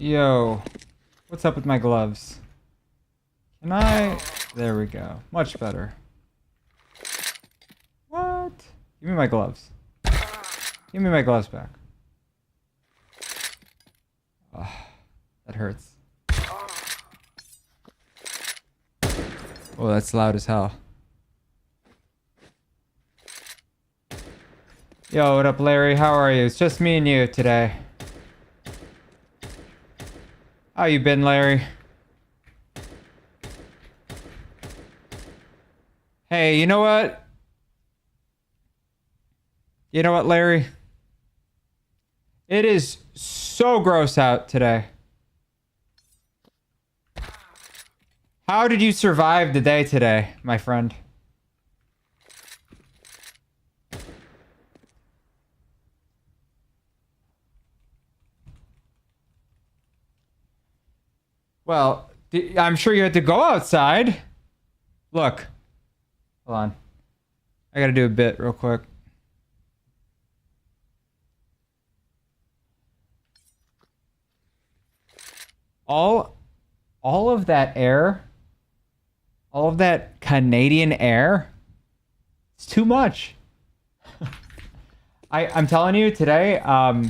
Yo, what's up with my gloves? Can I? There we go. Much better. What? Give me my gloves. Give me my gloves back. Oh, that hurts. Oh, that's loud as hell. Yo, what up, Larry? How are you? It's just me and you today. How you been, Larry? Hey, you know what? You know what, Larry? It is so gross out today. How did you survive the day today, my friend? Well, I'm sure you had to go outside. Look. Hold on. I gotta do a bit real quick. All of that air, all of that Canadian air, it's too much. I'm telling you today, I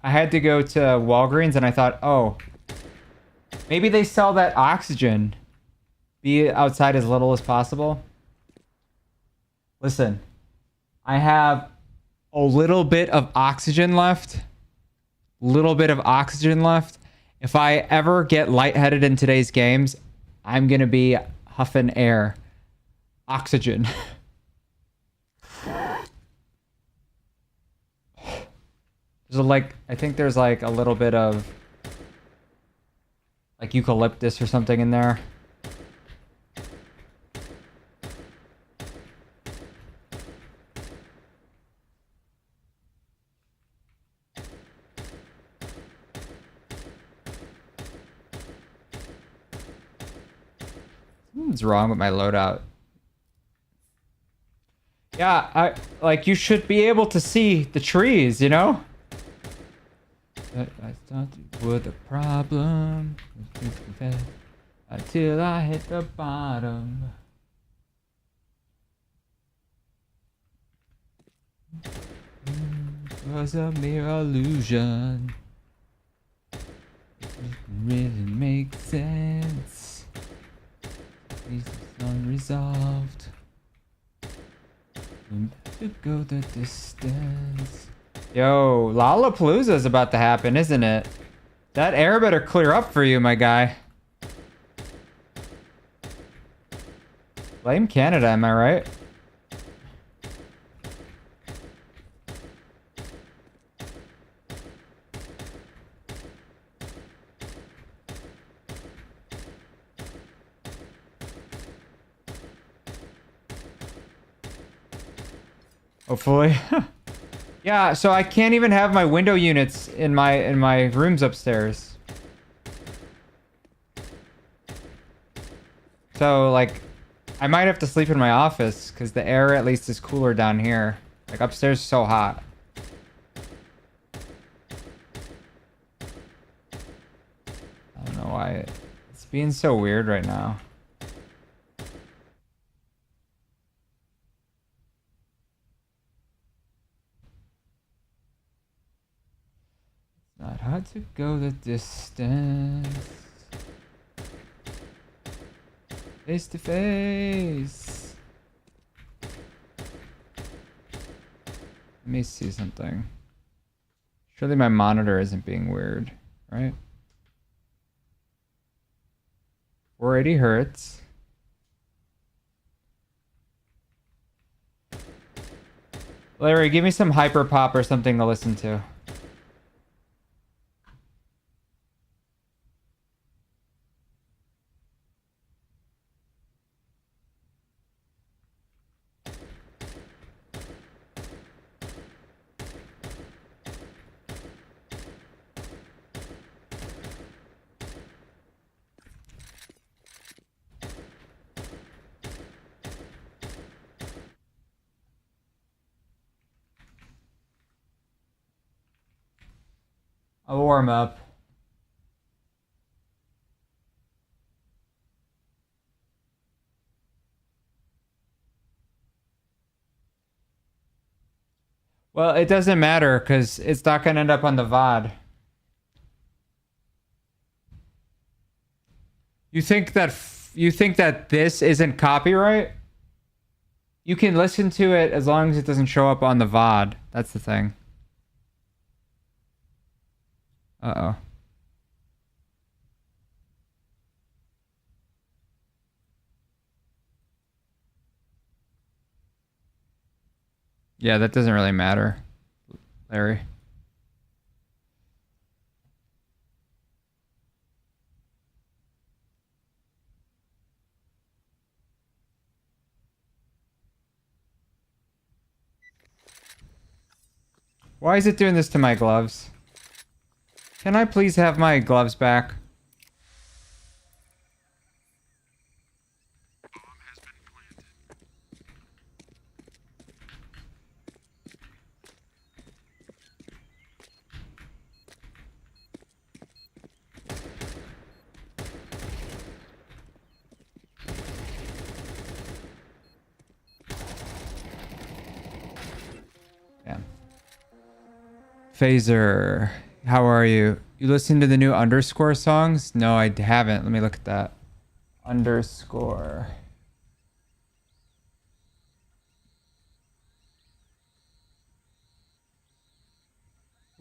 had to go to Walgreens and I thought, oh, maybe they sell that oxygen. Be outside as little as possible. Listen, I have a little bit of oxygen left. Little bit of oxygen left. If I ever get lightheaded in today's games, I'm going to be huffing air. Oxygen. There's like, I think there's like a little bit of like eucalyptus or something in there. What's wrong with my loadout? Yeah, like you should be able to see the trees, you know? I thought it was a problem until I hit the bottom. It was a mere illusion. It didn't really make sense. It's unresolved. To go the distance. Yo, Lollapalooza is about to happen, isn't it? That air better clear up for you, my guy. Blame Canada, am I right? Hopefully. Yeah, so I can't even have my window units in my rooms upstairs. So like I might have to sleep in my office because the air at least is cooler down here. Like upstairs is so hot. I don't know why it's being so weird right now. Not hard to go the distance. Face to face. Let me see something. Surely my monitor isn't being weird, right? 480 hertz. Larry, give me some hyper pop or something to listen to. I'll warm up. Well, it doesn't matter because it's not gonna end up on the VOD. You think that this isn't copyright? You can listen to it as long as it doesn't show up on the VOD. That's the thing. Uh-oh. Yeah, that doesn't really matter, Larry. Why is it doing this to my gloves? Can I please have my gloves back? Yeah. Phaser, how are you? You listening to the new underscore songs? No, I haven't. Let me look at that. Underscore.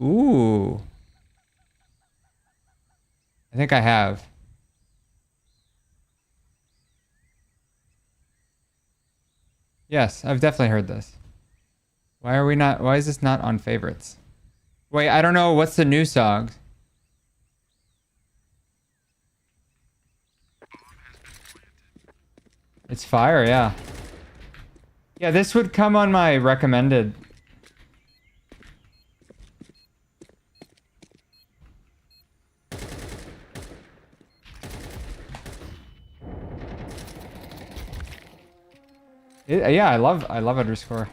Ooh. I think I have. Yes, I've definitely heard this. Why is this not on favorites? Wait, I don't know. What's the new song? It's fire, yeah. Yeah, this would come on my recommended. Yeah, I love underscore.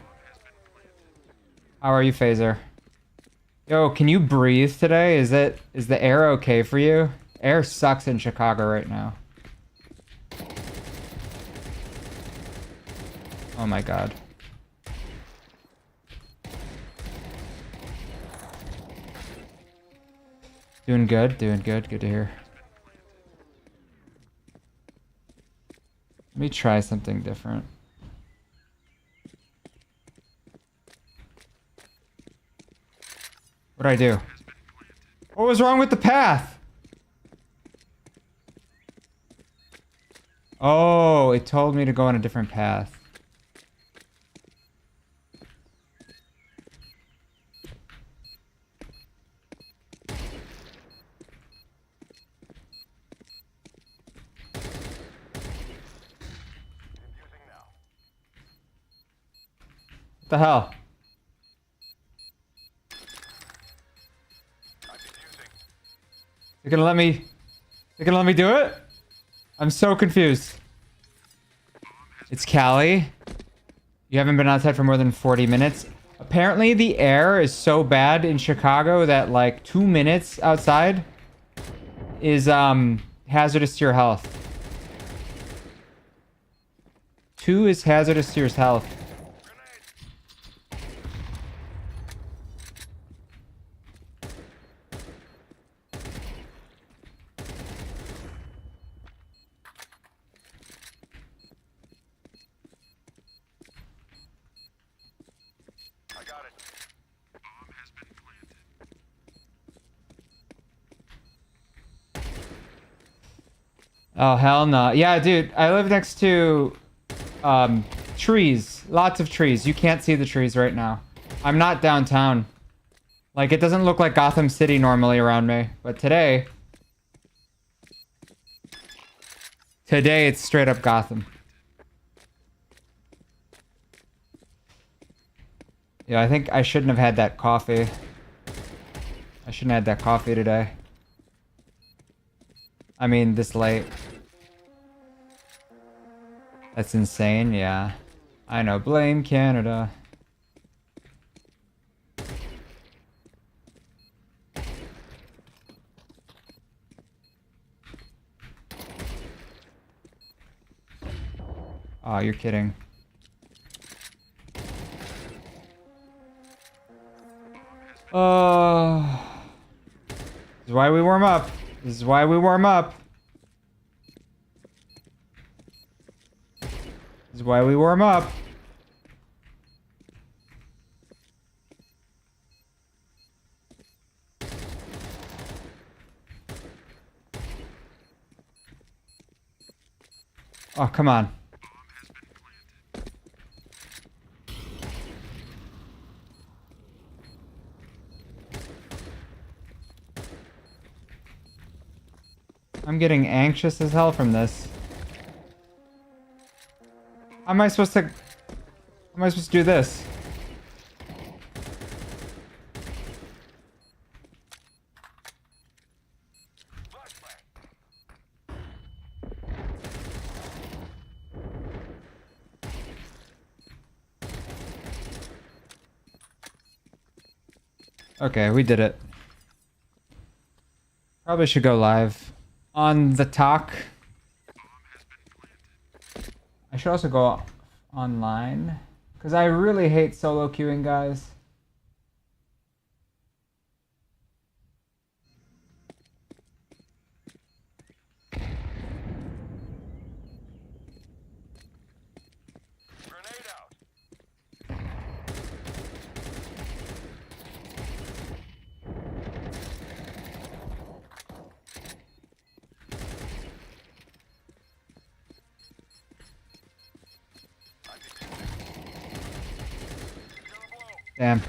How are you, Phaser? Yo, can you breathe today? Is the air okay for you? Air sucks in Chicago right now. Oh my god. Doing good, good to hear. Let me try something different. What'd I do? What was wrong with the path? Oh, it told me to go on a different path. What the hell? They're gonna let me... They're gonna let me do it? I'm so confused. It's Cali. You haven't been outside for more than 40 minutes. Apparently the air is so bad in Chicago that like 2 minutes outside is hazardous to your health. 2 is hazardous to your health. Oh, hell no. Yeah, dude, I live next to trees. Lots of trees. You can't see the trees right now. I'm not downtown. Like, it doesn't look like Gotham City normally around me. But today... Today, it's straight up Gotham. Yeah, I think I shouldn't have had that coffee. I shouldn't have had that coffee today. I mean, this late. That's insane, yeah. I know, blame Canada. Oh, you're kidding. This is why we warm up. This is why we warm up. This is why we warm up. Oh, come on. I'm getting anxious as hell from this. How am I supposed to do this? Okay, we did it. Probably should go live on the talk. I should also go online because I really hate solo queuing, guys. Damn.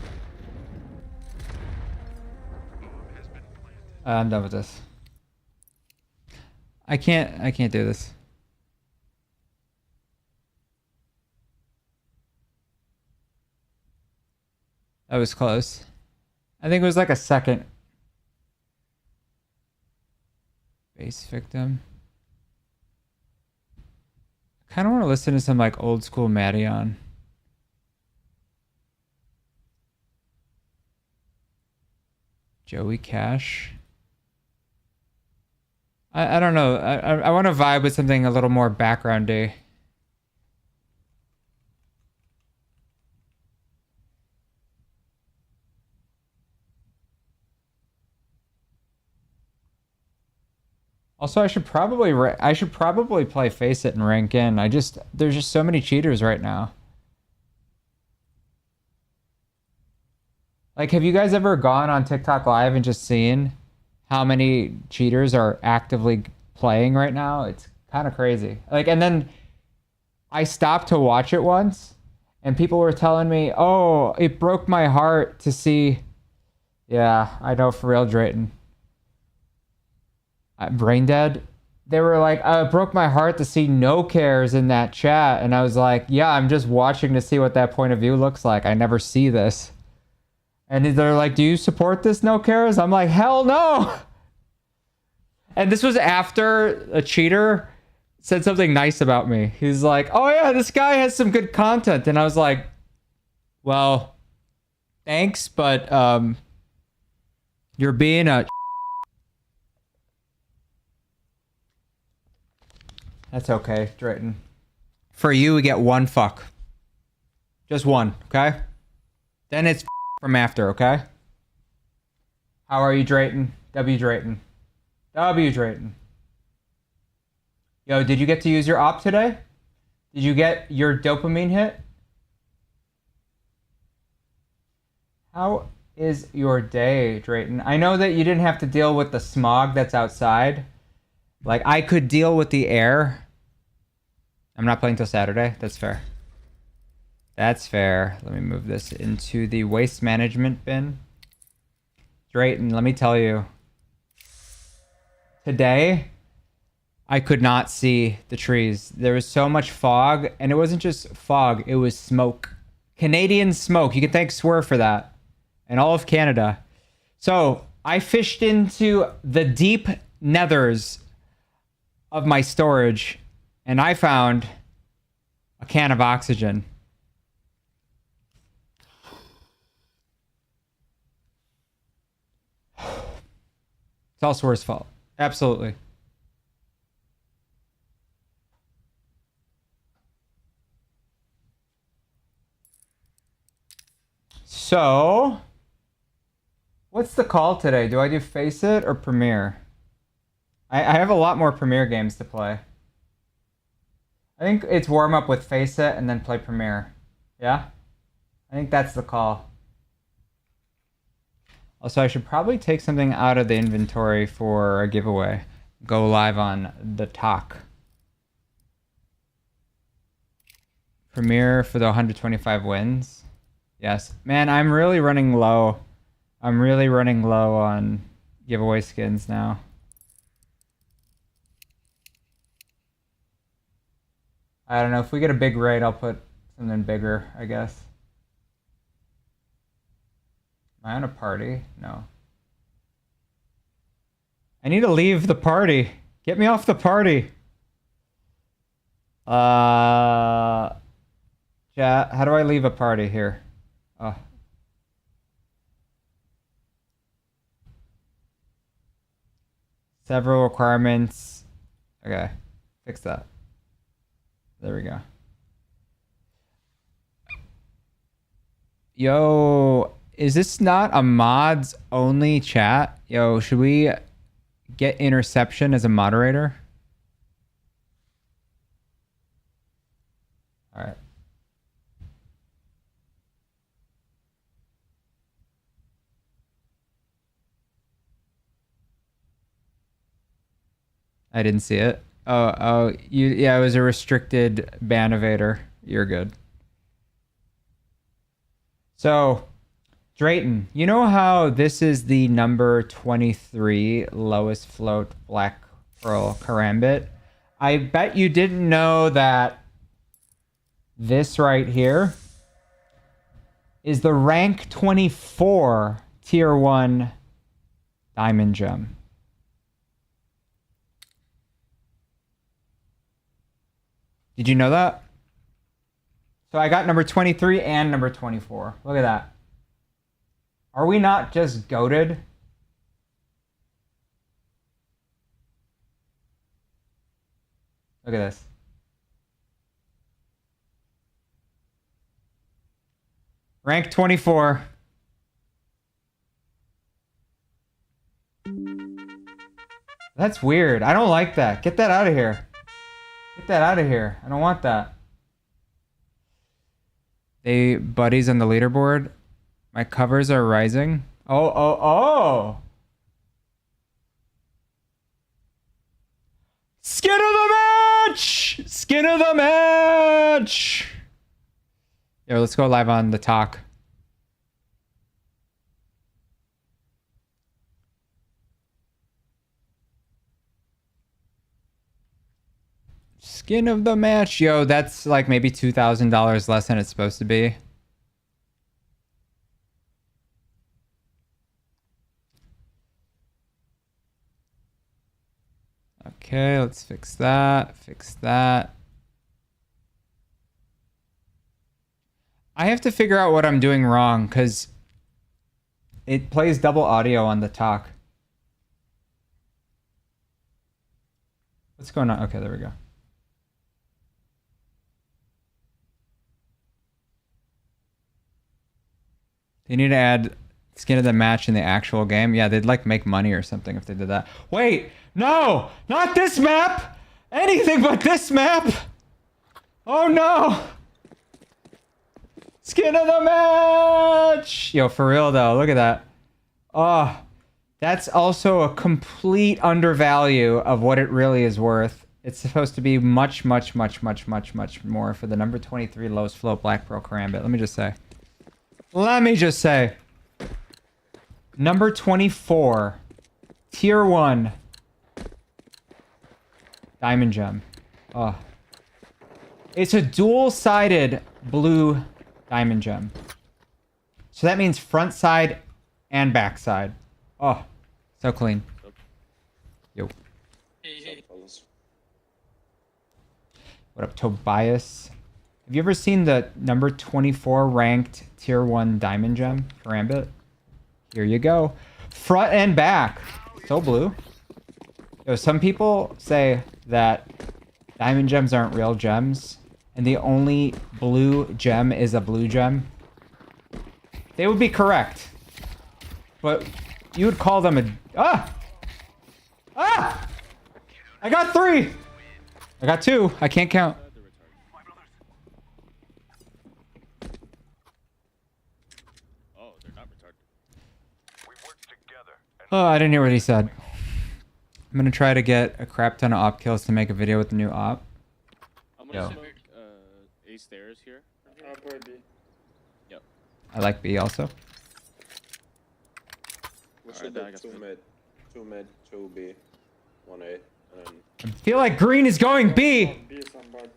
I'm done with this. I can't do this. That was close. I think it was like a second. Base victim. I kind of want to listen to some like old school Madeon. Joey Cash. I don't know. I want to vibe with something a little more backgroundy. Also, I should probably play Face It and rank in. There's just so many cheaters right now. Like, have you guys ever gone on TikTok Live and just seen how many cheaters are actively playing right now? It's kind of crazy. Like, and then I stopped to watch it once, and people were telling me, "Oh, it broke my heart to see." Yeah, I know, for real, Drayton. I'm brain dead. They were like, "It broke my heart to see NoCarez in that chat," and I was like, "Yeah, I'm just watching to see what that point of view looks like. I never see this." And they're like, "Do you support this NoCarez?" I'm like, "Hell no!" And this was after a cheater said something nice about me. He's like, "Oh yeah, this guy has some good content," and I was like, "Well, thanks, but you're being a." That's okay, Drayton. For you, we get one fuck. Just one, okay? Then it's from after, okay? How are you, Drayton? W Drayton. W Drayton. Yo, did you get to use your op today? Did you get your dopamine hit? How is your day, Drayton? I know that you didn't have to deal with the smog that's outside. Like, I could deal with the air. I'm not playing till Saturday. That's fair. That's fair. Let me move this into the waste management bin. Drayton, let me tell you. Today, I could not see the trees. There was so much fog, and it wasn't just fog, it was smoke. Canadian smoke. You can thank Swerve for that. And all of Canada. So, I fished into the deep nethers of my storage, and I found a can of oxygen. It's all Swerve's fault. Absolutely. So, What's the call today? Do I do Face It or Premiere? I have a lot more Premiere games to play. I think it's warm up with Face It and then play Premiere. Yeah? I think that's the call. Also, I should probably take something out of the inventory for a giveaway. Go live on the talk. Premiere for the 125 wins. Yes. Man, I'm really running low. I'm really running low on giveaway skins now. I don't know. If we get a big raid, I'll put something bigger, I guess. Am I on a party? No. I need to leave the party. Get me off the party. Chat, how do I leave a party here? Oh. Several requirements. Okay. Fix that. There we go. Yo, is this not a mods only chat? Yo, should we get interception as a moderator? All right. I didn't see it. Oh, yeah, it was a restricted ban evader. You're good. So, Drayton, you know how this is the number 23 lowest float Black Pearl Karambit? I bet you didn't know that this right here is the rank 24 tier 1 diamond gem. Did you know that? So I got number 23 and number 24. Look at that. Are we not just goated? Look at this. Rank 24. That's weird. I don't like that. Get that out of here. Get that out of here. I don't want that. They buddies on the leaderboard. My covers are rising. Oh. Skin of the match! Skin of the match! Yo, let's go live on the talk. Skin of the match. Yo, that's like maybe $2,000 less than it's supposed to be. Okay, let's fix that. Fix that. I have to figure out what I'm doing wrong because it plays double audio on the talk. What's going on? Okay, there we go. They need to add skin of the match in the actual game. Yeah, they'd like make money or something if they did that. Wait, no, not this map. Anything but this map. Oh no. Skin of the match. Yo, for real though, look at that. Oh, that's also a complete undervalue of what it really is worth. It's supposed to be much more for the number 23 lowest float Black Pearl Karambit. Let me just say. Number 24. Tier 1. Diamond gem. Oh. It's a dual-sided blue diamond gem. So that means front side and back side. Oh. So clean. Yo. What up, Tobias? Have you ever seen the number 24 ranked tier 1 diamond gem Karambit? Here you go. Front and back. So blue. Yo, some people say that diamond gems aren't real gems and the only blue gem is a blue gem. They would be correct. but you would call them a... Ah! I got 3! I got 2. I can't count. Oh, they're not retarded. Oh, I didn't hear what he said. I'm gonna try to get a crap ton of op kills to make a video with the new op. I'm gonna smoke A stairs here. I'll play B. Yep. I like B also. We should do 2 mid. 2 mid, 2 B, 1 A, and then... I feel like green is going B! B somebody.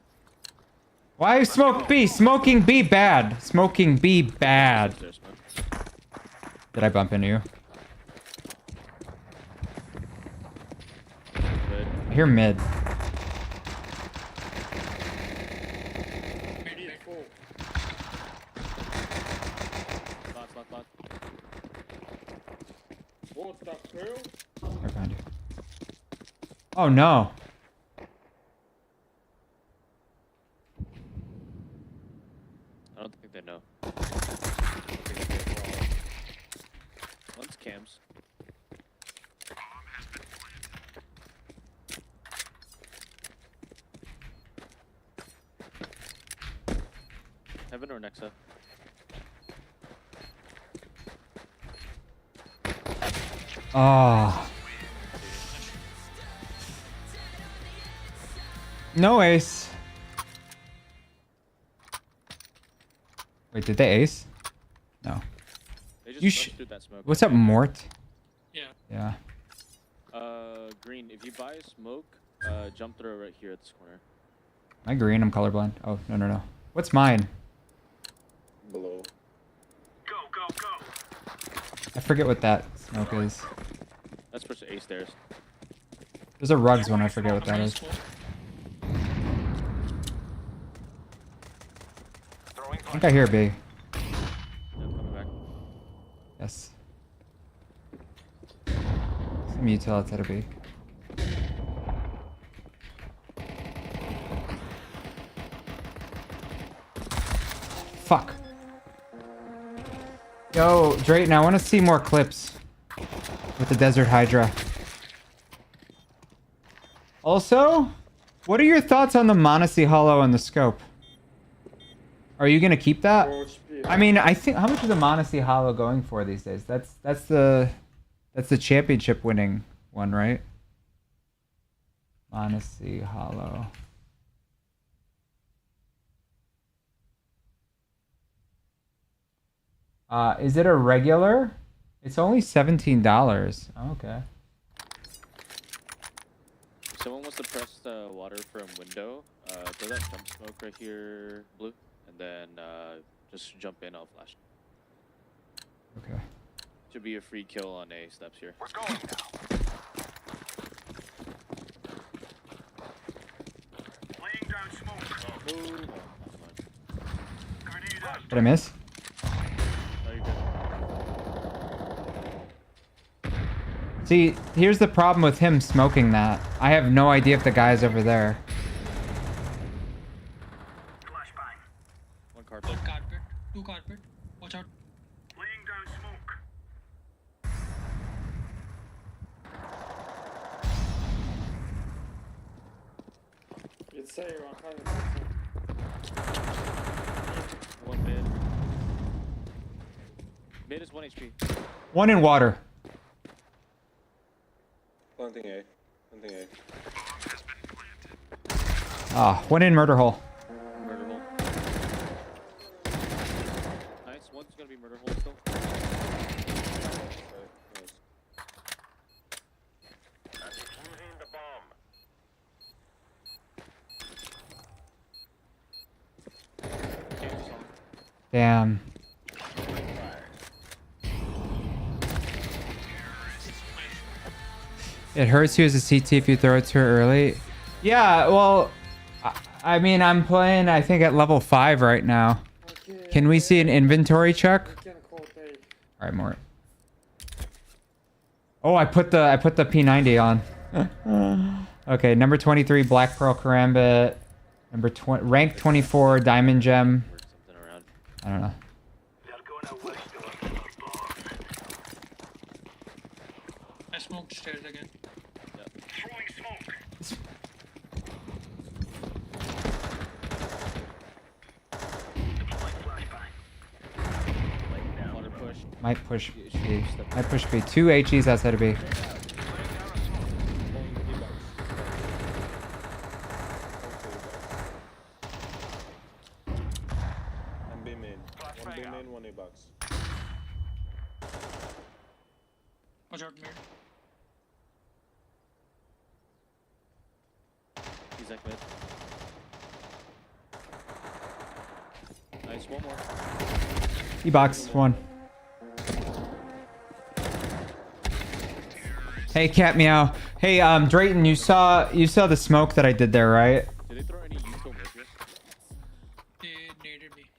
Why smoke B? Smoking B bad. Smoking B bad. Did I bump into you? I hear mid. What the hell? I found you. Oh no. I don't think they know. One's cams. Heaven or Nexa? Oh. No ace. Wait, did they ace? No. They just You rushed through that smoke. What's up, Mort? Yeah. Yeah. Green, if you buy a smoke, jump throw right here at this corner. Am I green? I'm colorblind. Oh, no, no, no. What's mine? Below. I forget what that smoke is. That's for A stairs. There's a rugs one. I forget what that is. I think I hear B. Yeah, coming back. Yes. Some util outside of B. Fuck. Yo, Drayton, I want to see more clips with the Desert Hydra. Also, what are your thoughts on the Monacy Hollow and the scope? Are you gonna keep that? I mean, I think how much is the Monacy Hollow going for these days? That's the championship winning one, right? Monacy Hollow. Is it a regular? It's only $17. Oh, okay. If someone wants to press the water from window, throw that jump smoke right here, blue, and then just jump in, I'll flash. Okay. Should be a free kill on A steps here. We're going now. Laying down smoke. Ooh, oh, that's fine. Grenade out. Did I miss? Oh, you're good. See, here's the problem with him smoking that. I have no idea if the guy's over there. Flashbang. One carpet. Carpet. 2 carpet. Watch out. Laying down smoke. It's say 100%. One mid. Mid is 1 HP. One in water. Planting A. Planting A. Ah, one in murder hole. Murder hole. Nice. One's gonna be murder hole still. Defusing the bomb. Okay, just on. Damn. It hurts you as a CT if you throw it too early. Yeah, well, I mean, I'm playing, I think, at level 5 right now. Okay. Can we see an inventory check? We can call A. All right, more. Oh, I put the P90 on. Okay, number 23, Black Pearl Karambit. Number 20, rank 24, Diamond Gem. Work something around. I don't know. They're gonna waste the bomb. smoked stairs again. Throwing smoke. Deploying flashbang. Water push. Might push B. Might push B. 2 HEs outside of B. And B main. One B main, one A box. Watch out mid. He's like mid. Nice, one more. E box 1. Hey, cat meow. Hey, Drayton, you saw the smoke that I did there, right? Did they throw any util mid here? They naded me.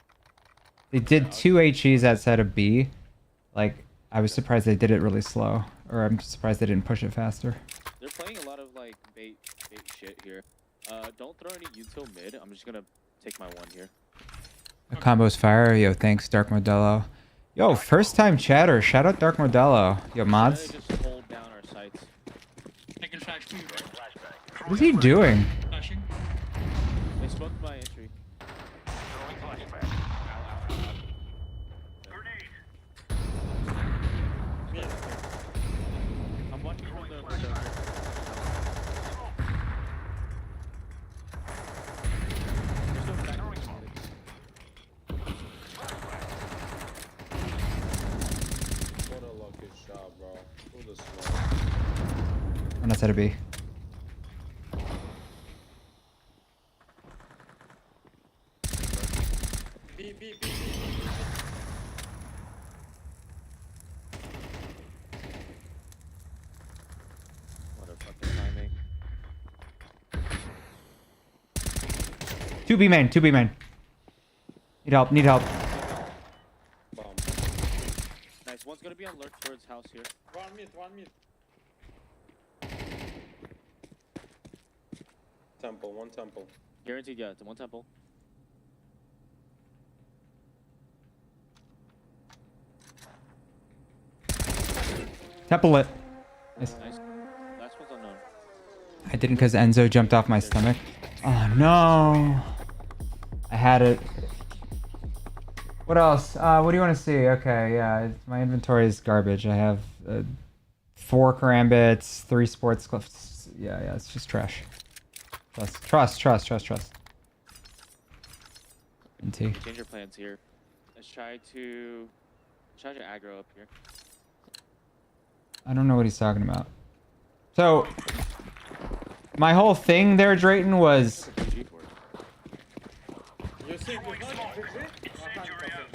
They did 2 HEs outside of B. Like, I was surprised they did it really slow. Or I'm surprised they didn't push it faster. They're playing a lot of like bait shit here. Don't throw any util mid. I'm just gonna take my one here. The combo's fire. Yo, thanks, Dark Modelo. Yo, first time chatter. Shout out Dark Modelo. Yo, mods. Just hold down our sights. I can flash for you, right? What is he doing? Flashing. They smoked my entry. Grenade. I'm watching from the window. There's no back. What a lucky shot, bro. Who the smoke? One outside of B. B, B, B, B. What a fucking timing. 2 B main. 2 B main. Need help. Need help. Bomb. Nice. One's gonna be on lurk towards house here. One mid, one mid. Temple, one temple. Guaranteed, yeah. It's one temple. Temple lit. Nice. Nice. Last one's unknown. I didn't because Enzo jumped off my stomach. Oh no. I had it. What else? What do you want to see? Okay, yeah. My inventory is garbage. I have 4 karambits, 3 sports cliffs. Yeah, it's just trash. Trust. NT. Change your plans here. Let's try to aggro up here. I don't know what he's talking about. So, my whole thing there, Drayton, was... GG for it. You see, you not Incendiary out.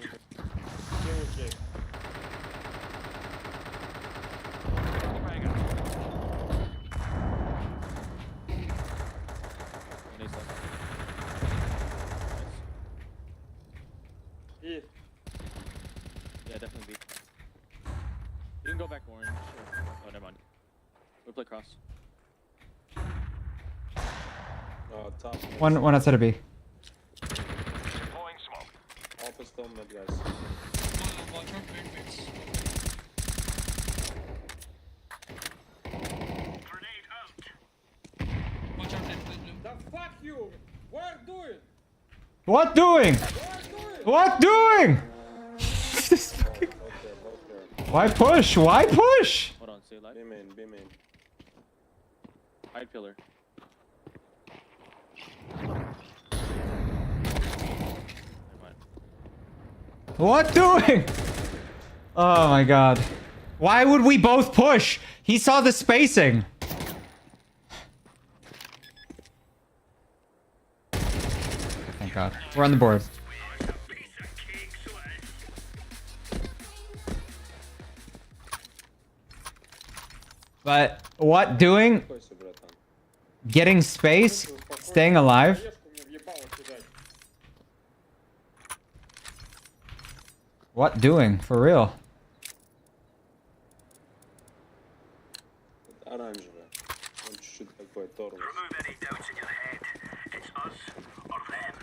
Nice left. Nice. Yeah, definitely B. You can go back orange. Oh, never mind. We'll play cross. Top. One outside of B. Deploying smoke. Office still mid, guys. Watch out mid mids. Grenade out. Watch out temple blue. The fuck you! What doing? What doing? What doing? This fucking- Both there. Why push? Why push? Hold on, stay alive. B main, B main. Hide pillar. Never mind. What doing? Oh my god. Why would we both push? He saw the spacing. Thank god. We're on the board. Piece of cake, sweat. But what doing? Койся, братан. Getting space? Staying alive? Ешку мне въебало кидать. What doing? For real? Оранжевая. Он чуть-чуть такой тормоз. Remove any doubts in your head. It's us or them.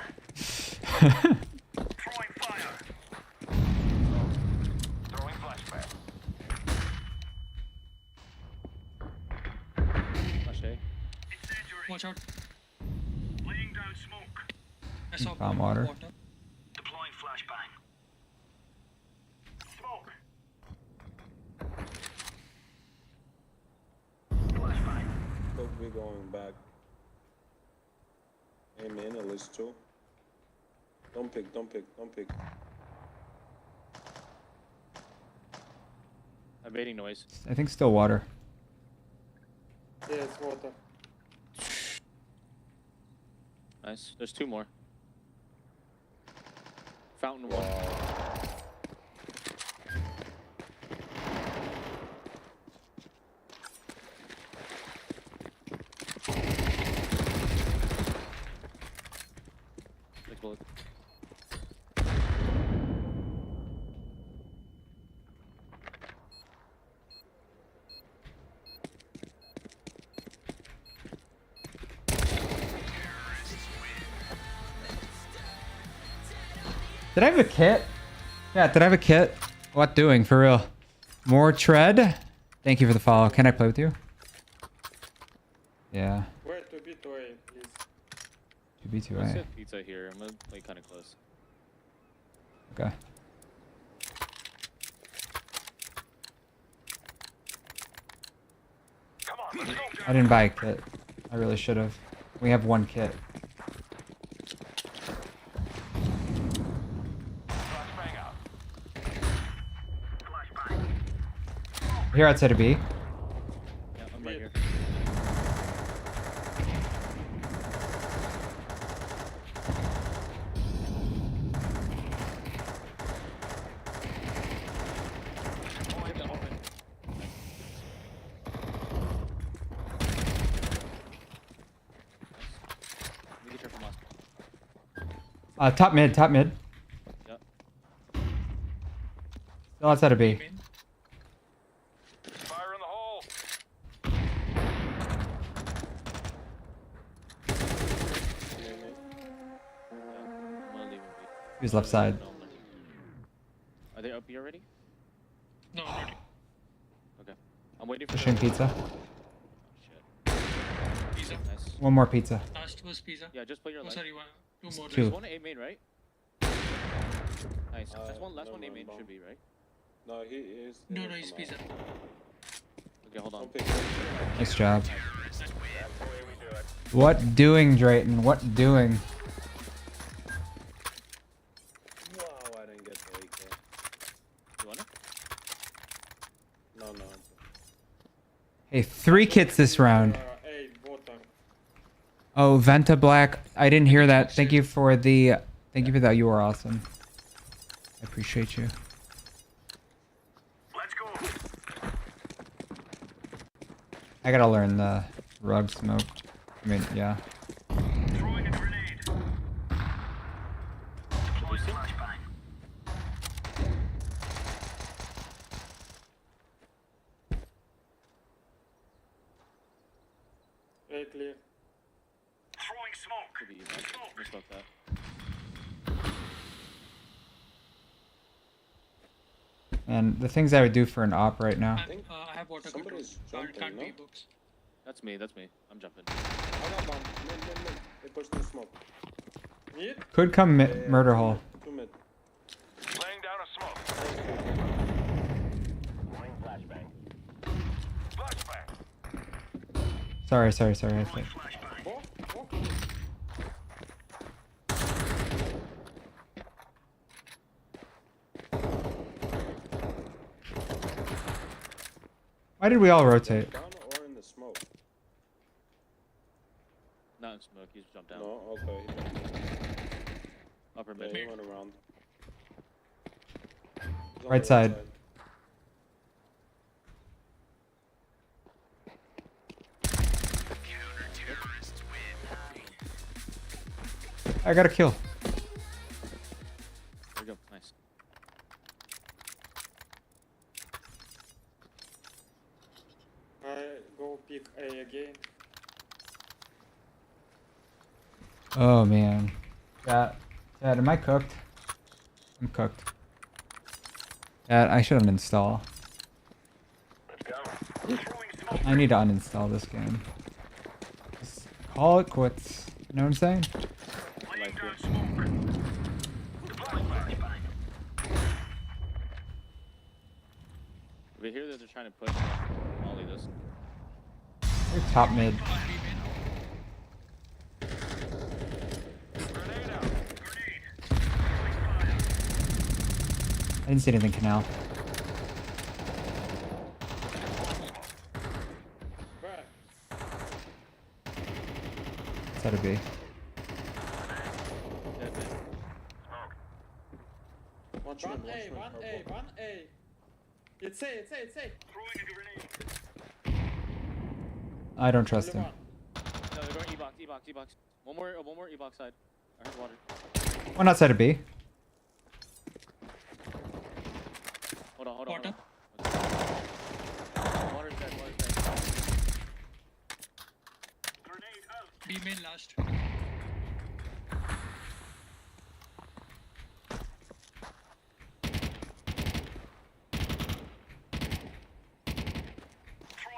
Throwing fire. Throwing flashbang. I saw Found bomb water. Deploying flashbang. Smoke. Flashbang. Could be going back. Aim in at least 2. Don't pick, don't pick, don't pick. I'm baiting noise. I think still water. Yeah, it's water. Nice. There's 2 more. Fountain 1. Big bullet. Did I have a kit? Yeah, did I have a kit? What doing, for real? More tread? Thank you for the follow. Can I play with you? Yeah. Where to be to A, please? 2B2A. Let's get pizza here. I'm gonna play kind of close. Okay. Come on, let's go. I didn't buy a kit. I really should have. We have 1 kit. Flashbang out. Flashbang. Here outside of B. Yeah, I'm right here. We get her from last. Top mid, top mid. Yep. Still outside of B. Fire in the hole. I'm gonna leave him be. He's left side. No, I'm not. Are they up here already? No, not Okay. I'm waiting for Pushing the- pizza. Oh, shit. pizza. Nice. 1 more pizza. Last was pizza. Yeah, just play your Oh, life. sorry, 2 more. Two. There's one A main, right? Nice. That's one. Last no, one A no, main bomb. should be right. No, he is. No, no, he's pizza. Okay, hold on. Don't pick. Nice job. That's the way we do it. What doing, Drayton? What doing? Wow, I didn't get the AK. You want it? No, no. Hey, 3 kits this round. A, water. Oh, Venta Black. I didn't hear that. Thank you for the. Thank you for that. You are awesome. I appreciate you. Let's go. I gotta learn the rug smoke. I mean, yeah. Throwing a grenade. Deploying flashbang. A clear. Throwing smoke. Could be easy. Just about that. And the things I would do for an op right now. I have water control. Somebody's jumping, Can't no? be books. That's me. That's me. I'm jumping. I got bomb. Mid. They pushed the smoke. Mid? Could come murder hole. 2 mid. Laying down a smoke. Laying flashbang. Flashbang. Sorry. I think. Flashbang. Oh. Why did we all rotate? Down or in the smoke? Not in smoke. He's jumped down. No, okay. Upper Yeah, mid. he went around. He's on Right the side. I got a kill. There we go. Nice. I go pick A again. Oh man. Dad, am I cooked? I'm cooked. Dad, I should uninstall. Let's go. Throwing smoke. I need to uninstall this game. Just call it quits. You know what I'm saying? Laying down smoke. We hear that they're trying to push Molly this. You're top mid. I didn't see anything canal. Back. It's had to be. Dead mid. Watch One mid, A, watch one mid, A, purple. one A. It's A, it's A, it's A. I don't trust Only him. one. No, they're going E-box, E-box, E-box. One more E-box side. I heard water. One outside of B. Hold on. Water. Water's dead, water's dead. B main last.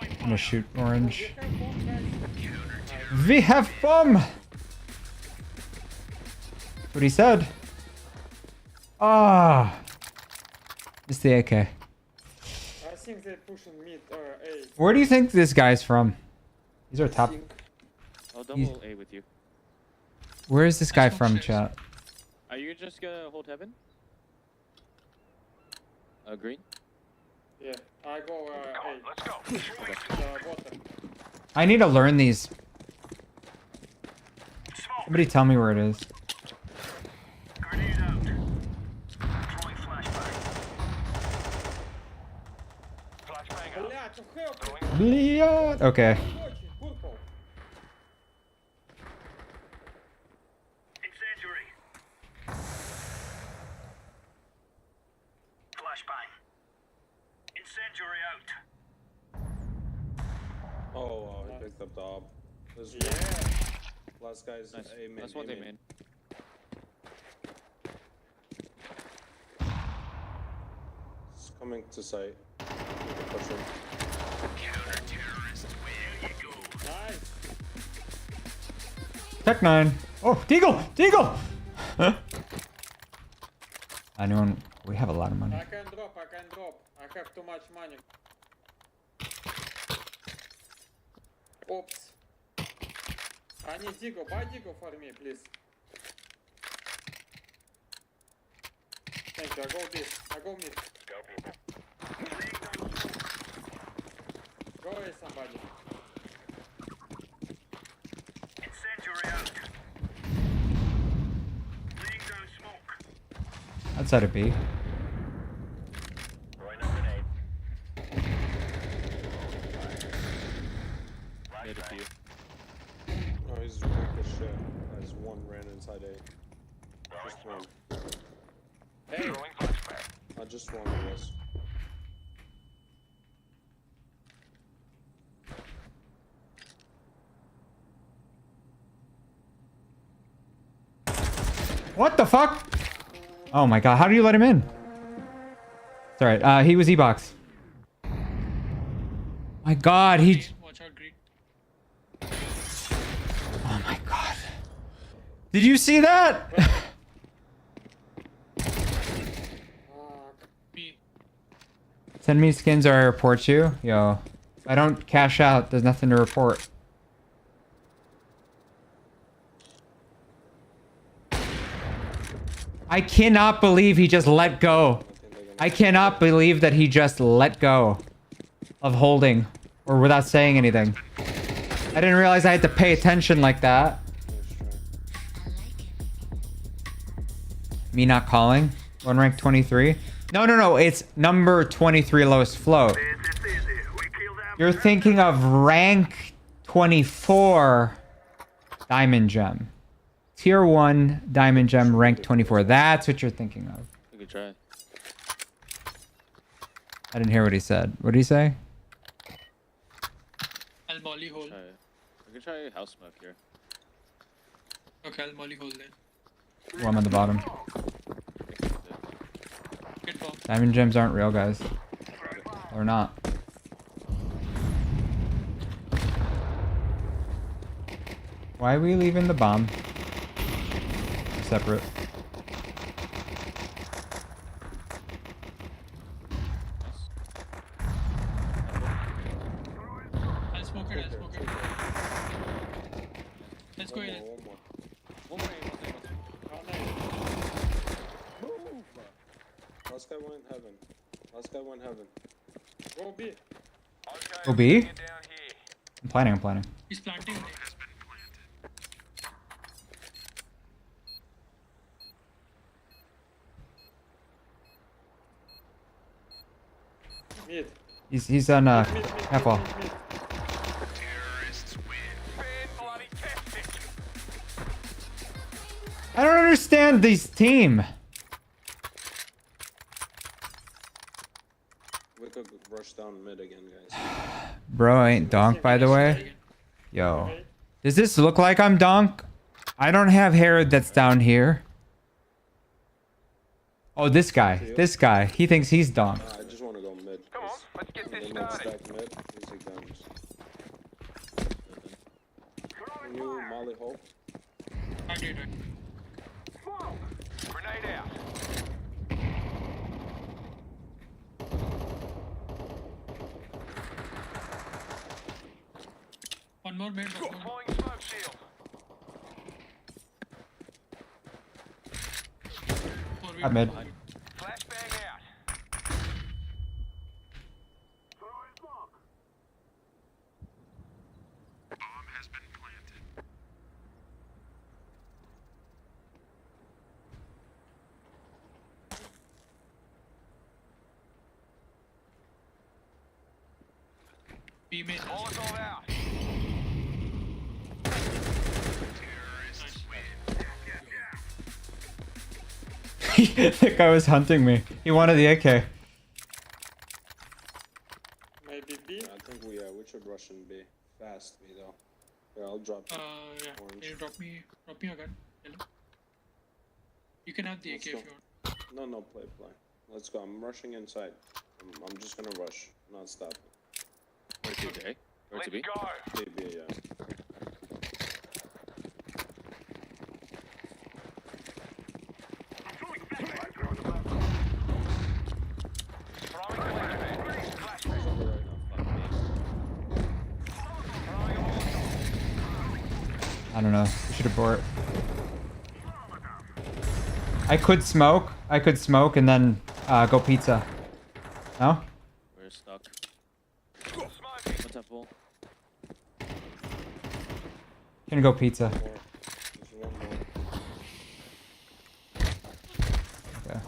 I'm gonna shoot orange. We have bomb, guys. We have bomb! What he said. Ah. It's the AK. I think they're pushing mid A. Where do you think this guy's from? These are top. I'll double A with you. Where is this guy That's from, not shares. chat? Are you just gonna hold heaven? Green? Yeah, I go A. Let's go. Water. I need to learn these. Smoke. Somebody tell me where it is. Grenade out. Throwing flashbang. Flashbang out. Блять, ну help me. Bleod. Okay. Очень, purple. Incendiary. Flashbang. Incendiary out. Oh, he picked up the op. There's Yeah. last guy's Nice. A main. That's what A they main. mean. It's coming to site. Push him. Nice. Tech 9. Oh, Deagle! Deagle! Anyone? We have a lot of money. I can drop. I have too much money. Oops. I need Digo. Buy Digo for me, please. Thank you. I go this. I go mid. Go away, somebody. Incendiary out. Laying down smoke. Outside of B. Throwing a grenade. Mid a few. Oh, he's weak as shit. There's one ran inside A. Just one. Hey, Throwing flashbang. Just one, I guess. What the fuck? Oh my god, how do you let him in? It's alright, he was E-box. My god, he... Watch out, green. Oh my god. Did you see that? B. Send me skins or I report you. Yo, if I don't cash out, there's nothing to report. I cannot believe he just let go. I cannot believe that he just let go of holding or without saying anything. I didn't realize I had to pay attention like that. Me not calling. One rank 23. No. It's number 23 lowest float. It's easy. We kill them. You're thinking of rank 24 diamond gem. Tier 1 diamond gem rank 24. That's what you're thinking of. We could try. I didn't hear what he said. What did he say? I'll molly hole. Try. We could try house smoke here. Okay, I'll molly hole then. Oh, I'm on the bottom. Get bomb. Diamond gems aren't real, guys. Or not. Why are we leaving the bomb? Separate. Last guy went heaven. Last guy went heaven. Go B. Go B? I'm planning. He's planting. Mid. He's on half wall. Mid. I don't understand this team. We could rush down mid again, guys. Bro, I ain't donk, by the way. Yo. Does this look like I'm donk? I don't have hair that's down here. Oh, this guy. This guy. He thinks he's donk. I just want to go mid. Come on, let's get this Then let's started. stack mid. Easy guns. Can you molly hope? I did it. Grenade out. One more mid. One more. Deploying smoke shield. 4v. Up mid. Flashbang out. B main. Molotov out. That guy was hunting me. He wanted the AK. Maybe B. I think we should rush in B. Fast B though. Yeah, I'll drop it. Yeah. Orange. Can you drop me a gun? Hello. You can have the AK Let's if go. you want. No, play. Let's go. I'm rushing inside. I'm just gonna rush, not stop. Where's to A? Where Let's to B? go. B, yeah. Throwing flashbang. Flashbang. He's over right now. Throwing a Molotov. I don't know. We should abort. I could smoke and then go pizza. No? We're stuck. Smoking. One temple. Gonna go pizza. More. There's one more. Okay.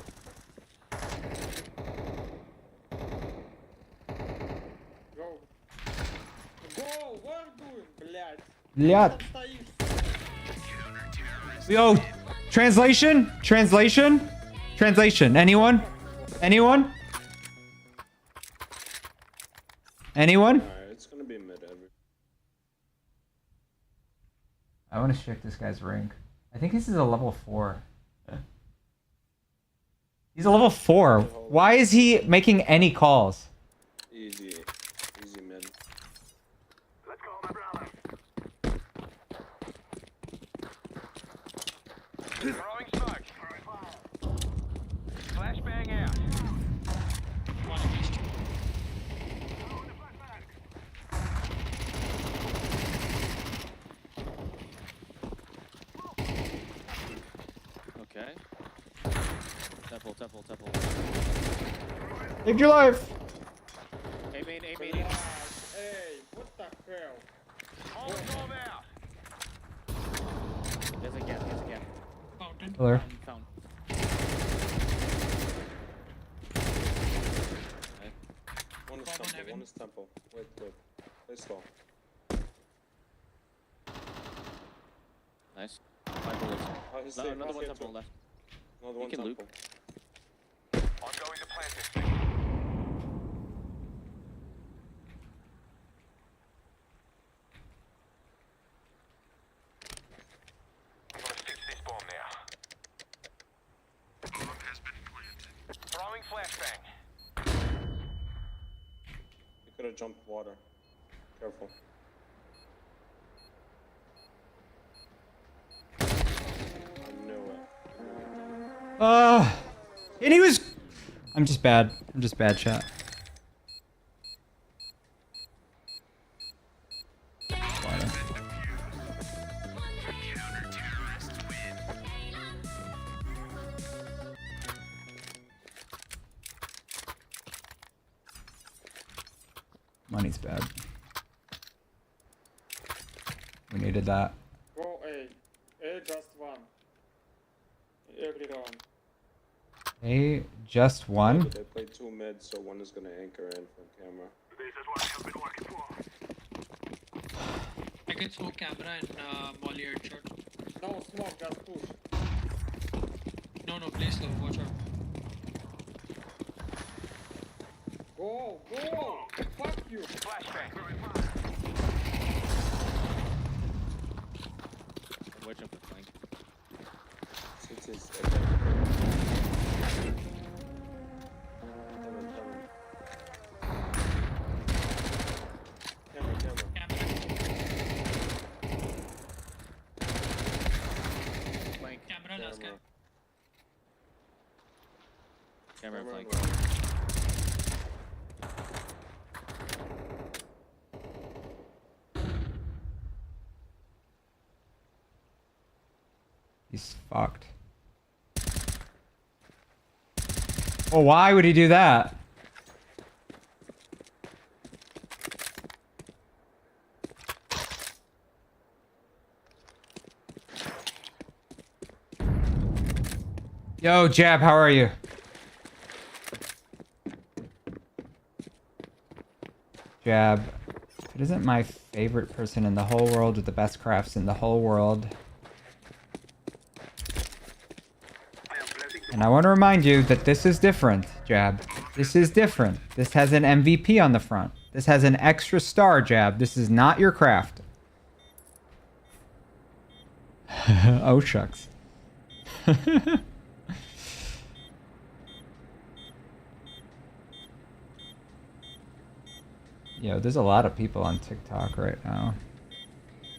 Go. Go. What doing, блядь? Блядь. Там стоишь. Yo, translation? Anyone? Alright, it's gonna be mid every. I want to check this guy's rank. I think this is a level 4. He's a level 4. Why is he making any calls? Easy mid. Let's go, my brother. Throwing smoke. Flashbang out. One at least. Okay. Temple. Saved your life. A main. Блядь. Эй, what the hell? Molotov out. There's a gap. Fountain. Killer. Found. One is Bomb on temple. heaven. One is temple. Wait. Play slow. Nice. 5 bullets. Oh, he's No, safe. another He's one safe temple too. left. Another He one can loop. temple. I'm going to plant this thing. I'm gonna stitch this bomb now. Bomb has been planted. Throwing flashbang. You could have jumped water. Careful. I knew it. And he was. I'm just bad, chat. Money's bad. We needed that. Go A. A just one. Every round. Hey, just one. But they play 2 mid, so one is gonna anchor in from camera. This is what I've been working for. I can smoke camera and molly headshot. No smoke, just push. No, please slow. Watch out. Go, go! Fuck you! Flashbang. I'm wedging up the flank. Since it's camera. Camera. Flank. Camera last guy. Camera and flank. He's fucked. Well, why would he do that? Yo, Jab, how are you? Jab. It isn't my favorite person in the whole world with the best crafts in the whole world. And I want to remind you that this is different, Jab. This is different. This has an MVP on the front. This has an extra star, Jab. This is not your craft. Oh, shucks. Yo, there's a lot of people on TikTok right now.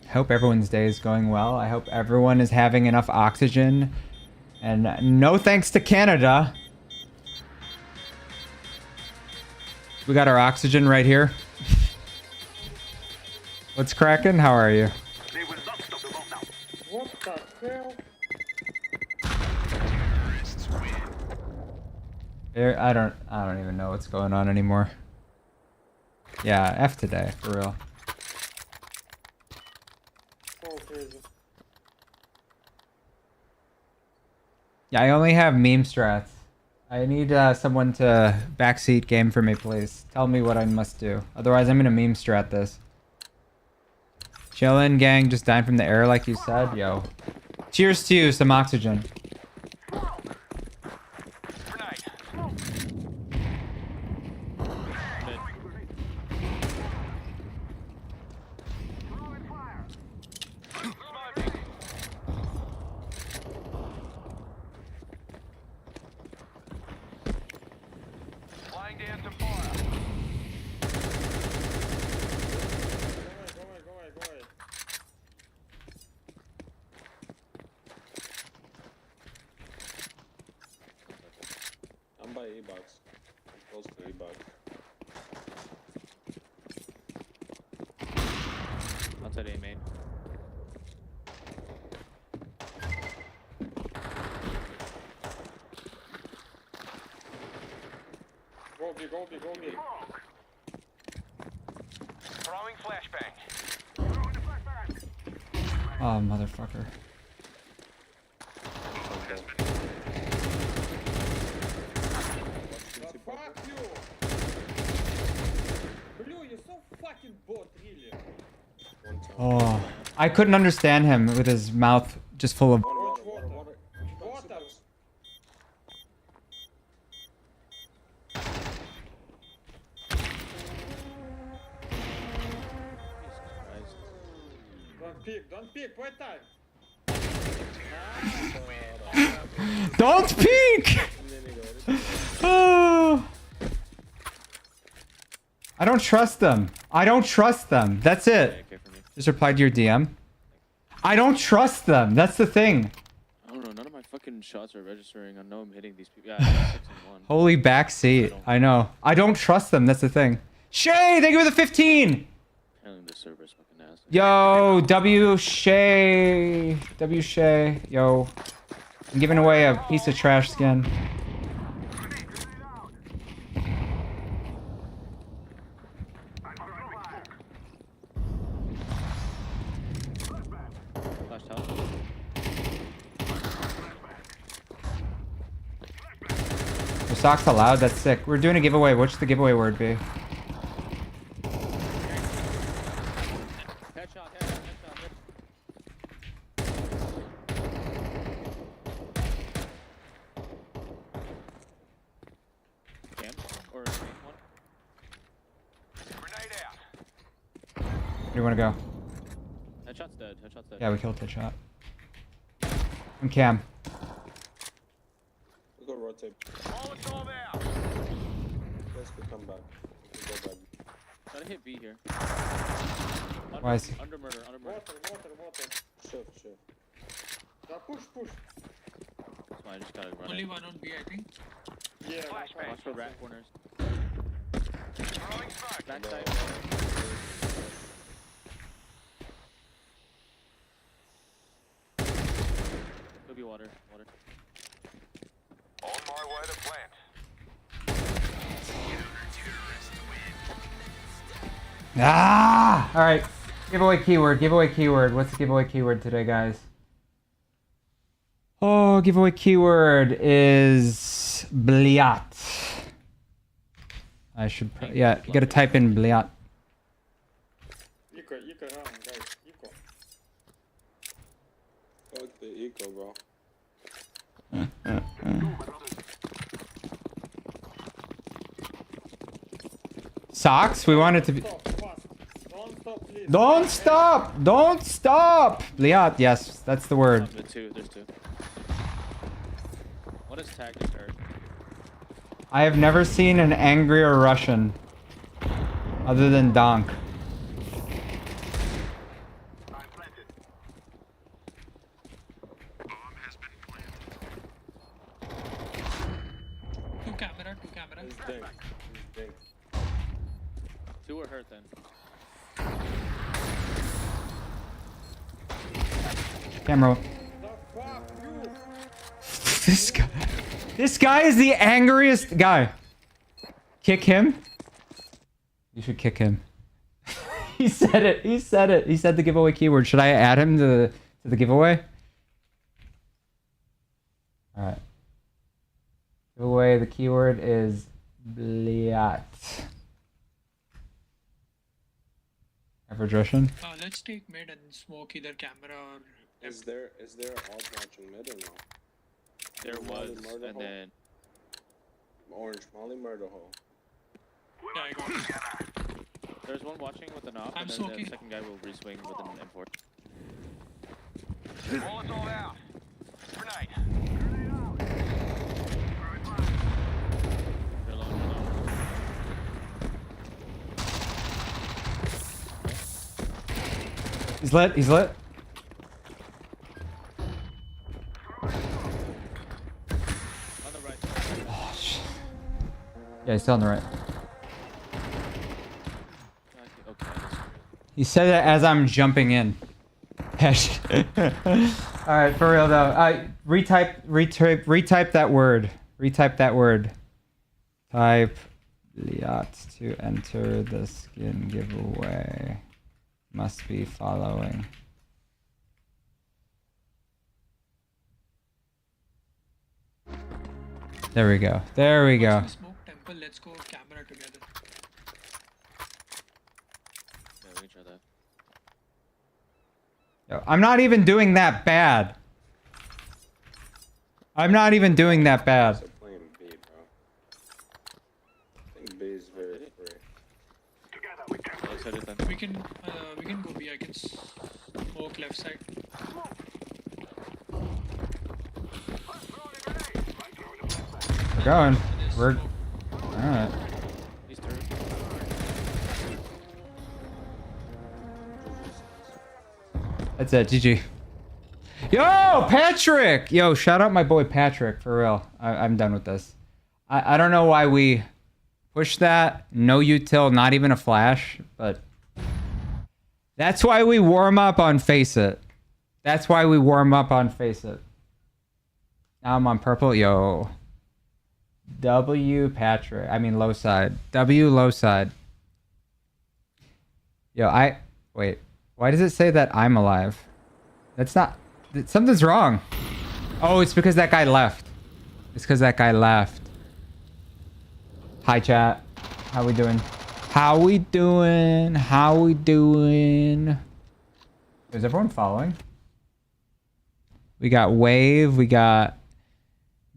I hope everyone's day is going well. I hope everyone is having enough oxygen. And no thanks to Canada. We got our oxygen right here. What's cracking? How are you? They will not stop the bomb now. What the hell? There, I don't even know what's going on anymore. Yeah, F today, for real. So crazy. Yeah, I only have meme strats. I need someone to backseat game for me, please. Tell me what I must do. Otherwise, I'm gonna meme strat this. Chillin', gang, just dying from the air like you said. Yo. Cheers to you, some oxygen. Flying down to fire. Go away. I'm by E-box. I'm close to E-box. Outside A main. Go B. Throwing flashbang. Oh, motherfucker. The fuck you! Blue, you're so fucking bot, really. One time. Oh, I couldn't understand him with his mouth just full of. Water. Water. Don't peek, wait time. Don't peek! Oh. I don't trust them. That's it. Okay for me. Just replied to your DM. I don't trust them. That's the thing. I don't know. None of my fucking shots are registering. I know I'm hitting these people. Yeah, I got 6 and 1. Holy backseat. I know. I don't trust them. That's the thing. Shay, thank you for the 15. Apparently the server's fucking nasty. Yo, W Shay. Yo. I'm giving away a piece of trash skin. Socks allowed? That's sick. We're doing a giveaway. What should the giveaway word be? Headshot, headshot, headshot. Cam? Or main one? Grenade out. Where do you want to go? Headshot's dead, headshot's dead. Yeah, we killed Headshot. I'm Cam. We go rotate. Molotov out. Guys could come back. We can go back. Try to hit B here. Why is he? Under murder, under murder. Water. Shift. Now push. That's why I just gotta run Only it. one on B, I think. Yeah. Flashbang. Watch for rat corners. Throwing smoke. Backside. Could be water. On my way to plant. Ah! All right. Giveaway keyword. What's the giveaway keyword today, guys? Oh, giveaway keyword is bliat. I should, yeah, you gotta type in bliat. Eco run, guys. Eco. Fuck the eco, bro. Socks? We want it to be. Stop, fast. Don't stop, please. Don't stop! Bliat, yes, that's the word. There's two. What is tagged as hurt? I have never seen an angrier Russian. Other than Donk. I'm planted. Bomb has been planted. Two camera. He's dink. Two were hurt then. Camera. The fuck you? This guy is the angriest guy. Kick him. You should kick him. He said it. He said the giveaway keyword. Should I add him to the giveaway? All right. Giveaway. The keyword is bliat. Average Russian. Let's take mid and smoke either camera or. Is there alt watching mid or no? There Molly was, murder and hole? then Orange Molly murder hole. Yeah, I got it. there's one watching with an op, I'm and then soaking. the second guy will reswing with an M4. Molotov out. Grenade. They're alone. He's lit. On the right side. Oh, shit. Yeah, he's still on the right. Okay. He said it as I'm jumping in. All right, for real though. Retype that word. Retype that word. Type bliat to enter the skin giveaway. Must be following. There we go. Once we smoke temple, let's go camera together. Yeah, we can try that. Yo, I'm not even doing that bad. So playing B, bro. I think B is very free. Together we can. Let's hit it then. We can go B. I can smoke left side. We're going. There's We're smoke. all right. He's third. That's it. GG. Yo, Patrick! Yo, shout out my boy Patrick, for real. I'm done with this. I don't know why we pushed that. No util, not even a flash, but that's why we warm up on Face It. That's why we warm up on Face It. Now I'm on purple. Yo. W Patrick. I mean low side. W low side. Yo, wait. Why does it say that I'm alive? That's not... Something's wrong. Oh, it's because that guy left. It's because that guy left. Hi, chat. How we doing? How we doing? How we doing? Is everyone following? We got Wave. We got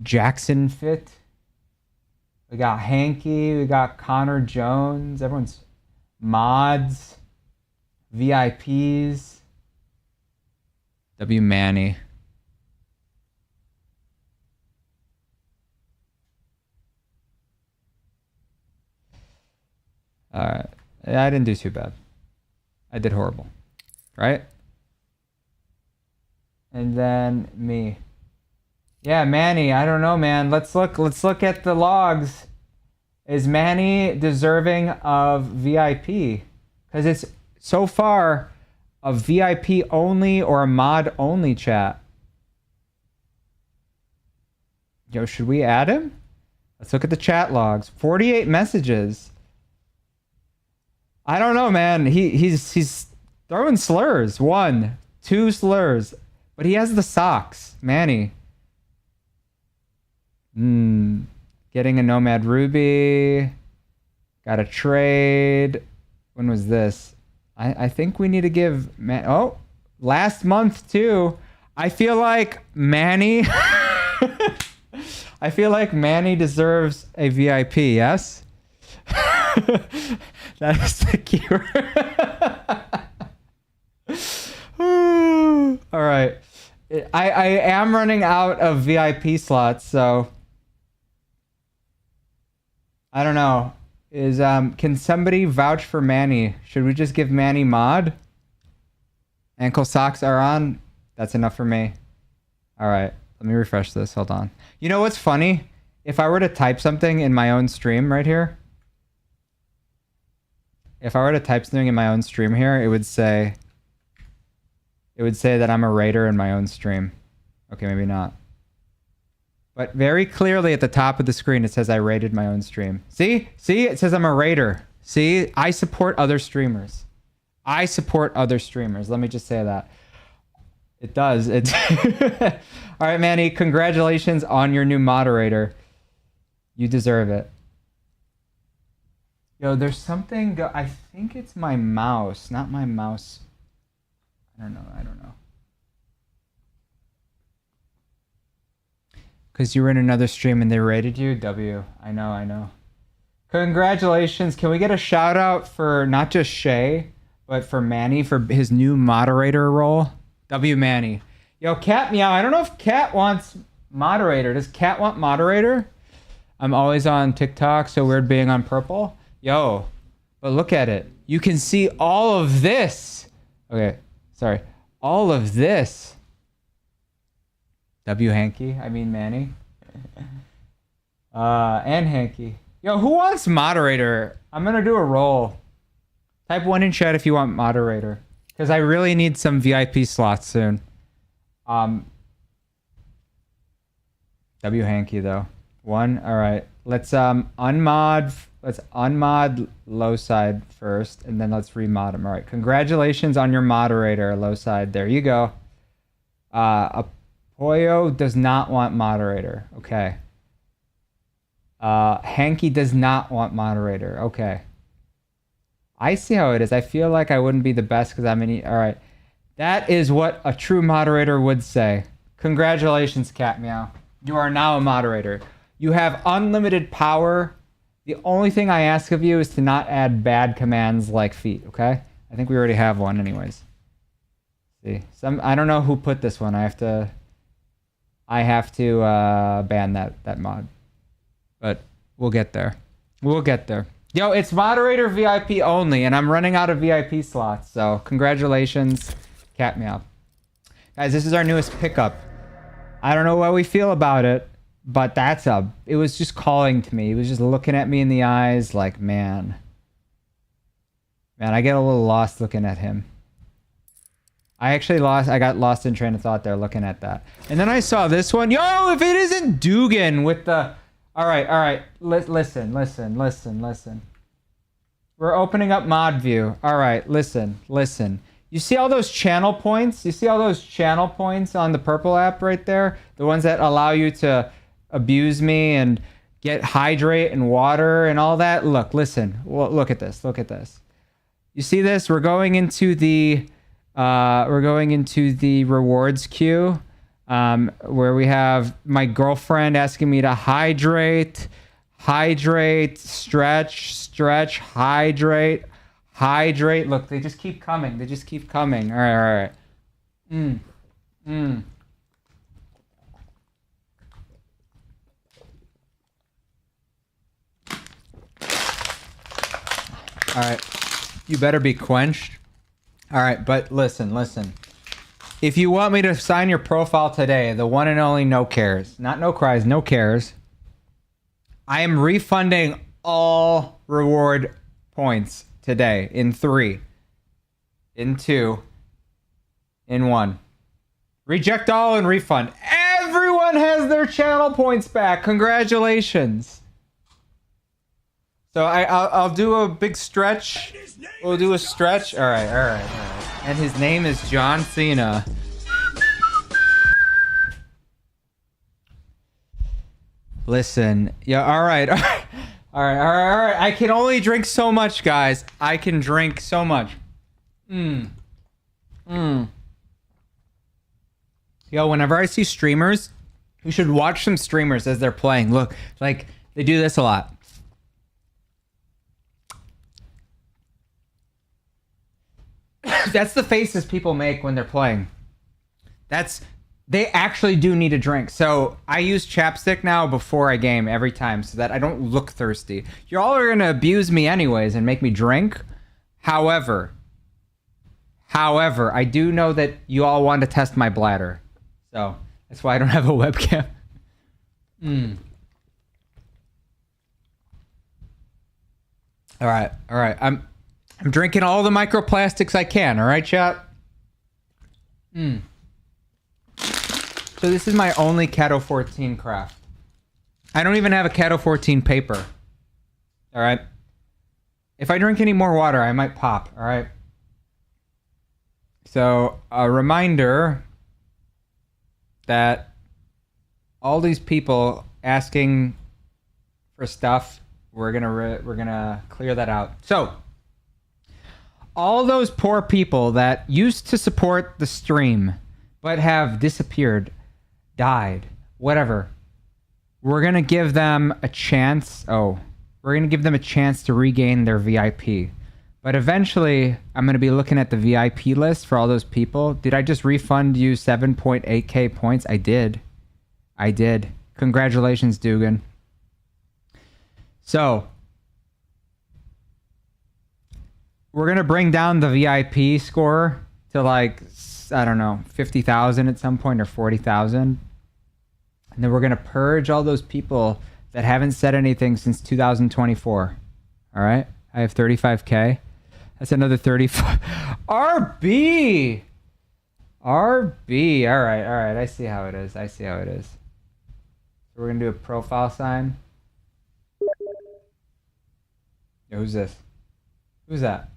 Jackson Fit. We got Hanky. We got Connor Jones. Everyone's mods. VIPs. W Manny. Alright. I didn't do too bad. I did horrible. Right? And then me. Yeah, Manny, I don't know, man. Let's look at the logs. Is Manny deserving of VIP? Because it's so far a VIP only or a mod only chat. Yo, should we add him? Let's look at the chat logs. 48 messages. I don't know, man. He's throwing slurs. 1, 2 slurs. But he has the socks. Manny. Getting a Nomad Ruby. Got a trade. When was this? I think we need to give oh, last month too. I feel like Manny I feel like Manny deserves a VIP, yes? That is the keyword. All right. I am running out of VIP slots, so I don't know. Can somebody vouch for Manny? Should we just give Manny mod? Ankle socks are on. That's enough for me. All right. Let me refresh this. Hold on. You know what's funny? If I were to type something in my own stream right here. If I were to type something in my own stream here, it would say that I'm a raider in my own stream. Okay, maybe not. But very clearly at the top of the screen, it says I rated my own stream. See? See? It says I'm a raider. See? I support other streamers. I support other streamers. Let me just say that. It does. It's all right, Manny. Congratulations on your new moderator. You deserve it. Yo, there's something. I think it's my mouse, not my mouse. I don't know. Because you were in another stream and they rated you? W. I know. Congratulations. Can we get a shout out for not just Shay, but for Manny for his new moderator role? W Manny. Yo, Cat Meow. I don't know if Cat wants moderator. Does Cat want moderator? I'm always on TikTok, so weird being on purple. Yo, but look at it. You can see all of this. Okay, sorry. All of this. W Hanky. I mean Manny. And Hanky. Yo, who wants moderator? I'm gonna do a roll. Type 1 in chat if you want moderator. Because I really need some VIP slots soon. W Hanky though. 1. Alright. Let's unmod low side first, and then let's remod him. Alright. Congratulations on your moderator, low side. There you go. Apoyo does not want moderator. Okay. Hanky does not want moderator. Okay. I see how it is. I feel like I wouldn't be the best because I'm in. All right. That is what a true moderator would say. Congratulations, Cat Meow. You are now a moderator. You have unlimited power. The only thing I ask of you is to not add bad commands like feet, okay? I think we already have one anyways. See. I don't know who put this one. I have to ban that mod. But we'll get there. We'll get there. Yo, it's moderator VIP only, and I'm running out of VIP slots. So congratulations, Cat Meow. Guys, this is our newest pickup. I don't know what we feel about it, but it was just calling to me. He was just looking at me in the eyes like, man, I get a little lost looking at him. I got lost in train of thought there looking at that. And then I saw this one. Yo, if it isn't Dugan with the... All right. Listen. We're opening up mod view. All right, listen. You see all those channel points? You see all those channel points on the purple app right there? The ones that allow you to abuse me and get hydrate and water and all that. Look, listen. Well, look at this. Look at this. You see this? We're going into the rewards queue, where we have my girlfriend asking me to hydrate, stretch, hydrate. Look, they just keep coming. They just keep coming. All right. All right. You better be quenched. All right, but listen. If you want me to sign your profile today, the one and only NoCarez, not NoCarez, NoCarez, I am refunding all reward points today in 3, in 2, in 1. Reject all and refund. Everyone has their channel points back. Congratulations. So I'll do a big stretch. We'll do a stretch. All right. And his name is John Cena. Listen. Yeah, all right. All right. I can only drink so much, guys. I can drink so much. Yo, whenever I see streamers, you should watch some streamers as they're playing. Look, like, they do this a lot. That's the faces people make when they're playing. They actually do need a drink. So I use chapstick now before I game every time so that I don't look thirsty. You all are going to abuse me anyways and make me drink. However, I do know that you all want to test my bladder. So that's why I don't have a webcam. All right. I'm drinking all the microplastics I can. All right, chat? So this is my only Cato 14 craft. I don't even have a Cato 14 paper. All right? If I drink any more water, I might pop. All right? So a reminder that all these people asking for stuff, we're gonna clear that out. So all those poor people that used to support the stream but have disappeared, died, whatever, we're gonna give them a chance. We're gonna give them a chance to regain their VIP. But eventually, I'm gonna be looking at the VIP list for all those people. Did I just refund you 7.8k points? I did. Congratulations, Dugan. So we're gonna bring down the VIP score to, like, I don't know, 50,000 at some point, or 40,000. And then we're going to purge all those people that haven't said anything since 2024. All right? I have 35k. That's another 35. RB! All right. I see how it is. So we're going to do a profile sign. Yo, who's this? Who's that?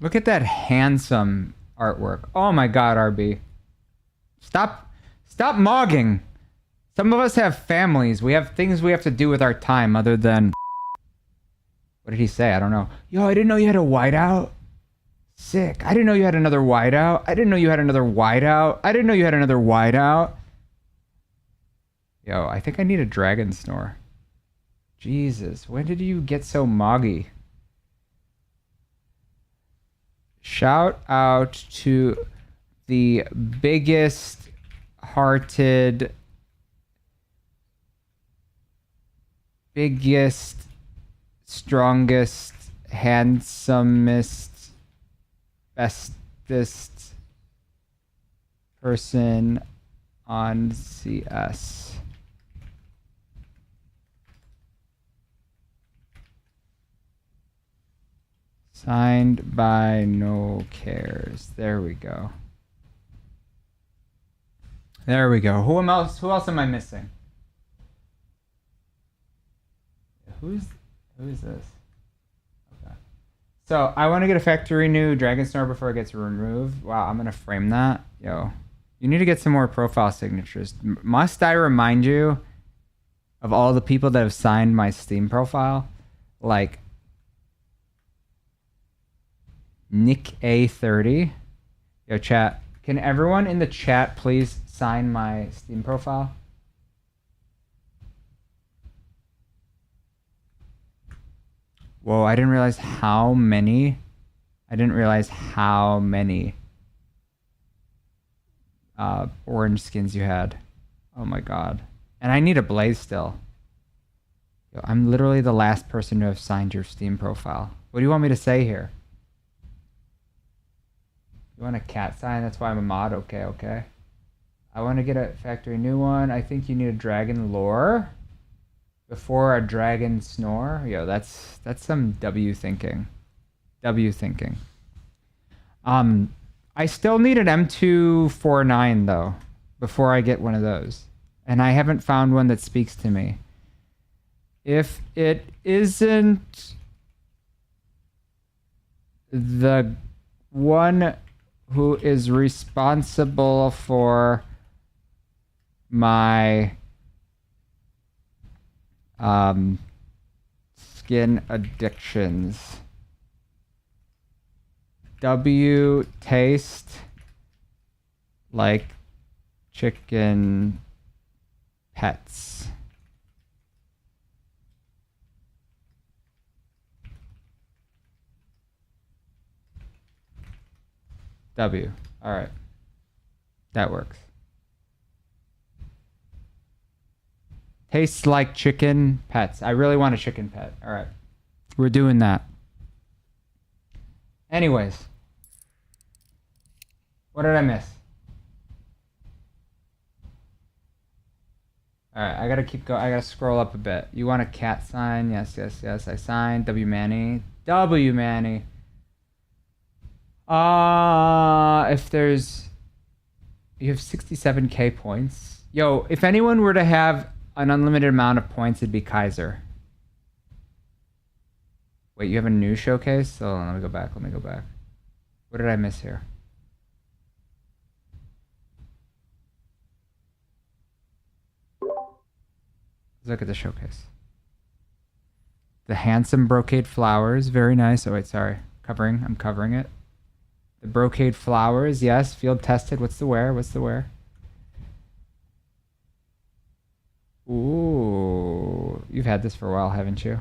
Look at that handsome artwork. Oh my god, RB. Stop mogging. Some of us have families. We have things we have to do with our time other than... What did he say? I don't know. Yo, I didn't know you had a whiteout. Sick. I didn't know you had another whiteout. Yo, I think I need a dragon snore. Jesus, when did you get so moggy? Shout out to the biggest hearted, strongest, handsomest, bestest person on CS. Signed by NoCarez. There we go. Who else am I missing? Who's Who is this? Okay. So I want to get a factory new Dragon Snore before it gets removed. Wow, I'm gonna frame that. Yo, you need to get some more profile signatures. Must I remind you of all the people that have signed my Steam profile? Like Nick A30. Yo, chat. Can everyone in the chat please sign my Steam profile? Whoa, I didn't realize how many. Orange skins you had. Oh my god. And I need a blaze still. Yo, I'm literally the last person to have signed your Steam profile. What do you want me to say here? You want a cat sign? That's why I'm a mod? Okay, okay. I want to get a factory new one. I think you need a dragon lore before a dragon snore. Yo, that's some W thinking. W thinking. I still need an M249 though before I get one of those. And I haven't found one that speaks to me. If it isn't the one who is responsible for my skin addictions. W taste like chicken pets. W. All right. That works. Tastes like chicken pets. I really want a chicken pet. All right. We're doing that. Anyways. What did I miss? All right. I got to keep going. I got to scroll up a bit. You want a cat sign? Yes, yes, yes. I signed. W Manny. W Manny. If there's... You have 67k points. Yo, if anyone were to have an unlimited amount of points, it'd be Kaiser. Wait, you have a new showcase? Oh, let me go back. Let me go back. What did I miss here? Let's look at the showcase. The handsome brocade flowers. Very nice. Oh, wait, sorry. Covering. I'm covering it. The brocade flowers. Yes. Field tested. What's the wear? What's the wear? Ooh. You've had this for a while, haven't you?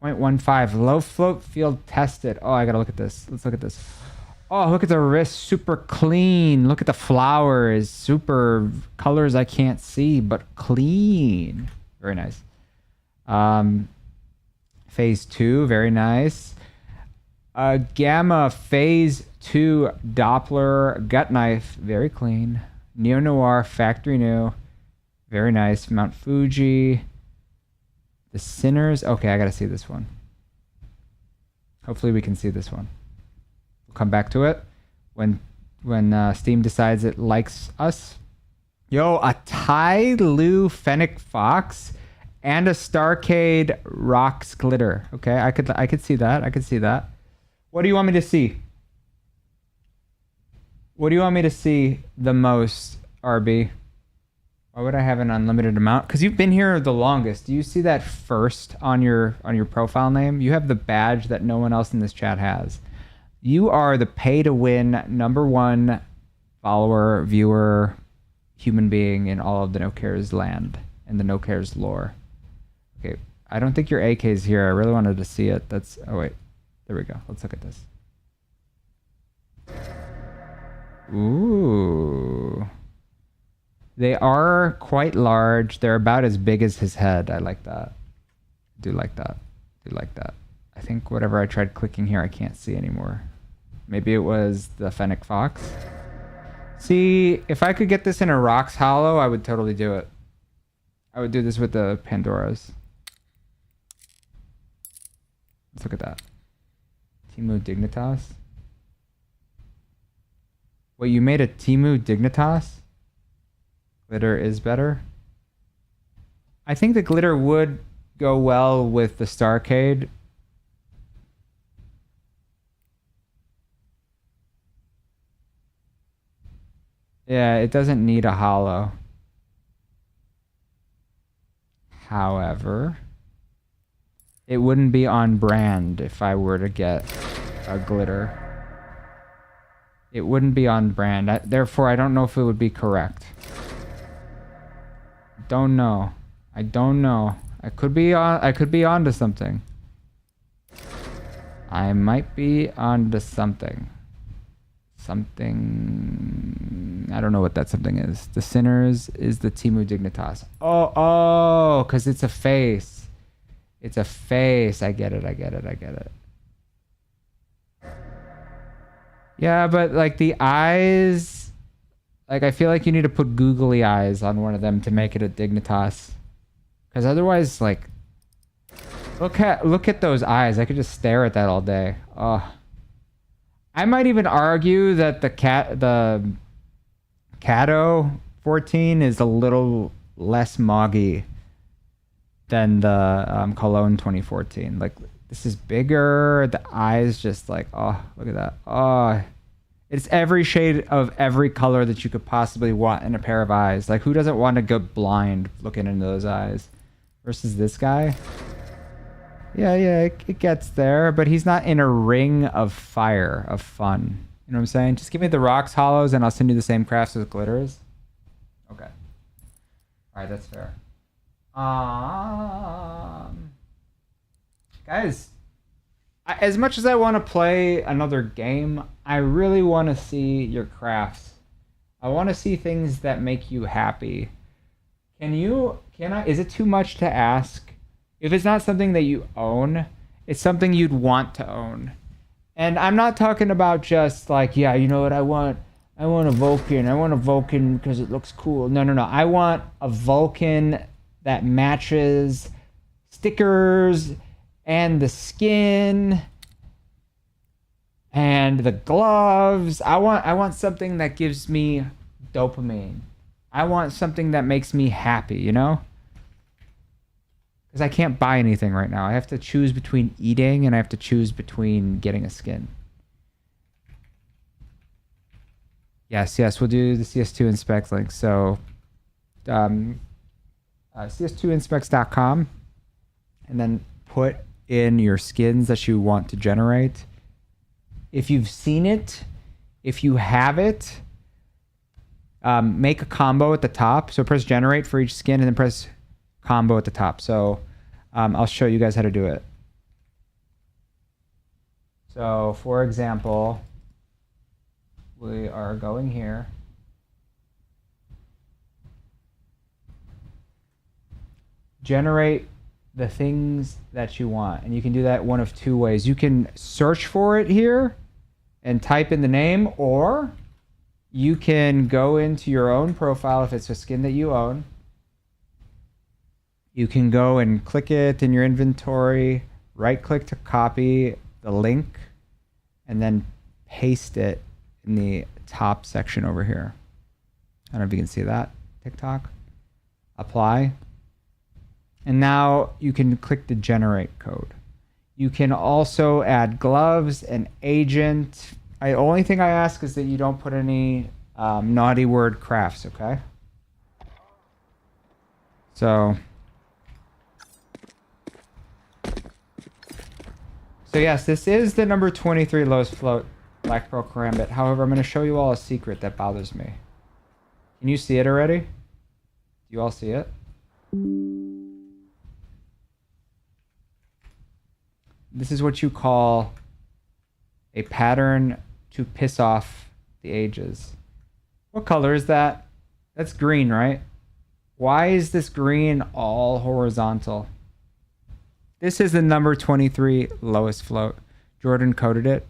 0.15. Low float field tested. Oh, I gotta look at this. Let's look at this. Oh, look at the wrist. Super clean. Look at the flowers. Super colors I can't see, but clean. Very nice. Phase 2. Very nice. Gamma Phase 2 Doppler gut knife. Very clean. Neo Noir factory new. Very nice. Mount Fuji. The Sinners. Okay, I gotta see this one. Hopefully we can see this one. We'll come back to it when Steam decides it likes us. Yo, a Tai Lu Fennec Fox and a Starcade Rocks Glitter. Okay, I could see that. I could see that. What do you want me to see? What do you want me to see the most, RB? Why would I have an unlimited amount? Because you've been here the longest. Do you see that first on your profile name? You have the badge that no one else in this chat has. You are the pay-to-win #1 follower, viewer, human being in all of the NoCarez land and the NoCarez lore. Okay, I don't think your AK is here. I really wanted to see it. That's... Oh, wait. There we go. Let's look at this. Ooh. They are quite large. They're about as big as his head. I like that. Do like that. Do like that. I think whatever I tried clicking here, I can't see anymore. Maybe it was the Fennec Fox. See, if I could get this in a Rocks Hollow, I would totally do it. I would do this with the Pandoras. Let's look at that. Timu Dignitas. Wait, you made a Timu Dignitas? Glitter is better? I think the glitter would go well with the Starcade. Yeah, it doesn't need a hollow. However, it wouldn't be on brand if I were to get a glitter. It wouldn't be on brand. Therefore, I don't know if it would be correct. Don't know. I don't know. I could be onto something. I might be onto something. Something. I don't know what that something is. The Sinners is the Timu Dignitas. Oh, because it's a face. It's a face. I get it. Yeah, but like the eyes, like I feel like you need to put googly eyes on one of them to make it a Dignitas. Because otherwise, like, look at those eyes. I could just stare at that all day. Oh. I might even argue that the Cato 14 is a little less moggy than the Cologne 2014. Like, this is bigger. The eyes just like, oh, look at that. Oh, it's every shade of every color that you could possibly want in a pair of eyes. Like, who doesn't want to go blind looking into those eyes? Versus this guy. Yeah, it gets there, but he's not in a ring of fire, of fun. You know what I'm saying? Just give me the rocks hollows and I'll send you the same crafts with glitters. Okay. Alright, that's fair. Guys, as much as I want to play another game, I really want to see your crafts. I want to see things that make you happy. Is it too much to ask? If it's not something that you own, it's something you'd want to own. And I'm not talking about just like, yeah, you know what I want? I want a Vulcan. I want a Vulcan because it looks cool. No. I want a Vulcan that matches stickers and the skin and the gloves. I want something that gives me dopamine. I want something that makes me happy, you know? Because I can't buy anything right now. I have to choose between eating and I have to choose between getting a skin. Yes, we'll do the CS2 inspect link. So, CS2inspects.com, and then put in your skins that you want to generate. If you've seen it, if you have it, make a combo at the top. So press generate for each skin and then press combo at the top. So I'll show you guys how to do it. So for example, we are going here. Generate the things that you want. And you can do that one of two ways. You can search for it here and type in the name, or you can go into your own profile if it's a skin that you own. You can go and click it in your inventory, right click to copy the link, and then paste it in the top section over here. I don't know if you can see that. TikTok. Apply. And now you can click the generate code. You can also add gloves and agent. The only thing I ask is that you don't put any naughty word crafts, okay? So yes, this is the number 23 lowest float Black Pearl Karambit. However, I'm going to show you all a secret that bothers me. Can you see it already? Do you all see it? This is what you call a pattern to piss off the ages. What color is that? That's green, right? Why is this green all horizontal? This is the number 23 lowest float. Jordan coded it.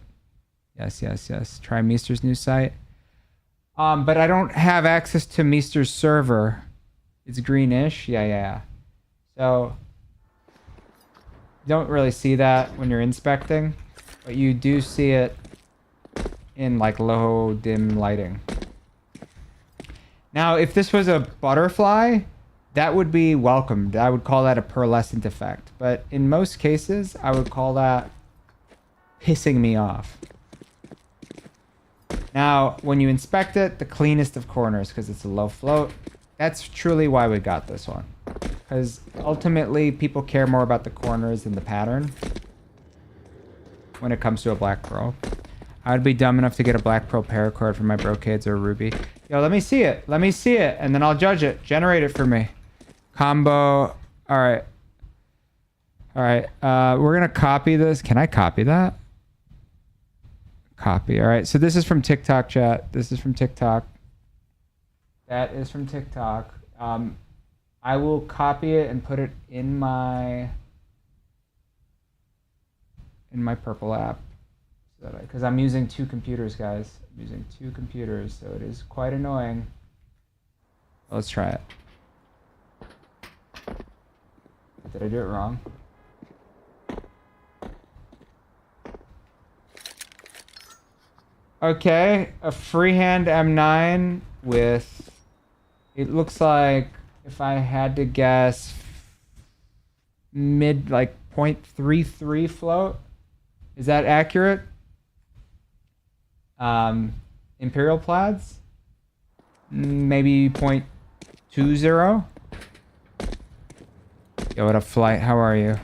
Yes. Try Meester's new site. But I don't have access to Meester's server. It's greenish. Yeah. So you don't really see that when you're inspecting, but you do see it in like low dim lighting. Now, if this was a butterfly, that would be welcomed. I would call that a pearlescent effect. But in most cases, I would call that pissing me off. Now, when you inspect it, the cleanest of corners, because it's a low float, that's truly why we got this one. Because ultimately, people care more about the corners than the pattern when it comes to a black pearl. I would be dumb enough to get a black pearl paracord for my brocades or ruby. Yo, let me see it. Let me see it, and then I'll judge it. Generate it for me. Combo. All right. All right. We're going to copy this. Can I copy that? Copy. All right. So this is from TikTok, chat. This is from TikTok. That is from TikTok. I will copy it and put it in my purple app. Because I'm using 2 computers, guys. I'm using 2 computers, so it is quite annoying. Let's try it. Did I do it wrong? Okay, a freehand M9 with, it looks like, if I had to guess, mid, like 0.33 float. Is that accurate? Imperial plaids? Maybe 0.20? Yo, what up, Flight? How are you?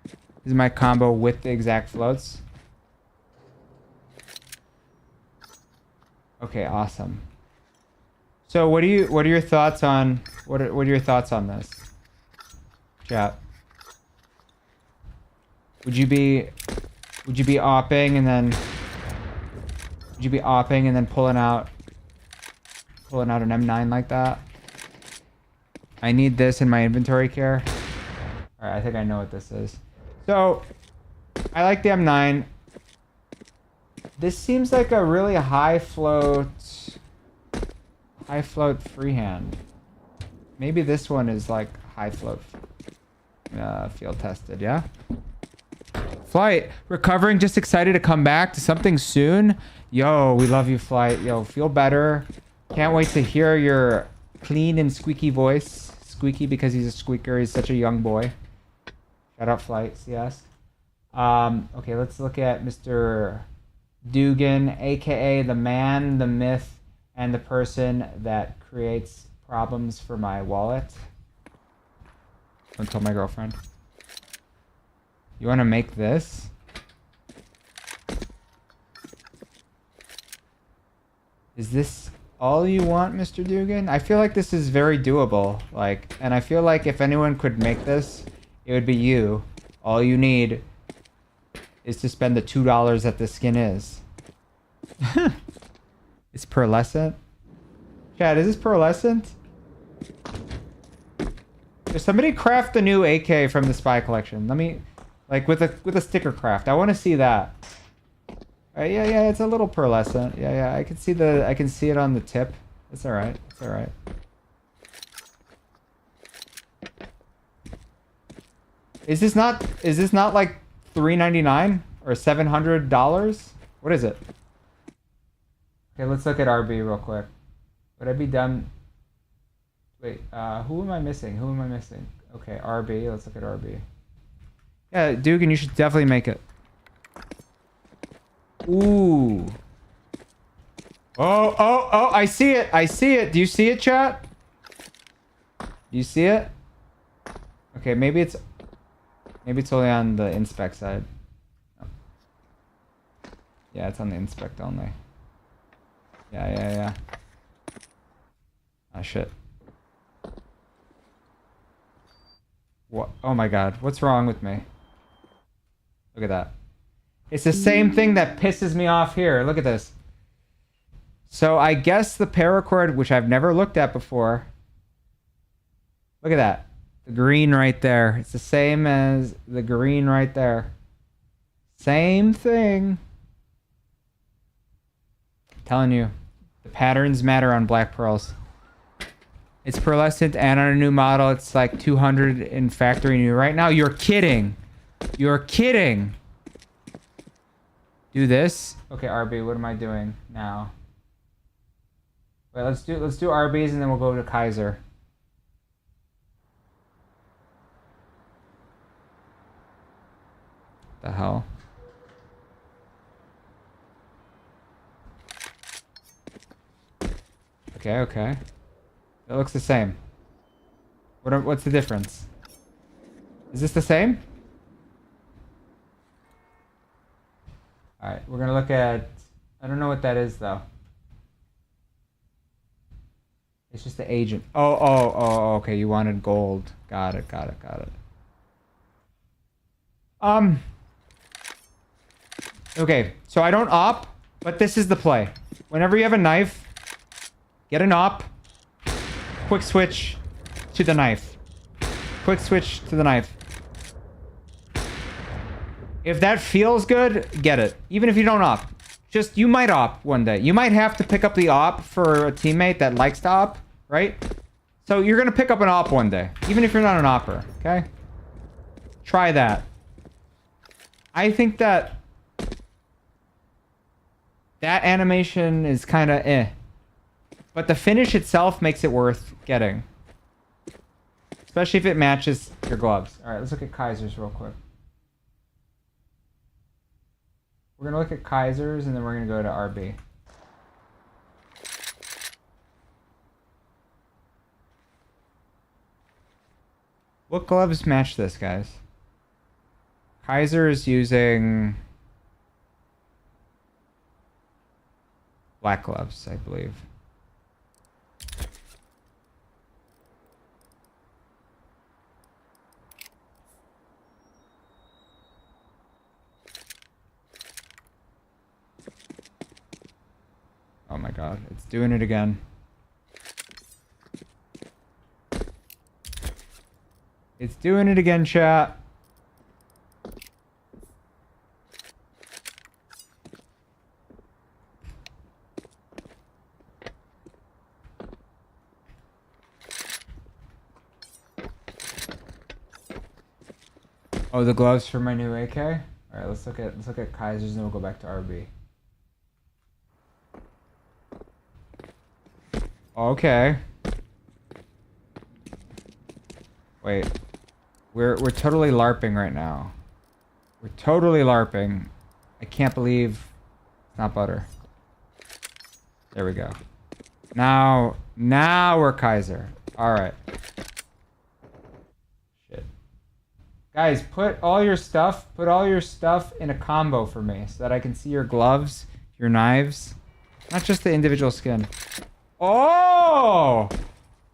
This is my combo with the exact floats. Okay, awesome. So what are your thoughts on what are your thoughts on this? Chat. Would you be opping and then pulling out an M9 like that? I need this in my inventory care. All right, I think I know what this is. So I like the M9. This seems like a really high float freehand. Maybe this one is like high float field tested, yeah? Flight, recovering, just excited to come back to something soon. Yo, we love you, Flight. Yo, feel better. Can't wait to hear your clean and squeaky voice. Squeaky because he's a squeaker. He's such a young boy. Shout out, Flight, CS. Okay, let's look at Mr. Dugan, aka the man, the myth, and the person that creates problems for my wallet. Don't tell my girlfriend. You want to make this? Is this all you want, Mr. Dugan? I feel like this is very doable. Like, and I feel like if anyone could make this, it would be you. All you need is to spend the $2 that this skin is. It's pearlescent. Chad, is this pearlescent? Does somebody craft the new AK from the Spy Collection? Let me, like with a sticker craft. I want to see that. Yeah, it's a little pearlescent. Yeah, I can see it on the tip. It's all right. It's all right. Is this not like $3.99 or $700? What is it? Okay, let's look at RB real quick. Would I be done? Wait, who am I missing? Who am I missing? Okay, RB. Let's look at RB. Yeah, Dugan, you should definitely make it. Ooh. Oh, I see it. I see it. Do you see it, chat? Do you see it? Okay, maybe it's only on the inspect side. Oh. Yeah, it's on the inspect only. Yeah. Ah, shit. What? Oh my god, what's wrong with me? Look at that. It's the same thing that pisses me off here. Look at this. So I guess the paracord, which I've never looked at before. Look at that. The green right there. It's the same as the green right there. Same thing. I'm telling you, the patterns matter on black pearls. It's pearlescent and on a new model, it's like 200 in factory new. Right now, you're kidding. You're kidding. Do this. Okay, RB, what am I doing now? Wait, let's do RBs and then we'll go to Kaiser. The hell? Okay, okay. It looks the same. What's the difference? Is this the same? Alright, we're gonna look at... I don't know what that is, though. It's just the agent. Oh, okay. You wanted gold. Got it. Okay, so I don't op, but this is the play. Whenever you have a knife, get an op, quick switch to the knife. Quick switch to the knife. If that feels good, get it. Even if you don't op. Just, you might op one day. You might have to pick up the op for a teammate that likes to op, right? So you're going to pick up an op one day. Even if you're not an opper, okay? Try that. I think that animation is kind of eh. But the finish itself makes it worth getting. Especially if it matches your gloves. Alright, let's look at Kaiser's real quick. We're going to look at Kaiser's and then we're going to go to RB. What gloves match this, guys? Kaiser is using black gloves, I believe. Oh my god, it's doing it again. It's doing it again, chat. Oh, the gloves for my new AK? Alright, let's look at Kaiser's and then we'll go back to RB. Okay. Wait. We're totally LARPing right now. We're totally LARPing. I can't believe it's not butter. There we go. Now we're Kaiser. Alright. Shit. Guys, put all your stuff in a combo for me so that I can see your gloves, your knives, not just the individual skin. Oh!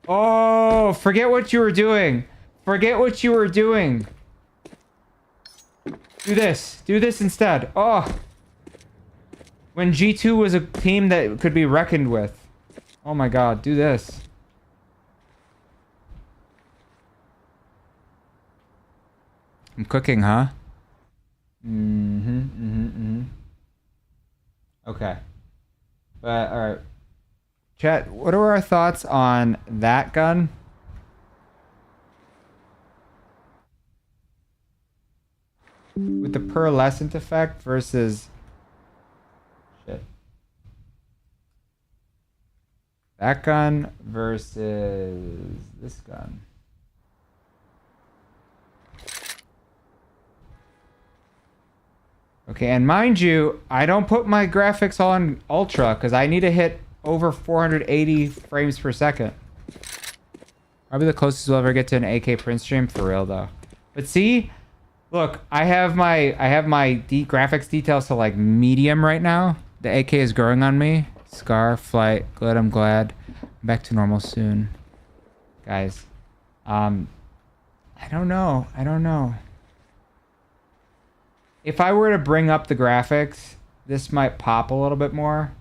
Oh, forget what you were doing. Forget what you were doing. Do this. Do this instead. Oh. When G2 was a team that could be reckoned with. Oh my god, do this. I'm cooking, huh? Okay. But, alright. Chat, what are our thoughts on that gun? With the pearlescent effect versus... Shit. That gun versus this gun. Okay, and mind you, I don't put my graphics on ultra because I need to hit over 480 frames per second. Probably the closest we'll ever get to an AK print stream for real though. But see, look, I have my graphics details to like medium right now. The AK is growing on me. Scar, flight, good, I'm glad. Back to normal soon. Guys, I don't know. If I were to bring up the graphics, this might pop a little bit more.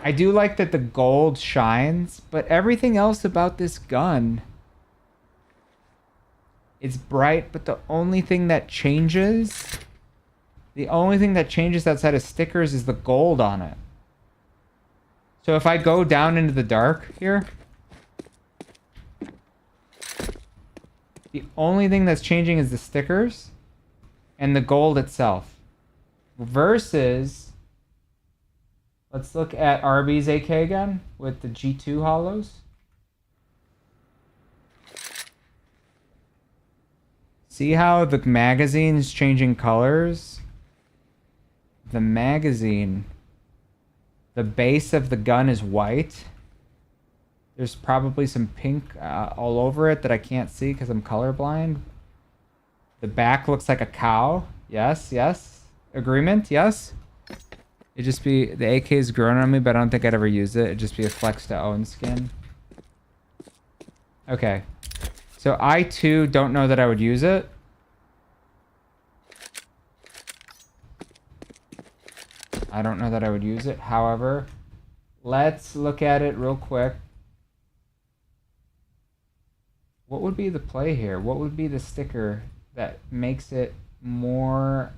I do like that the gold shines, but everything else about this gun, it's bright, but the only thing that changes outside of stickers is the gold on it. So if I go down into the dark here, the only thing that's changing is the stickers and the gold itself. Versus, let's look at RB's AK again with the G2 hollows. See how the magazine's changing colors the magazine, the base of the gun is white. There's probably some pink all over it that I can't see because I'm colorblind. The back looks like a cow. Yes, yes. Agreement, yes. It'd just be, the AK is grown on me, but I don't think I'd ever use it. It'd just be a flex to own skin. Okay. So I too don't know that I would use it. I don't know that I would use it. However, let's look at it real quick. What would be the play here? What would be the sticker that makes it more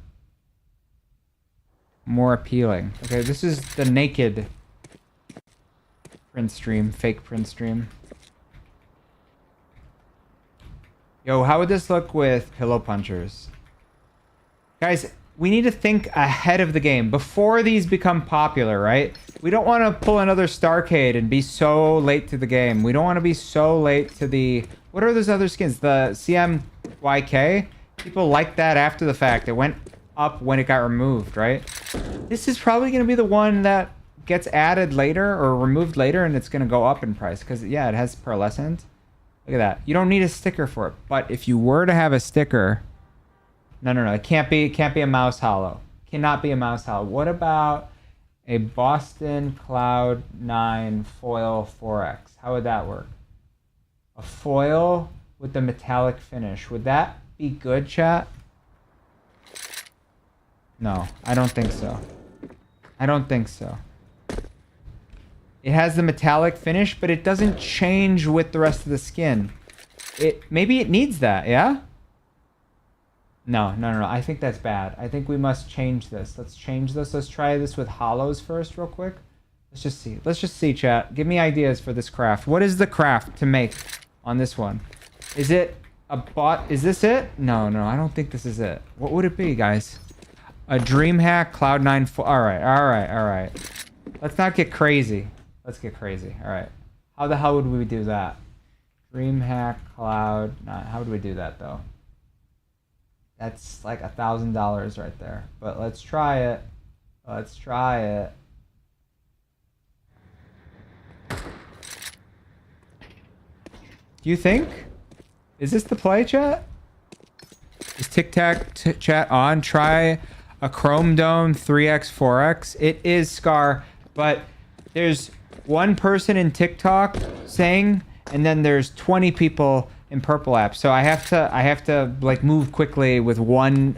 appealing? Okay, this is the naked print stream, fake print stream. Yo, how would this look with pillow punchers? Guys, we need to think ahead of the game before these become popular, right? We don't want to pull another Starcade and be so late to the game. We don't want to be so late to the... What are those other skins? The CMYK? People like that after the fact. It went up when it got removed, right? This is probably going to be the one that gets added later or removed later, and it's going to go up in price because, yeah, it has pearlescent. Look at that. You don't need a sticker for it, but if you were to have a sticker... No. It can't be a mouse hollow. Cannot be a mouse hollow. What about a Boston Cloud 9 foil 4X? How would that work? A foil with the metallic finish. Would that be good, chat? No, I don't think so. I don't think so. It has the metallic finish, but it doesn't change with the rest of the skin. Maybe it needs that, yeah? No. I think that's bad. I think we must change this. Let's change this. Let's try this with hollows first real quick. Let's just see. Let's just see, chat. Give me ideas for this craft. What is the craft to make on this one? Is it a bot? Is this it? No. I don't think this is it. What would it be, guys? A DreamHack Cloud9. All right. Let's not get crazy. Let's get crazy. All right. How the hell would we do that? DreamHack Cloud9. How would we do that, though? That's like $1,000 right there. But let's try it. Let's try it. Do you think? Is this the play, chat? Is Tic Tac chat on? Try a Chrome Dome 3x 4x. It is Scar, but there's one person in TikTok saying, and then there's 20 people in Purple app. So I have to like move quickly with one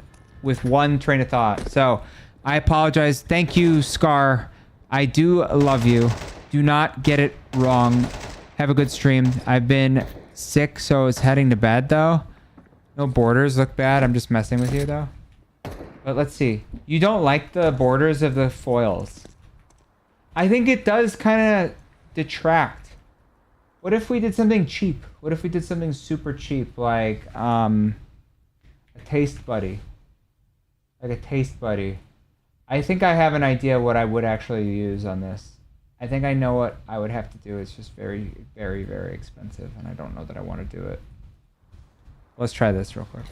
train of thought. So I apologize. Thank you, Scar. I do love you. Do not get it wrong. Have a good stream. I've been sick, so it's heading to bed though. No borders look bad. I'm just messing with you though. But let's see. You don't like the borders of the foils. I think it does kind of detract. What if we did something cheap? What if we did something super cheap, like a taste buddy? Like a taste buddy. I think I have an idea what I would actually use on this. I think I know what I would have to do. It's just very, very, very expensive, and I don't know that I want to do it. Let's try this real quick.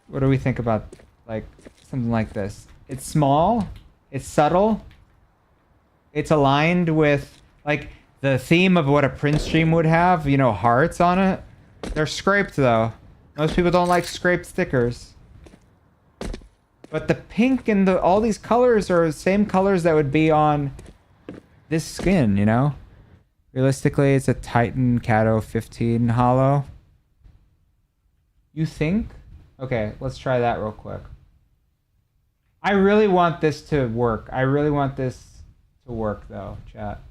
What do we think about like something like this? It's small, it's subtle, it's aligned with like the theme of what a print stream would have, you know, hearts on it. They're scraped though. Most people don't like scraped stickers. But the pink and all these colors are the same colors that would be on this skin, you know? Realistically, it's a Titan Cato 15 hollow. You think? Okay, let's try that real quick. I really want this to work. I really want this to work though, chat.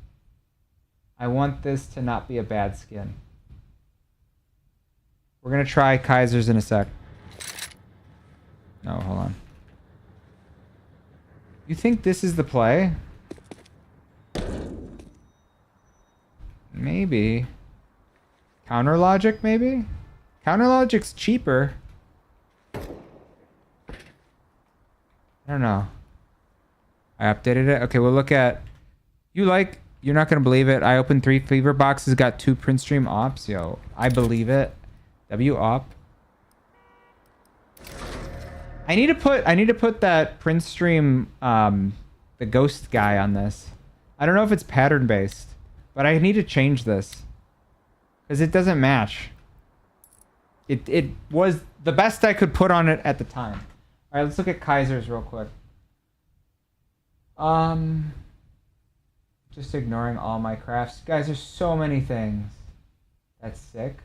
I want this to not be a bad skin. We're gonna try Kaisers in a sec. No, hold on. You think this is the play? Maybe. Counter logic, maybe? Counter logic's cheaper. I don't know. I updated it. Okay, we'll look at... You're not going to believe it. I opened 3 fever boxes, got 2 print stream ops. Yo, I believe it. W op. I need to put that print stream, the ghost guy on this. I don't know if it's pattern based, but I need to change this because it doesn't match. It was the best I could put on it at the time. All right, let's look at Kaiser's real quick. Just ignoring all my crafts, guys. There's so many things. That's sick.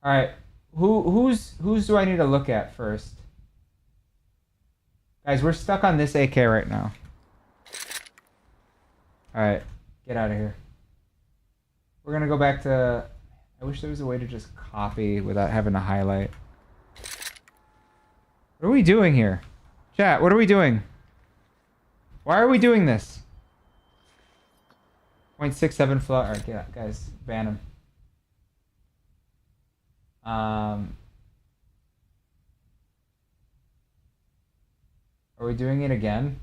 All right, who's do I need to look at first? Guys, we're stuck on this AK right now. Alright, get out of here. We're gonna go back to... I wish there was a way to just copy without having to highlight. What are we doing here? Chat, what are we doing? Why are we doing this? 0.67 flow. Alright, get out, guys. Ban him. Are we doing it again?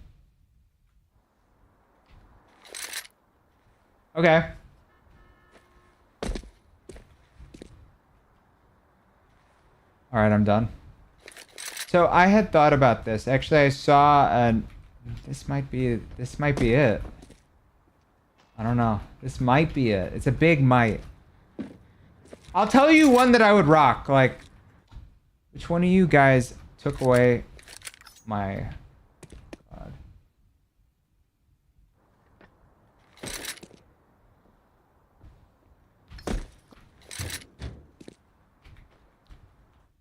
Okay. All right, I'm done. So I had thought about this. Actually, I saw an... This might be it. I don't know. This might be it. It's a big might. I'll tell you one that I would rock. Like, which one of you guys took away my... God.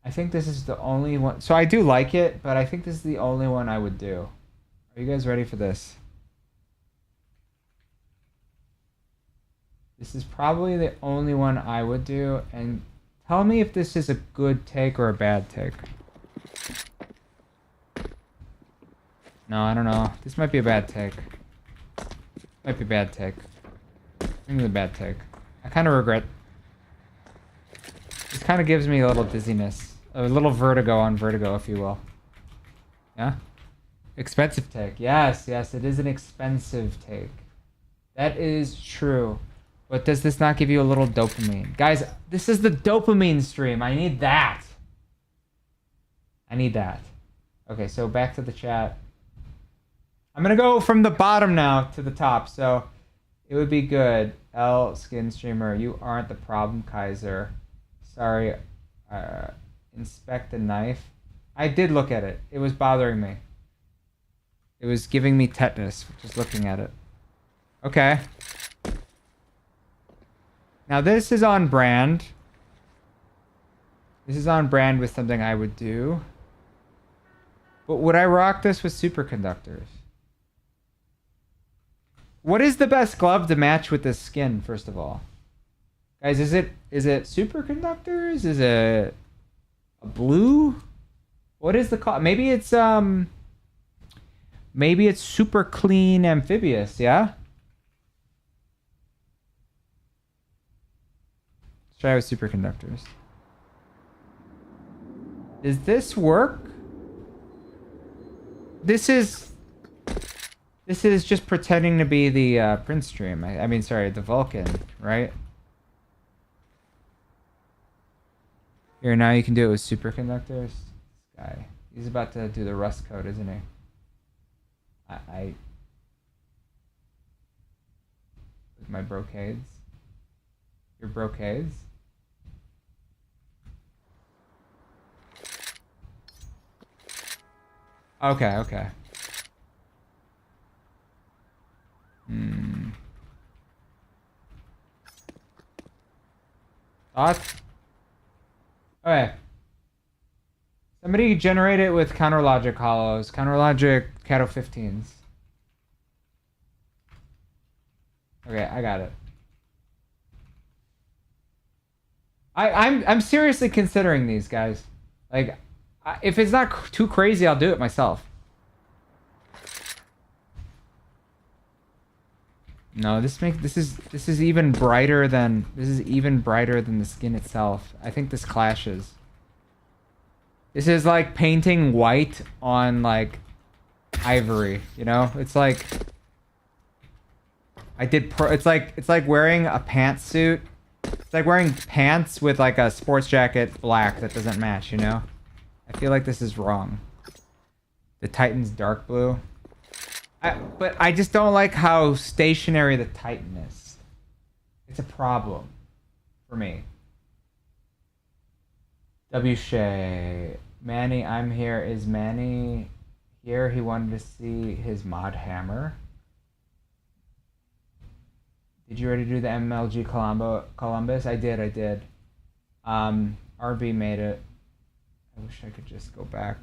I think this is the only one. So I do like it, but I think this is the only one I would do. Are you guys ready for this? This is probably the only one I would do, and tell me if this is a good take or a bad take. No, I don't know. This might be a bad take. Might be a bad take. I think it's a bad take. I kind of regret. This kind of gives me a little dizziness. A little vertigo on vertigo, if you will. Yeah? Expensive take. Yes, yes, it is an expensive take. That is true. But does this not give you a little dopamine? Guys, this is the dopamine stream. I need that. I need that. Okay, so back to the chat. I'm going to go from the bottom now to the top. So it would be good. L Skin Streamer, you aren't the problem, Kaiser. Sorry. Inspect the knife. I did look at it. It was bothering me. It was giving me tetanus just looking at it. Okay. Now this is on brand. This is on brand with something I would do. But would I rock this with superconductors? What is the best glove to match with this skin, first of all? Guys, is it superconductors? Is it a blue? What is the call? Maybe it's super clean amphibious, yeah? Let's try with superconductors. Does this work? This is just pretending to be the Prince stream. I mean, sorry, the Vulcan, right? Here, now you can do it with superconductors. This guy, he's about to do the rust code, isn't he? With my brocades. Your brocades? Okay, okay. Thoughts? Okay. Somebody generate it with counter logic hollows. Counter logic Cato 15s. Okay, I got it. I'm seriously considering these, guys. Like, if it's not too crazy, I'll do it myself. No, this is even brighter than the skin itself. I think this clashes. This is like painting white on like ivory, you know? It's like it's like wearing a pantsuit. It's like wearing pants with like a sports jacket black that doesn't match, you know? I feel like this is wrong. The Titan's dark blue. But I just don't like how stationary the Titan is. It's a problem for me. W. Shay. Manny, I'm here. Is Manny here? He wanted to see his mod hammer. Did you already do the MLG Columbus? I did. RB made it. I wish I could just go back.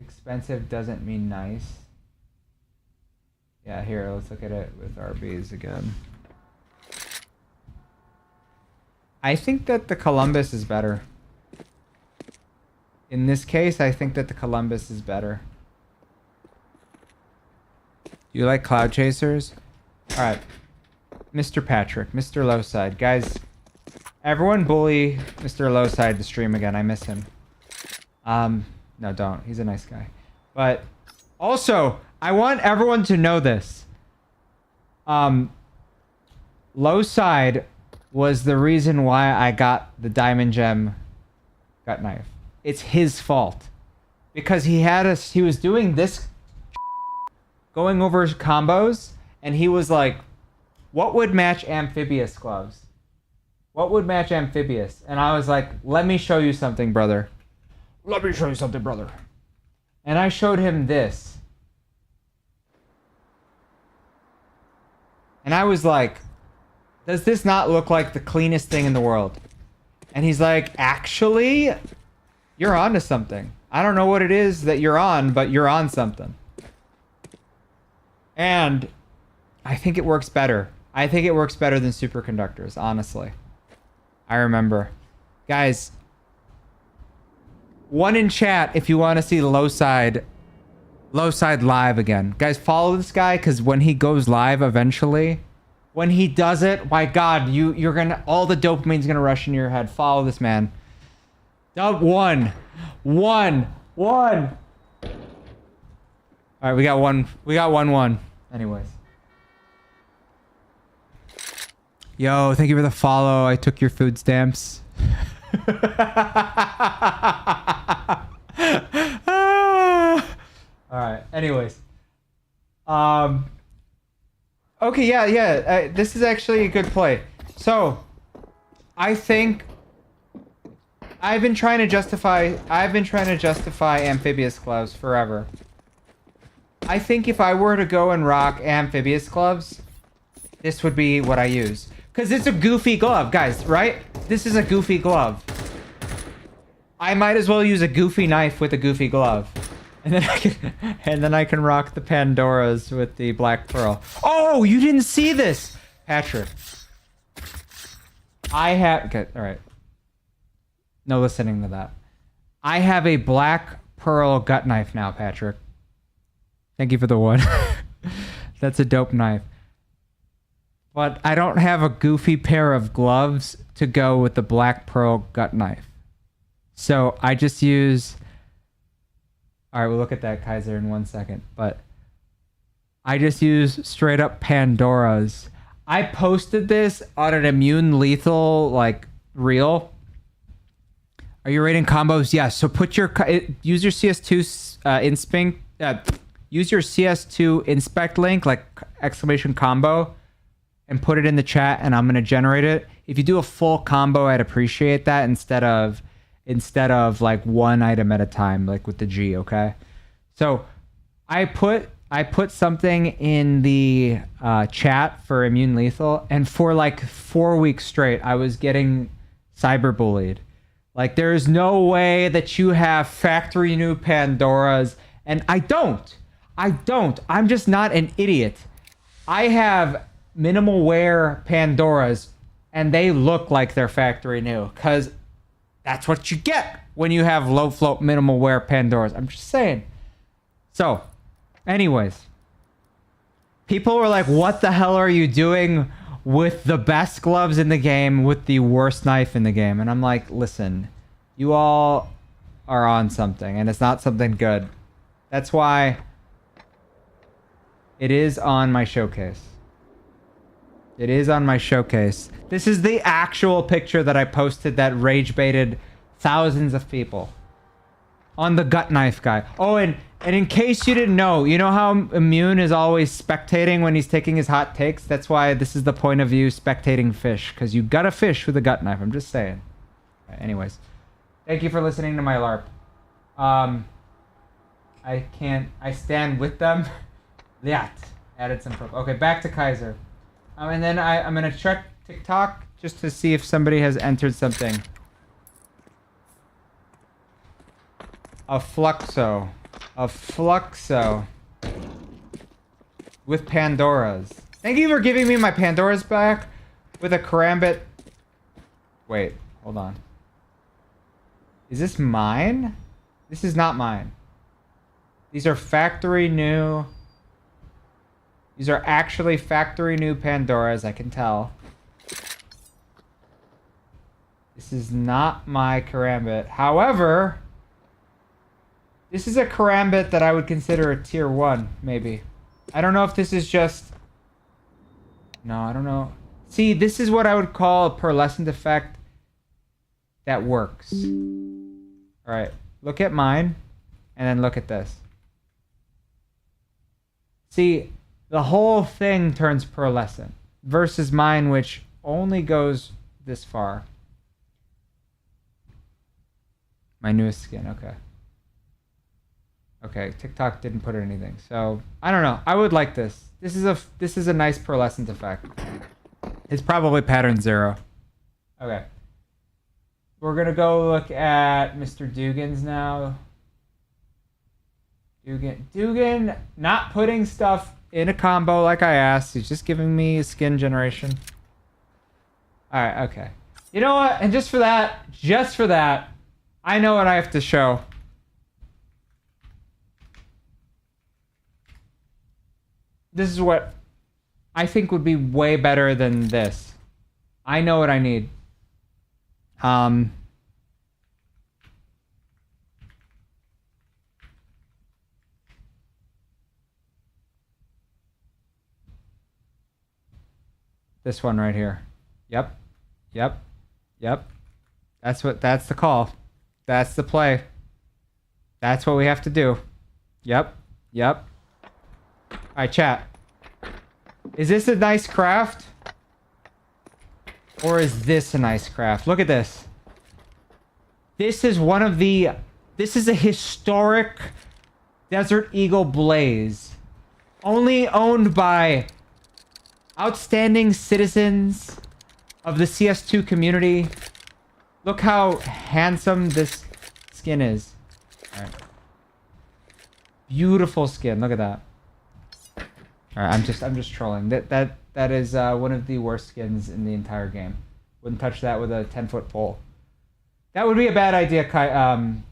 Expensive doesn't mean nice. Yeah, here, let's look at it with RBs again. I think that the Columbus is better. In this case, I think that the Columbus is better. You like Cloud Chasers? Alright. Mr. Patrick, Mr. Lowside. Guys, everyone bully Mr. Lowside to stream again. I miss him. No, don't. He's a nice guy. But also, I want everyone to know this. Lowside was the reason why I got the Diamond Gem gut knife. It's his fault. Because he was doing this, going over combos, and he was like, what would match amphibious gloves? What would match amphibious? And I was like, let me show you something, brother. Let me show you something, brother. And I showed him this. And I was like, does this not look like the cleanest thing in the world? And he's like, actually, you're onto something. I don't know what it is that you're on, but you're on something. And I think it works better. I think it works better than superconductors, honestly. I remember. Guys, one in chat if you want to see Lowside live again. Guys, follow this guy, because when he goes live eventually, when he does it, my God, you're gonna, all the dopamine's gonna rush into your head. Follow this man. One. All right, we got one. Anyways. Yo, thank you for the follow. I took your food stamps. Alright, anyways. Okay, yeah. This is actually a good play. So, I think I've been trying to justify amphibious gloves forever. I think if I were to go and rock amphibious gloves, this would be what I use. Because it's a goofy glove, guys, right? This is a goofy glove. I might as well use a goofy knife with a goofy glove. And then I can rock the Pandoras with the Black Pearl. Oh, you didn't see this! Patrick. Okay, alright. No listening to that. I have a Black Pearl gut knife now, Patrick. Thank you for the one. That's a dope knife. But I don't have a goofy pair of gloves to go with the Black Pearl gut knife. So I just use... Alright, we'll look at that, Kaiser, in 1 second. But I just use straight up Pandoras. I posted this on an immune lethal, like, reel. Are you rating combos? Yes. So put your... use your CS2 use your CS2 inspect link, like exclamation combo, and put it in the chat, and I'm gonna generate it. If you do a full combo, I'd appreciate that instead of like one item at a time, like with the G. Okay. So I put something in the chat for immune lethal, and for like 4 weeks straight, I was getting cyberbullied. Like, there is no way that you have factory new Pandoras, and I don't. I'm just not an idiot. I have minimal wear Pandoras, and they look like they're factory new, because that's what you get when you have low float minimal wear Pandoras. I'm just saying. So, anyways, people were like, what the hell are you doing with the best gloves in the game with the worst knife in the game? And I'm like, listen, you all are on something, and it's not something good. That's why it is on my showcase. It is on my showcase. This is the actual picture that I posted that rage baited thousands of people. On the gut knife guy. Oh, and in case you didn't know, you know how Immune is always spectating when he's taking his hot takes? That's why this is the point of view spectating fish. Because you gotta fish with a gut knife. I'm just saying. Anyways. Thank you for listening to my LARP. I stand with them. That. Added some... Okay, back to Kaiser. And then I'm gonna check TikTok just to see if somebody has entered something. A Fluxo. A Fluxo. With Pandoras. Thank you for giving me my Pandoras back. With a Karambit. Wait, hold on. Is this mine? This is not mine. These are factory new. These are actually factory new Pandoras, I can tell. This is not my Karambit. However... This is a Karambit that I would consider a tier 1, maybe. I don't know if this is just... No, I don't know. See, this is what I would call a pearlescent effect that works. Alright, look at mine, and then look at this. See, the whole thing turns pearlescent, versus mine, which only goes this far. My newest skin, okay. Okay, TikTok didn't put anything, so I don't know. I would like this. This is a nice pearlescent effect. It's probably pattern 0. Okay, we're gonna go look at Mr. Dugan's now. Dugan, not putting stuff in a combo like I asked. He's just giving me a skin generation. All right, okay. You know what? And just for that, I know what I have to show. This is what I think would be way better than this. I know what I need. This one right here. Yep. That's the call. That's the play. That's what we have to do. Yep. Alright, chat. Is this a nice craft? Or is this a nice craft? Look at this. This is a historic Desert Eagle Blaze. Only owned by outstanding citizens of the CS2 community. Look how handsome this skin is. Alright. Beautiful skin. Look at that. Alright, I'm just trolling. That is one of the worst skins in the entire game. Wouldn't touch that with a 10-foot pole. That would be a bad idea,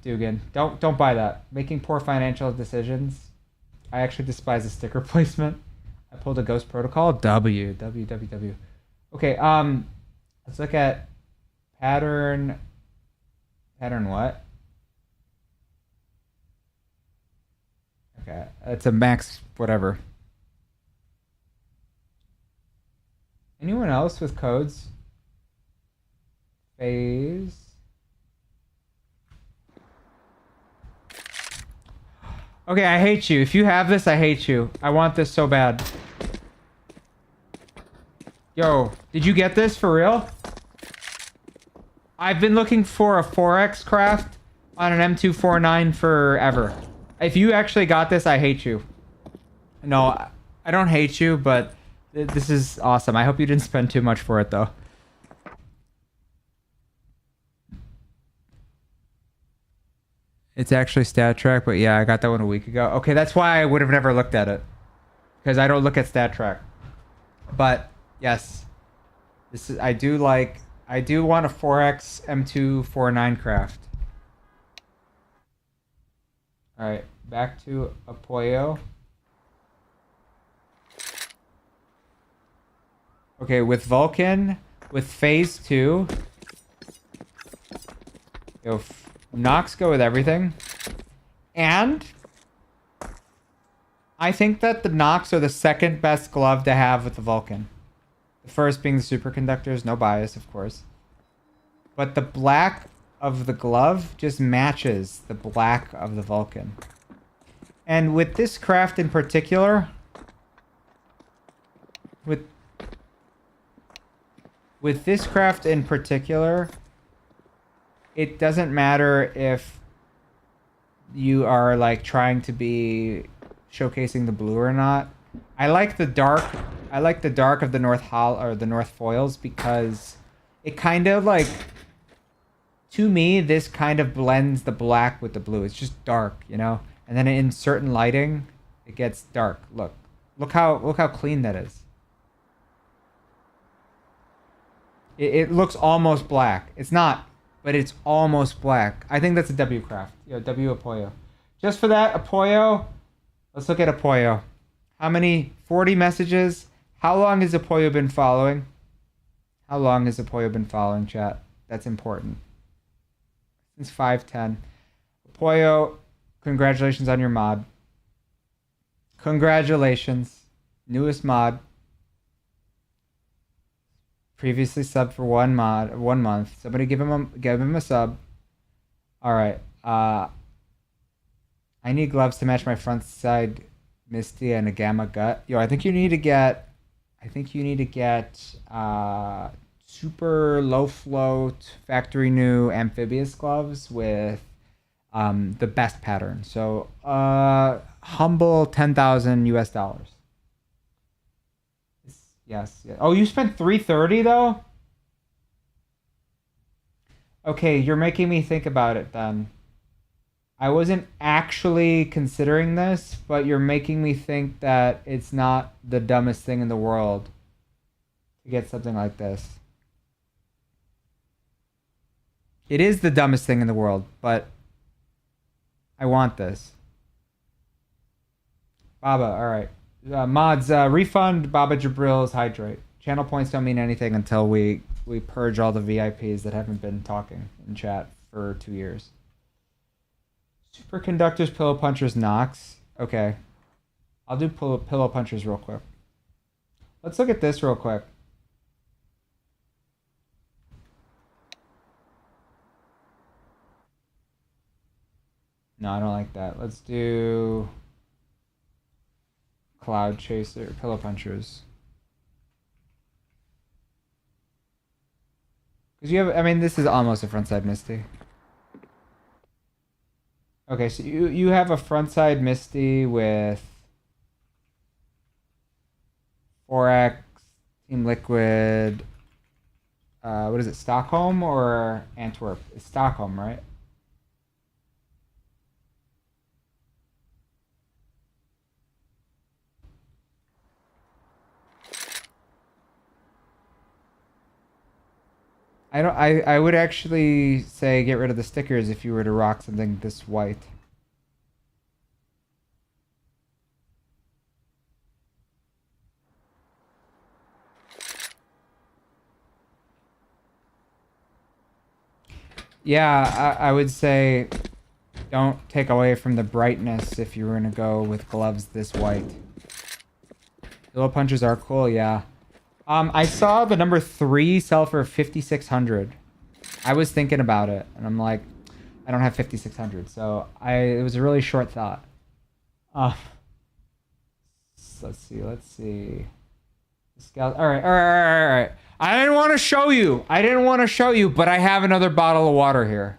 Dugan. Don't buy that. Making poor financial decisions. I actually despise the sticker placement. I pulled a Ghost Protocol. W. Okay, let's look at pattern. Pattern what? Okay, it's a max whatever. Anyone else with codes? Phase. Okay, I hate you. If you have this, I hate you. I want this so bad. Yo, did you get this for real? I've been looking for a 4X craft on an M249 forever. If you actually got this, I hate you. No, I don't hate you, but this is awesome. I hope you didn't spend too much for it, though. It's actually Stat Track, but yeah, I got that one a week ago. Okay, that's why I would have never looked at it. Because I don't look at Stat Track. But, yes. I do want a 4X M249 craft. Alright, back to Apoyo. Okay, with Vulcan, with Phase 2. Yo, Nox go with everything. And I think that the Nox are the second best glove to have with the Vulcan. The first being the superconductors, no bias, of course. But the black of the glove just matches the black of the Vulcan. And with this craft in particular, with this craft in particular, it doesn't matter if you are like trying to be showcasing the blue or not. I like the dark of the North Hull or the North foils because it kind of like, to me, this kind of blends the black with the blue. It's just dark, you know? And then in certain lighting, it gets dark. Look how clean that is. It looks almost black. It's not, but it's almost black. I think that's a W craft. Yo, W Apoyo. Just for that, Apoyo, let's look at Apoyo. How many? 40 messages. How long has Apoyo been following? How long has Apoyo been following, chat? That's important. Since 510. Apoyo, congratulations on your mod. Congratulations. Newest mod. Previously subbed for 1 month. Somebody give him a sub. All right. I need gloves to match my front side Misty and a Gamma Gut. Yo, I think you need to get super low float factory new amphibious gloves with the best pattern. So humble $10,000 US. Yes. Oh, you spent 330 though? Okay, you're making me think about it then. I wasn't actually considering this, but you're making me think that it's not the dumbest thing in the world to get something like this. It is the dumbest thing in the world, but I want this. Baba, all right. Mods, refund Baba Jabril's hydrate. Channel points don't mean anything until we purge all the VIPs that haven't been talking in chat for 2 years. Superconductors, pillow punchers, Nox. Okay. I'll do pillow punchers real quick. Let's look at this real quick. No, I don't like that. Let's do Cloud Chaser, pillow punchers. Because you have, I mean, this is almost a frontside Misty. Okay, so you have a frontside Misty with 4X, Team Liquid, what is it, Stockholm or Antwerp? It's Stockholm, right? I would actually say get rid of the stickers if you were to rock something this white. Yeah, I would say don't take away from the brightness if you were gonna go with gloves this white. Pillow punchers are cool, yeah. I saw the number 3 sell for 5,600. I was thinking about it, and I'm like, I don't have 5,600, so it was a really short thought. So let's see. All right. I didn't want to show you, but I have another bottle of water here.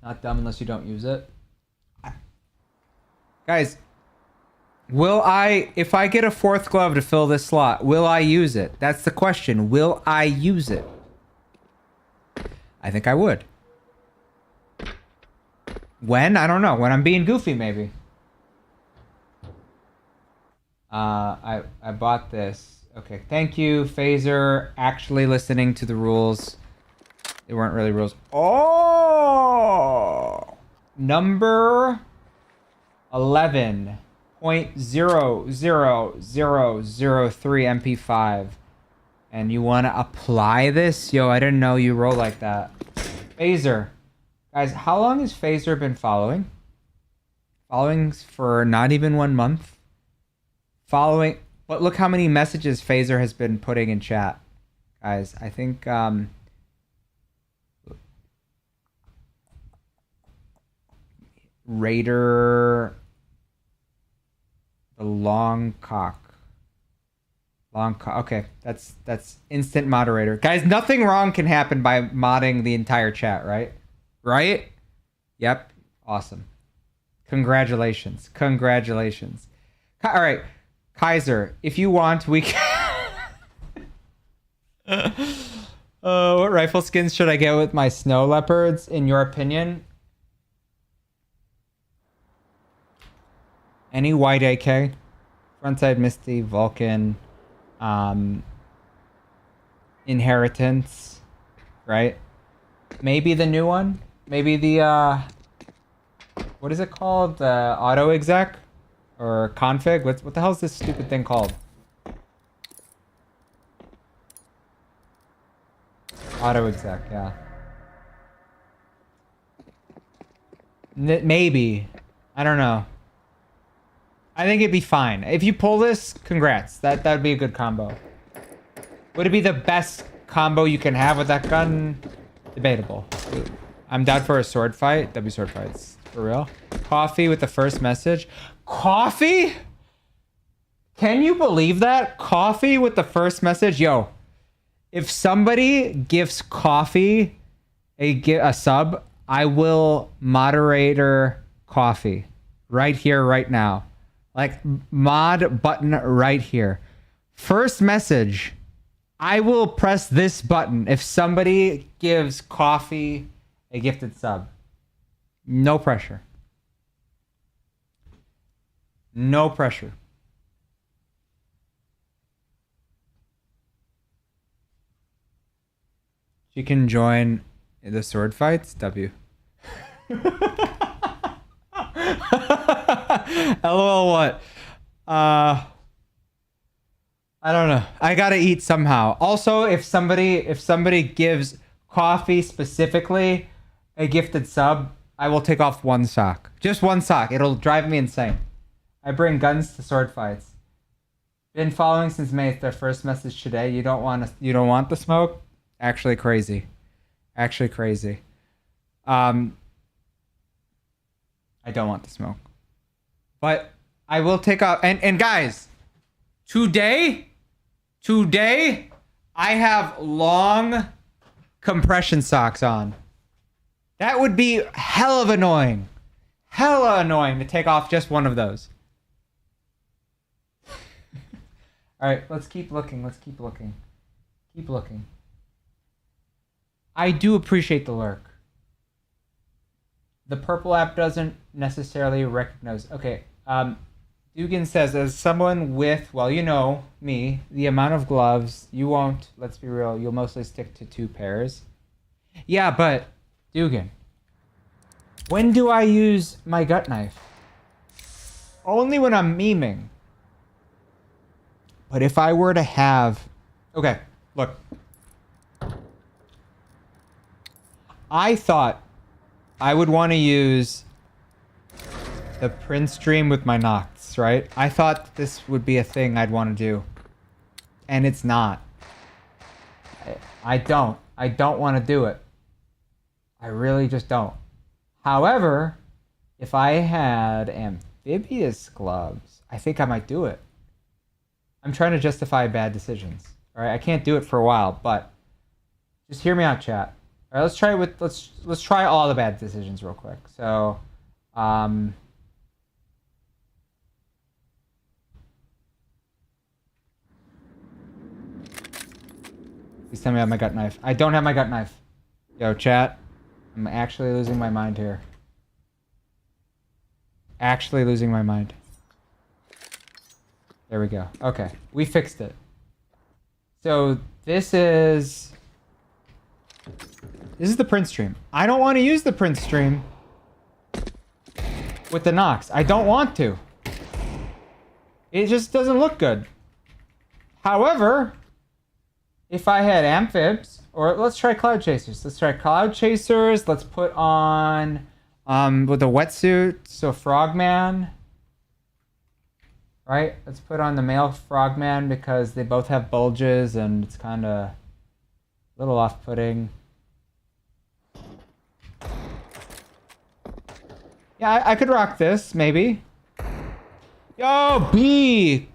Not dumb unless you don't use it. Guys, if I get a 4th glove to fill this slot, will I use it? That's the question. Will I use it? I think I would. When? I don't know. When I'm being goofy, maybe. I bought this. Okay, thank you, Phaser, actually listening to the rules. They weren't really rules. Oh! Number 11.00003 MP5. And you want to apply this? Yo, I didn't know you roll like that. Phaser. Guys, how long has Phaser been following? Following for not even 1 month. Following But look how many messages Phaser has been putting in chat. Guys, I think Raider the long cock. Okay, that's instant moderator. Guys, nothing wrong can happen by modding the entire chat, right? Right? Yep. Awesome. Congratulations. Congratulations. All right. Kaiser, if you want, we can... what rifle skins should I get with my snow leopards, in your opinion? Any white AK? Frontside Misty, Vulcan, Inheritance, right? Maybe the new one? Maybe the, what is it called? The auto exec? Or config? What the hell is this stupid thing called? Auto exec, yeah. Maybe. I don't know. I think it'd be fine. If you pull this, congrats. That would be a good combo. Would it be the best combo you can have with that gun? Debatable. I'm down for a sword fight. W sword fights. For real. Coffee with the first message. Coffee? Can you believe that? Coffee with the first message? Yo, if somebody gives Coffee a sub, I will moderator Coffee. Right here, right now. Like, mod button right here. First message. I will press this button if somebody gives Coffee a gifted sub. No pressure. No pressure. She can join the sword fights. W. LOL what? I don't know. I gotta eat somehow. Also, if somebody gives Coffee specifically a gifted sub, I will take off one sock. Just one sock. It'll drive me insane. I bring guns to sword fights. Been following since May. It's their first message today. You don't want the smoke? Actually crazy. Actually crazy. I don't want the smoke. But I will take off. And guys, today I have long compression socks on. That would be hell of annoying. Hella annoying to take off just one of those. All right, let's keep looking. Let's keep looking. Keep looking. I do appreciate the lurk. The purple app doesn't necessarily recognize. Okay, Dugan says, as someone with, well, you know me, the amount of gloves, you won't, let's be real, you'll mostly stick to 2 pairs. Yeah, but, Dugan, when do I use my gut knife? Only when I'm memeing. But if I were to have... Okay, look. I thought I would want to use the print stream with my Nocts, right? I thought this would be a thing I'd want to do. And it's not. I don't want to do it. I really just don't. However, if I had amphibious gloves, I think I might do it. I'm trying to justify bad decisions. All right, I can't do it for a while, but just hear me out, chat. All right, let's try it with let's try all the bad decisions real quick. So, please tell me I have my gut knife. I don't have my gut knife. Yo, chat. I'm actually losing my mind here. Actually losing my mind. There we go. Okay, we fixed it. So this is the print stream. I don't want to use the print stream with the Nox. I don't want to. It just doesn't look good. However, if I had amphibs, or let's try cloud chasers. Let's try cloud chasers. Let's put on with a wetsuit. So frogman. right? Let's put on the male frogman because they both have bulges and it's kind of a little off-putting. Yeah, I could rock this, maybe. Yo, B!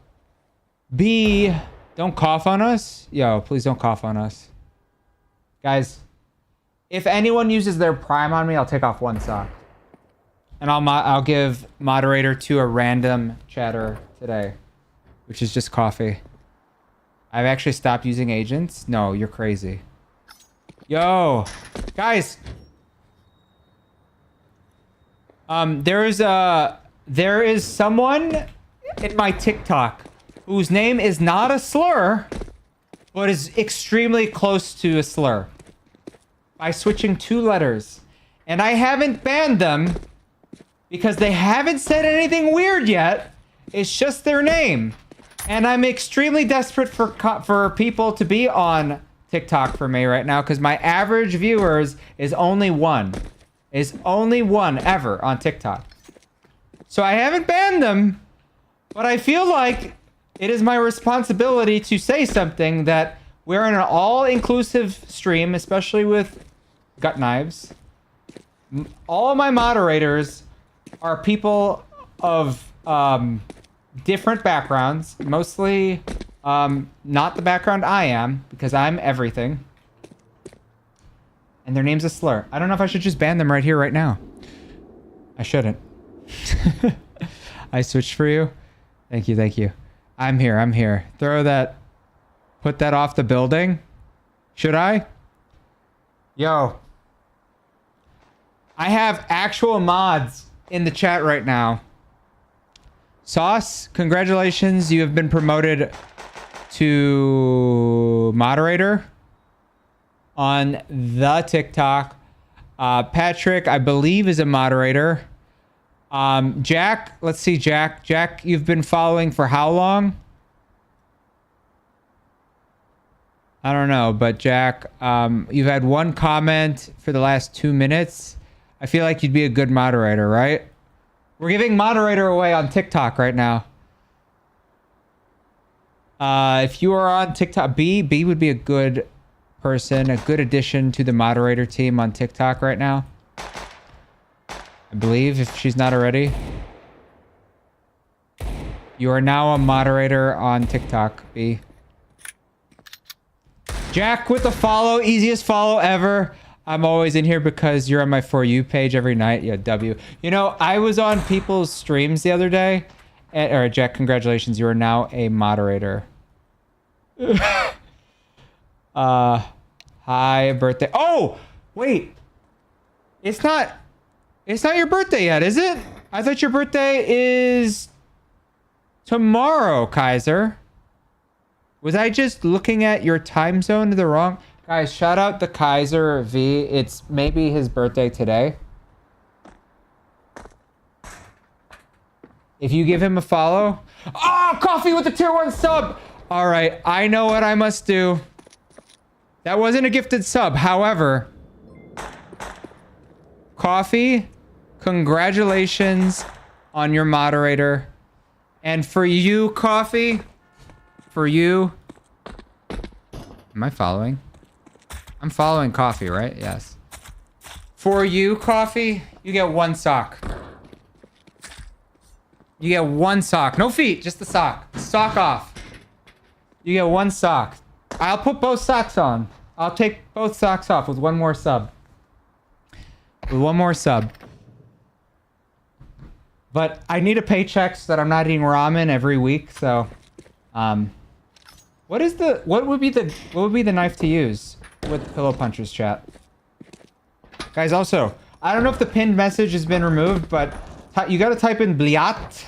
B! Don't cough on us. Yo, please don't cough on us. Guys, if anyone uses their prime on me, I'll take off one sock. And I'll give moderator to a random chatter today, which is just coffee. I've actually stopped using agents. No, you're crazy. Yo, guys. There is someone in my TikTok whose name is not a slur, but is extremely close to a slur by switching 2 letters. And I haven't banned them because they haven't said anything weird yet. It's just their name. And I'm extremely desperate for people to be on TikTok for me right now because my average viewers is only 1. Is only 1 ever on TikTok. So I haven't banned them, but I feel like it is my responsibility to say something that we're in an all-inclusive stream, especially with gut knives. All of my moderators are people of different backgrounds, mostly not the background I am, because I'm everything. And their name's a slur. I don't know if I should just ban them right here, right now. I shouldn't. I switched for you. Thank you, thank you. I'm here, I'm here. Throw that. Put that off the building. Should I? Yo. I have actual mods in the chat right now. Sauce, congratulations. You have been promoted to moderator on the TikTok. Patrick, I believe, is a moderator. Jack, let's see, Jack. Jack, you've been following for how long? I don't know, but Jack, you've had 1 comment for the last 2 minutes. I feel like you'd be a good moderator, right? We're giving moderator away on TikTok right now. If you are on TikTok, B would be a good person, a good addition to the moderator team on TikTok right now. I believe, if she's not already. You are now a moderator on TikTok, B. Jack with the follow, easiest follow ever. I'm always in here because you're on my For You page every night. Yeah, W. You know, I was on people's streams the other day. And, all right, Jack, congratulations. You are now a moderator. Hi, birthday. Oh, wait. It's not your birthday yet, is it? I thought your birthday is tomorrow, Kaiser. Was I just looking at your time zone to the wrong? Guys, shout out the Kaiser V. It's maybe his birthday today. If you give him a follow. Oh, coffee with the tier 1 sub. All right, I know what I must do. That wasn't a gifted sub. However, coffee, congratulations on your moderator. And for you, coffee, for you. Am I following? I'm following coffee, right? Yes. For you, coffee, you get 1 sock. You get 1 sock. No feet, just the sock. Sock off. You get 1 sock. I'll put both socks on. I'll take both socks off with 1 more sub. With 1 more sub. But I need a paycheck so that I'm not eating ramen every week, so what would be the knife to use with Pillow Punchers chat? Guys, also, I don't know if the pinned message has been removed, but you got to type in Bliat.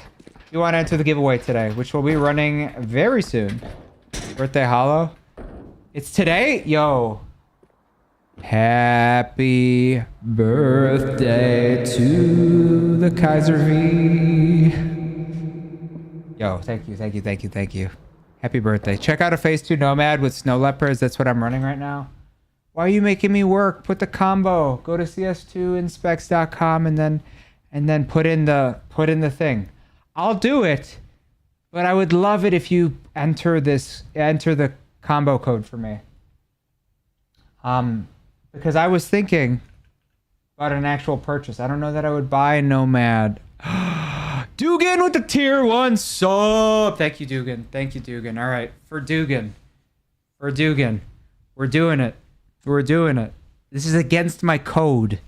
You want to enter the giveaway today, which will be running very soon. Birthday hollow. It's today? Yo. Happy birthday to the Kaiser V. Yo, thank you, thank you, thank you, thank you. Happy birthday. Check out a Phase 2 Nomad with Snow Leopards. That's what I'm running right now. Why are you making me work? Put the combo. Go to CS2inspects.com and then put in the thing. I'll do it. But I would love it if you enter the combo code for me. Because I was thinking about an actual purchase. I don't know that I would buy Nomad. Dugan with the tier 1 sub. Thank you, Dugan. Thank you, Dugan. All right, for Dugan. We're doing it. We're doing it. This is against my code.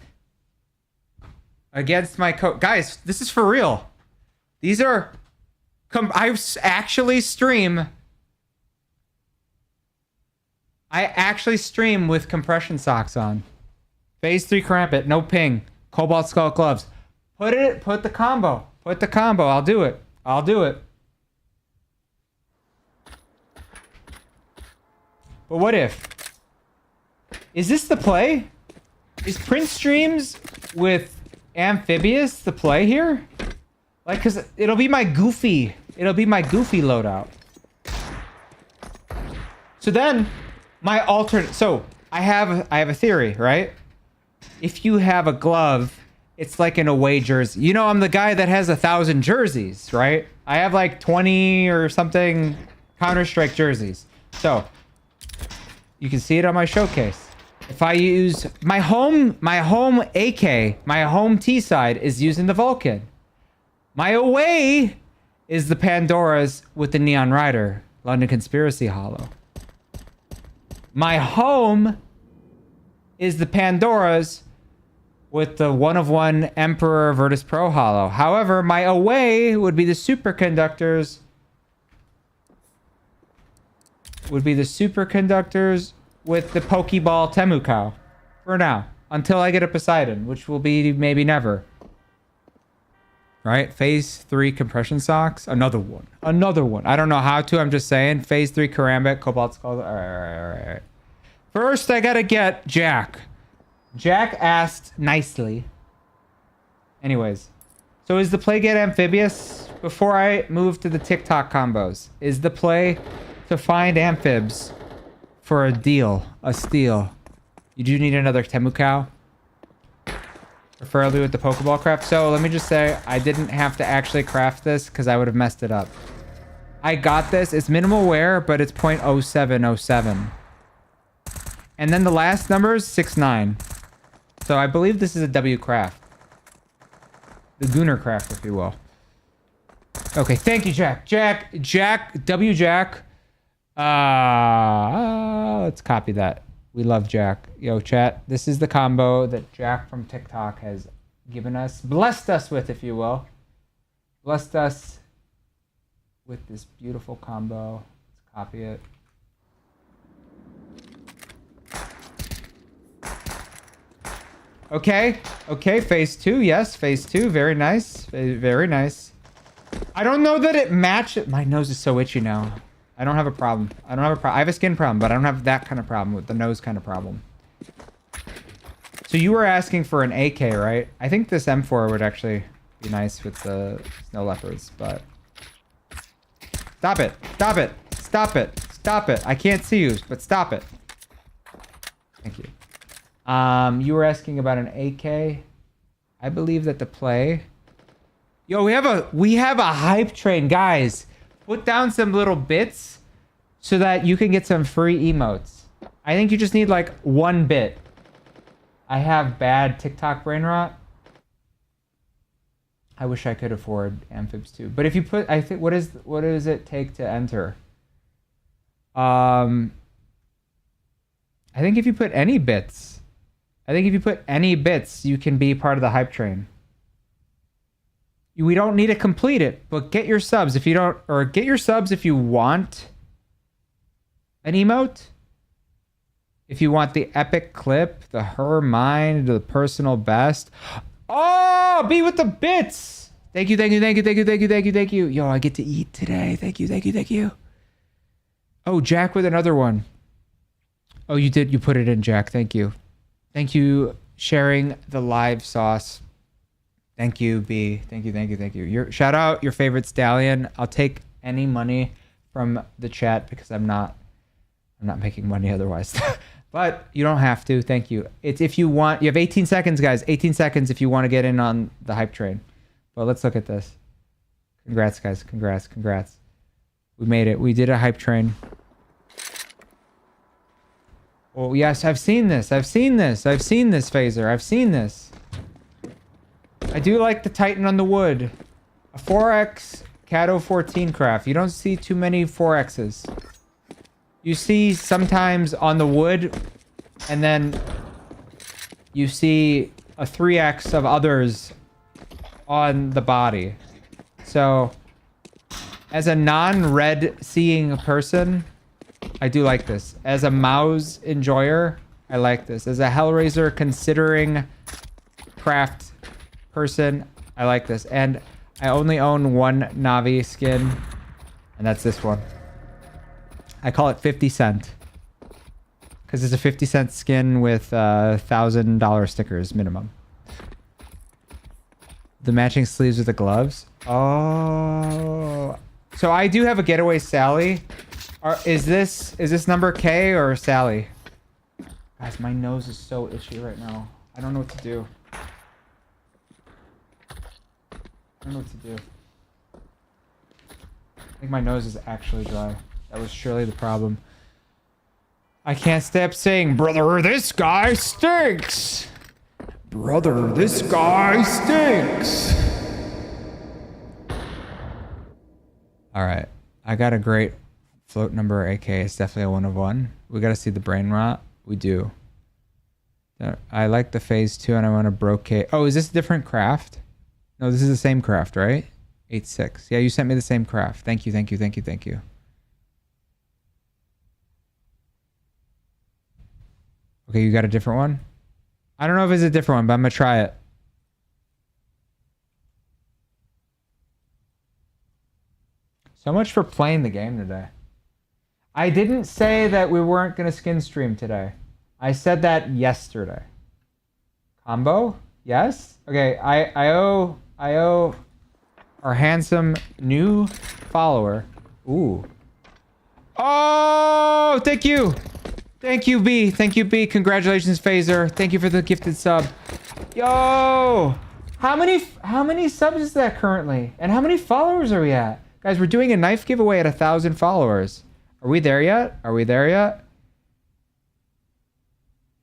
Against my code. Guys, this is for real. These are... I actually stream with compression socks on. Phase 3 Crampet, no ping. Cobalt Skull gloves. Put the combo. Put the combo. I'll do it. I'll do it. But what if? Is this the play? Is Prince Streams with Amphibious the play here? Like, cause it'll be my goofy loadout. So then, my alternate. So I have a theory, right? If you have a glove, it's like an away jersey. You know, I'm the guy that has 1,000 jerseys, right? I have like 20 or something Counter-Strike jerseys. So you can see it on my showcase. If I use my home AK, my home T side is using the Vulcan. My away is the Pandoras with the Neon Rider, London Conspiracy Hollow. My home is the Pandoras with the 1-of-1 Emperor Virtus Pro Hollow. However, my away would be the superconductors. With the Pokeball Temucow. For now. Until I get a Poseidon, which will be maybe never. Right? Phase 3 compression socks. Another one. I don't know how to. I'm just saying. Phase 3 Karambit. Cobalt Skull. All right. First, I gotta get Jack. Jack asked nicely. Anyways. So is the play get Amphibious? Before I move to the TikTok combos. Is the play to find Amphibs for a deal? A steal. You do need another Temucow. Preferably with the Pokeball craft. So let me just say, I didn't have to actually craft this because I would have messed it up. I got this. It's minimal wear, but it's 0.0707. And then the last number is 69. So I believe this is a W craft. The Gooner craft, if you will. Okay, thank you, Jack. W Jack. Let's copy that. We love Jack. Yo, chat. This is the combo that Jack from TikTok has given us. Blessed us with, if you will. Blessed us with this beautiful combo. Let's copy it. Okay. Phase 2. Yes, phase 2. Very nice. Very nice. I don't know that it matches. My nose is so itchy now. I don't have a problem. I have a skin problem, but I don't have that kind of problem with the nose kind of problem. So you were asking for an AK, right? I think this M4 would actually be nice with the snow leopards, but... Stop it. I can't see you, but stop it. Thank you. You were asking about an AK. I believe that the play... Yo, we have a hype train, guys. Put down some little bits so that you can get some free emotes. I think you just need like 1 bit. I have bad TikTok brain rot. I wish I could afford Amphibs too. But if you put, I think, what does it take to enter? I think if you put any bits, you can be part of the hype train. We don't need to complete it, but get your subs if you don't, or get your subs if you want an emote. If you want the epic clip, the her mind, the personal best. Oh, be with the bits. Thank you. Yo, I get to eat today. Thank you. Oh, Jack with another one. Oh, you did. You put it in, Jack. Thank you. Thank you, sharing the live sauce. Thank you, B. Thank you. Shout out your favorite stallion. I'll take any money from the chat because I'm not making money otherwise. But you don't have to. Thank you. It's if you want. You have 18 seconds, guys. 18 seconds if you want to get in on the hype train. But let's look at this. Congrats, guys. Congrats. We made it. We did a hype train. Oh, yes, I've seen this. I've seen this. I've seen this, Phaser. I've seen this. I do like the Titan on the wood. A 4X Cato 14 craft. You don't see too many 4Xs. You see sometimes on the wood, and then you see a 3X of others on the body. So, as a non-red seeing person, I do like this. As a mouse enjoyer, I like this. As a Hellraiser considering craft person, I like this. And I only own one Navi skin, and that's this one. I call it 50 cent. Because it's a 50 cent skin with $1,000 stickers minimum. The matching sleeves with the gloves. Oh. So I do have a getaway Sally. Is this number K or Sally? Guys, my nose is so itchy right now. I don't know what to do. I don't know what to do. I think my nose is actually dry. That was surely the problem. I can't stop saying, brother, this guy stinks. Brother, this guy stinks. All right. I got a great float number, AK. It's definitely a 1 of 1. We got to see the brain rot. We do. I like the phase 2 and I want to brocade. Oh, is this a different craft? No, this is the same craft, right? 8-6. Yeah, you sent me the same craft. Thank you, thank you, thank you, thank you. Okay, you got a different one? I don't know if it's a different one, but I'm going to try it. So much for playing the game today. I didn't say that we weren't going to skin stream today. I said that yesterday. Combo? Yes? Okay, I owe our handsome new follower. Ooh. Oh, thank you. Thank you, B. Thank you, B. Congratulations, Phaser. Thank you for the gifted sub. Yo! How many subs is that currently? And how many followers are we at? Guys, we're doing a knife giveaway at 1,000 followers. Are we there yet? Are we there yet?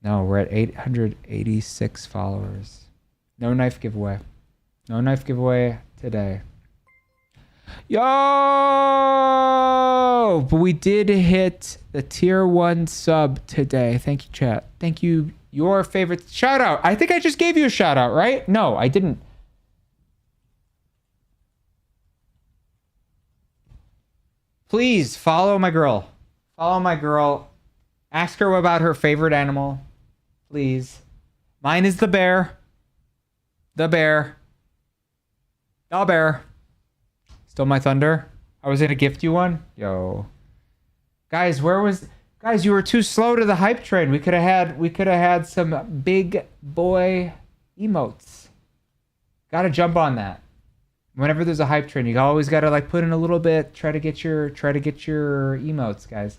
No, we're at 886 followers. No knife giveaway. No knife giveaway today. Yo! But we did hit the tier 1 sub today. Thank you, chat. Thank you. Your favorite shout out. I think I just gave you a shout out, right? No, I didn't. Please follow my girl. Follow my girl. Ask her about her favorite animal. Please. Mine is the bear. The bear. The bear. Stole my thunder. I was gonna gift you one. Yo. Guys, guys, you were too slow to the hype train. We could have had some big boy emotes. Gotta jump on that. Whenever there's a hype train, you always gotta like put in a little bit, try to get your emotes, guys.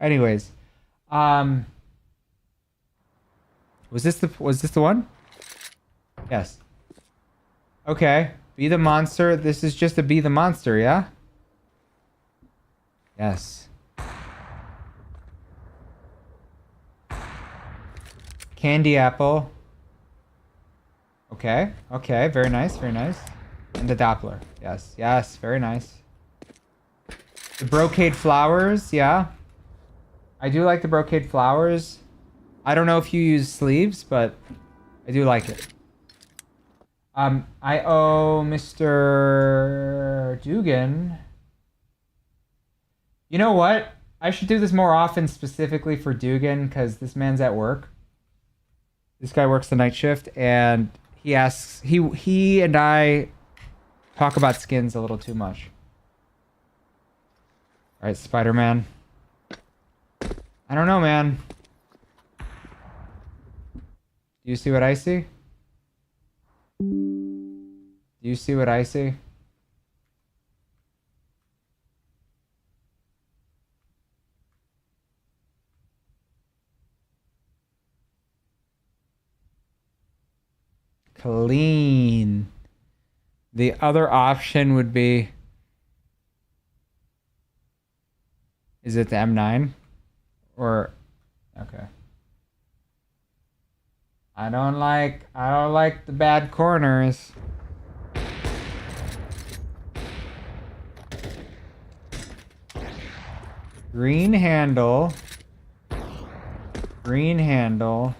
Anyways, was this the one? Yes. Okay. Be the monster. This is just a be the monster, yeah? Yes. Candy apple. Okay. Okay. Very nice. Very nice. And the Doppler. Yes. Yes. Very nice. The brocade flowers. Yeah. I do like the brocade flowers. I don't know if you use sleeves, but I do like it. I owe Mr. Dugan. You know what? I should do this more often specifically for Dugan because this man's at work. This guy works the night shift and he asks, he and I talk about skins a little too much. All right, Spider-Man. I don't know, man. Do you see what I see? Do you see what I see? Clean. The other option would be Is it the M9? Or okay. I don't like the bad corners. Green handle. Green handle.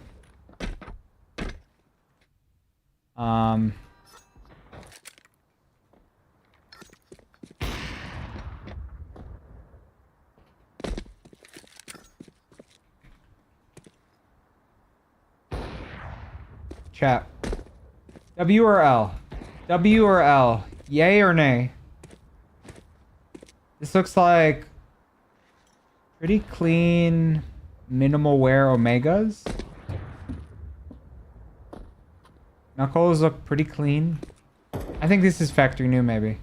Chat. W or L? W or L? Yay or nay? This looks like pretty clean, minimal wear Omegas. Knuckles look pretty clean. I think this is factory new, maybe.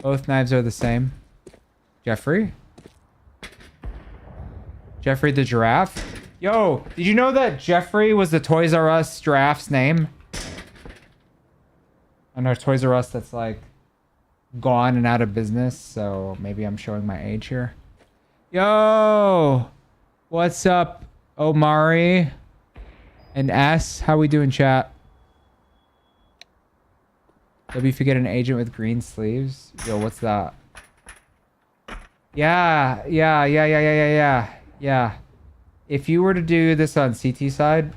Both knives are the same. Jeffrey? Jeffrey the giraffe? Yo, did you know that Jeffrey was the Toys R Us giraffe's name? I know Toys R Us that's like gone and out of business, so maybe I'm showing my age here. Yo! What's up, Omari? And S, how we doing, chat? W if you get an agent with green sleeves. Yo, what's that? Yeah. If you were to do this on CT side,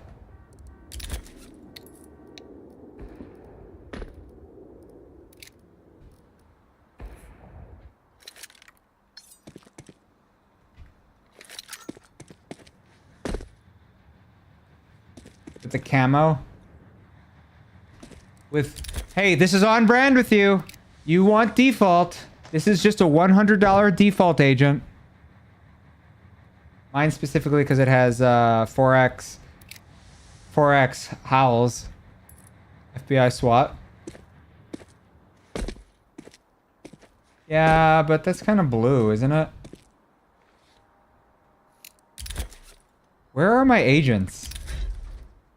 with the camo, with, hey, this is on brand with you. You want default. This is just a $100 default agent. Mine specifically because it has 4x howls. FBI SWAT. Yeah, but that's kind of blue, isn't it? Where are my agents?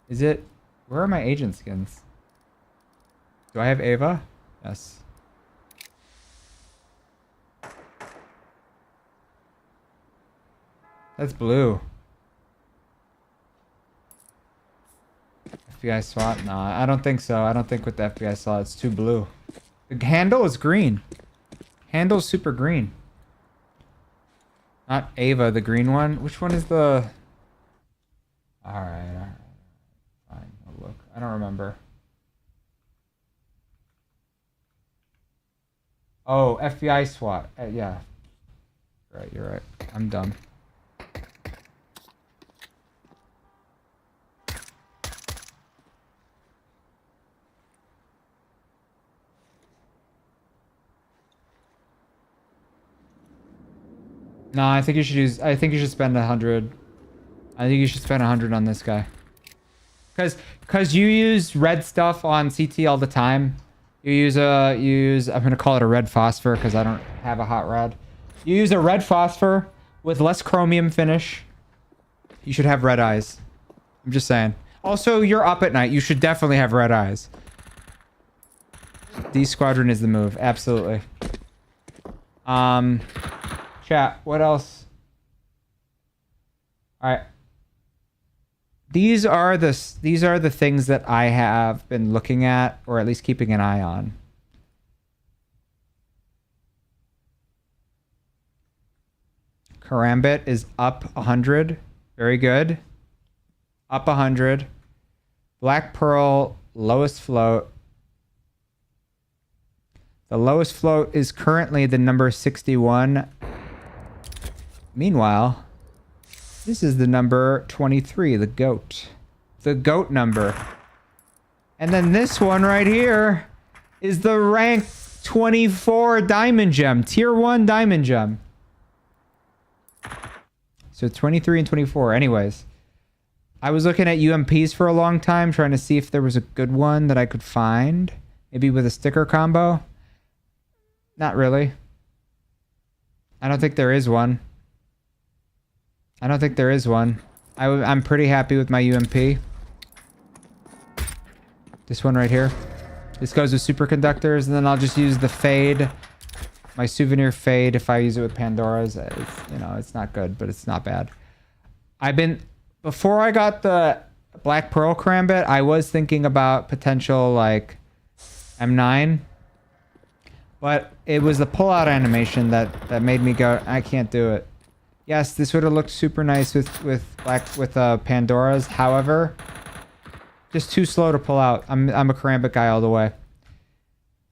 Where are my agent skins? Do I have Ava? Yes. That's blue. FBI SWAT? No, I don't think so. I don't think with the FBI SWAT it's too blue. The handle is green. Handle's super green. Not Ava, the green one. Which one is the... Alright. Fine, I'll look. I don't remember. Oh, FBI SWAT. Yeah. Right, you're right. I'm dumb. No, I think you should spend 100. I think you should spend 100 on this guy. Cause you use red stuff on CT all the time. I'm gonna call it a red phosphor because I don't have a hot rod. You use a red phosphor with less chromium finish. You should have red eyes. I'm just saying. Also, you're up at night. You should definitely have red eyes. D squadron is the move. Absolutely. Chat, what else? All right. These are the things that I have been looking at, or at least keeping an eye on. Karambit is up 100. Very good. Up 100. Black Pearl, lowest float. The lowest float is currently the number 61. Meanwhile, this is the number 23, the GOAT. The GOAT number. And then this one right here is the rank 24 diamond gem. Tier 1 diamond gem. So 23 and 24. Anyways, I was looking at UMPs for a long time, trying to see if there was a good one that I could find. Maybe with a sticker combo. Not really. I don't think there is one. I'm pretty happy with my UMP. This one right here. This goes with superconductors, and then I'll just use the fade My souvenir fade if I use it with Pandora's. It's, you know, it's not good, but it's not bad. Before I got the Black Pearl Karambit, I was thinking about potential like M9. But it was the pull-out animation that made me go, I can't do it. Yes, this would have looked super nice with Pandora's. However, just too slow to pull out. I'm a Karambit guy all the way.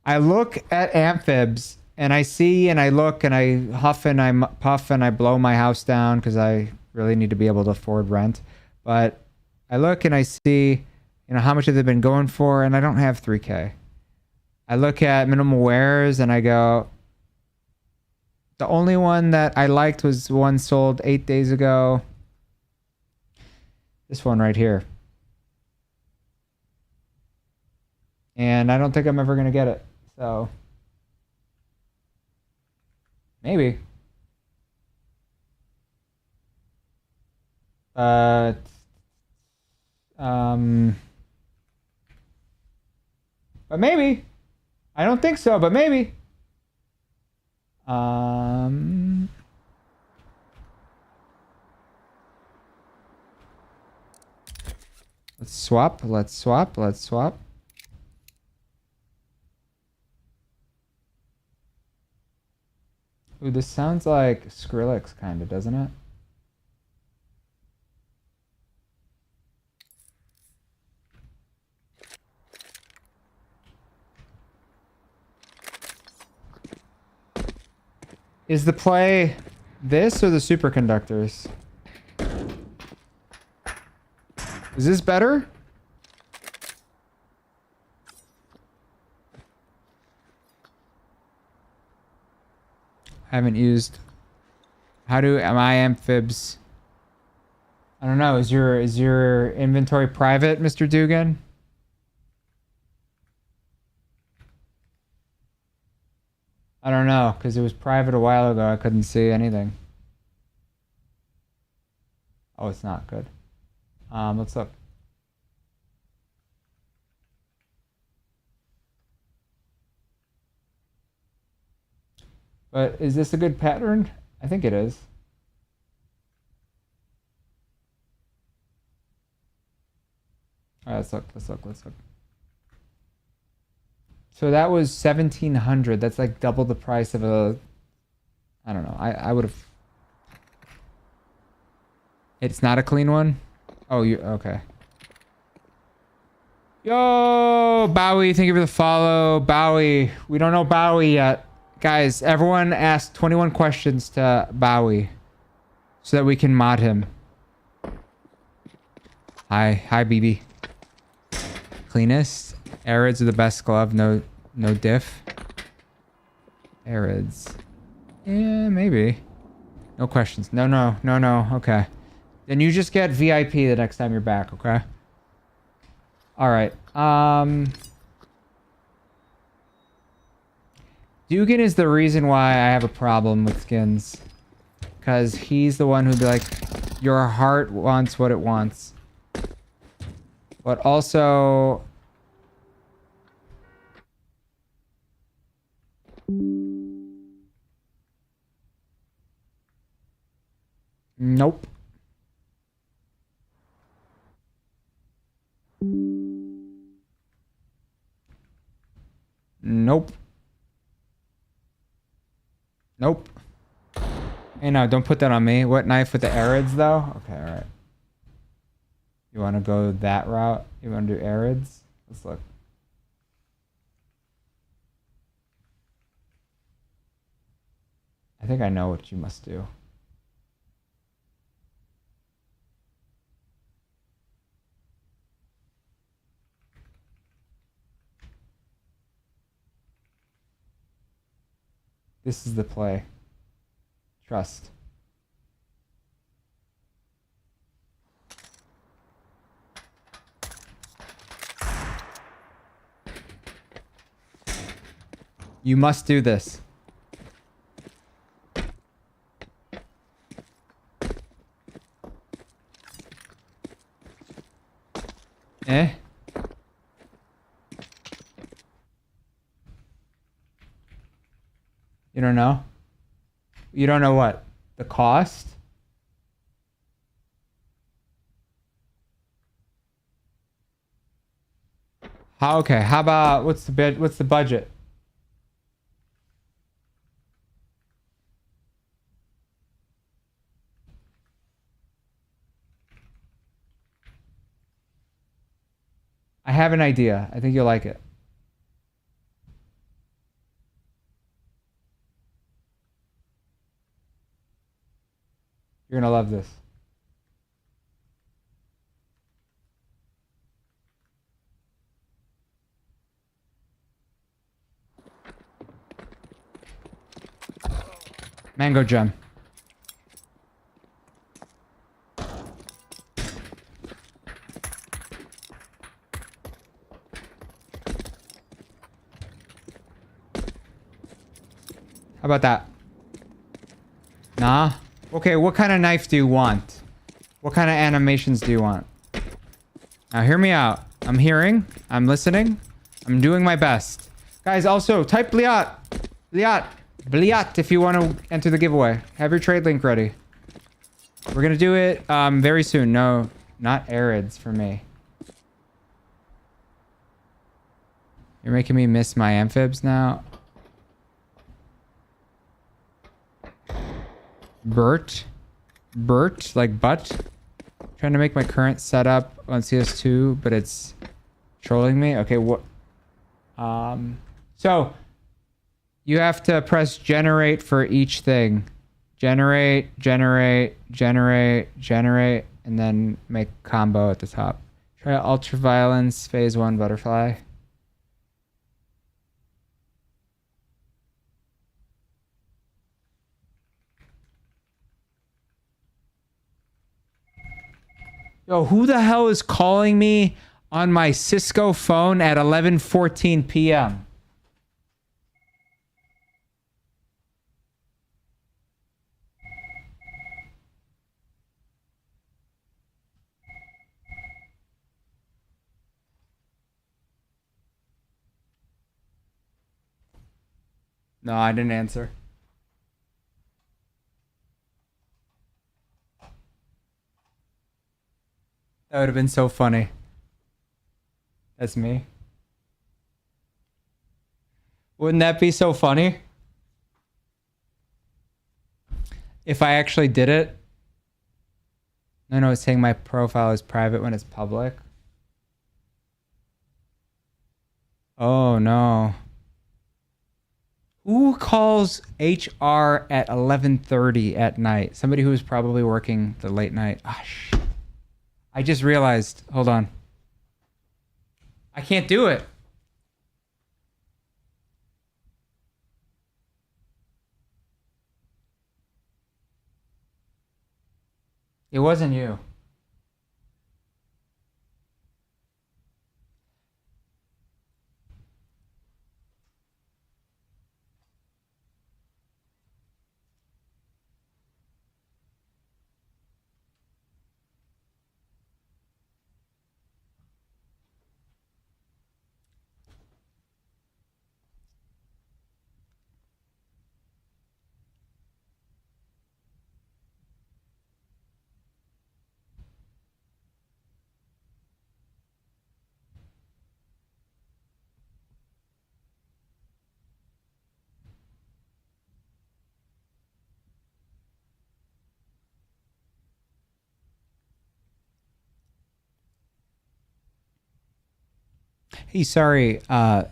I look at amphibs and I see and I look and I huff and I puff and I blow my house down because I really need to be able to afford rent. But I look and I see, you know, how much have they been going for, and I don't have 3K. I look at minimal wares and I go, the only one that I liked was one sold 8 days ago. This one right here. And I don't think I'm ever going to get it. So maybe. But maybe. I don't think so, but maybe. Let's swap. Let's swap. Let's swap. Ooh, this sounds like Skrillex kind of, doesn't it? Is the play this or the superconductors? Is this better? I haven't used. How do my amphibs? I don't know. Is your inventory private, Mr. Dugan? I don't know, because it was private a while ago. I couldn't see anything. Oh, it's not good. Let's look. But is this a good pattern? I think it is. All right, let's look. Let's look. Let's look. So that was 1,700. That's like double the price of a. I don't know. I would have. It's not a clean one. Oh, you okay? Yo, Bowie, thank you for the follow, Bowie. We don't know Bowie yet, guys. Everyone ask 21 questions to Bowie, so that we can mod him. Hi, BB. Cleanest. Arids are the best glove. No diff. Arids. Yeah, maybe. No questions. No. Okay. Then you just get VIP the next time you're back, okay? Alright. Dugan is the reason why I have a problem with skins. Because he's the one who'd be like, your heart wants what it wants. But also... Nope. Nope. Nope. Hey, no, don't put that on me. What knife with the arids, though? Okay, alright. You want to go that route? You want to do arids? Let's look. I think I know what you must do. This is the play. Trust. You must do this. Eh? You don't know? You don't know what? The cost? Okay, how about what's the budget? I have an idea. I think you'll like it. You're gonna love this. Mango gem. How about that? Nah? Okay, what kind of knife do you want? What kind of animations do you want? Now hear me out. I'm hearing. I'm listening. I'm doing my best. Guys, also, type Bliat. Bliat. Bliat if you want to enter the giveaway. Have your trade link ready. We're going to do it very soon. No, not Arids for me. You're making me miss my amphibs now. Bert, like butt. Trying to make my current setup on CS2, but it's trolling me. Okay, what? So you have to press generate for each thing. Generate, and then make combo at the top. Try ultraviolence, phase 1 butterfly. Yo, who the hell is calling me on my Cisco phone at 11:14 p.m.? No, I didn't answer. That would have been so funny. That's me. Wouldn't that be so funny? If I actually did it? No, it's saying my profile is private when it's public. Oh, no. Who calls HR at 11:30 at night? Somebody who was probably working the late night. Ah, shit. I just realized. Hold on. I can't do it. It wasn't you. Hey, sorry. I'm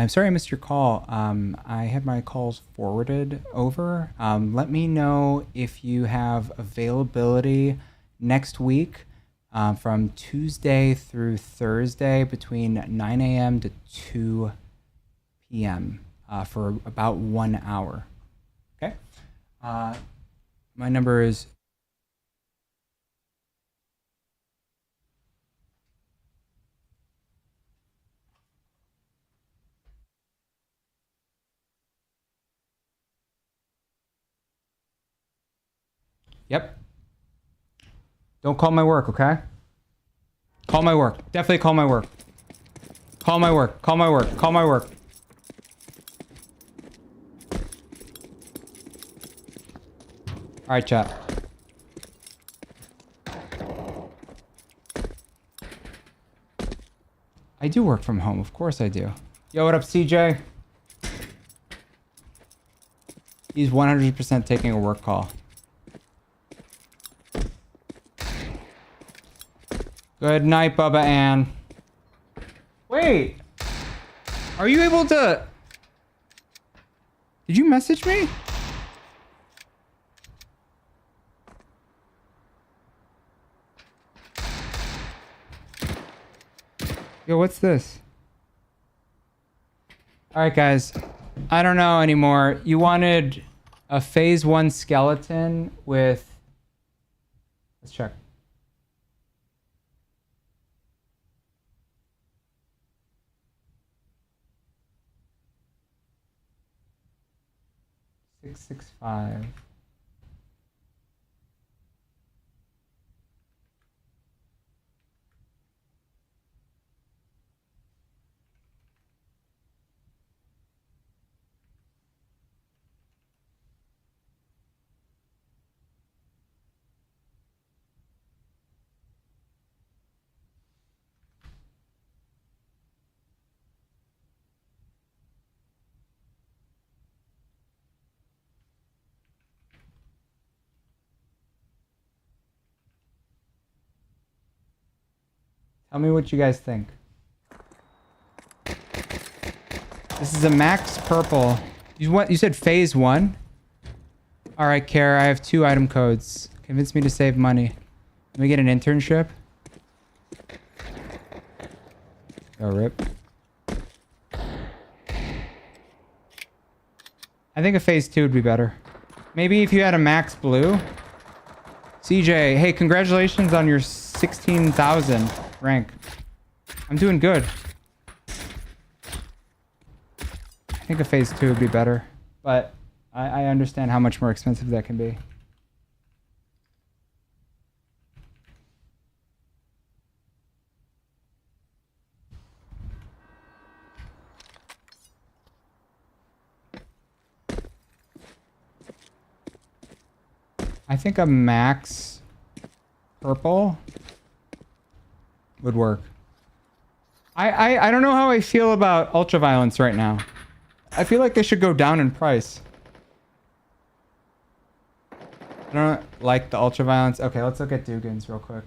sorry I missed your call. I had my calls forwarded over. Let me know if you have availability next week from Tuesday through Thursday between 9 a.m. to 2 p.m. For about 1 hour. Okay? My number is... Yep. Don't call my work, okay? Call my work. Definitely call my work. Call my work. Call my work. Call my work. All right, chat. I do work from home. Of course I do. Yo, what up, CJ? He's 100% taking a work call. Good night, Bubba Ann. Wait. Are you able to... Did you message me? Yo, what's this? Alright, guys. I don't know anymore. You wanted a phase 1 skeleton with... Let's check. $665. Tell me what you guys think. This is a max purple. You said phase 1? Alright, Care, I have 2 item codes. Convince me to save money. Let me get an internship. Oh, rip. I think a phase 2 would be better. Maybe if you had a max blue. CJ, hey, congratulations on your 16,000 rank. I'm doing good. I think a phase 2 would be better, but I understand how much more expensive that can be. I think a max purple would work. I don't know how I feel about ultraviolence right now. I feel like they should go down in price. I don't like the ultraviolence. Okay, let's look at Dugan's real quick.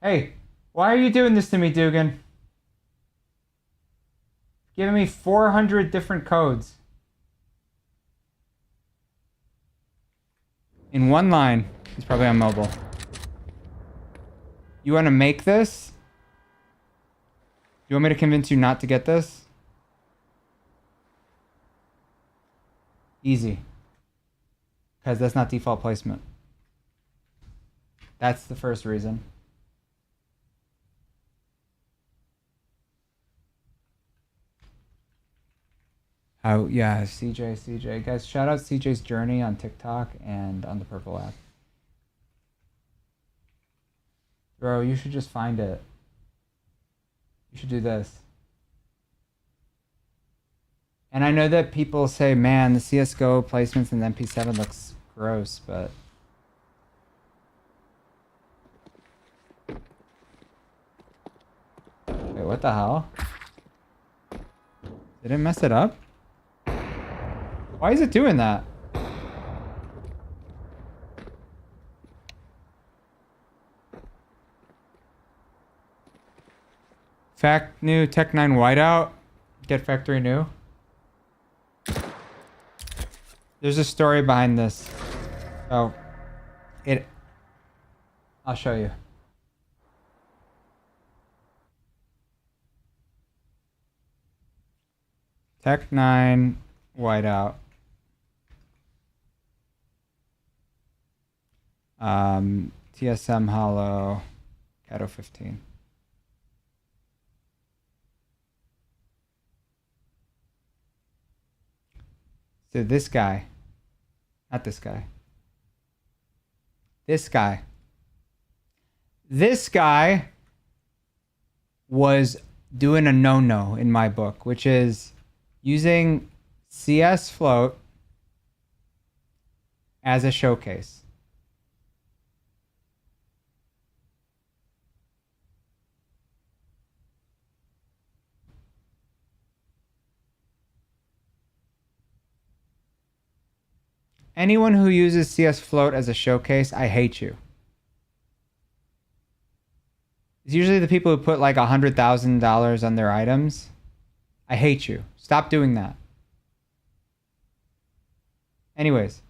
Hey, why are you doing this to me, Dugan? Giving me 400 different codes. In one line. He's probably on mobile. You want to make this? You want me to convince you not to get this? Easy. Because that's not default placement. That's the first reason. Oh, yeah, CJ. Guys, shout out CJ's journey on TikTok and on the Purple app. Bro, you should just find it. You should do this. And I know that people say, man, the CSGO placements in the MP7 looks gross, but... Wait, what the hell? Did it mess it up? Why is it doing that? Fact new Tech 9 whiteout. Get factory new. There's a story behind this. Oh. I'll show you. Tech 9 whiteout. TSM hollow. Cato 15. So this guy, not this guy. This guy. This guy was doing a no-no in my book, which is using CS float as a showcase. Anyone who uses CS float as a showcase, I hate you. It's usually the people who put like $100,000 on their items. I hate you. Stop doing that. Anyways,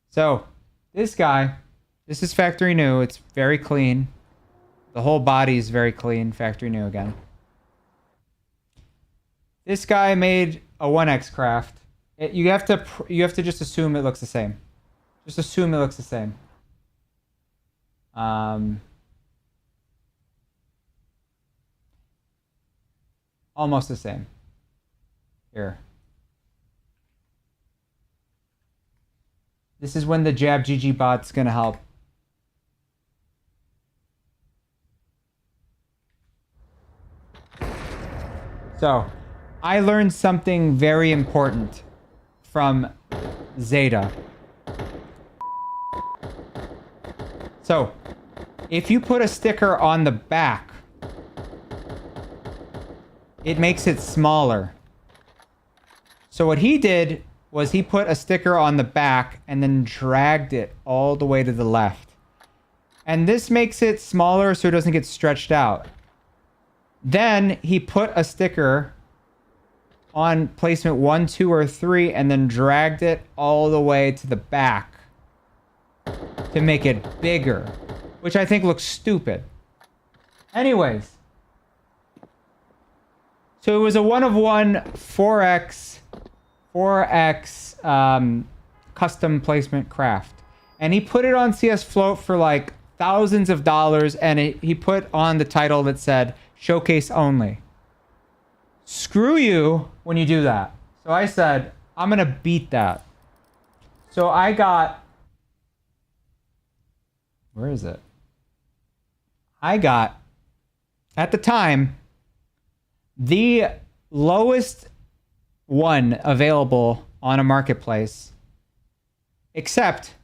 so this guy, this is factory new. It's very clean. The whole body is very clean. Factory new again. This guy made a 1x craft. You have to just assume it looks the same. Just assume it looks the same. Almost the same. Here. This is when the Jab GG bot's gonna help. So, I learned something very important from Zeta. So, if you put a sticker on the back, it makes it smaller. So what he did was he put a sticker on the back and then dragged it all the way to the left. And this makes it smaller so it doesn't get stretched out. Then he put a sticker on placement 1, 2, or 3 and then dragged it all the way to the back to make it bigger, which I think looks stupid. Anyways, so it was a 1 of 1 4x custom placement craft, and he put it on CS Float for like thousands of dollars, and he put on the title that said showcase only. Screw you when you do that. So I said, I'm gonna beat that. So I got, where is it? I got, at the time, the lowest one available on a marketplace, except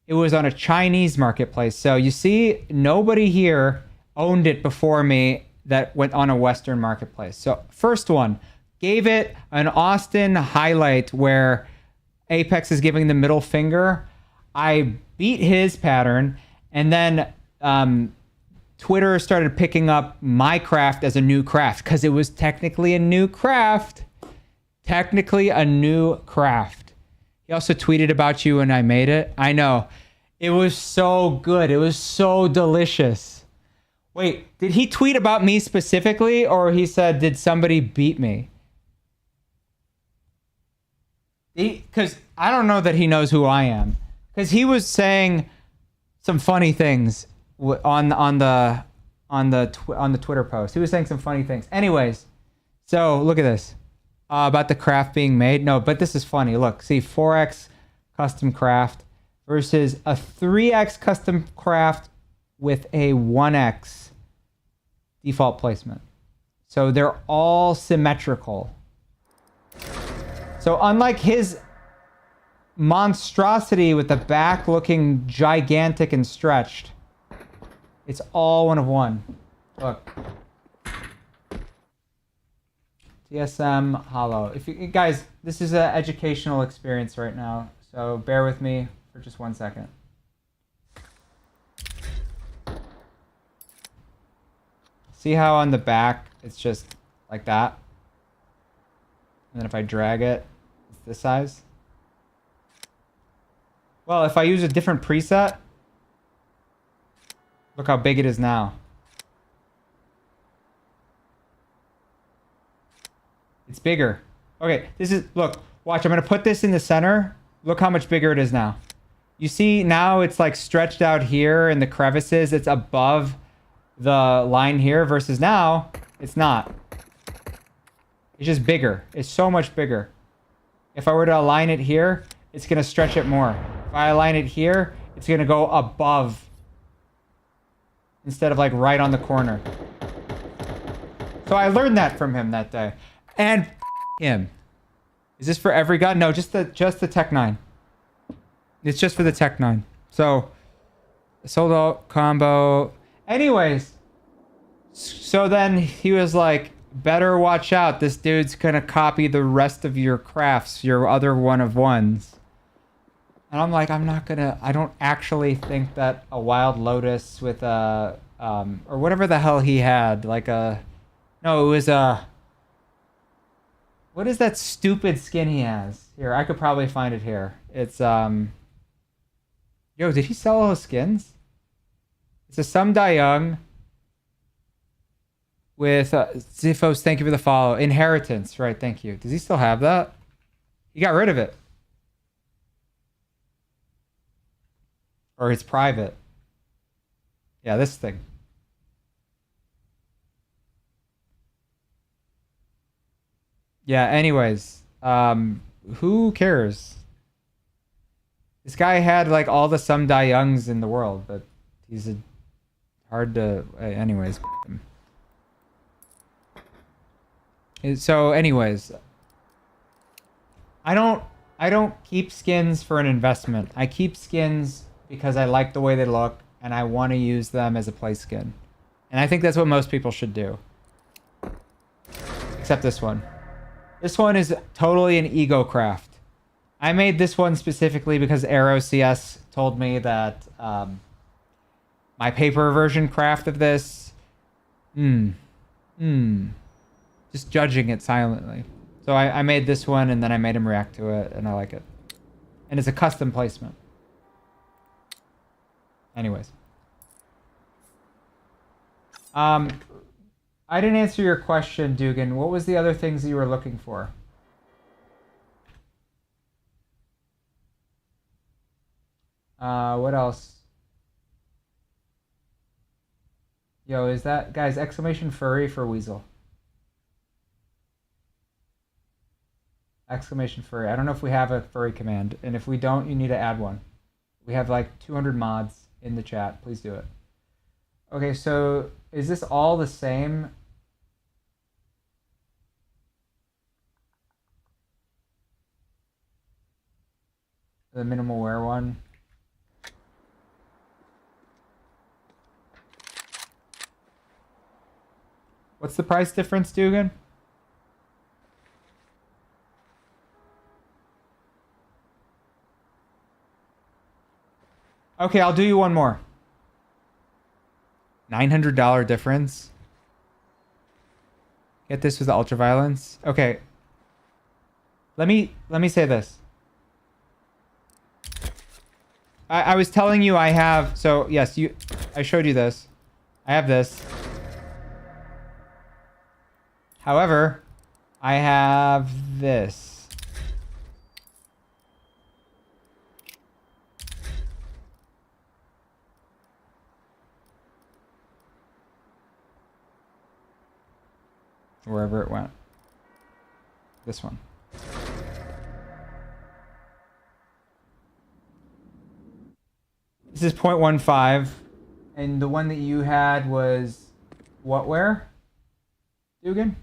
it was on a Chinese marketplace. So you see, nobody here owned it before me that went on a Western marketplace. So first one, gave it an Austin highlight where Apex is giving the middle finger. I beat his pattern, and then Twitter started picking up my craft as a new craft because it was technically a new craft. Technically a new craft. He also tweeted about you when I made it. I know. It was so good. It was so delicious. Wait, did he tweet about me specifically, or he said, did somebody beat me? Because I don't know that he knows who I am. Because he was saying some funny things on the Twitter post. He was saying some funny things. Anyways, so look at this. About the craft being made. No, but this is funny. Look, see, 4x custom craft versus a 3x custom craft with a 1x default placement. So they're all symmetrical. So unlike his monstrosity with the back looking gigantic and stretched, it's all 1 of 1. Look. DSM hollow. If you guys, this is an educational experience right now, so bear with me for just 1 second. See how on the back it's just like that? And then if I drag it, it's this size. Well, if I use a different preset, look how big it is now. It's bigger. Okay, this is, look, watch, I'm gonna put this in the center. Look how much bigger it is now. You see now it's like stretched out here in the crevices. It's above the line here versus now it's not. It's just bigger. It's so much bigger. If I were to align it here, it's going to stretch it more. If I align it here, it's going to go above instead of like right on the corner. So I learned that from him that day. And him. Is this for every gun? No, just the Tech 9. It's just for the Tech 9. So sold out combo. Anyways, so then he was like, better watch out. This dude's going to copy the rest of your crafts, your other one of ones. And I'm like, I don't actually think that a Wild Lotus with a, or whatever the hell he had, like a, no, it was a, what is that stupid skin he has? Here, I could probably find it here. It's, yo, did he sell all his skins? It's a Sum Young with, Ziphos, thank you for the follow. Inheritance, right, thank you. Does he still have that? He got rid of it. Or it's private. Yeah, this thing. Yeah, anyways. Who cares? This guy had like all the Sum Youngs in the world, but he's a hard to anyways. So anyways, I don't keep skins for an investment. I keep skins because I like the way they look and I want to use them as a play skin. And I think that's what most people should do. Except this one. This one is totally an ego craft. I made this one specifically because Aero CS told me that my paper version craft of this, just judging it silently. So I made this one and then I made him react to it and I like it. And it's a custom placement. Anyways. I didn't answer your question, Dugan. What was the other things that you were looking for? What else? Yo, is that, guys, exclamation furry for Weasel. Exclamation furry. I don't know if we have a furry command. And if we don't, you need to add one. We have like 200 mods in the chat. Please do it. Okay, so is this all the same? The minimal wear one. What's the price difference, Dugan? Okay, I'll do you one more. $900 difference. Get this with the ultraviolence. Okay. Let me say this. I was telling you I have, so yes, I showed you this. I have this. However, I have this. Wherever it went. This one. This is 0.15. And the one that you had was what, where? Dugan?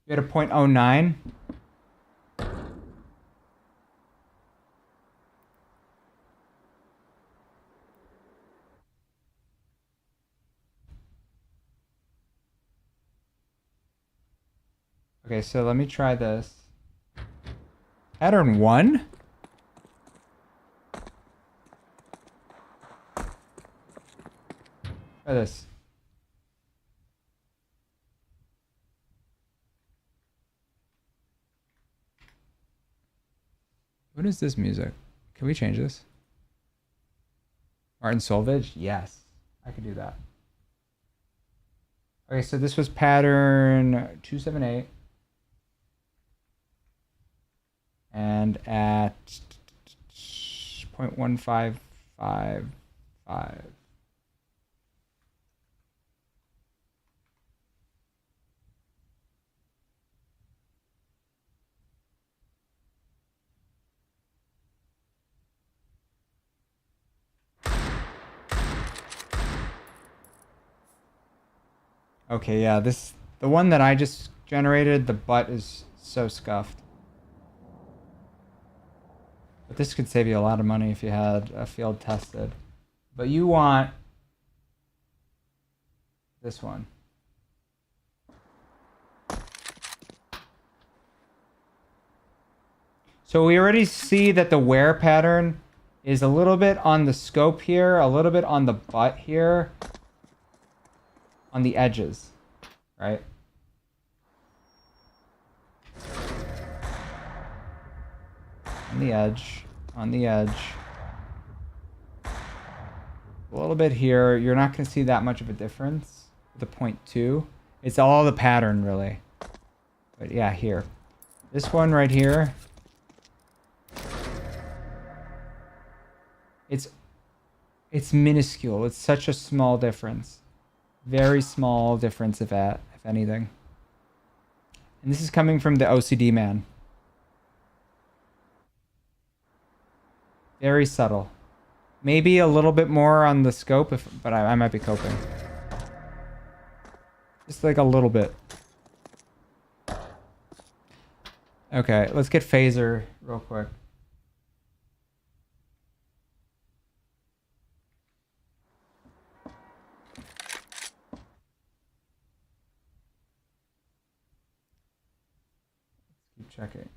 You had a 0.09. Okay, so let me try this. Pattern 1? Try this. What is this music? Can we change this? Martin Solvage? Yes, I could do that. Okay, so this was pattern 278. And at 0.1555. Okay, yeah, the one that I just generated, the butt is so scuffed. But this could save you a lot of money if you had a field tested. But you want this one. So we already see that the wear pattern is a little bit on the scope here, a little bit on the butt here, on the edges, right? On the edge, on the edge. A little bit here. You're not going to see that much of a difference with the 0.2. It's all the pattern, really. But yeah, here. This one right here. It's minuscule. It's such a small difference. Very small difference, if anything. And this is coming from the OCD man. Very subtle. Maybe a little bit more on the scope, but I might be coping. Just like a little bit. Okay, let's get phaser real quick. Keep checking.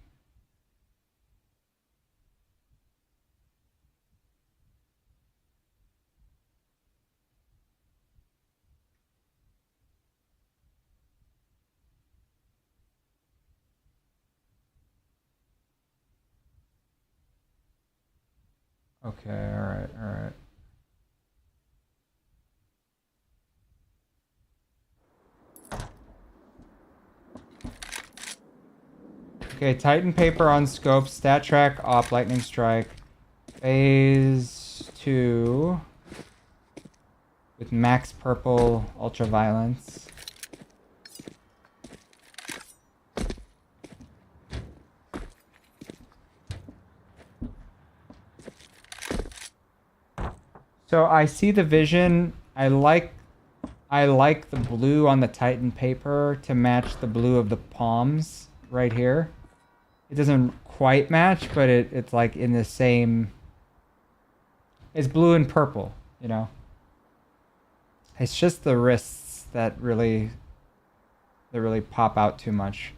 Okay, alright, alright. Okay, Titan paper on scope, stat track, op, lightning strike. Phase 2. With max purple, ultra violence. So I see the vision. I like the blue on the Titan paper to match the blue of the palms right here. It doesn't quite match, but it's like in the same. It's blue and purple, you know. It's just the wrists that really pop out too much.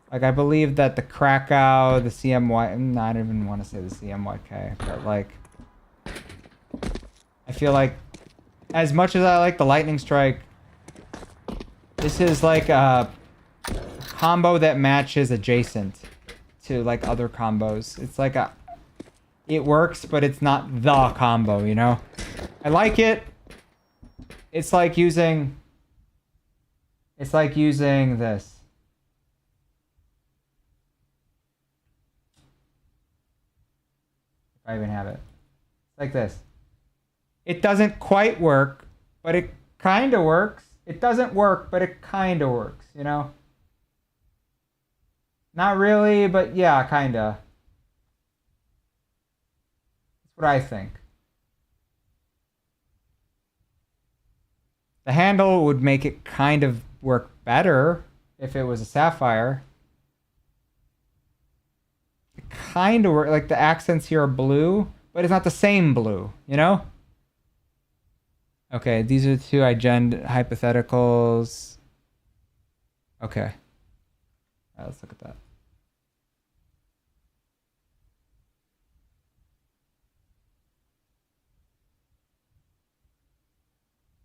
Like I believe that the Krakow, the CMY, no, I don't even want to say the CMYK, but like. I feel like, as much as I like the lightning strike, this is like a combo that matches adjacent to like other combos. It's like it works, but it's not the combo, you know? I like it. It's like using this. If I even have it. It's like this. It doesn't quite work, but it kind of works. It doesn't work, but it kind of works, you know? Not really, but yeah, kind of. That's what I think. The handle would make it kind of work better if it was a sapphire. It kind of work, like the accents here are blue, but it's not the same blue, you know? Okay, these are the two hypotheticals. Okay. All right, let's look at that.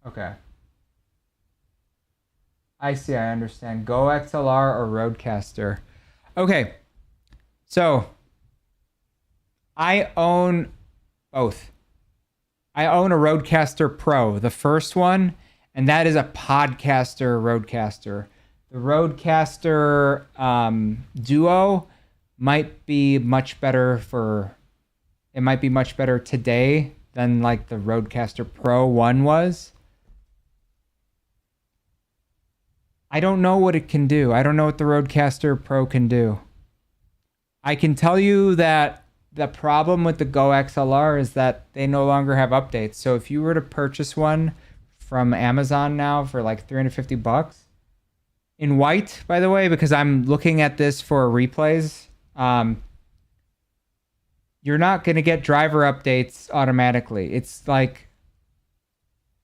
Okay. I see, I understand. Go XLR or Roadcaster. Okay. So, I own both. I own a Roadcaster Pro, the first one, and that is a podcaster Roadcaster. The Roadcaster Duo might be much better today than like the Roadcaster Pro 1 was. I don't know what it can do. I don't know what the Roadcaster Pro can do. I can tell you that the problem with the Go XLR is that they no longer have updates. So if you were to purchase one from Amazon now for like 350 bucks. In white, by the way, because I'm looking at this for replays. You're not going to get driver updates automatically. It's like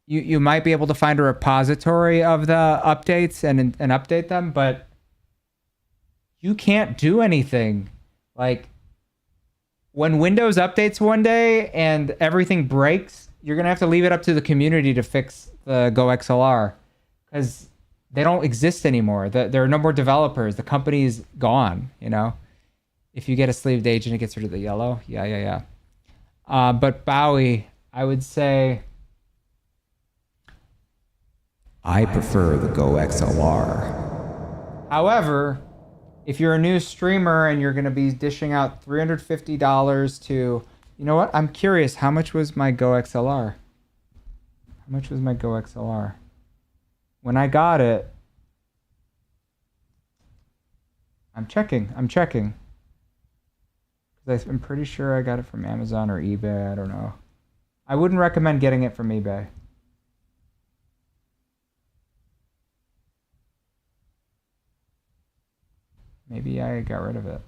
you might be able to find a repository of the updates and update them, but you can't do anything. Like when Windows updates one day and everything breaks, you're going to have to leave it up to the community to fix the Go XLR because they don't exist anymore. There are no more developers. The company's gone, you know? If you get a sleeved agent, it gets rid of the yellow. Yeah. But Bowie, I would say I prefer the Go XLR. However, if you're a new streamer and you're going to be dishing out $350 to, you know what? I'm curious. How much was my Go XLR? How much was my Go XLR? When I got it, I'm checking. Because I'm pretty sure I got it from Amazon or eBay. I don't know. I wouldn't recommend getting it from eBay. Maybe I got rid of it.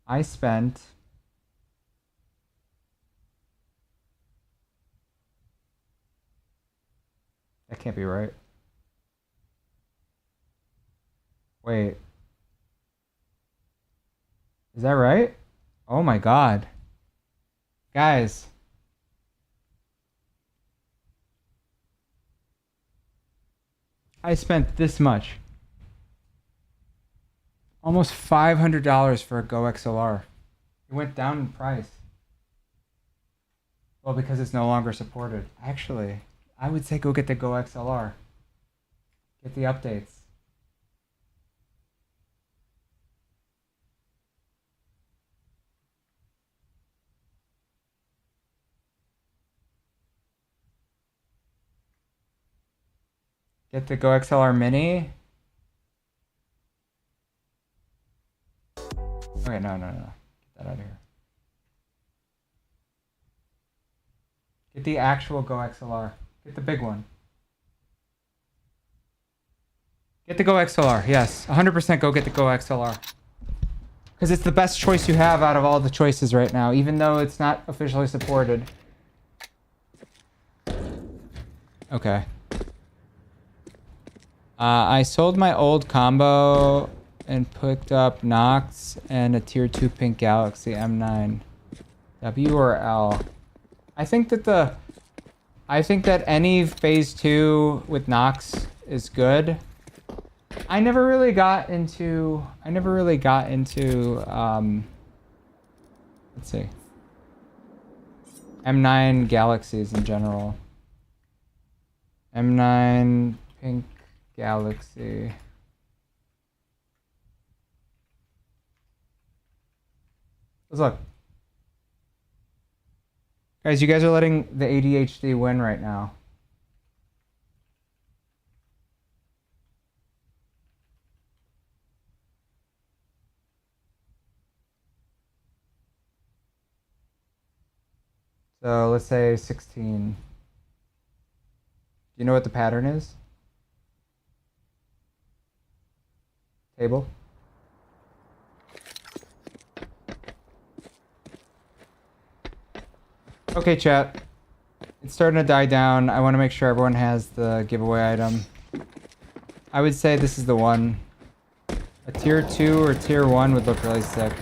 I spent that can't be right. Wait. Is that right? Oh my God. Guys. I spent this much. Almost $500 for a Go XLR. It went down in price. Well, because it's no longer supported. Actually, I would say go get the Go XLR. Get the updates. Get the Go XLR Mini. Okay, no. Get that out of here. Get the actual Go XLR. Get the big one. Get the Go XLR. Yes, 100% go get the Go XLR. Because it's the best choice you have out of all the choices right now, even though it's not officially supported. Okay. I sold my old combo and picked up Nox and a tier 2 pink Galaxy M9. W or L? I think that any phase 2 with Nox is good. I never really got into let's see. M9 Galaxies in general. M9 pink Galaxy. Let's look. Guys, you guys are letting the ADHD win right now. So let's say 16. Do you know what the pattern is? Table? Okay, chat. It's starting to die down. I want to make sure everyone has the giveaway item. I would say this is the one. A tier 2 or tier 1 would look really sick.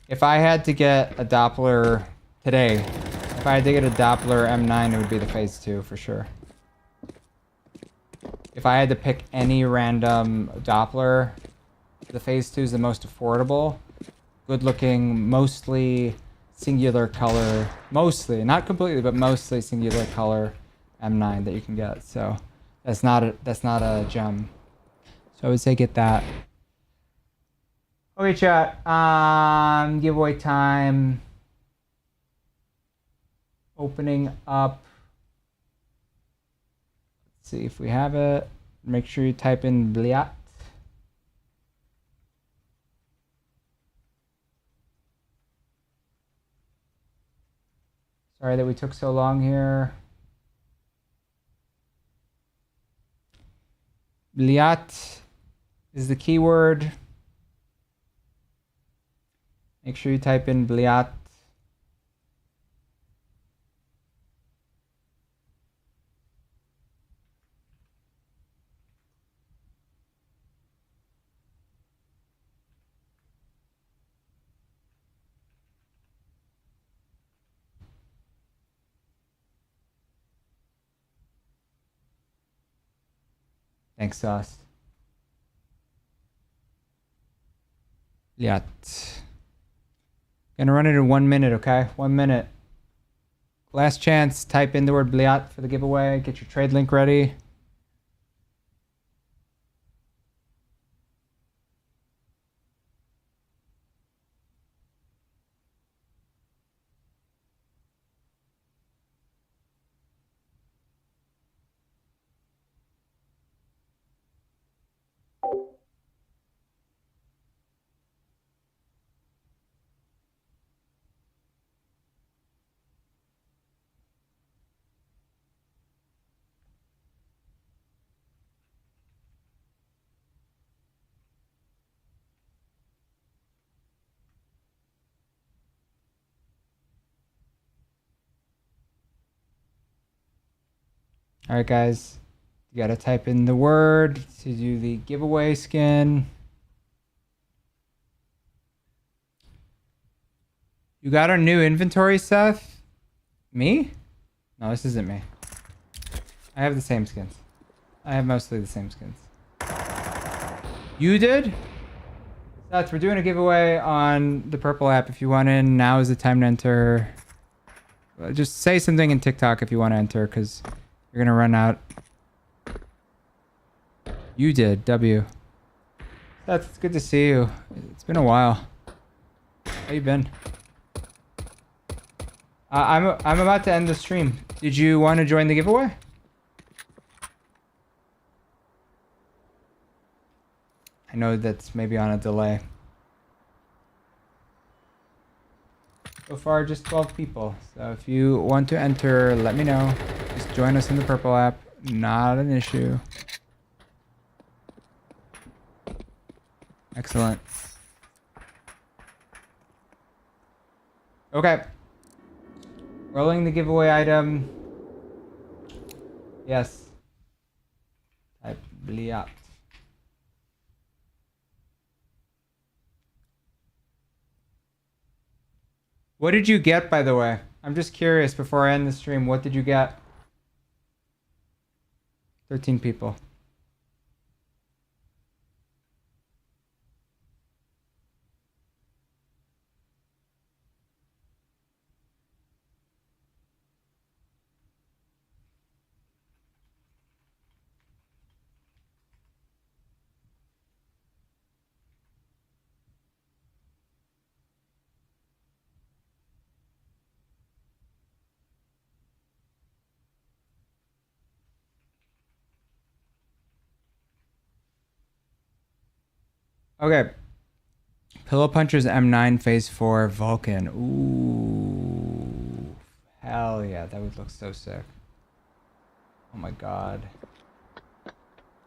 If I had to get a Doppler today, if I had to get a Doppler M9, it would be the phase 2 for sure. If I had to pick any random Doppler, the phase 2 is the most affordable. Good looking, mostly singular color, mostly, not completely, but mostly singular color M9 that you can get. So that's not a gem. So I would say get that. Okay, chat. Giveaway time. Opening up. Let's see if we have it. Make sure you type in Bliat. Sorry that we took so long here. Bliat is the keyword. Make sure you type in Bliat. Thanks, Sauce. Bliat. Gonna run it in 1 minute, okay? 1 minute. Last chance, type in the word Bliat for the giveaway. Get your trade link ready. All right, guys. You gotta type in the word to do the giveaway skin. You got our new inventory, Seth? Me? No, this isn't me. I have the same skins. I have mostly the same skins. You did? Seth, we're doing a giveaway on the purple app. If you want in, now is the time to enter. Just say something in TikTok if you want to enter, because you're gonna run out. You did, W. Seth, it's good to see you. It's been a while. How you been? I'm about to end the stream. Did you want to join the giveaway? I know that's maybe on a delay. So far, just 12 people. So if you want to enter, let me know. Just join us in the purple app. Not an issue. Excellent. Okay. Rolling the giveaway item. Yes. Type Bliat. What did you get, by the way? I'm just curious before I end the stream. What did you get? 13 people. Okay. Pillow Punchers M9 Phase 4 Vulcan. Ooh. Hell yeah, that would look so sick. Oh my god.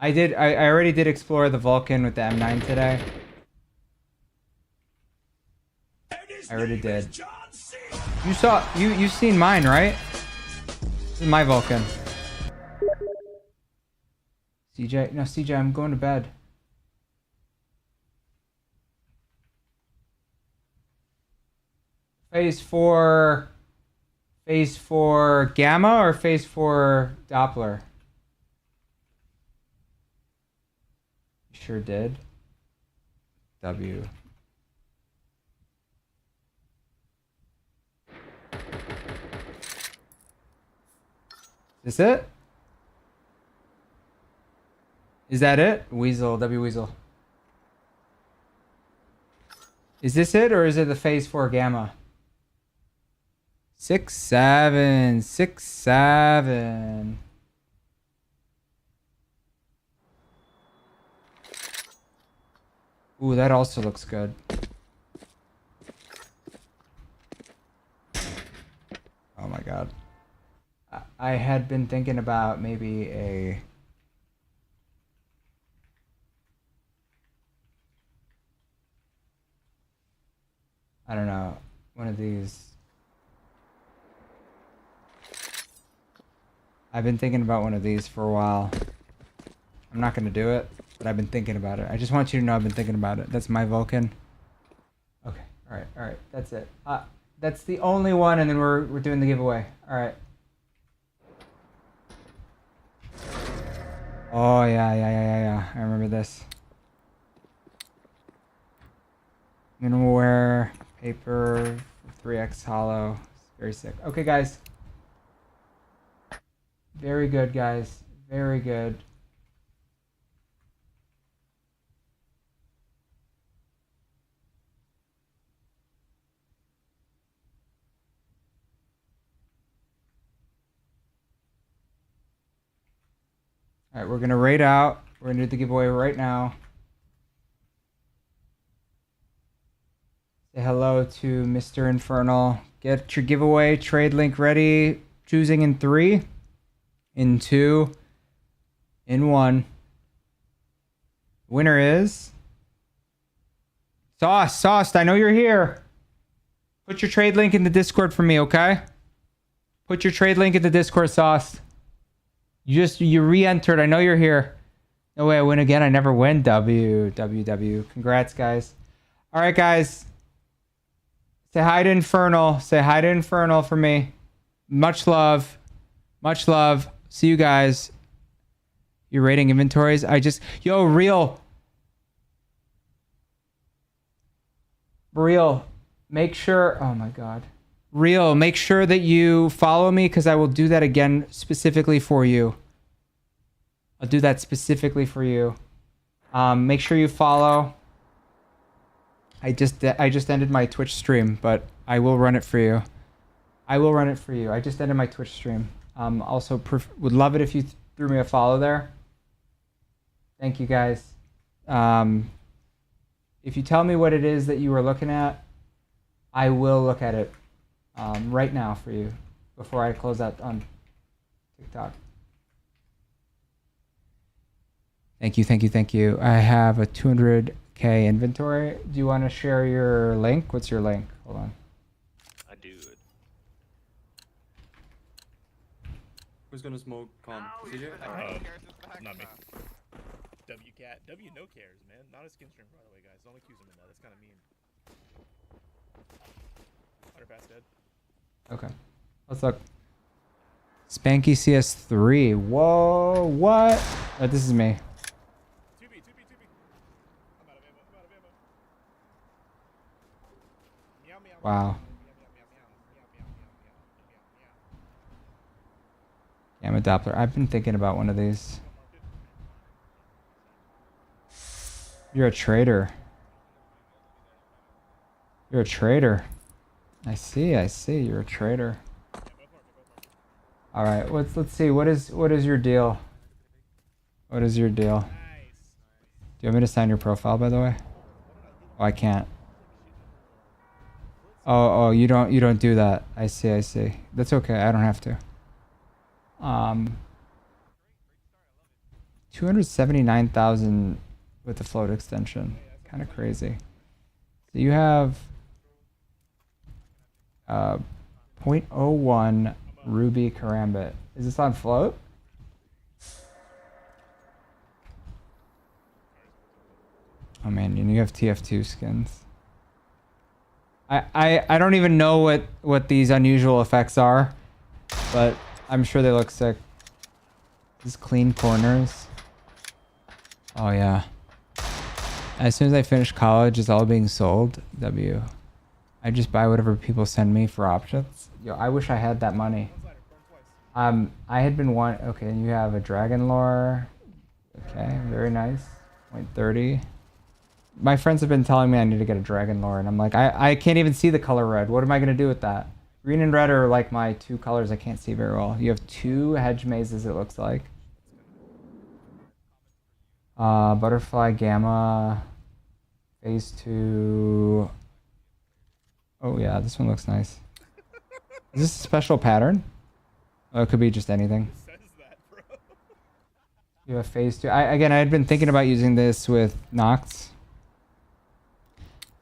I already did explore the Vulcan with the M9 today. I already did. You've seen mine, right? This is my Vulcan. CJ, no, CJ, I'm going to bed. Phase 4 gamma or phase 4 Doppler? Sure did. W. Is this it? Is that it? Weasel, W Weasel. Is this it or is it the phase 4 gamma? 6-7. Ooh, that also looks good. Oh my god. I had been thinking about maybe a... I don't know, one of these. I've been thinking about one of these for a while. I'm not gonna do it, but I've been thinking about it. I just want you to know I've been thinking about it. That's my Vulcan. Okay, alright, that's it. That's the only one, and then we're doing the giveaway. Alright. Oh yeah. I remember this. Minimal wear, paper, 3x hollow. Very sick. Okay, guys. Very good, guys. Very good. All right, we're gonna rate out. We're gonna do the giveaway right now. Say hello to Mr. Infernal. Get your giveaway trade link ready. Choosing in 3, in 2, in 1. Winner is Sauce. I know you're here. Put your trade link in the Discord for me, okay? Put your trade link in the Discord, Sauce. You re-entered. I know you're here. No way I win again. I never win. W. Congrats, guys. All right, guys. Say hi to Infernal. Say hi to Infernal for me. Much love. Much love. See you guys. You're rating inventories. Yo, Real. Make sure. Oh my God. Real, make sure that you follow me because I will do that again specifically for you. I'll do that specifically for you. Make sure you follow. I just ended my Twitch stream, but I will run it for you. I just ended my Twitch stream. Also, would love it if you threw me a follow there. Thank you, guys. If you tell me what it is that you were looking at, I will look at it. Right now for you before I close out on TikTok. Thank you. I have a 200k inventory. Do you want to share your link? What's your link? Hold on. I do. Who's gonna smoke con? CJ? Not me. WCat. NoCarez, man. Not a skin stream, by the way, guys. Don't accuse him of that. That's kind of mean. Underpass dead. Okay. Let's look. Spanky CS3. Whoa, what? Oh, this is me. 2B. I'm out of ammo. Meow. Wow. Gamma Doppler. I've been thinking about one of these. You're a traitor. I see. You're a traitor. All right, let's see. What is your deal? Do you want me to sign your profile, by the way? Oh, I can't. Oh, you don't do that. I see. That's okay. I don't have to. 279,000 with the float extension. Kind of crazy. So you have 0.01 Ruby Karambit. Is this on float? Oh man, you have TF2 skins. I don't even know what these unusual effects are, but I'm sure they look sick. These clean corners. Oh yeah. As soon as I finish college, it's all being sold. W. I just buy whatever people send me for options. Yo, I wish I had that money. I had been okay, you have a dragon lore. Okay, very nice. 0.30. My friends have been telling me I need to get a dragon lore, and I'm like, I can't even see the color red. What am I gonna do with that? Green and red are like my two colors I can't see very well. You have 2 hedge mazes, it looks like. Butterfly gamma Phase 2. Oh yeah, this one looks nice. Is this a special pattern? Oh, it could be just anything. It says that, bro. You have phase 2. I had been thinking about using this with Nox.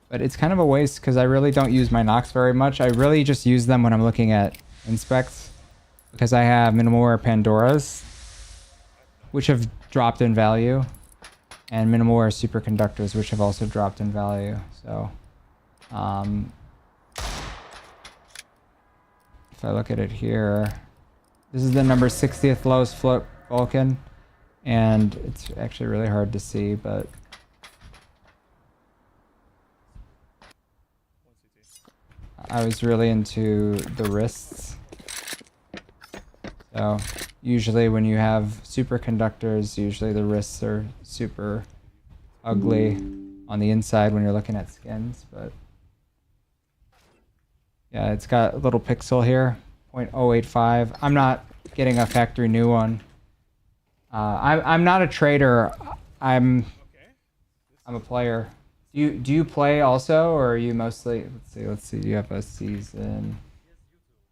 But it's kind of a waste because I really don't use my Nox very much. I really just use them when I'm looking at inspects. Because I have minimal wear Pandoras, which have dropped in value. And minimal wear superconductors, which have also dropped in value. So, if I look at it here, this is the number 60th lowest float Vulcan. And it's actually really hard to see, but I was really into the wrists. So usually when you have superconductors, usually the wrists are super ugly on the inside when you're looking at skins, but yeah, it's got a little pixel here, 0.085. I'm not getting a factory new one. I'm not a trader. I'm a player. Do you play also, or are you mostly? Let's see. Do you have a season?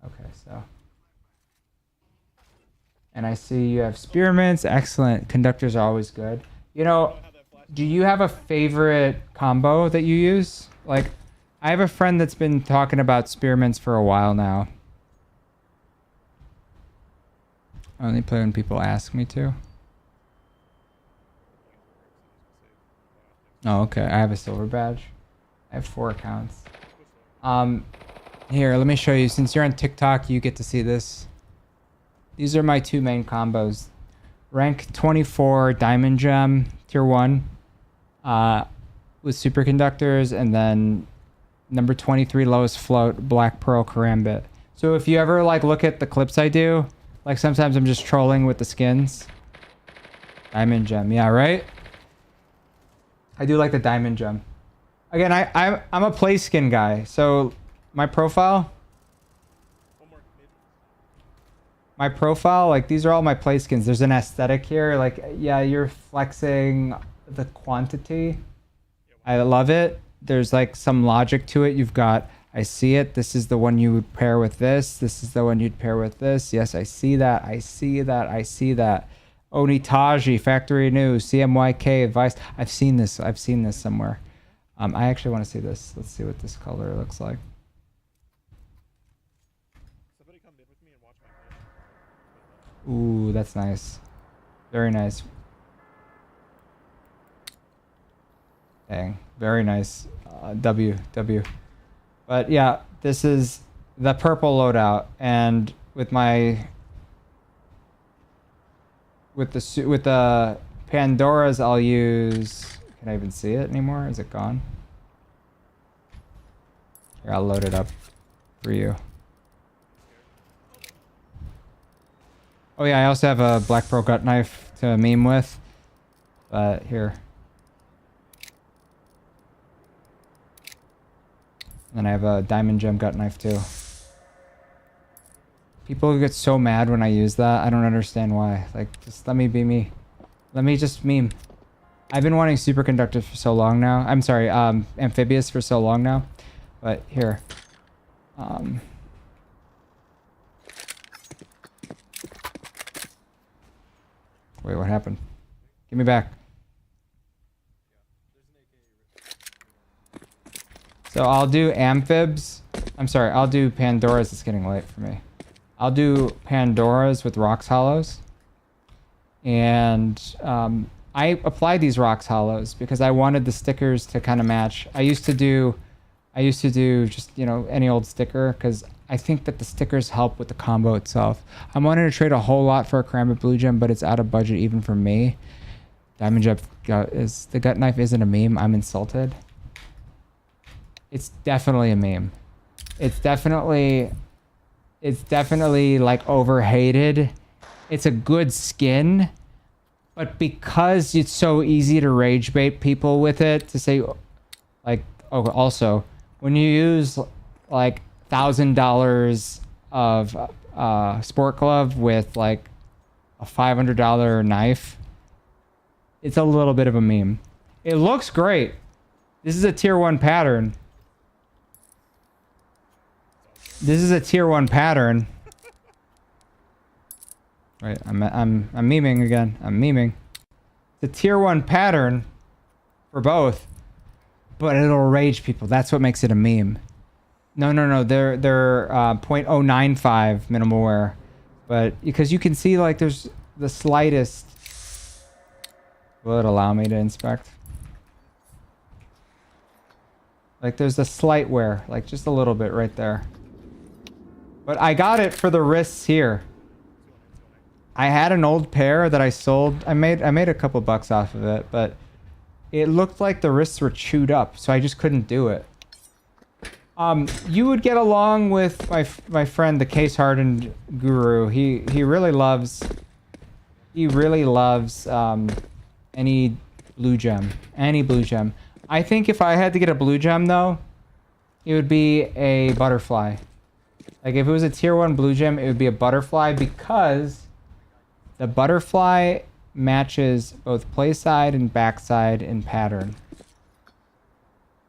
Okay, so. And I see you have spearmints. Excellent. Conductors are always good. You know, do you have a favorite combo that you use? Like, I have a friend that's been talking about spearmints for a while now. I only play when people ask me to. Oh, okay. I have a silver badge. I have 4 accounts. Here, let me show you. Since you're on TikTok, you get to see this. These are my 2 main combos. Rank 24 Diamond Gem, Tier 1, with superconductors, and then number 23 lowest float, Black Pearl Karambit. So if you ever like look at the clips I do, like sometimes I'm just trolling with the skins. Diamond Gem, yeah, right? I do like the Diamond Gem. Again, I'm a play skin guy, so my profile, like these are all my play skins. There's an aesthetic here, like yeah, you're flexing the quantity. I love it. There's like some logic to it. You've got, I see it. This is the one you would pair with this. This is the one you'd pair with this. Yes, I see that. I see that. I see that. Onitaji, Factory News, CMYK, Advice. I've seen this. I've seen this somewhere. I actually want to see this. Let's see what this color looks like. Somebody come with me and watch my Ooh, that's nice. Very nice. Dang, very nice. W. But yeah, this is the purple loadout, and with my with the Pandoras, I'll use. Can I even see it anymore? Is it gone? Here, I'll load it up for you. Oh yeah, I also have a Black Pearl gut knife to meme with, but here. And I have a Diamond Gem gut knife too. People get so mad when I use that. I don't understand why. Like, just let me be me. Let me just meme. I've been wanting superconductors for so long now. I'm sorry, amphibious for so long now. But here. Wait, what happened? Give me back. So I'll do amphibs. I'm sorry, I'll do Pandoras. It's getting late for me. I'll do Pandoras with Rocks Hollows. And I applied these Rocks Hollows because I wanted the stickers to kind of match. I used to do just, you know, any old sticker because I think that the stickers help with the combo itself. I'm wanting to trade a whole lot for a Karambit Blue Gem, but it's out of budget even for me. Diamond Gem is the gut knife isn't a meme. I'm insulted. It's definitely a meme. It's definitely like overhated. It's a good skin, but because it's so easy to rage bait people with it to say like, oh, also when you use like $1,000 of sport glove with like a $500 knife, it's a little bit of a meme. It looks great. This is a tier 1 pattern. This is a tier 1 pattern. Wait, I'm memeing again. I'm memeing. It's a tier 1 pattern for both, but it'll rage people. That's what makes it a meme. No. They're 0.095 minimal wear, but because you can see like there's the slightest. Will it allow me to inspect? Like there's a slight wear, like just a little bit right there. But I got it for the wrists here. I had an old pair that I sold. I made a couple bucks off of it, but it looked like the wrists were chewed up, so I just couldn't do it. You would get along with my friend, the case hardened guru. He really loves any blue gem. I think if I had to get a blue gem though, it would be a butterfly. Like if it was a tier 1 blue gem, it would be a butterfly because the butterfly matches both play side and backside in pattern.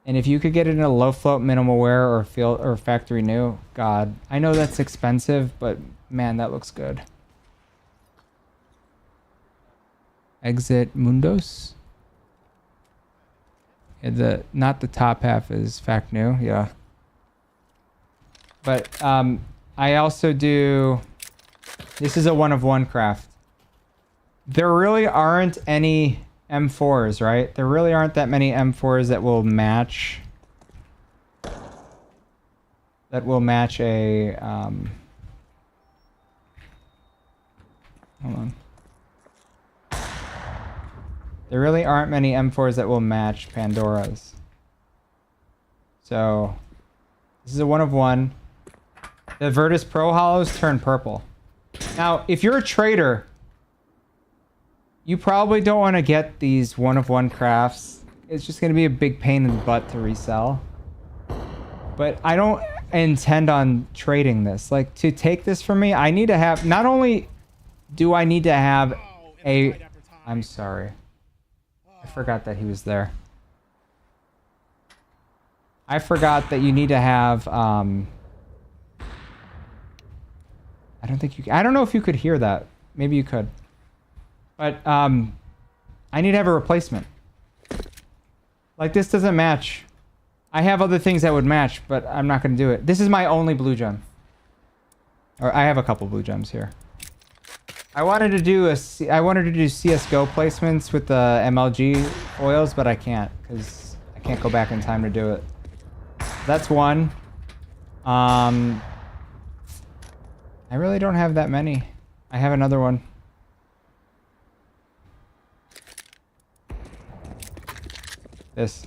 And if you could get it in a low float minimal wear or field or factory new, God, I know that's expensive, but man, that looks good. Exit Mundos. Yeah, not the top half is fact new, yeah. But I also do. This is a 1 of 1 craft. There really aren't any M4s, right? There really aren't that many M4s that will match. That will match a. Hold on. There really aren't many M4s that will match Pandora's. So, this is a 1 of 1. The Virtus Pro Hollows turn purple. Now, if you're a trader, you probably don't want to get these 1 of 1 crafts. It's just going to be a big pain in the butt to resell. But I don't intend on trading this. Like, to take this from me, I need to have... Not only do I need to have a... I'm sorry. I forgot that he was there. I forgot that you need to have... I don't think you... I don't know if you could hear that. Maybe you could. But I need to have a replacement. Like, this doesn't match. I have other things that would match, but I'm not going to do it. This is my only blue gem. Or I have a couple blue gems here. I wanted to do CS:GO placements with the MLG oils, but I can't because I can't go back in time to do it. That's one. I really don't have that many. I have another one. This.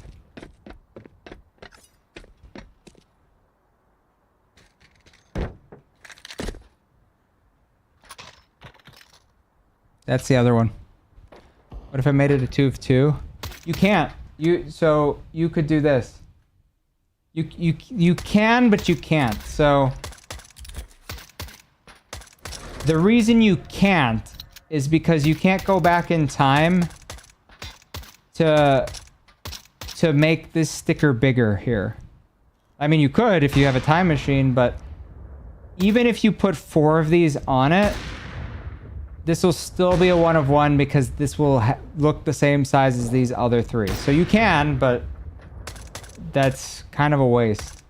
That's the other one. What if I made it a 2 of 2? You can't. So you could do this. You can, but you can't. So the reason you can't is because you can't go back in time to make this sticker bigger here. I mean, you could if you have a time machine, but even if you put 4 of these on it, this will still be a 1 of 1 because this will look the same size as these other 3. So you can, but that's kind of a waste.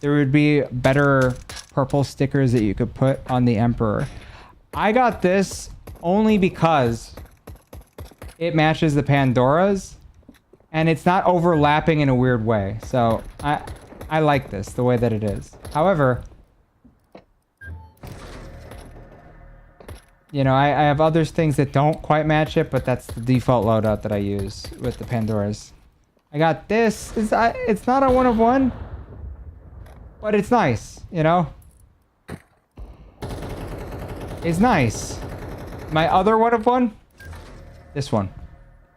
There would be better purple stickers that you could put on the Emperor. I got this only because it matches the Pandora's and it's not overlapping in a weird way. So I like this the way that it is. However, you know, I have other things that don't quite match it, but that's the default loadout that I use with the Pandora's. I got this. It's not a 1 of 1, but it's nice, you know? It's nice. My other 1 of 1, this one,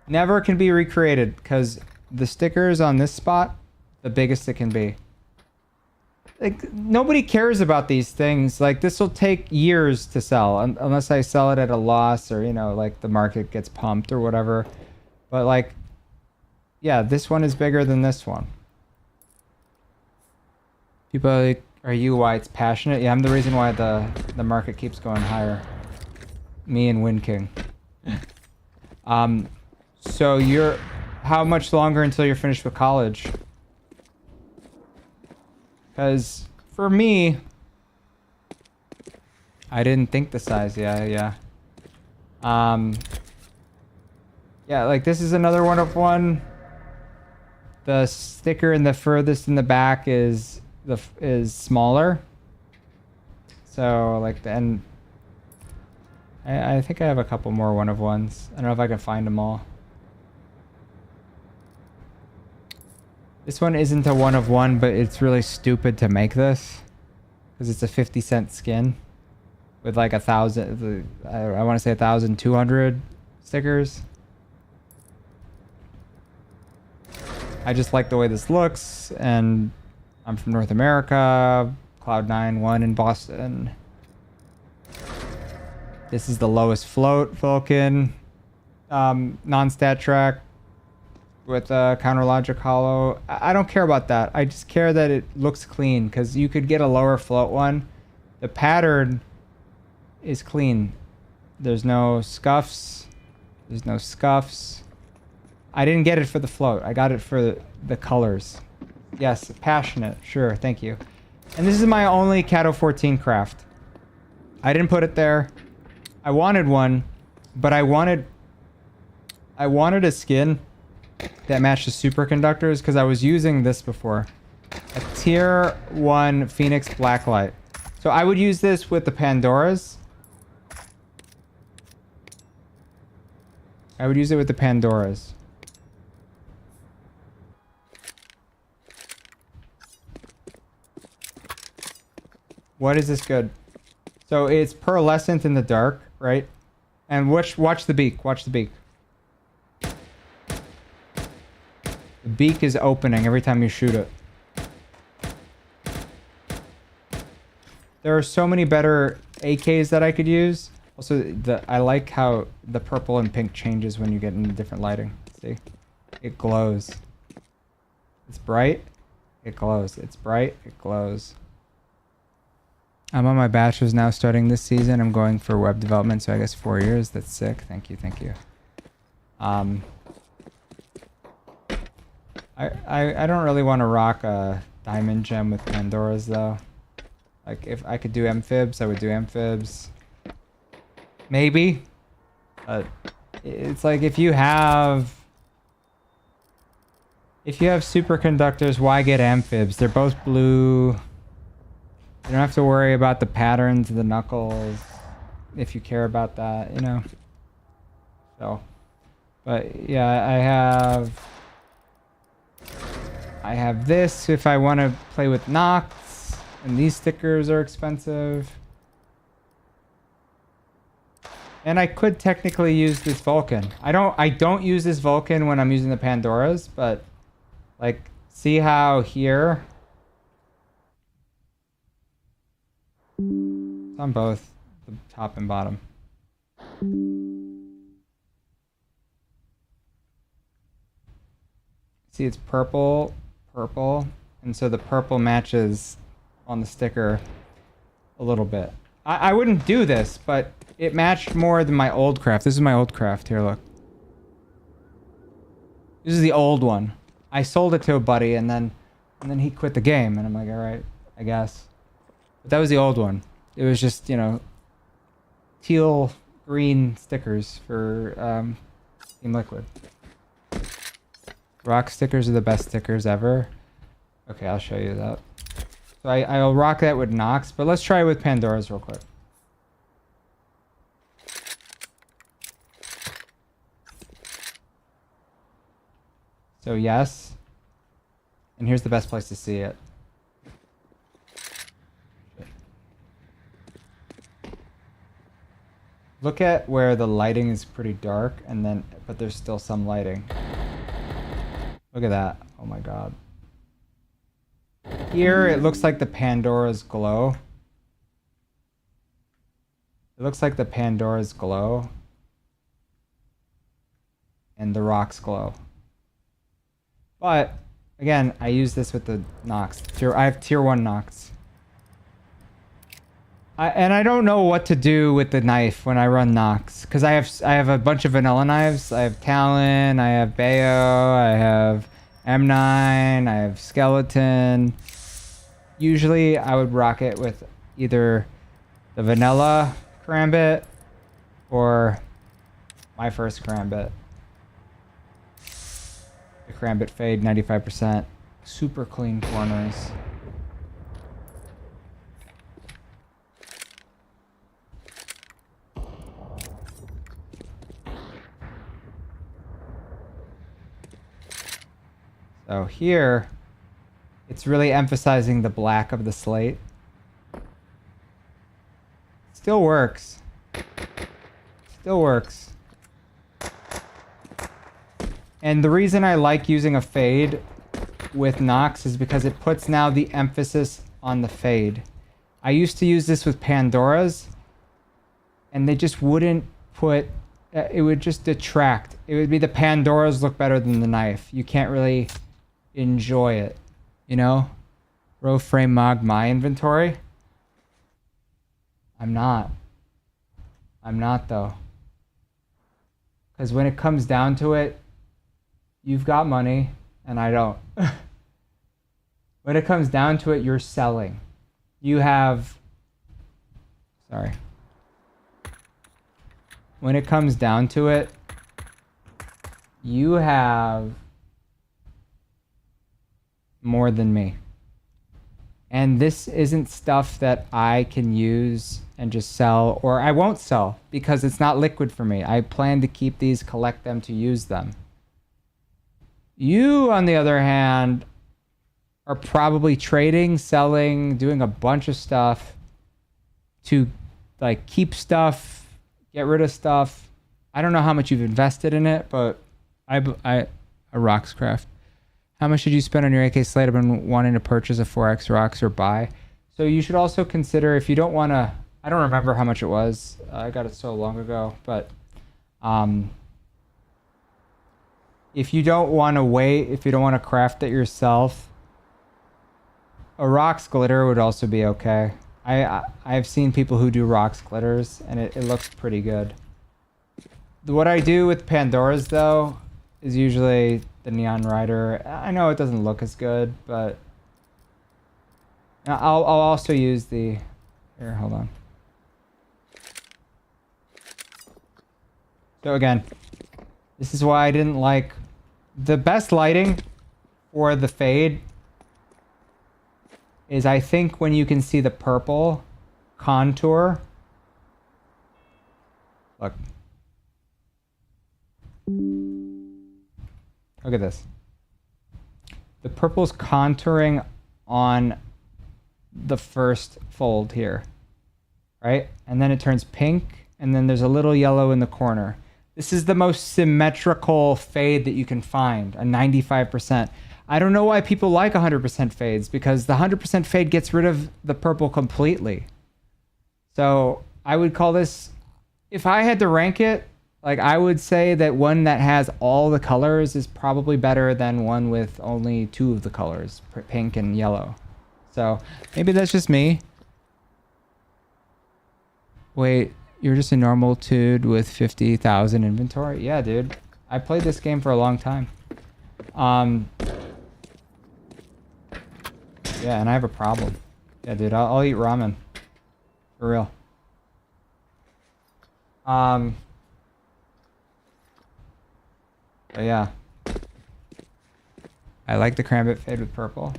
never can be recreated because the stickers on this spot, the biggest it can be. Like, nobody cares about these things. Like, this will take years to sell unless I sell it at a loss or, you know, like the market gets pumped or whatever. But like, yeah, this one is bigger than this one. People are like, are you why it's passionate? Yeah, I'm the reason why the market keeps going higher. Me and Wind King. So you're, how much longer until you're finished with college? Because for me, I didn't think the size. Yeah. Yeah, like this is another one of one. The sticker in the furthest in the back is smaller. So like and I think I have a couple more one of ones. I don't know if I can find them all. This one isn't a one of one, but it's really stupid to make this because it's a 50-cent skin with like 1,000. I want to say 1,200 stickers. I just like the way this looks, and I'm from North America. Cloud9 won in Boston. This is the lowest float Vulcan, non-stat track with counter logic hollow. I don't care about that. I just care that it looks clean, because you could get a lower float one. The pattern is clean. There's no scuffs. There's no scuffs. I didn't get it for the float. I got it for the colors. Yes, passionate. Sure, thank you. And this is my only Cato 14 craft. I didn't put it there. I wanted one, but I wanted a skin that matched the superconductors because I was using this before. A tier 1 Phoenix Blacklight. So I would use this with the Pandoras. I would use it with the Pandoras. What is this good? So it's pearlescent in the dark, right? And watch the beak. Watch the beak. The beak is opening every time you shoot it. There are so many better AKs that I could use. Also, I like how the purple and pink changes when you get into different lighting. See? It glows. It's bright. It glows. It's bright. It glows. I'm on my bachelor's now starting this season. I'm going for web development, so I guess 4 years. That's sick. Thank you. Thank you. I don't really want to rock a diamond gem with Pandoras though. Like if I could do amphibs, I would do amphibs. Maybe. But it's like if you have superconductors, why get amphibs? They're both blue. You don't have to worry about the patterns of the knuckles if you care about that, you know. So, but yeah, I have this if I want to play with Nox, and these stickers are expensive. And I could technically use this Vulcan. I don't use this Vulcan when I'm using the Pandoras, but like see how here it's on both the top and bottom. See, it's purple, and so the purple matches on the sticker a little bit. I wouldn't do this, but it matched more than my old craft. This is my old craft. Here, look. This is the old one. I sold it to a buddy, and then he quit the game, and I'm like, all right, I guess. But that was the old one. It was just, you know, teal green stickers for Team Liquid. Rock stickers are the best stickers ever. Okay, I'll show you that. So I'll rock that with Nox, but let's try it with Pandoras real quick. So yes. And here's the best place to see it. Look at where the lighting is pretty dark, but there's still some lighting. Look at that. Oh my god. Here, it looks like the Pandoras glow. It looks like the Pandoras glow. And the rocks glow. But again, I use this with the Nox. I have tier 1 Nox. And I don't know what to do with the knife when I run Nox, because I have a bunch of vanilla knives. I have Talon, I have Bayo, I have M9, I have Skeleton. Usually I would rock it with either the vanilla Karambit or my first Karambit. The Karambit Fade, 95%. Super clean corners. So here, it's really emphasizing the black of the slate. Still works. Still works. And the reason I like using a fade with Nox is because it puts now the emphasis on the fade. I used to use this with Pandora's, and they just wouldn't put... it would just detract. It would be the Pandora's look better than the knife. You can't really enjoy it, you know? Row frame mog my inventory. I'm not though. Because when it comes down to it, you've got money and I don't. When it comes down to it, you're selling. You have... Sorry. When it comes down to it, you have more than me. And this isn't stuff that I can use and just sell, or I won't sell because it's not liquid for me. I plan to keep these, collect them to use them. You, on the other hand, are probably trading, selling, doing a bunch of stuff to like keep stuff, get rid of stuff. I don't know how much you've invested in it, but a Roxcraft. How much did you spend on your AK slate? I've been wanting to purchase a 4X Rox or buy. So you should also consider, if you don't want to, I don't remember how much it was. I got it so long ago, but if you don't want to wait, if you don't want to craft it yourself, a Rox glitter would also be okay. I've seen people who do Rox glitters, and it looks pretty good. What I do with Pandora's, though, is usually the Neon Rider. I know it doesn't look as good, but I'll also use the... Here, hold on. So again, this is why I didn't like... The best lighting for the fade is, I think, when you can see the purple contour. Look. Look at this. The purple's contouring on the first fold here, right? And then it turns pink, and then there's a little yellow in the corner. This is the most symmetrical fade that you can find, a 95%. I don't know why people like 100% fades, because the 100% fade gets rid of the purple completely. So I would call this, if I had to rank it, like, I would say that one that has all the colors is probably better than one with only 2 of the colors, pink and yellow. So maybe that's just me. Wait, you're just a normal dude with 50,000 inventory? Yeah, dude. I played this game for a long time. Yeah, and I have a problem. Yeah, dude, I'll eat ramen. For real. But yeah. I like the Karambit fade with purple.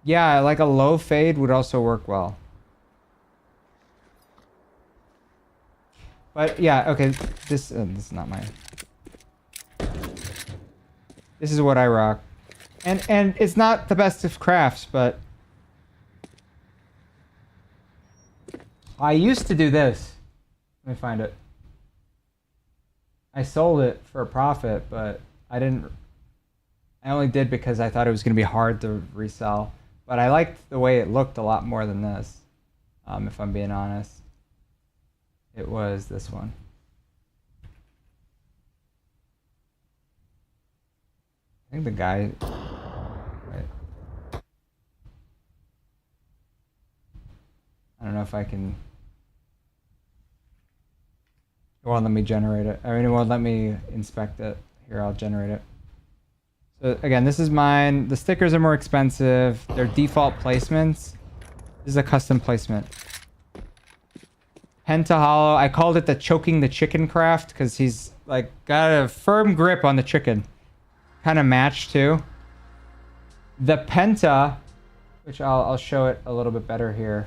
Yeah, like a low fade would also work well. But yeah, okay, this is not mine. This is what I rock. And it's not the best of crafts, but I used to do this. Let me find it. I sold it for a profit, but I only did because I thought it was going to be hard to resell. But I liked the way it looked a lot more than this, if I'm being honest. It was this one. I think the guy I don't know if I can. It won't let me generate it. I mean, it won't let me inspect it. Here, I'll generate it. So again, this is mine. The stickers are more expensive. They're default placements. This is a custom placement. Penta Hollow. I called it the choking the chicken craft because he's like got a firm grip on the chicken. Kind of matched too. The Penta, which I'll show it a little bit better here.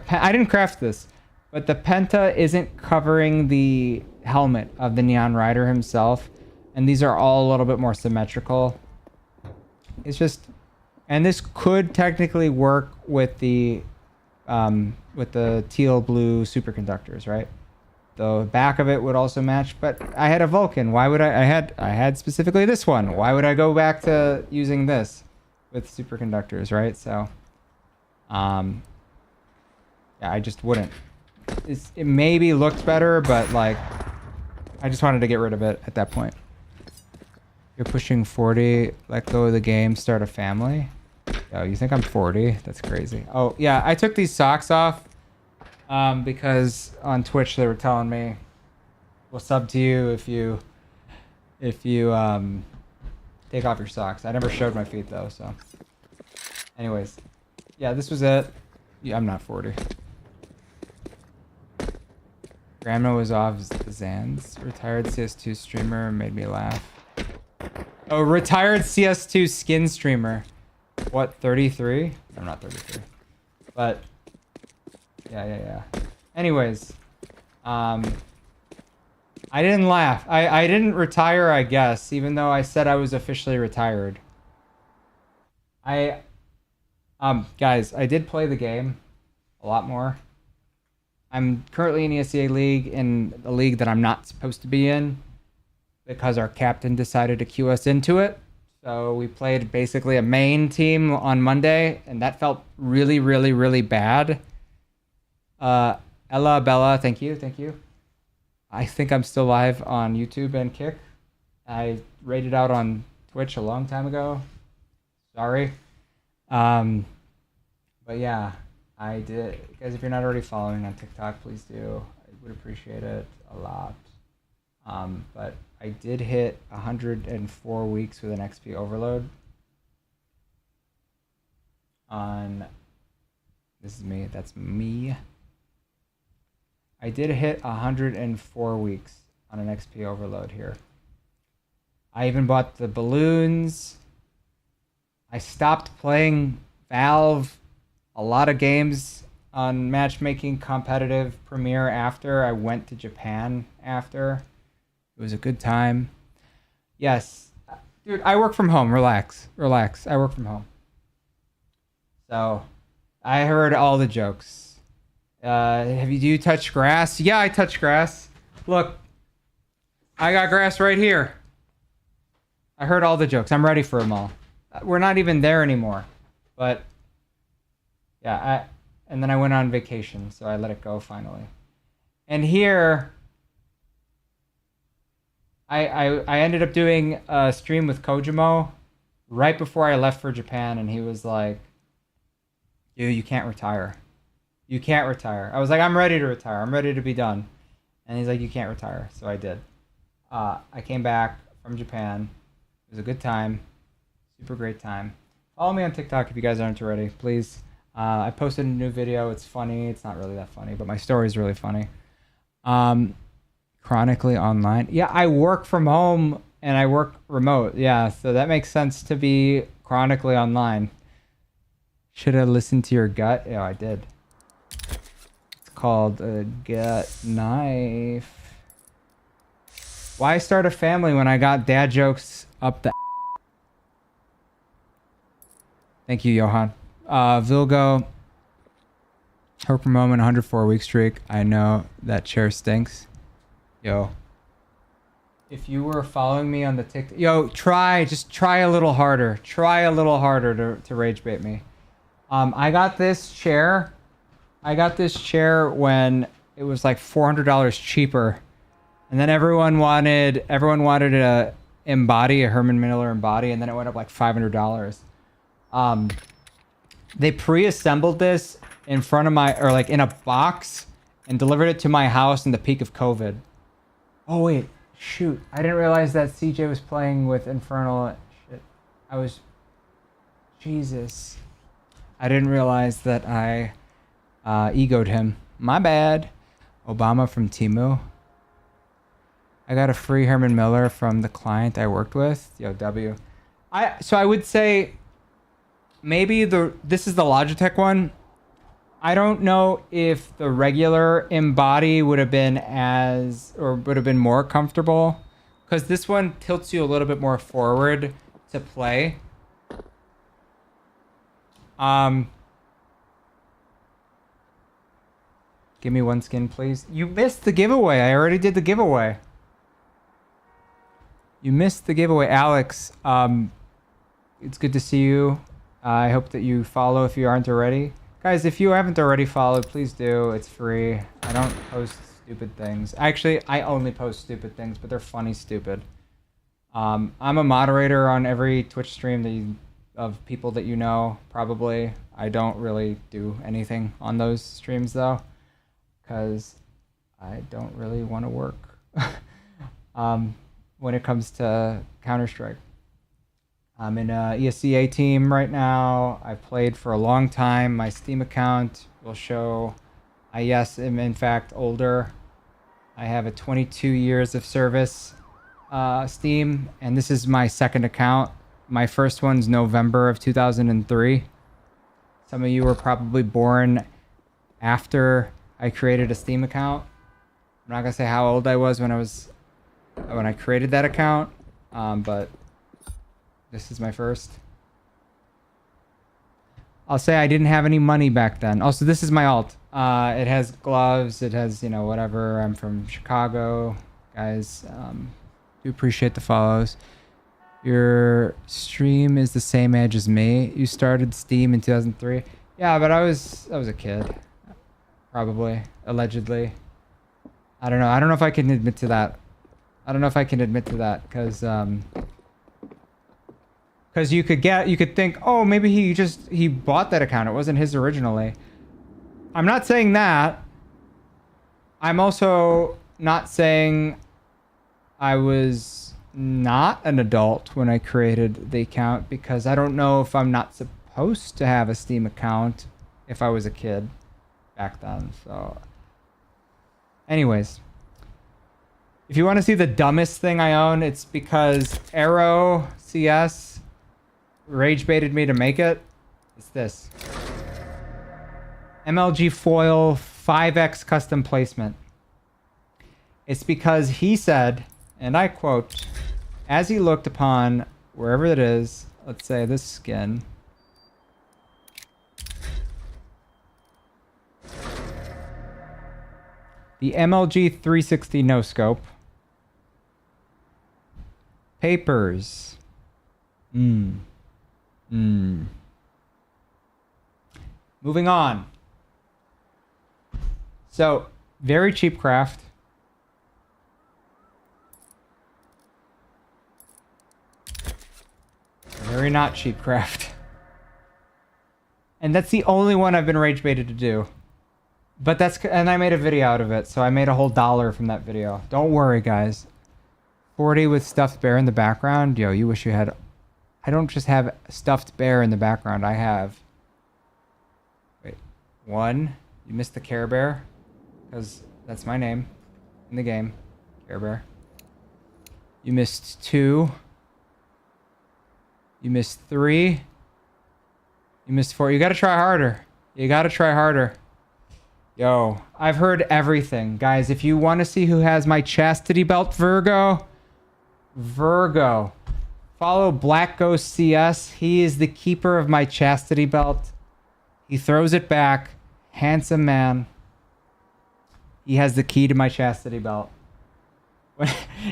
I didn't craft this, but the Penta isn't covering the helmet of the Neon Rider himself, and these are all a little bit more symmetrical. It's just, and this could technically work with the teal blue superconductors, right? The back of it would also match, but I had a Vulcan. Why would I had specifically this one. Why would I go back to using this with superconductors, right? So, yeah, I just wouldn't. It maybe looked better, but like, I just wanted to get rid of it at that point. You're pushing 40, let go of the game, start a family. Oh, you think I'm 40? That's crazy. Oh, yeah, I took these socks off because on Twitch they were telling me we'll sub to you if you take off your socks. I never showed my feet though, so. Anyways, yeah, this was it. Yeah, I'm not 40. Grandma was off the Zans. Retired CS2 streamer made me laugh. Oh, retired CS2 skin streamer. What, 33? I'm not 33. But, yeah. Anyways, I didn't laugh. I didn't retire, I guess, even though I said I was officially retired. Guys, I did play the game a lot more. I'm currently in ESEA League, in a league that I'm not supposed to be in because our captain decided to queue us into it. So we played basically a main team on Monday, and that felt really, really, really bad. Ella, Bella, thank you. I think I'm still live on YouTube and Kick. I rated out on Twitch a long time ago. Sorry. But yeah, I did. Guys, if you're not already following on TikTok, please do. I would appreciate it a lot. But I did hit 104 weeks with an XP overload on, this is me, that's me. I did hit 104 weeks on an XP overload here. I even bought the balloons. I stopped playing Valve a lot of games on matchmaking competitive premiere after. I went to Japan after. It was a good time. Yes. Dude, I work from home. Relax. I work from home. So, I heard all the jokes. Do you touch grass? Yeah, I touch grass. Look. I got grass right here. I heard all the jokes. I'm ready for them all. We're not even there anymore. But, yeah, and then I went on vacation, so I let it go finally. And here, I ended up doing a stream with Kojimo right before I left for Japan, and he was like, "Dude, you can't retire. You can't retire." I was like, "I'm ready to retire. I'm ready to be done." And he's like, "You can't retire." So I did. I came back from Japan. It was a good time. Super great time. Follow me on TikTok if you guys aren't already, please. I posted a new video. It's funny. It's not really that funny, but my story is really funny. Chronically online. Yeah, I work from home and I work remote. Yeah, so that makes sense to be chronically online. Should have listened to your gut. Yeah, I did. It's called a gut knife. Why start a family when I got dad jokes up the... Thank you, Johan. Vilgo. Hope for moment, 104 week streak. I know that chair stinks. Yo. If you were following me on the TikTok... Yo, just try a little harder. Try a little harder to rage bait me. I got this chair. When it was like $400 cheaper. And then everyone wanted a embody, a Herman Miller embody, and then it went up like $500. They pre-assembled this in front of my, or like in a box, and delivered it to my house in the peak of COVID. Oh wait, shoot! I didn't realize that CJ was playing with Infernal. Shit, I was. Jesus, I didn't realize that I egoed him. My bad. Obama from Timu. I got a free Herman Miller from the client I worked with. Yo, W. So I would say maybe this is the Logitech one. I don't know if the regular Embody would have been more comfortable, because this one tilts you a little bit more forward to play. Give me one skin, please. You missed the giveaway. I already did the giveaway. You missed the giveaway, Alex. It's good to see you. I hope that you follow if you aren't already. Guys, if you haven't already followed, please do. It's free. I don't post stupid things. Actually, I only post stupid things, but they're funny stupid. I'm a moderator on every Twitch stream of people that you know, probably. I don't really do anything on those streams, though, because I don't really want to work when it comes to Counter-Strike. I'm in a ESCA team right now. I played for a long time. My Steam account will show I, yes, am in fact older. I have a 22 years of service Steam, and this is my second account. My first one's November of 2003. Some of you were probably born after I created a Steam account. I'm not gonna say how old I was when I created that account, but this is my first. I'll say I didn't have any money back then. Also, this is my alt. It has gloves. It has, you know, whatever. I'm from Chicago, guys. Do appreciate the follows. Your stream is the same age as me. You started Steam in 2003. Yeah, but I was a kid, probably, allegedly. I don't know. I don't know if I can admit to that. Because you could think, oh, maybe he bought that account. It wasn't his originally. I'm not saying that. I'm also not saying I was not an adult when I created the account, because I don't know if I'm not supposed to have a Steam account if I was a kid back then. So anyways, if you want to see the dumbest thing I own, it's because Arrow CS rage baited me to make it. It's this MLG foil 5x custom placement. It's because he said, and I quote, as he looked upon wherever it is, let's say this skin, the MLG 360 no scope, papers, moving on. So, very cheap craft. Very not cheap craft. And that's the only one I've been rage baited to do. But and I made a video out of it, so I made a whole $1 from that video. Don't worry, guys. 40 with stuffed bear in the background. Yo, you wish you had... I don't just have stuffed bear in the background. I have... Wait. 1. You missed the Care Bear. Because that's my name in the game. Care Bear. You missed 2. You missed 3. You missed 4. You gotta try harder. You gotta try harder. Yo, I've heard everything. Guys, if you want to see who has my chastity belt, Virgo. Follow Black Ghost CS. He is the keeper of my chastity belt. He throws it back. Handsome man. He has the key to my chastity belt.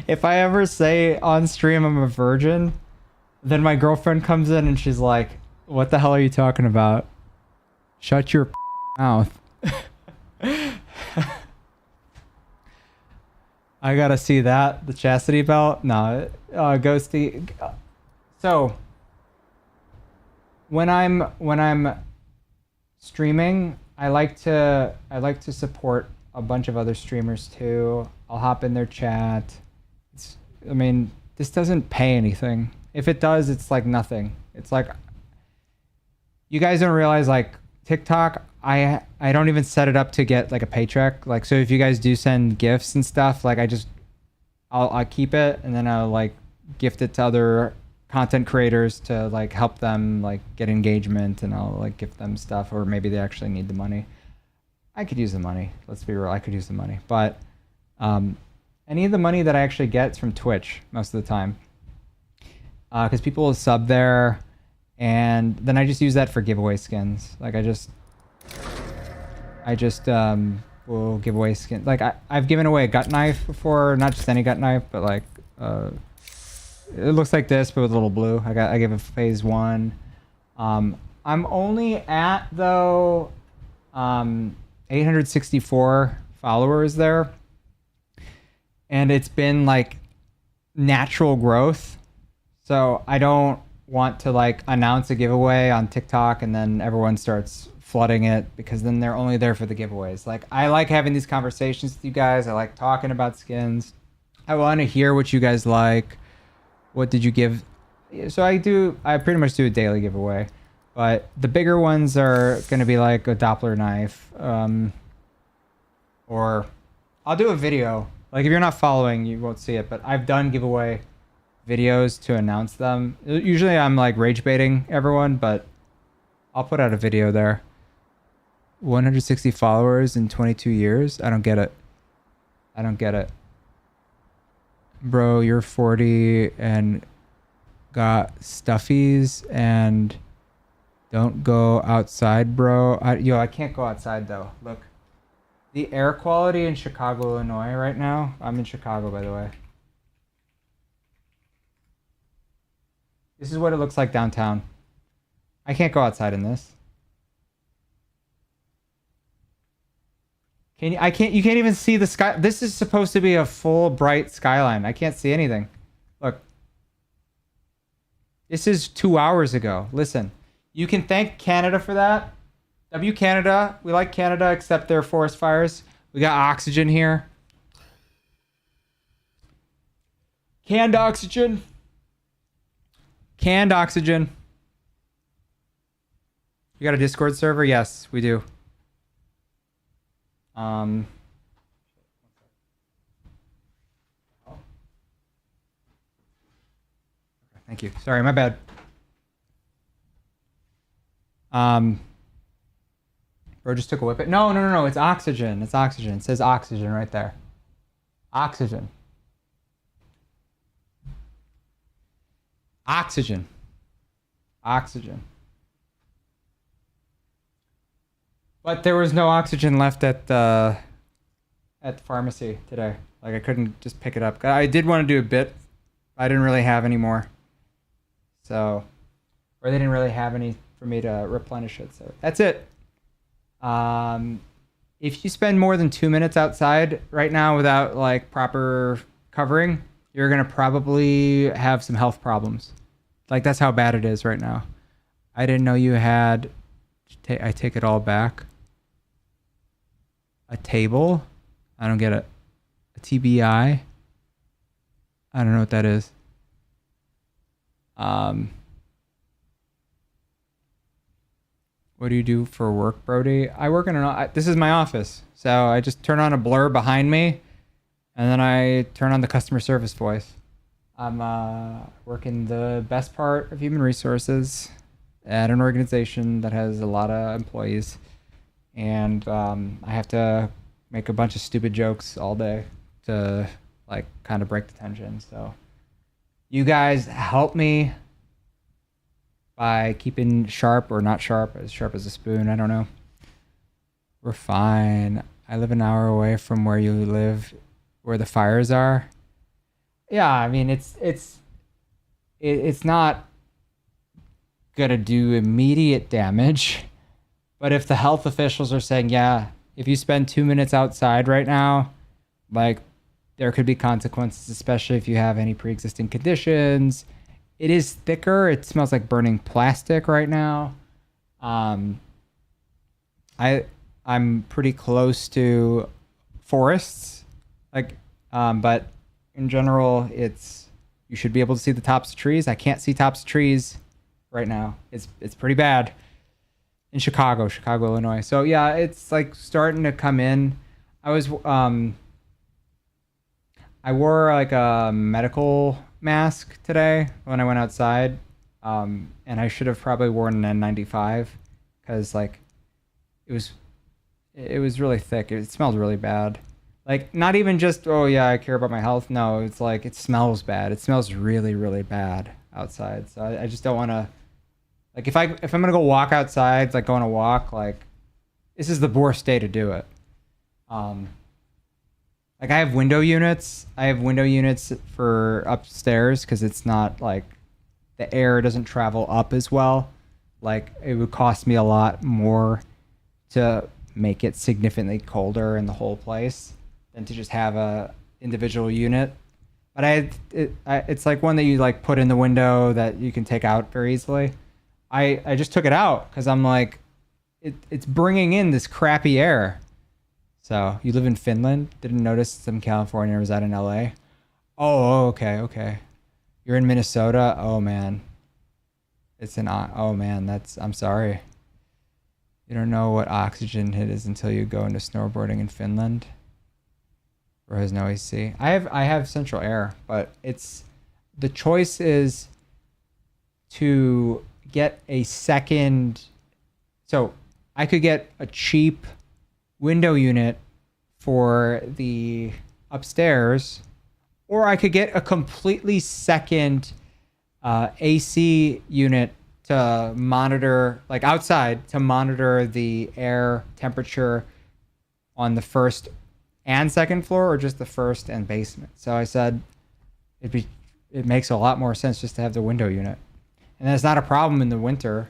If I ever say on stream I'm a virgin, then my girlfriend comes in and she's like, what the hell are you talking about? Shut your mouth. I gotta see that. The chastity belt? No. Ghosty. So when I'm streaming, I like to support a bunch of other streamers too. I'll hop in their chat. I mean, this doesn't pay anything. If it does, it's like nothing. It's like, you guys don't realize, like, TikTok, I don't even set it up to get like a paycheck. Like, so if you guys do send gifts and stuff, like I'll keep it, and then I'll like gift it to other content creators to like help them like get engagement, and I'll like gift them stuff, or maybe they actually need the money. I could use the money. Let's be real. I could use the money, but any of the money that I actually get is from Twitch most of the time, because people will sub there, and then I just use that for giveaway skins. Like I just will give away skins. Like I've given away a gut knife before, not just any gut knife, but like it looks like this, but with a little blue. I gave a phase 1. I'm only at though 864 followers there, and it's been like natural growth. So I don't want to like announce a giveaway on TikTok and then everyone starts flooding it, because then they're only there for the giveaways. Like I like having these conversations with you guys. I like talking about skins. I want to hear what you guys like. What did you give? So I pretty much do a daily giveaway, but the bigger ones are going to be like a Doppler knife, or I'll do a video. Like if you're not following, you won't see it, but I've done giveaway videos to announce them. Usually I'm like rage baiting everyone, but I'll put out a video there. 160 followers in 22 years. I don't get it. I don't get it. Bro, you're 40 and got stuffies and don't go outside, bro. I can't go outside though. Look, the air quality in Chicago, Illinois right now. I'm in Chicago, by the way. This is what it looks like downtown. I can't go outside in this. You can't even see the sky. This is supposed to be a full bright skyline. I can't see anything. Look. This is 2 hours ago. Listen, you can thank Canada for that. W Canada. We like Canada, except their forest fires. We got oxygen here. Canned oxygen. Canned oxygen. You got a Discord server? Yes, we do. Thank you. Sorry, my bad. Bro just took a whip. No. It's oxygen. It's oxygen. It says oxygen right there. Oxygen. Oxygen. Oxygen. But there was no oxygen left at the pharmacy today. Like I couldn't just pick it up. I did want to do a bit. I didn't really have any more. So, or they didn't really have any for me to replenish it. So that's it. If you spend more than 2 minutes outside right now without like proper covering, you're going to probably have some health problems. Like that's how bad it is right now. I didn't know you had, I take it all back. A table? I don't get it. A TBI? I don't know what that is. What do you do for work, Brody? I work in this is my office. So I just turn on a blur behind me and then I turn on the customer service voice. I'm working the best part of human resources at an organization that has a lot of employees. And I have to make a bunch of stupid jokes all day to like kind of break the tension. So you guys help me by keeping sharp or not sharp as a spoon. I don't know. We're fine. I live an hour away from where you live, where the fires are. Yeah, I mean it's not gonna do immediate damage, but if the health officials are saying, yeah, if you spend 2 minutes outside right now, like there could be consequences, especially if you have any pre-existing conditions. It is thicker. It smells like burning plastic right now. I'm pretty close to forests, like, but in general, you should be able to see the tops of trees. I can't see tops of trees right now. It's pretty bad in Chicago, Illinois. So yeah, it's like starting to come in. I wore like a medical mask today when I went outside, and I should have probably worn an N95 because like it was really thick. It smelled really bad. Like not even just, oh yeah, I care about my health. No, it's like it smells bad. It smells really, really bad outside. So I just don't want to, like if I'm gonna go walk outside, like go on a walk, like this is the worst day to do it. Like I have window units. I have window units for upstairs because it's not like the air doesn't travel up as well. Like it would cost me a lot more to make it significantly colder in the whole place than to just have a individual unit. But it's like one that you like put in the window that you can take out very easily. I just took it out because I'm like, it's bringing in this crappy air. So you live in Finland? Didn't notice it's in California. Or was that in LA? Oh, okay. You're in Minnesota? Oh man. Oh man, I'm sorry. You don't know what oxygen it is until you go into snowboarding in Finland. Or has no AC. I have central air, but the choice is to get a second. So I could get a cheap window unit for the upstairs, or I could get a completely second AC unit to monitor, like outside, to monitor the air temperature on the first and second floor, or just the first and basement. So I said it makes a lot more sense just to have the window unit, and that's not a problem in the winter.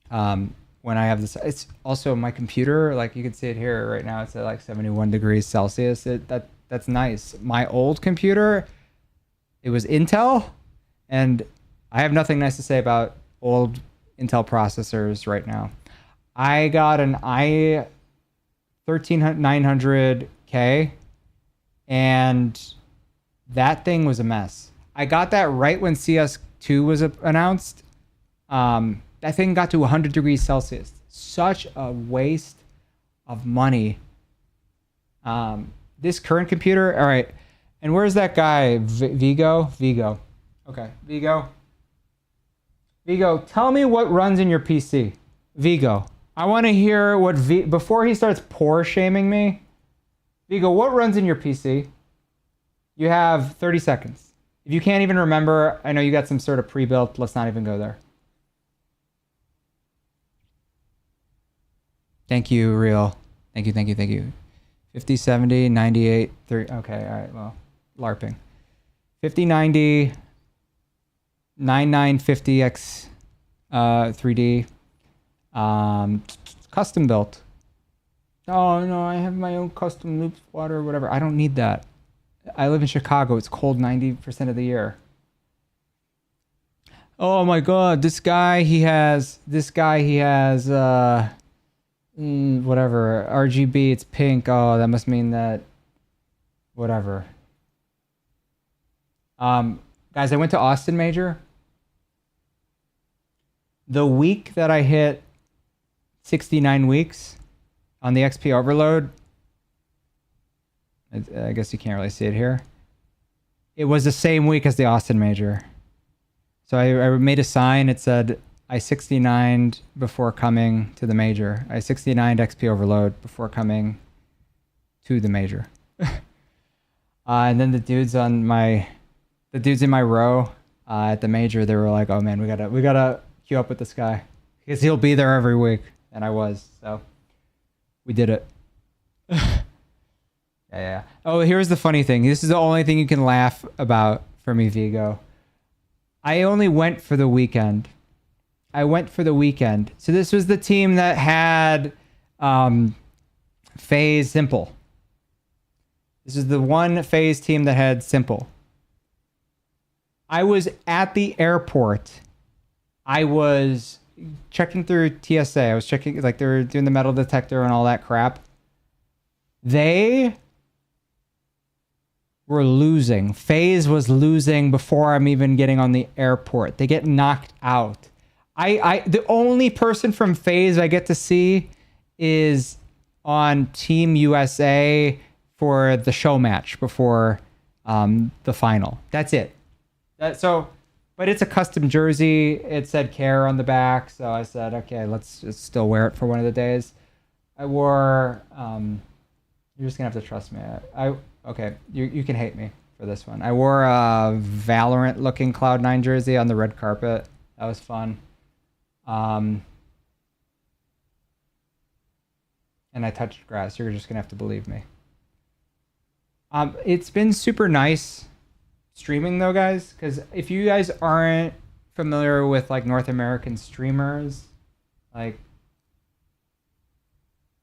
When I have this, it's also my computer, like you can see it here right now, it's at like 71 degrees Celsius. That's nice. My old computer, it was Intel, and I have nothing nice to say about old Intel processors right now. I got an i13900K, and that thing was a mess. I got that right when CS2 was announced. That thing got to 100 degrees Celsius. Such a waste of money. This current computer, all right. And where's that guy? Vigo? Okay, Vigo, tell me what runs in your PC. Vigo, I want to hear what before he starts poor shaming me. Vigo, what runs in your PC? You have 30 seconds. If you can't even remember, I know you got some sort of pre-built. Let's not even go there. Thank you, Real. Thank you. 50, 70, 98, 30. Okay, all right, well, LARPing. 5090, 9950X 3D. Custom built. Oh, no, I have my own custom loops, water, whatever. I don't need that. I live in Chicago. It's cold 90% of the year. Oh my God, this guy, he has whatever, RGB, it's pink. Oh, that must mean that whatever. Guys, I went to Austin Major. The week that I hit 69 weeks on the XP overload, I guess you can't really see it here. It was the same week as the Austin Major. So I made a sign. It said, I 69'd before coming to the major. I 69'd XP overload before coming to the major. And then the dudes in my row at the major, they were like, "Oh man, we gotta queue up with this guy because he'll be there every week." And I was, so we did it. Yeah. Oh, here's the funny thing. This is the only thing you can laugh about for me, Vigo. I only went for the weekend. So this was the team that had phase simple. This is the one phase team that had simple. I was at the airport. I was checking through TSA. I was checking, like, they were doing the metal detector and all that crap. They were losing. FaZe was losing before I'm even getting on the airport. They get knocked out. The only person from FaZe I get to see is on Team USA for the show match before the final. That's it. But it's a custom jersey. It said Care on the back, so I said, okay, let's just still wear it for one of the days. I wore. You're just gonna have to trust me. Okay. You can hate me for this one. I wore a Valorant-looking Cloud9 jersey on the red carpet. That was fun. And I touched grass. You're just gonna have to believe me. It's been super nice streaming though, guys, because if you guys aren't familiar with like North American streamers, like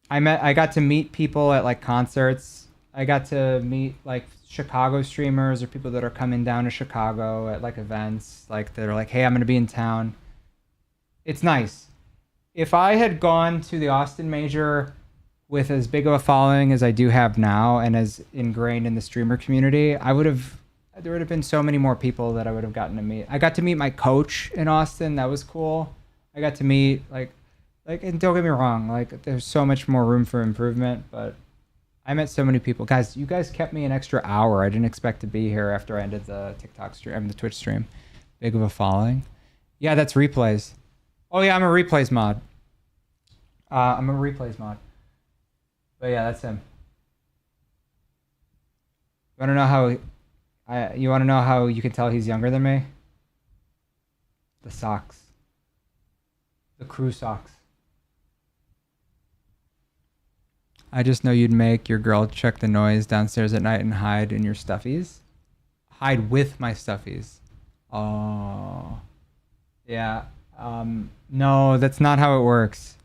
I got to meet people at like concerts. I got to meet like Chicago streamers or people that are coming down to Chicago at like events, like that are like, hey, I'm gonna be in town. It's nice. If I had gone to the Austin Major with as big of a following as I do have now and as ingrained in the streamer community, there would have been so many more people that I would have gotten to meet. I got to meet my coach in Austin. That was cool. I got to meet and don't get me wrong, like there's so much more room for improvement, but I met so many people. Guys, you guys kept me an extra hour. I didn't expect to be here after I ended the TikTok stream, the Twitch stream. Big of a following. Yeah, that's replays. Oh yeah, I'm a replays mod. But yeah, that's him. You wanna know how you can tell he's younger than me? The socks. The crew socks. I just know you'd make your girl check the noise downstairs at night and hide in your stuffies. Hide with my stuffies. Oh. Yeah. No, that's not how it works.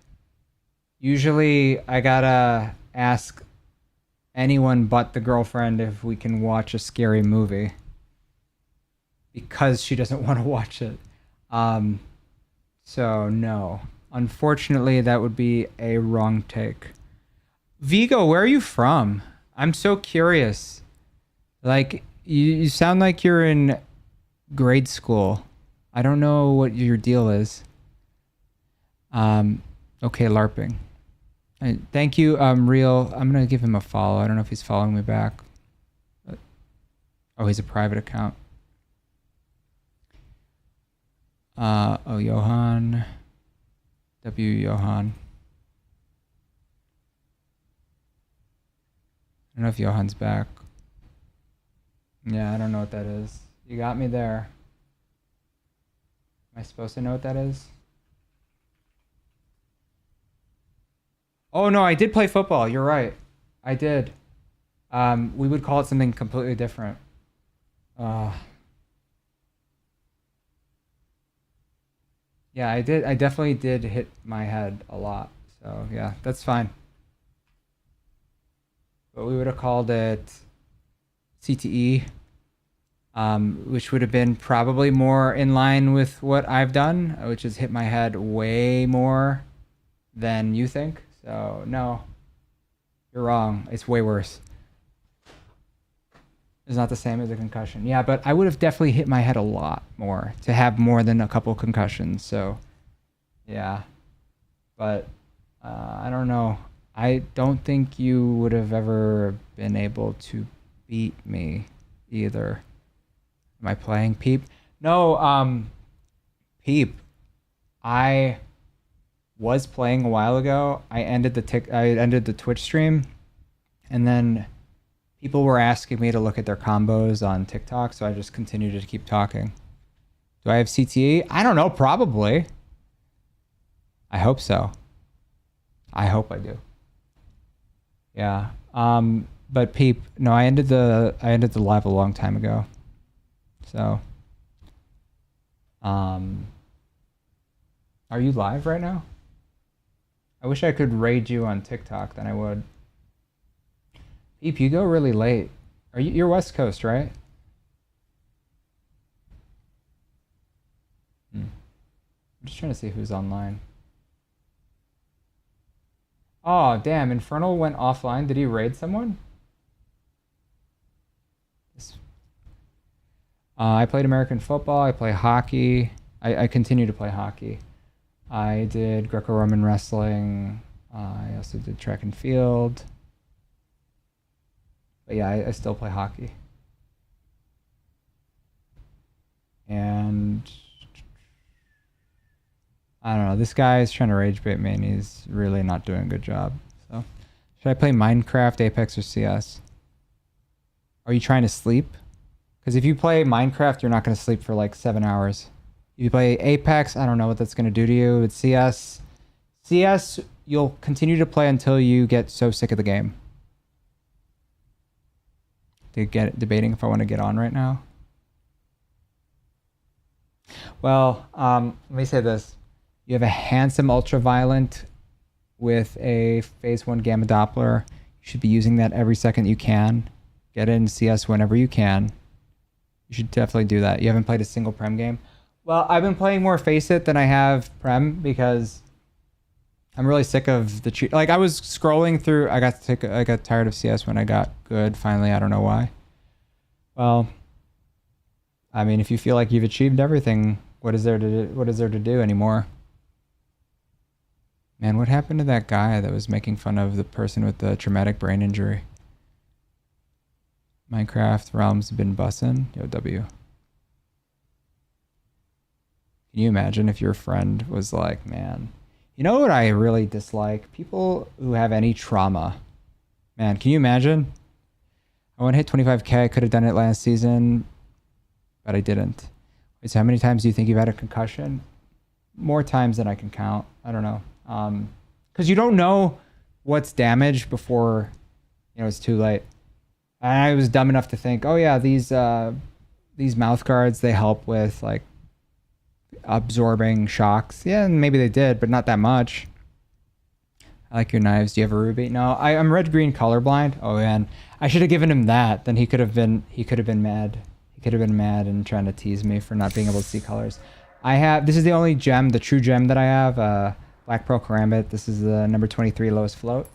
Usually I gotta ask anyone but the girlfriend if we can watch a scary movie. Because she doesn't want to watch it. So no. Unfortunately, that would be a wrong take. Vigo, where are you from? I'm so curious. Like, you sound like you're in grade school. I don't know what your deal is. Okay, LARPing. Thank you, Real. I'm gonna give him a follow. I don't know if he's following me back. But, oh, he's a private account. Oh, Johan. Johan. I don't know if Johan's back. Yeah, I don't know what that is. You got me there. Am I supposed to know what that is? Oh no, I did play football. You're right. I did. We would call it something completely different. Yeah, I did. I definitely did hit my head a lot. So yeah, that's fine. But we would have called it CTE, which would have been probably more in line with what I've done, which is hit my head way more than you think. So no, you're wrong. It's way worse. It's not the same as a concussion. Yeah, but I would have definitely hit my head a lot more to have more than a couple concussions. So yeah, but I don't know. I don't think you would have ever been able to beat me either. Am I playing Peep? No, Peep. I was playing a while ago. I ended the Twitch stream, and then people were asking me to look at their combos on TikTok, so I just continued to keep talking. Do I have CTE? I don't know, probably. I hope so. I hope I do. Yeah. But Peep, no, I ended the live a long time ago. So, are you live right now? I wish I could raid you on TikTok, then I would. Peep, you go really late. You're West Coast, right? I'm just trying to see who's online. Oh, damn. Infernal went offline. Did he raid someone? I played American football. I play hockey. I continue to play hockey. I did Greco-Roman wrestling. I also did track and field. But yeah, I still play hockey. And I don't know. This guy is trying to rage bait me, and he's really not doing a good job. So, should I play Minecraft, Apex, or CS? Are you trying to sleep? Because if you play Minecraft, you're not going to sleep for like 7 hours. If you play Apex, I don't know what that's going to do to you. With CS, you'll continue to play until you get so sick of the game. Debating if I want to get on right now. Well, let me say this. You have a handsome ultraviolet with a phase 1 gamma Doppler. You should be using that every second you can. Get in CS whenever you can. You should definitely do that. You haven't played a single Prem game? Well, I've been playing more Face It than I have Prem because I'm really sick of the cheat. Like, I was scrolling through. I got tired of CS when I got good. Finally, I don't know why. Well, I mean, if you feel like you've achieved everything, what is there to do anymore? Man, what happened to that guy that was making fun of the person with the traumatic brain injury? Minecraft Realms been bussin'. Yo, W. Can you imagine if your friend was like, man, you know what I really dislike? People who have any trauma. Man, can you imagine? I want to hit 25K. I could have done it last season, but I didn't. Wait, so how many times do you think you've had a concussion? More times than I can count. I don't know. Because you don't know what's damaged before, it's too late. I was dumb enough to think, oh yeah, these mouth guards, they help with like absorbing shocks. Yeah, and maybe they did, but not that much. I like your knives. Do you have a ruby? No, I'm red-green colorblind. Oh man, I should have given him that. Then he could have been mad. He could have been mad and trying to tease me for not being able to see colors. This is the only gem, the true gem that I have. Black Pearl Karambit. This is the number 23 lowest float.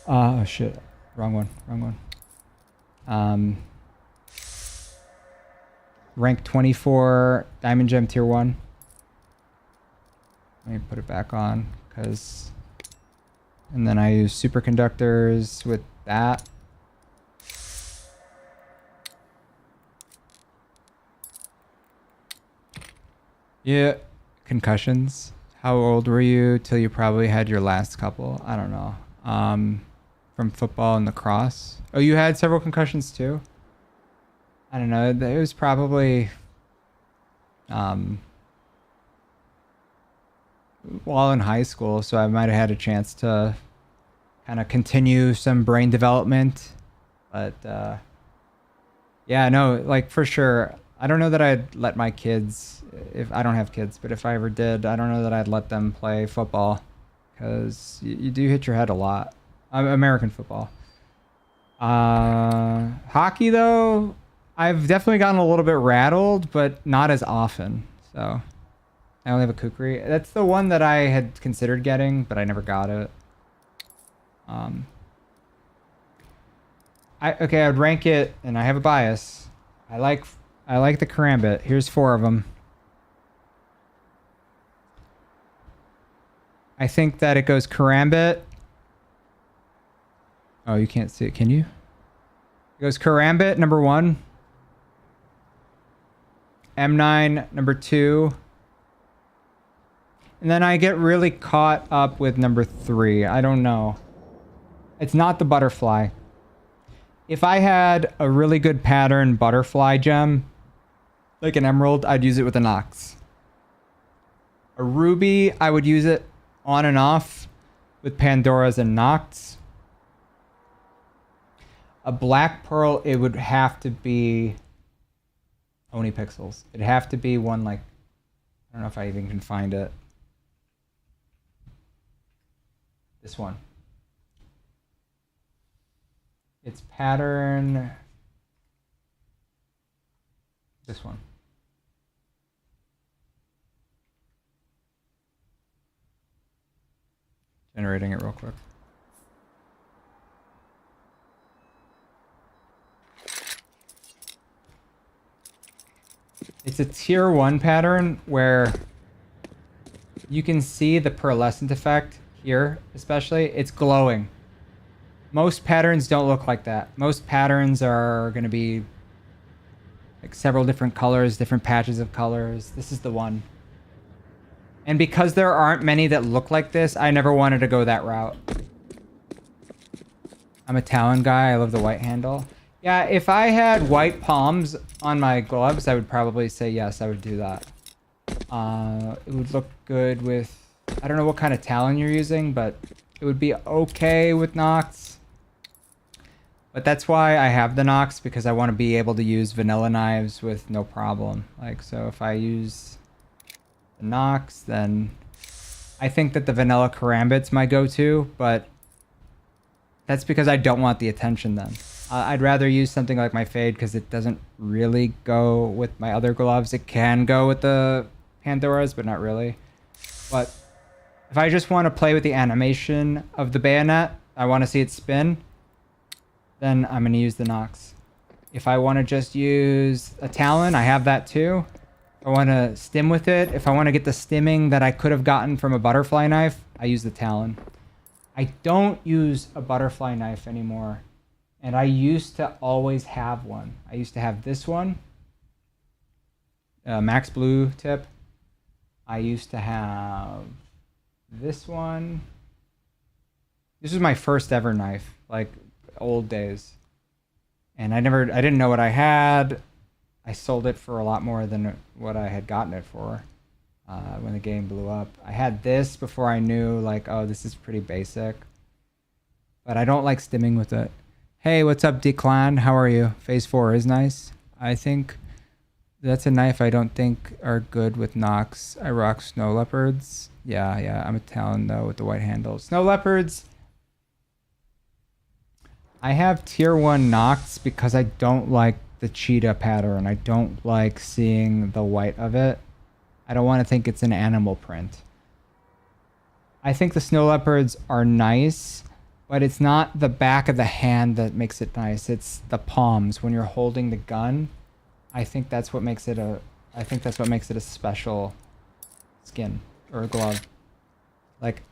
Oh shit. Wrong one. Rank 24 Diamond Gem Tier 1. Let me put it back on, and then I use superconductors with that. Yeah, concussions. How old were you till you probably had your last couple? I don't know. From football and lacrosse. Oh, you had several concussions too? I don't know. It was probably while in high school, so I might have had a chance to kind of continue some brain development. But yeah, no, like for sure. I don't know that I'd let my kids, if I don't have kids, but if I ever did, I don't know that I'd let them play football because you do hit your head a lot. American football. Hockey though, I've definitely gotten a little bit rattled, but not as often. So I only have a kukri. That's the one that I had considered getting, but I never got it. I would rank it, and I have a bias. I like the Karambit. Here's 4 of them. I think that it goes Karambit. Oh, you can't see it, can you? It goes Karambit, number 1. M9, number 2. And then I get really caught up with number 3. I don't know. It's not the butterfly. If I had a really good pattern butterfly gem, like an emerald, I'd use it with an ox. A ruby, I would use it on and off with Pandoras and Nocts. A black pearl, it would have to be Oni Pixels. It'd have to be one like, I don't know if I even can find it. This one. Its pattern. This one. Generating it real quick. It's a tier 1 pattern where you can see the pearlescent effect here, especially. It's glowing. Most patterns don't look like that. Most patterns are going to be like several different colors, different patches of colors. This is the one. And because there aren't many that look like this, I never wanted to go that route. I'm a Talon guy. I love the white handle. Yeah, if I had white palms on my gloves, I would probably say yes, I would do that. It would look good with... I don't know what kind of Talon you're using, but it would be okay with Nox. But that's why I have the Nox, because I want to be able to use vanilla knives with no problem. Like, so if I use the Nox, then I think that the vanilla karambit's my go-to, but that's because I don't want the attention then. I'd rather use something like my Fade because it doesn't really go with my other gloves. It can go with the Pandoras, but not really. But if I just want to play with the animation of the bayonet, I want to see it spin, then I'm going to use the Nox. If I want to just use a Talon, I have that too. If I want to stim with it, if I want to get the stimming that I could have gotten from a butterfly knife, I use the Talon. I don't use a butterfly knife anymore. And I used to always have one. I used to have this one. Max Blue tip. I used to have this one. This was my first ever knife, like old days. And I didn't know what I had. I sold it for a lot more than what I had gotten it for when the game blew up. I had this before I knew, like, oh, this is pretty basic. But I don't like stimming with it. Hey, what's up, Declan? How are you? Phase 4 is nice. I think that's a knife I don't think are good with Nox. I rock Snow Leopards. Yeah, I'm a Talon, though, with the white handle. Snow Leopards. I have tier 1 Nox because I don't like the cheetah pattern. I don't like seeing the white of it. I don't want to think it's an animal print. I think the Snow Leopards are nice, but it's not the back of the hand that makes it nice. It's the palms when you're holding the gun. I think that's what makes it a special skin or glove. Like,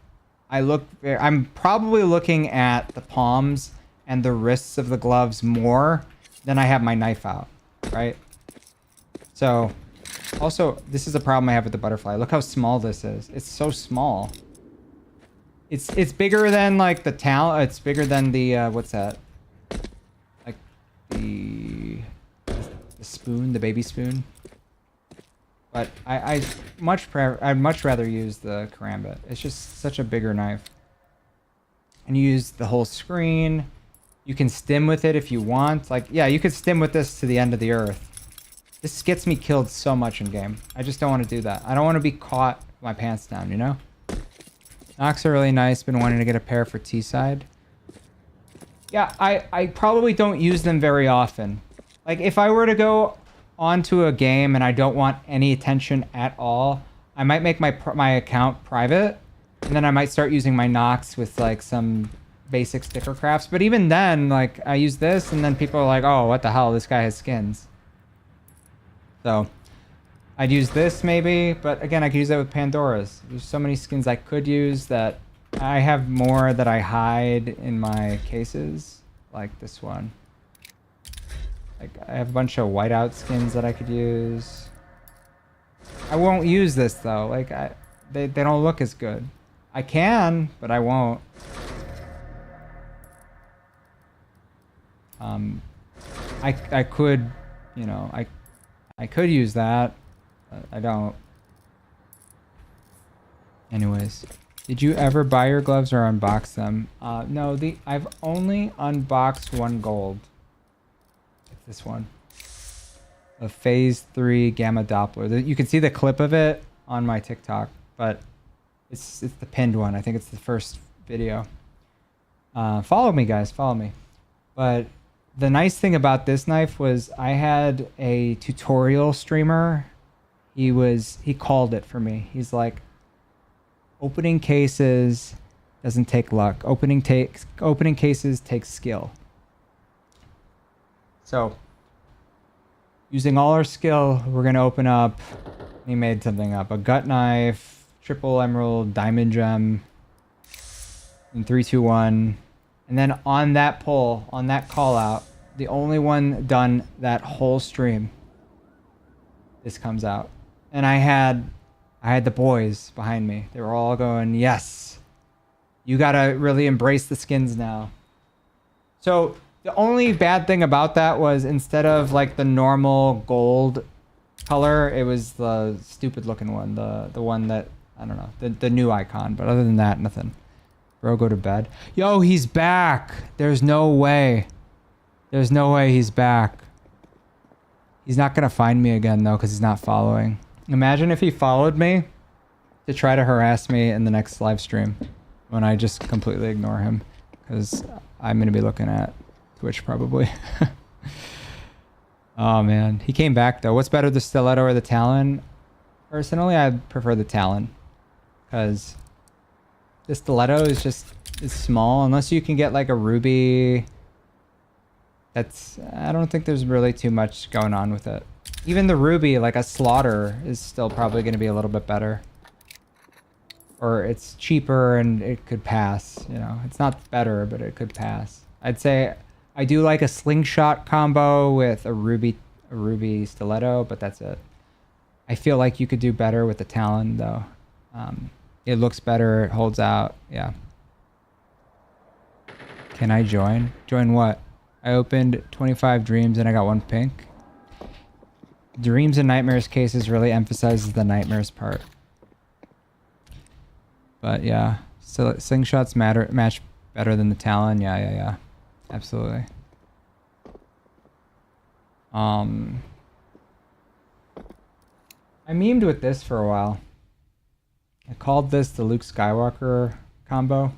I'm probably looking at the palms and the wrists of the gloves more than I have my knife out, right? So, also, this is a problem I have with the butterfly. Look how small this is. It's so small. It's bigger than like the Talon. It's bigger than the what's that? Like the spoon, the baby spoon. But I'd much rather use the karambit. It's just such a bigger knife. And you use the whole screen. You can stim with it if you want. Like, yeah, you could stim with this to the end of the earth. This gets me killed so much in game. I just don't want to do that. I don't want to be caught with my pants down, you know? Nox are really nice. Been wanting to get a pair for T-side. Yeah, I probably don't use them very often. Like, if I were to go onto a game and I don't want any attention at all, I might make my account private, and then I might start using my Nox with, like, some basic sticker crafts. But even then, like, I use this, and then people are like, oh, what the hell? This guy has skins. So I'd use this maybe, but again, I could use that with Pandoras. There's so many skins I could use that I have more that I hide in my cases, like this one. Like, I have a bunch of whiteout skins that I could use. I won't use this though. Like, they don't look as good. I can, but I won't. I could, you know, I could use that. I don't. Anyways, did you ever buy your gloves or unbox them? No, I've only unboxed one gold. It's this one. A Phase 3 Gamma Doppler. You can see the clip of it on my TikTok, but it's the pinned one. I think it's the first video. Follow me, guys. Follow me. But the nice thing about this knife was I had a tutorial streamer. He called it for me. He's like, opening cases Doesn't take luck. Opening cases takes skill. So, using all our skill, we're gonna open up. He made something up: a gut knife, triple emerald, diamond gem, in 3, 2, 1, and then on that pull, on that call out, the only one done that whole stream. This comes out, and I had the boys behind me. They were all going, "Yes, you gotta really embrace the skins now." So the only bad thing about that was instead of like the normal gold color, it was the stupid looking one, the one that I don't know, the new icon. But other than that, nothing. Bro, go to bed. Yo, he's back. There's no way. There's no way he's back. He's not gonna find me again though, because he's not following. Imagine if he followed me to try to harass me in the next live stream when I just completely ignore him, because I'm gonna be looking at Twitch probably. Oh man, he came back though. What's better, the stiletto or the talon? Personally, I prefer the talon, because the stiletto is just small. Unless you can get like a ruby. I don't think there's really too much going on with it. Even the ruby, like a slaughter, is still probably going to be a little bit better. Or it's cheaper and it could pass, you know. It's not better, but it could pass. I'd say I do like a slingshot combo with a ruby stiletto, but that's it. I feel like you could do better with the talon though. It looks better, it holds out, yeah. Can I join? Join what? I opened 25 dreams and I got 1 pink. Dreams and nightmares cases really emphasizes the nightmares part. But yeah, so slingshots match better than the talon. Yeah. Absolutely. I memed with this for a while. I called this the Luke Skywalker combo.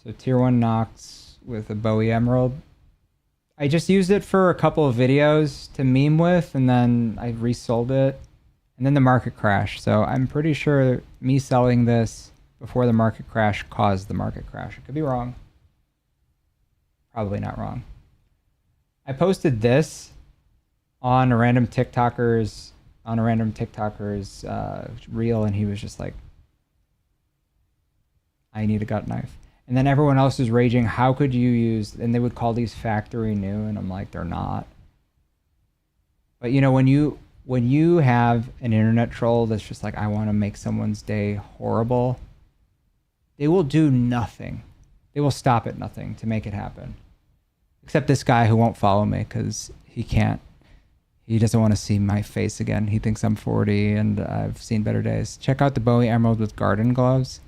So tier 1 Nox with a Bowie Emerald. I just used it for a couple of videos to meme with, and then I resold it, and then the market crash. So I'm pretty sure me selling this before the market crash caused the market crash. I could be wrong. Probably not wrong. I posted this on a random TikToker's reel, and he was just like, I need a gut knife. And then everyone else is raging, how could you use, and they would call these factory new, and I'm like, they're not. But you know, when you have an internet troll that's just like, I want to make someone's day horrible, they will do nothing. They will stop at nothing to make it happen. Except this guy who won't follow me because he can't. He doesn't want to see my face again. He thinks I'm 40 and I've seen better days. Check out the Bowie Emerald with garden gloves.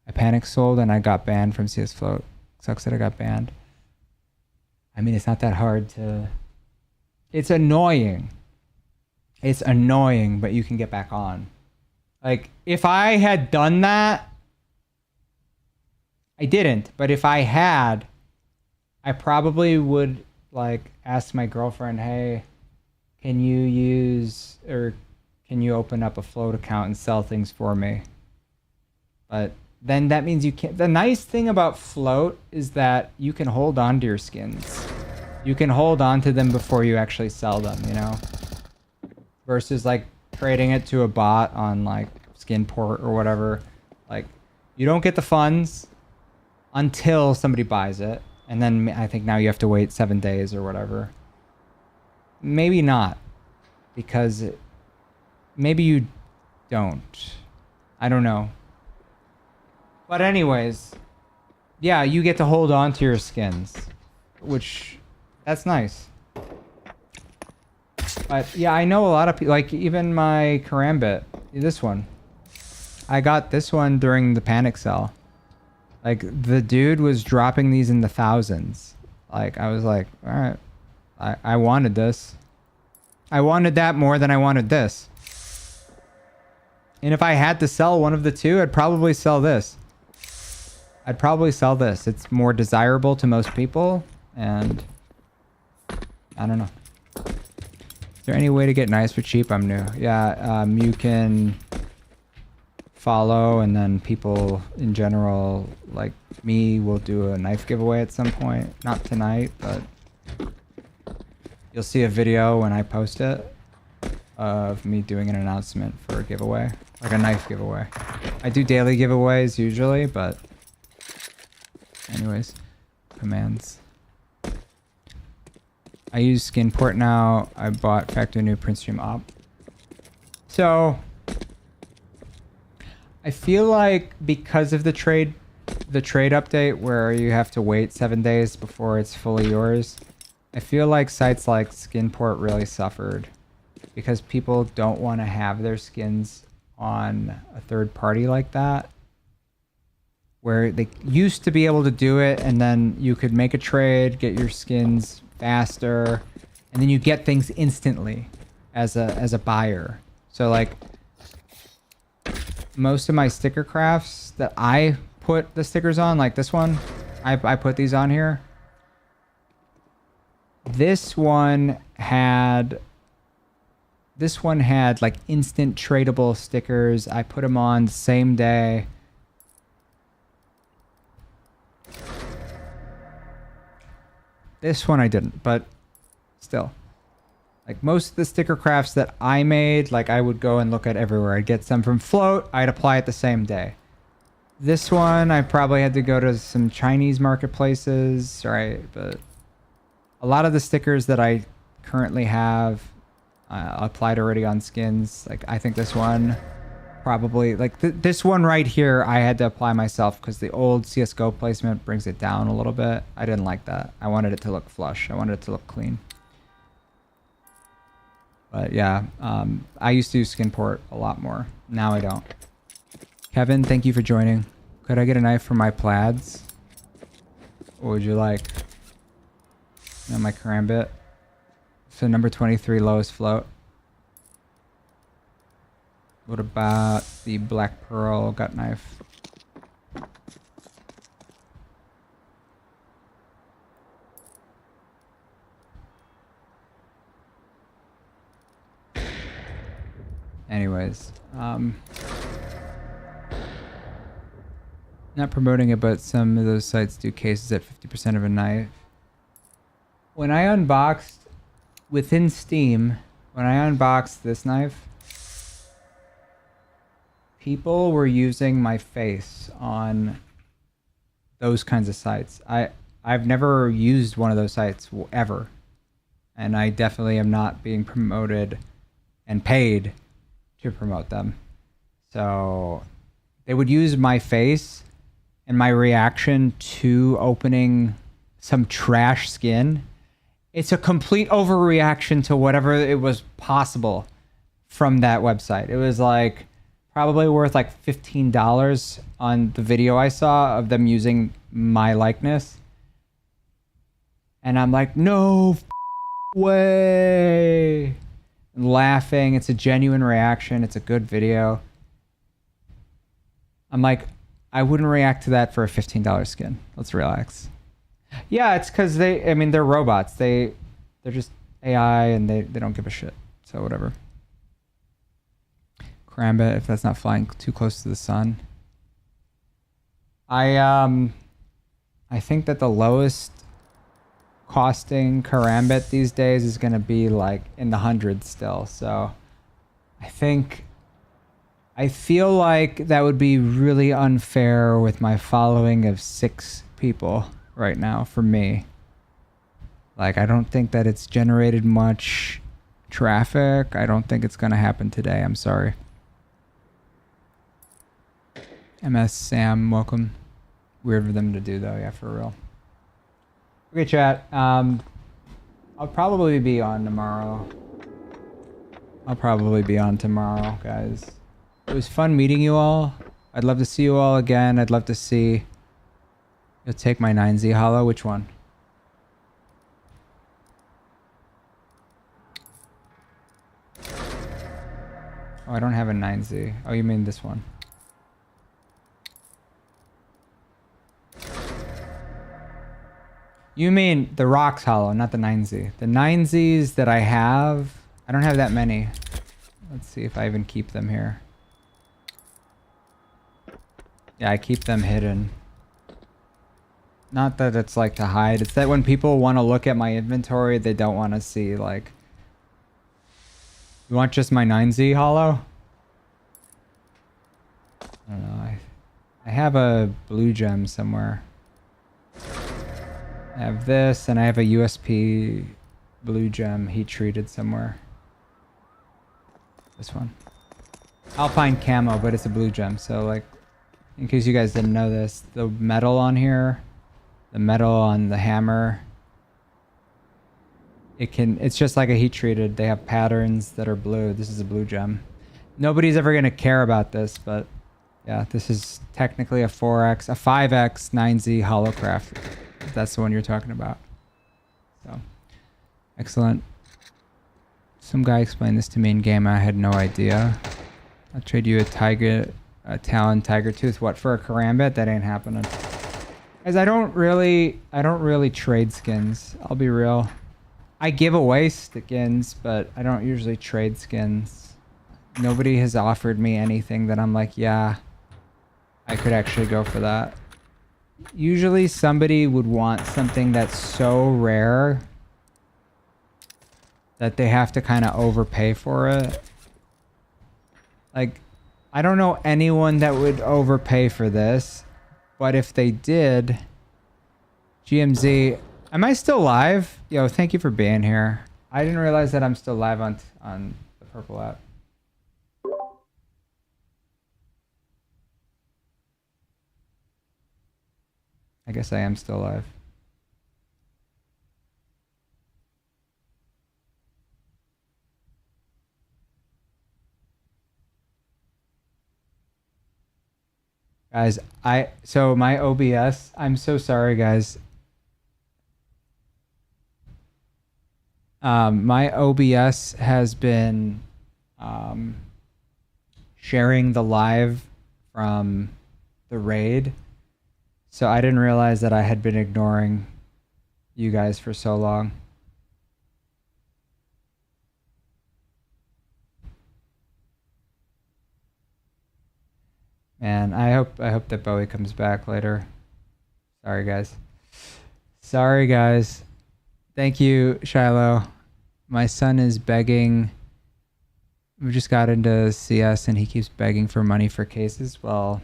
I panic sold and I got banned from CS Float. Sucks that I got banned. I mean, it's not that hard to... It's annoying. It's annoying, but you can get back on. Like, if I had done that... I didn't, but if I had, I probably would, like, ask my girlfriend, hey, can you use... or can you open up a float account and sell things for me? But... then that means you can't. The nice thing about float is that you can hold on to your skins. You can hold on to them before you actually sell them, you know? Versus like trading it to a bot on like Skinport or whatever. Like, you don't get the funds until somebody buys it. And then I think now you have to wait 7 days or whatever. Maybe not. Because maybe you don't. I don't know. But anyways, yeah, you get to hold on to your skins, which, that's nice. But yeah, I know a lot of people, like even my Karambit, this one. I got this one during the panic sell. Like, the dude was dropping these in the thousands. Like, I was like, all right, I wanted this. I wanted that more than I wanted this. And if I had to sell one of the two, I'd probably sell this. I'd probably sell this. It's more desirable to most people, and I don't know. Is there any way to get nice for cheap? I'm new. Yeah, you can follow, and then people in general like me will do a knife giveaway at some point. Not tonight, but you'll see a video when I post it of me doing an announcement for a giveaway, like a knife giveaway. I do daily giveaways usually, but anyways, commands. I use Skinport now. I bought Factor New Print Stream Op. So I feel like because of the trade update where you have to wait 7 days before it's fully yours, I feel like sites like Skinport really suffered because people don't want to have their skins on a third party like that, where they used to be able to do it and then you could make a trade, get your skins faster, and then you get things instantly as a buyer. So like most of my sticker crafts that I put the stickers on, like this one, I put these on here. This one had like instant tradable stickers. I put them on the same day. This one I didn't, but still. Like most of the sticker crafts that I made, like I would go and look at everywhere. I'd get some from Float, I'd apply it the same day. This one, I probably had to go to some Chinese marketplaces, right? But a lot of the stickers that I currently have applied already on skins. Like I think this one probably, like this one right here, I had to apply myself because the old CSGO placement brings it down a little bit. I didn't like that. I wanted it to look flush. I wanted it to look clean. But yeah, I used to use Skinport a lot more. Now I don't. Kevin, thank you for joining. Could I get a knife for my plaids? What would you like? My karambit. So number 23, lowest float. What about the black pearl gut knife? Anyways, not promoting it, but some of those sites do cases at 50% of a knife. When I unboxed within Steam, when I unboxed this knife, people were using my face on those kinds of sites. I've never used one of those sites ever, and I definitely am not being promoted and paid to promote them. So they would use my face and my reaction to opening some trash skin. It's a complete overreaction to whatever it was possible from that website. It was like probably worth like $15 on the video I saw of them using my likeness. And I'm like, no way. Laughing. It's a genuine reaction. It's a good video. I'm like, I wouldn't react to that for a $15 skin. Let's relax. Yeah, it's because they're robots. They're just AI and they don't give a shit. So whatever. Karambit, if that's not flying too close to the sun. I think that the lowest costing karambit these days is going to be like in the hundreds still. So I feel like that would be really unfair with my following of 6 people right now for me. Like, I don't think that it's generated much traffic. I don't think it's going to happen today. I'm sorry. MS Sam, welcome. Weird for them to do though, yeah, for real. Okay, chat. I'll probably be on tomorrow. Guys. It was fun meeting you all. I'd love to see you all again. I'd love to see... You'll take my 9Z hollow. Which one? Oh, I don't have a 9Z. Oh, you mean this one. You mean the Rocks hollow, not the 9Z. The 9Zs that I have, I don't have that many. Let's see if I even keep them here. Yeah, I keep them hidden. Not that it's like to hide. It's that when people want to look at my inventory, they don't want to see like... You want just my 9Z holo? I don't know. I have a blue gem somewhere. I have this, and I have a USP blue gem heat treated somewhere. This one. Alpine camo, but it's a blue gem. So like, in case you guys didn't know this, the metal on here, the metal on the hammer, it's just like a heat treated. They have patterns that are blue. This is a blue gem. Nobody's ever gonna care about this, but yeah, this is technically a 4x, a 5x 9Z holocraft. If that's the one you're talking about. So, excellent. Some guy explained this to me in game. I had no idea. I'll trade you a Talon Tiger Tooth. What, for a Karambit? That ain't happening. Guys, I don't really trade skins. I'll be real. I give away skins, but I don't usually trade skins. Nobody has offered me anything that I'm like, yeah, I could actually go for that. Usually somebody would want something that's so rare that they have to kind of overpay for it. Like, I don't know anyone that would overpay for this, but if they did, GMZ, am I still live? Yo, thank you for being here. I didn't realize that I'm still live on the Purple app. I guess I am still live. Guys, so my OBS, I'm so sorry guys. My OBS has been sharing the live from the raid. So I didn't realize that I had been ignoring you guys for so long. Man, I hope that Bowie comes back later. Sorry guys. Sorry guys. Thank you, Shiloh. My son is begging. We just got into CS and he keeps begging for money for cases. Well,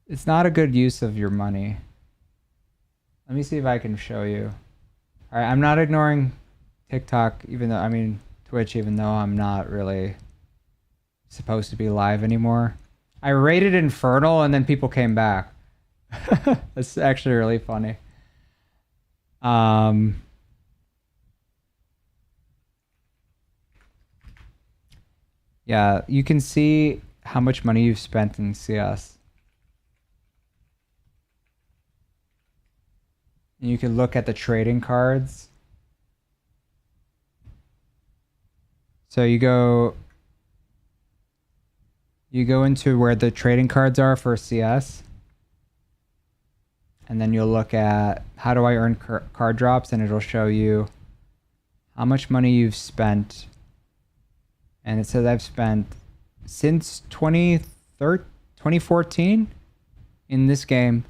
it's not a good use of your money. Let me see if I can show you. All right, I'm not ignoring TikTok, Twitch, even though I'm not really supposed to be live anymore. I rated Infernal and then people came back. That's actually really funny. Yeah, you can see how much money you've spent in CS. And you can look at the trading cards. So you go into where the trading cards are for CS. And then you'll look at how do I earn card drops, and it'll show you how much money you've spent. And it says I've spent since 2014 in this game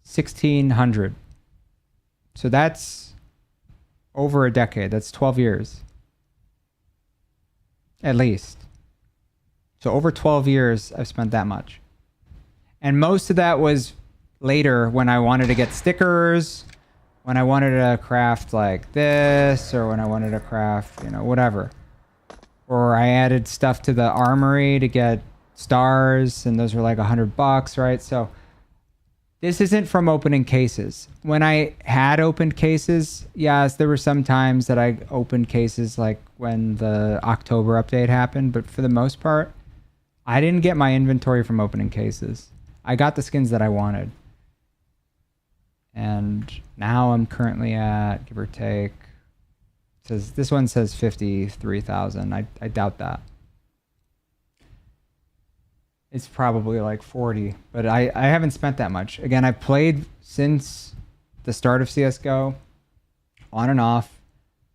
1,600. So that's over a decade. That's 12 years. At least. So over 12 years, I've spent that much. And most of that was later when I wanted to get stickers, when I wanted to craft like this, or when I wanted to craft, whatever. Or I added stuff to the armory to get stars, and those were like $100, right? So this isn't from opening cases. When I had opened cases, yes, there were some times that I opened cases like when the October update happened, but for the most part, I didn't get my inventory from opening cases. I got the skins that I wanted. And now I'm currently at, give or take, this one says 53,000. I doubt that. It's probably like 40, but I haven't spent that much. Again, I've played since the start of CSGO, on and off.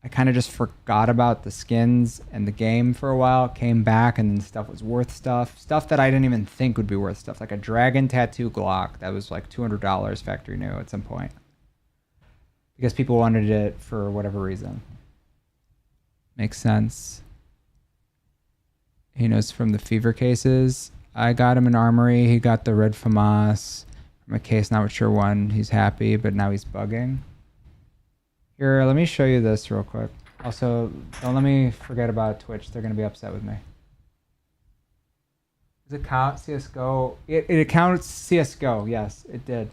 I kind of just forgot about the skins and the game for a while, came back, and then stuff was worth stuff. Stuff that I didn't even think would be worth stuff. Like a dragon tattoo Glock that was like $200 factory new at some point. Because people wanted it for whatever reason. Makes sense. He knows from the fever cases. I got him an armory. He got the red FAMAS from a case, not sure one. He's happy, but now he's bugging. Here, let me show you this real quick. Also, don't let me forget about Twitch. They're going to be upset with me. Does it count CSGO? It counts CSGO. Yes, it did.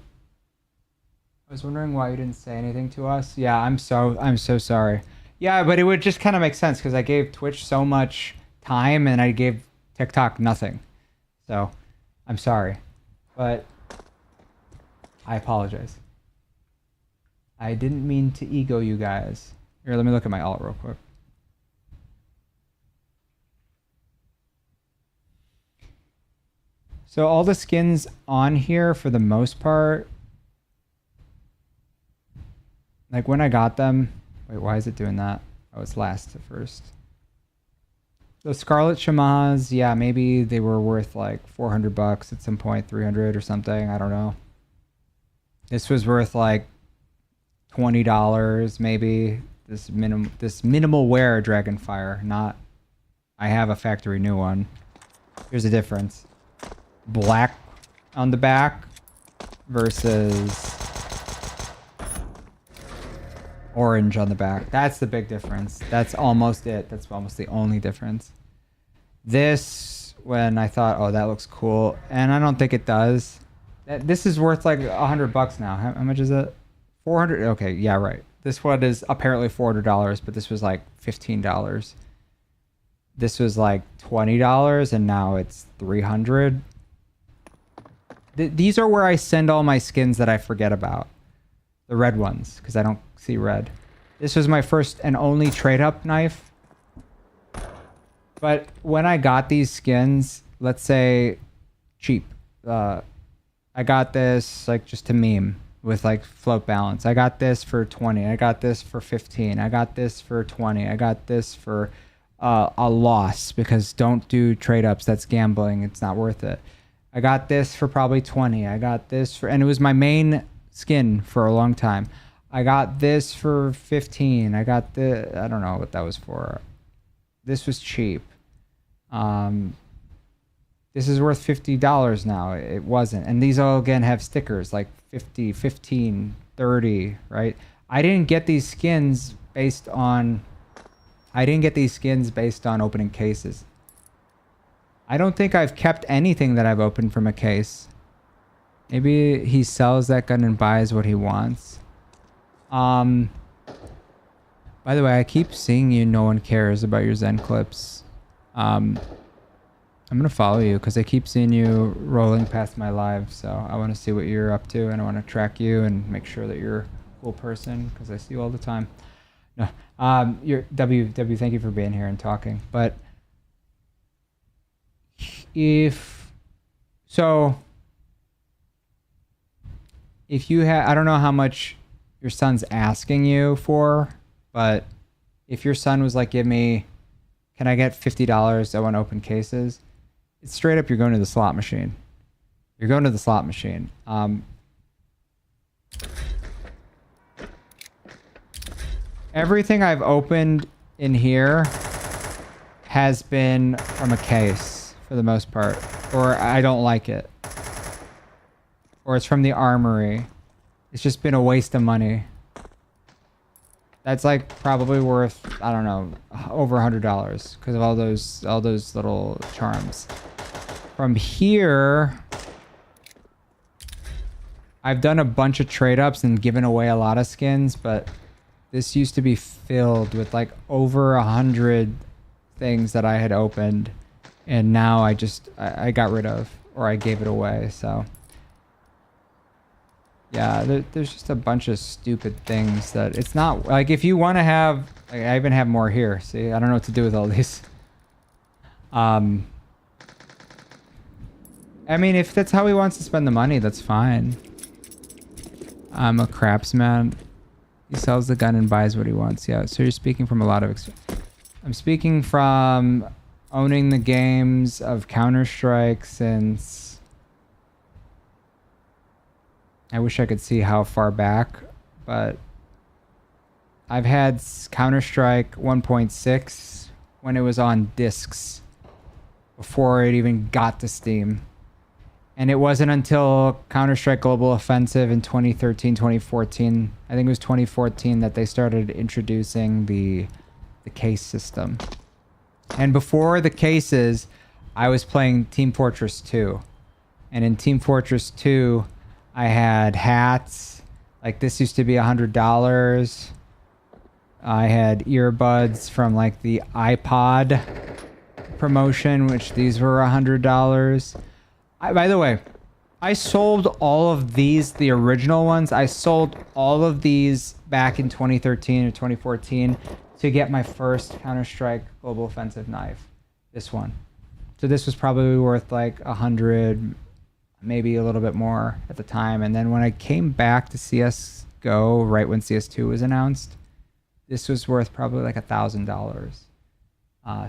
I was wondering why you didn't say anything to us. Yeah, I'm so sorry. Yeah, but it would just kind of make sense because I gave Twitch so much time and I gave TikTok nothing. So, I'm sorry. But I apologize. I didn't mean to ego you guys. Here, let me look at my alt real quick. So all the skins on here, for the most part, like when I got them, wait, why is it doing that? Oh, it's last to first. The Scarlet Shamas, yeah, maybe they were worth like $400 at some point, 300 or something. I don't know. This was worth like $20 maybe. This minimal wear Dragonfire, not. I have a factory new one. Here's the difference. Black on the back versus orange on the back. That's the big difference. That's almost it. That's almost the only difference. This, when I thought, oh, that looks cool, and I don't think it does. This is worth like $100 now. How much is it? 400. Okay, yeah, right. This one is apparently $400, but this was like $15. This was like $20, and now it's $300. These are where I send all my skins that I forget about. The red ones, because I don't see red. This was my first and only trade-up knife. But when I got these skins, let's say cheap. I got this like just to meme with like float balance. I got this for 20. I got this for 15. I got this for 20. I got this for a loss because don't do trade-ups. That's gambling. It's not worth it. I got this for probably 20. I got this for, and it was my main skin for a long time. I got this for 15. I got the, I don't know what that was for. This was cheap. This is worth $50 now. It wasn't. And these all again have stickers like 50, 15, 30, right? I didn't get these skins based on opening cases. I don't think I've kept anything that I've opened from a case. Maybe he sells that gun and buys what he wants. By the way, I keep seeing you. No one cares about your Zen clips. I'm gonna follow you because I keep seeing you rolling past my live. So I want to see what you're up to, and I want to track you and make sure that you're a cool person because I see you all the time. No, you're W. Thank you for being here and talking. But if you have, I don't know how much your son's asking you for, but if your son was like, can I get $50? I want to open cases. It's straight up, you're going to the slot machine. You're going to the slot machine. Everything I've opened in here has been from a case for the most part, or I don't like it, or it's from the armory. It's just been a waste of money. That's like probably worth, I don't know, over $100 because of all those little charms. From here, I've done a bunch of trade ups and given away a lot of skins, but this used to be filled with like over 100 things that I had opened, and now I got rid of, or I gave it away. So yeah, there's just a bunch of stupid things that it's not like, if you want to have, like, I even have more here. See, I don't know what to do with all these. I mean, if that's how he wants to spend the money, that's fine. I'm a craftsman. He sells the gun and buys what he wants. Yeah, so you're speaking from a lot of I'm speaking from owning the games of Counter-Strike since... I wish I could see how far back, but I've had Counter-Strike 1.6 when it was on discs before it even got to Steam. And it wasn't until Counter-Strike Global Offensive in 2013, 2014, I think it was 2014, that they started introducing the case system. And before the cases, I was playing Team Fortress 2. And in Team Fortress 2, I had hats. Like this used to be $100. I had earbuds from like the iPod promotion, which these were $100. By the way, I sold all of these, the original ones. I sold all of these back in 2013 or 2014 to get my first Counter-Strike Global Offensive knife. This one. So this was probably worth like 100, maybe a little bit more at the time. And then when I came back to CSGO, right when CS2 was announced, this was worth probably like $1,000.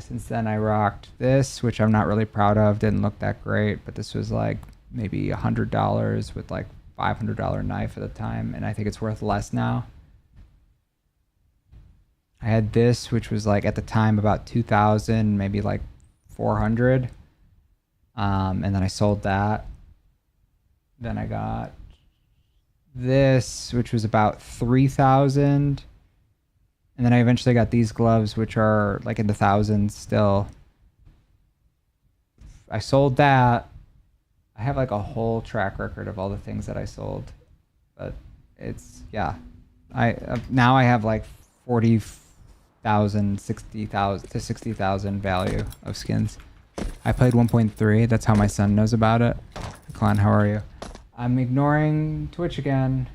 Since then I rocked this, which I'm not really proud of. Didn't look that great, but this was like maybe $100 with like $500 knife at the time. And I think it's worth less now. I had this, which was like at the time about 2,000, maybe like 400. And then I sold that. Then I got this, which was about 3,000. And then I eventually got these gloves, which are like in the thousands still. I sold that. I have like a whole track record of all the things that I sold. But it's, yeah. Now I have like 40,000, 60,000 to 60,000 value of skins. I played 1.3. That's how my son knows about it. Clan, how are you? I'm ignoring Twitch again.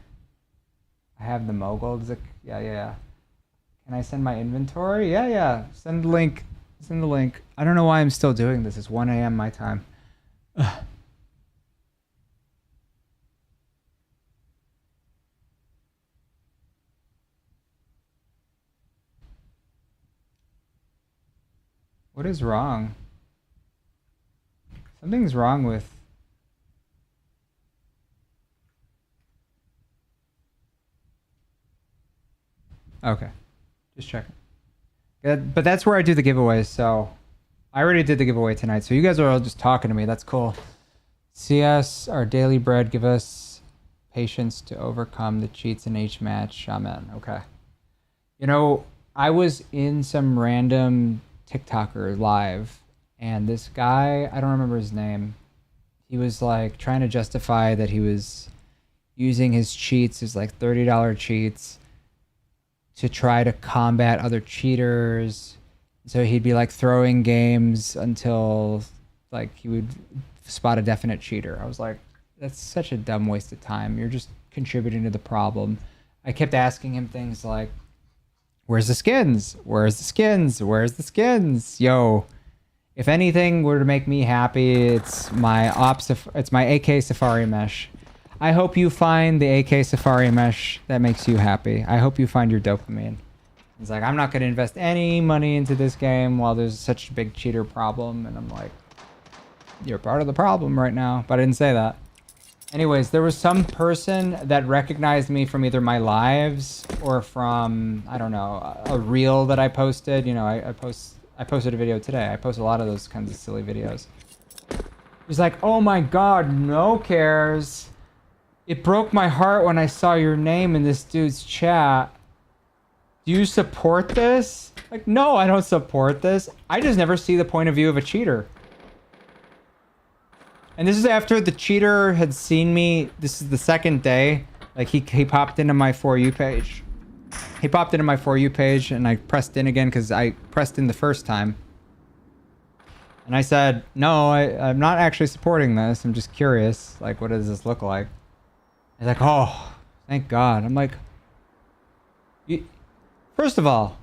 I have the mogul. Yeah. Can I send my inventory? Yeah. Send the link. Send the link. I don't know why I'm still doing this. It's 1 a.m. my time. Ugh. What is wrong? Something's wrong with... Okay. Just checking. But that's where I do the giveaways, so... I already did the giveaway tonight, so you guys are all just talking to me. That's cool. CS, our daily bread, give us patience to overcome the cheats in each match. Amen. Okay. You know, I was in some random TikToker live, and this guy, I don't remember his name, he was like trying to justify that he was using his cheats, his like $30 cheats, to try to combat other cheaters. So he'd be like throwing games until like he would spot a definite cheater. I was like, that's such a dumb waste of time. You're just contributing to the problem. I kept asking him things like, where's the skins? Where's the skins? Where's the skins? Yo, if anything were to make me happy, it's my AK Safari Mesh. I hope you find the AK Safari Mesh that makes you happy. I hope you find your dopamine. He's like, I'm not going to invest any money into this game while there's such a big cheater problem. And I'm like, you're part of the problem right now. But I didn't say that. Anyways, there was some person that recognized me from either my lives or from, I don't know, a reel that I posted. You know, I posted a video today. I post a lot of those kinds of silly videos. He's like, oh my God, NoCarez. It broke my heart when I saw your name in this dude's chat. Do you support this? Like, no, I don't support this. I just never see the point of view of a cheater. And this is after the cheater had seen me. This is the second day. Like, he popped into my For You page. He popped into my For You page, and I pressed in again because I pressed in the first time. And I said, no, I'm not actually supporting this. I'm just curious. Like, what does this look like? He's like, oh, thank God. I'm like, first of all,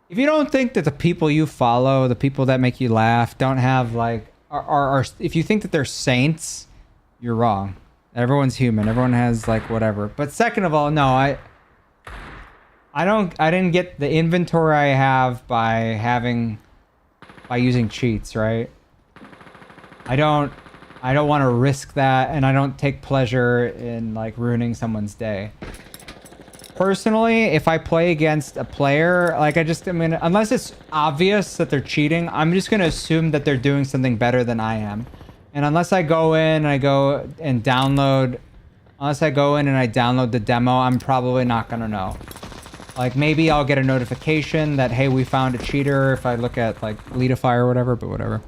if you don't think that the people you follow, the people that make you laugh, don't have like, are if you think that they're saints, you're wrong. Everyone's human. Everyone has like whatever. But second of all, no, I didn't get the inventory I have by using cheats, right? I don't want to risk that, and I don't take pleasure in like ruining someone's day. Personally, if I play against a player, like I mean, unless it's obvious that they're cheating, I'm just gonna assume that they're doing something better than I am. And unless I go in and I download the demo, I'm probably not gonna know. Like maybe I'll get a notification that, hey, we found a cheater if I look at like Leadify or whatever, but whatever.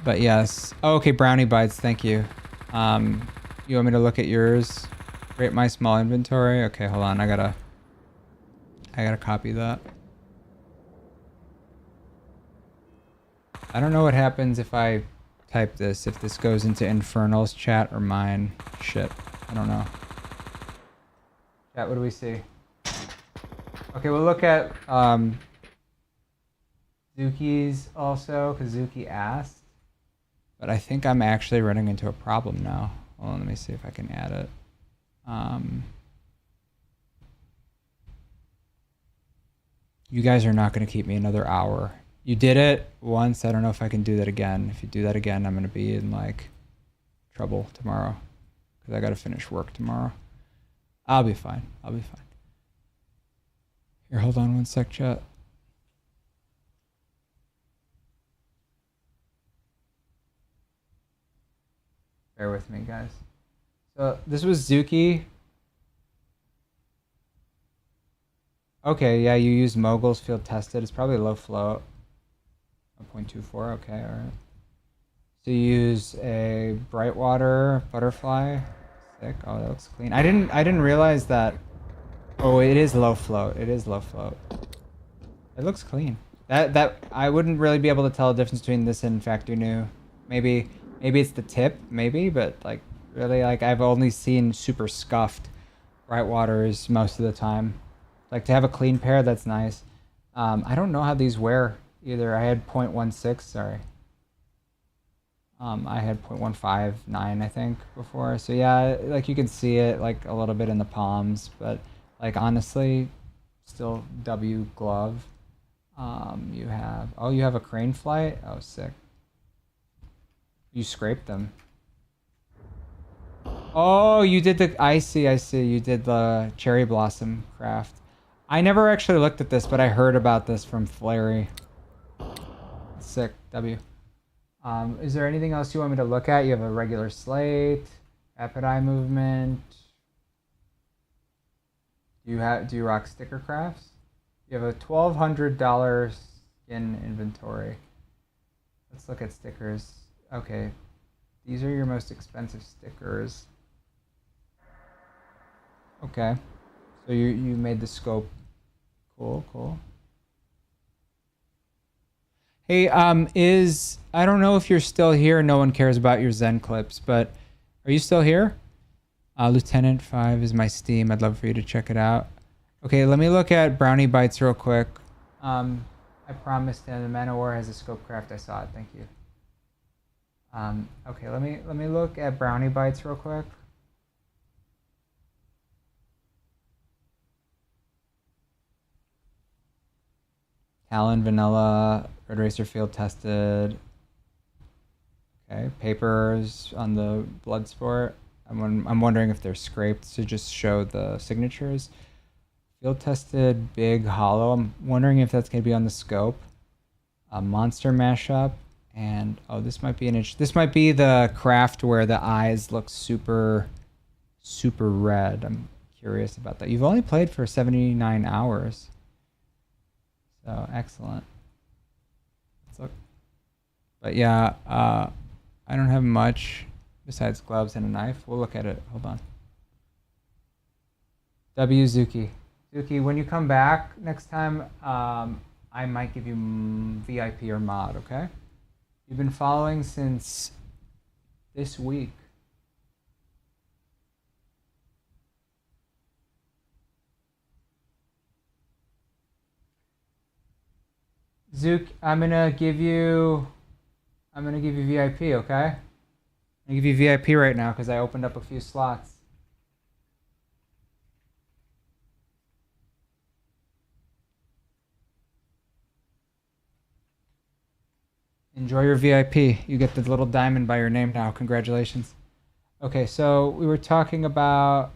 But yes. Oh, okay, Brownie Bites, thank you. You want me to look at yours? Rate my small inventory? Okay, hold on, I gotta copy that. I don't know what happens if I type this, if this goes into Infernal's chat or mine. Shit, I don't know. Chat, what do we see? Okay, we'll look at Zuki's also, because Zuki asked. But I think I'm actually running into a problem now. Hold on, let me see if I can add it. You guys are not going to keep me another hour. You did it once. I don't know if I can do that again. If you do that again, I'm going to be in like trouble tomorrow. Because I got to finish work tomorrow. I'll be fine. I'll be fine. Here, hold on one sec, chat. Bear with me, guys. So this was Zuki. Okay, yeah, you use Mogul's field tested. It's probably low float. 1.24, okay, alright. So you use a Brightwater Butterfly. Sick. Oh, that looks clean. I didn't realize that. Oh, it is low float. It is low float. It looks clean. That I wouldn't really be able to tell the difference between this and Factor New. Maybe it's the tip, maybe, but like really, like I've only seen super scuffed Brightwaters most of the time. Like to have a clean pair, that's nice. I don't know how these wear either. I had 0.16, sorry. I had 0.159, I think, before. So yeah, like you can see it like a little bit in the palms, but like honestly, still W glove. You have a crane flight? Oh, sick. You scraped them. Oh, you did the, I see. You did the cherry blossom craft. I never actually looked at this, but I heard about this from Flary. Sick, W. Is there anything else you want me to look at? You have a regular slate, rapid eye movement. Do you rock sticker crafts? You have a $1,200 skin inventory. Let's look at stickers. Okay, these are your most expensive stickers. Okay, so you made the scope. Cool. Hey, I don't know if you're still here. No one cares about your Zen clips, but are you still here? Lieutenant 5 is my Steam. I'd love for you to check it out. Okay, let me look at Brownie Bites real quick. I promised him the Man of War has a scope craft. I saw it. Thank you. Okay, let me look at Brownie Bites real quick. Talon, Vanilla, Red Racer field tested. Okay, papers on the Bloodsport. I'm wondering if they're scraped to just show the signatures. Field tested, big hollow. I'm wondering if that's gonna be on the scope. A monster mashup, and oh, this might be this might be the craft where the eyes look super red. I'm curious about that. You've only played for 79 hours. So excellent. Let's look. But yeah, I don't have much besides gloves and a knife. We'll look at it. Hold on. W Zuki. Zuki, when you come back next time, I might give you VIP or mod, okay? You've been following since this week. Zook, I'm gonna give you VIP, okay? I'm gonna give you VIP right now because I opened up a few slots. Enjoy your VIP. You get the little diamond by your name now. Congratulations. Okay, so we were talking about...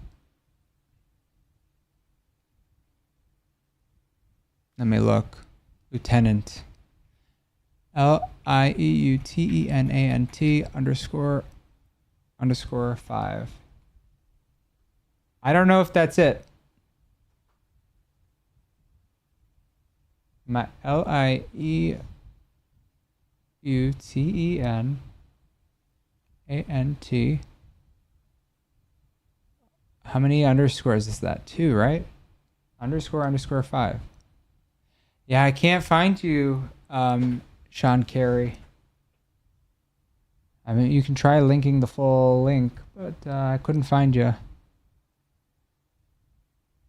Let me look. Lieutenant. LIEUTENANT__5. I don't know if that's it. My LIEUTENANT. How many underscores is that? 2, right? __5. Yeah, I can't find you, Sean Carey. I mean, you can try linking the full link, but I couldn't find you.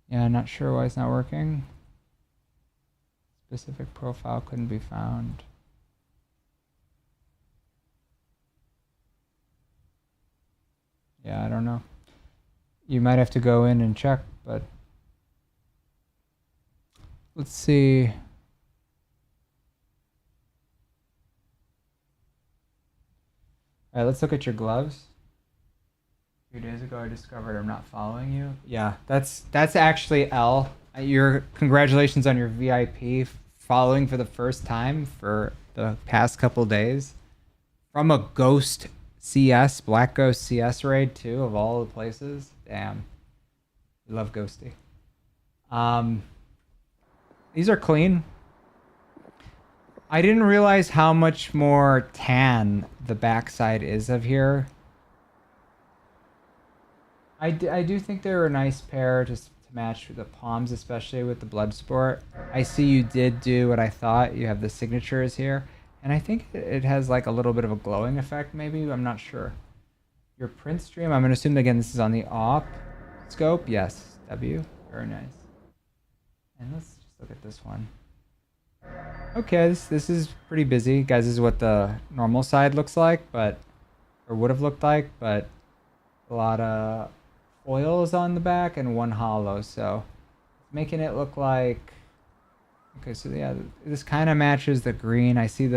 Yeah, not sure why it's not working. Specific profile couldn't be found. Yeah, I don't know. You might have to go in and check, but let's see. All right, let's look at your gloves. 2 days ago, I discovered I'm not following you. Yeah, that's actually L. Your congratulations on your VIP following for the first time for the past couple days from a Ghost CS, Black Ghost CS raid too, of all the places. Damn, we love Ghosty. These are clean. I didn't realize how much more tan the backside is of here. I do think they're a nice pair just to match with the palms, especially with the Bloodsport. I see you did do what I thought. You have the signatures here. And I think it has like a little bit of a glowing effect, maybe. I'm not sure. Your print stream, I'm going to assume, again, this is on the AWP scope. Yes, W. Very nice. And let's just look at this one. Okay, this is pretty busy. Guys, this is what the normal side looks like, but... Or would have looked like, but... A lot of foils on the back and 1 hollow, so... Making it look like... Okay, so yeah, this kind of matches the green. I see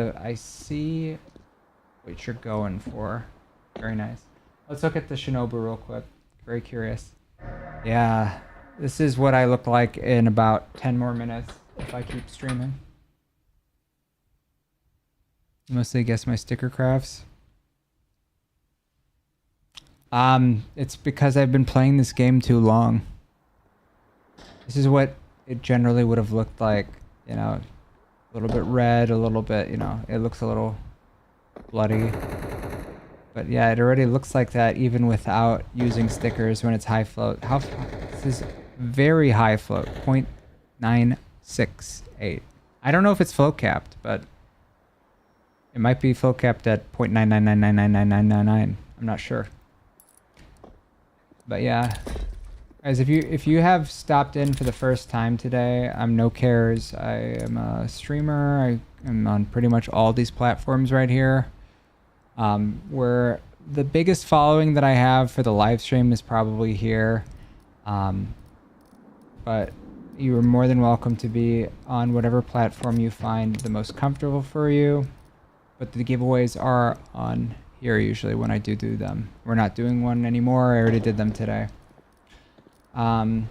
what you're going for. Very nice. Let's look at the Shinobu real quick. Very curious. Yeah, this is what I look like in about 10 more minutes if I keep streaming. Mostly guess my sticker crafts. It's because I've been playing this game too long. This is what it generally would have looked like. You know, a little bit red, a little bit, you know, it looks a little bloody. But yeah, it already looks like that even without using stickers when it's high float. This is very high float, 0.968. I don't know if it's float capped, but it might be float capped at 0.999999999. I'm not sure. But yeah. Guys, if you have stopped in for the first time today, I'm NoCarez. I am a streamer. I am on pretty much all these platforms right here. Where the biggest following that I have for the live stream is probably here. But you are more than welcome to be on whatever platform you find the most comfortable for you. But the giveaways are on here usually when I do them. We're not doing one anymore. I already did them today. But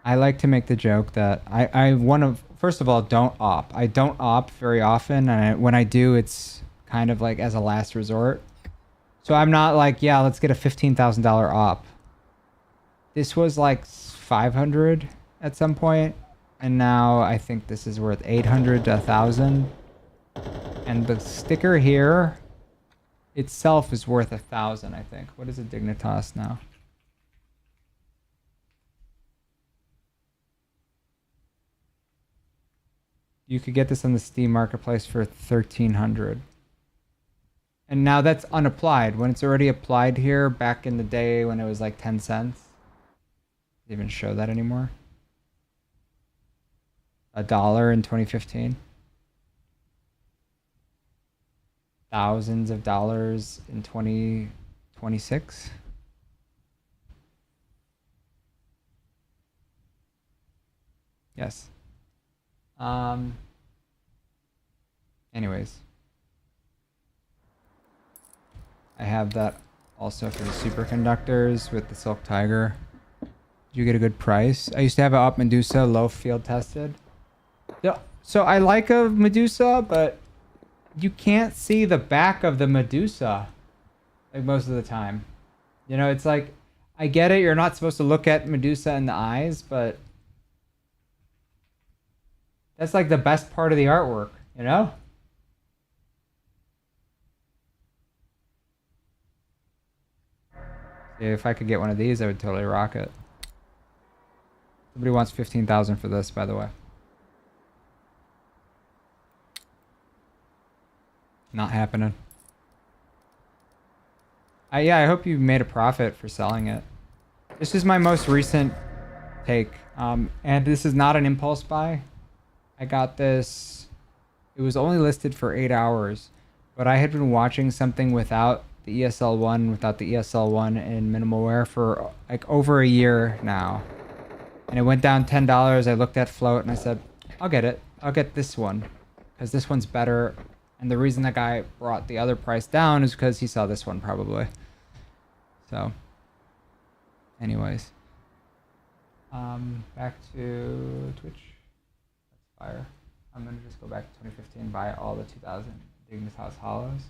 I like to make the joke that first of all, don't op. I don't op very often, and when I do, it's kind of like as a last resort. So I'm not like, yeah, let's get a $15,000 op. This was like 500 at some point, and now I think this is worth 800 to 1,000. And the sticker here itself is worth 1,000, I think. What is a Dignitas now? You could get this on the Steam Marketplace for 1,300. And now that's unapplied. When it's already applied here, back in the day when it was like 10 cents. Does it even show that anymore? $1 in 2015. Thousands of dollars in 2026. Yes. Anyways. I have that also for the superconductors with the Silk Tiger. Did you get a good price? I used to have it up Medusa, low field tested. Yeah, so I like a Medusa, but you can't see the back of the Medusa like most of the time. You know, it's like, I get it, you're not supposed to look at Medusa in the eyes, but that's like the best part of the artwork, you know? If I could get one of these, I would totally rock it. Somebody wants 15,000 for this, by the way. Not happening. Yeah, I hope you made a profit for selling it. This is my most recent take. And this is not an impulse buy. I got this. It was only listed for 8 hours, but I had been watching something without the ESL1 in minimal wear for like over a year now. And it went down $10. I looked at float and I said, I'll get it. I'll get this one because this one's better. And the reason that guy brought the other price down is because he saw this one probably. So anyways, back to Twitch. That's fire. I'm going to just go back to 2015, buy all the 2000 Dignitas House Hollows.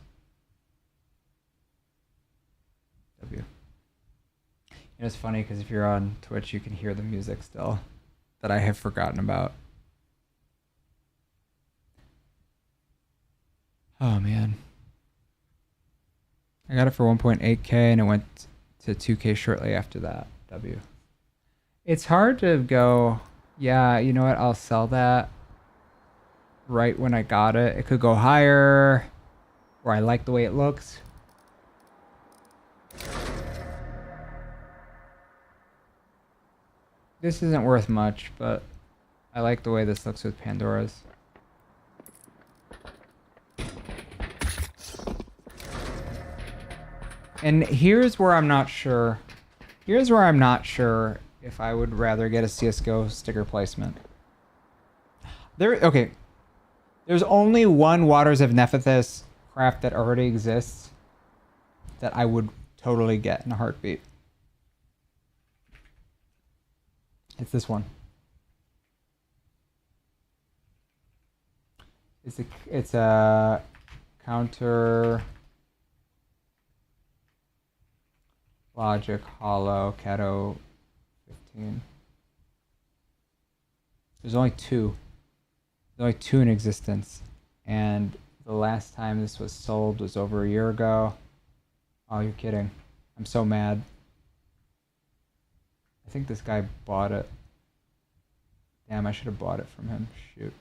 W. You know, it's funny because if you're on Twitch, you can hear the music still that I have forgotten about. Oh, man. I got it for 1.8K and it went to 2K shortly after that. W. It's hard to go, yeah, you know what? I'll sell that right when I got it. It could go higher or I like the way it looks. This isn't worth much, but I like the way this looks with Pandora's. And here's where I'm not sure. Here's where I'm not sure if I would rather get a CSGO sticker placement. Okay. There's only one Waters of Nephthys craft that already exists that I would totally get in a heartbeat. It's this one. It's a counter logic hollow Cato 15. There's only two. There's only two in existence, and the last time this was sold was over a year ago. Oh, you're kidding. I'm so mad. I think this guy bought it. Damn, I should have bought it from him. Shoot.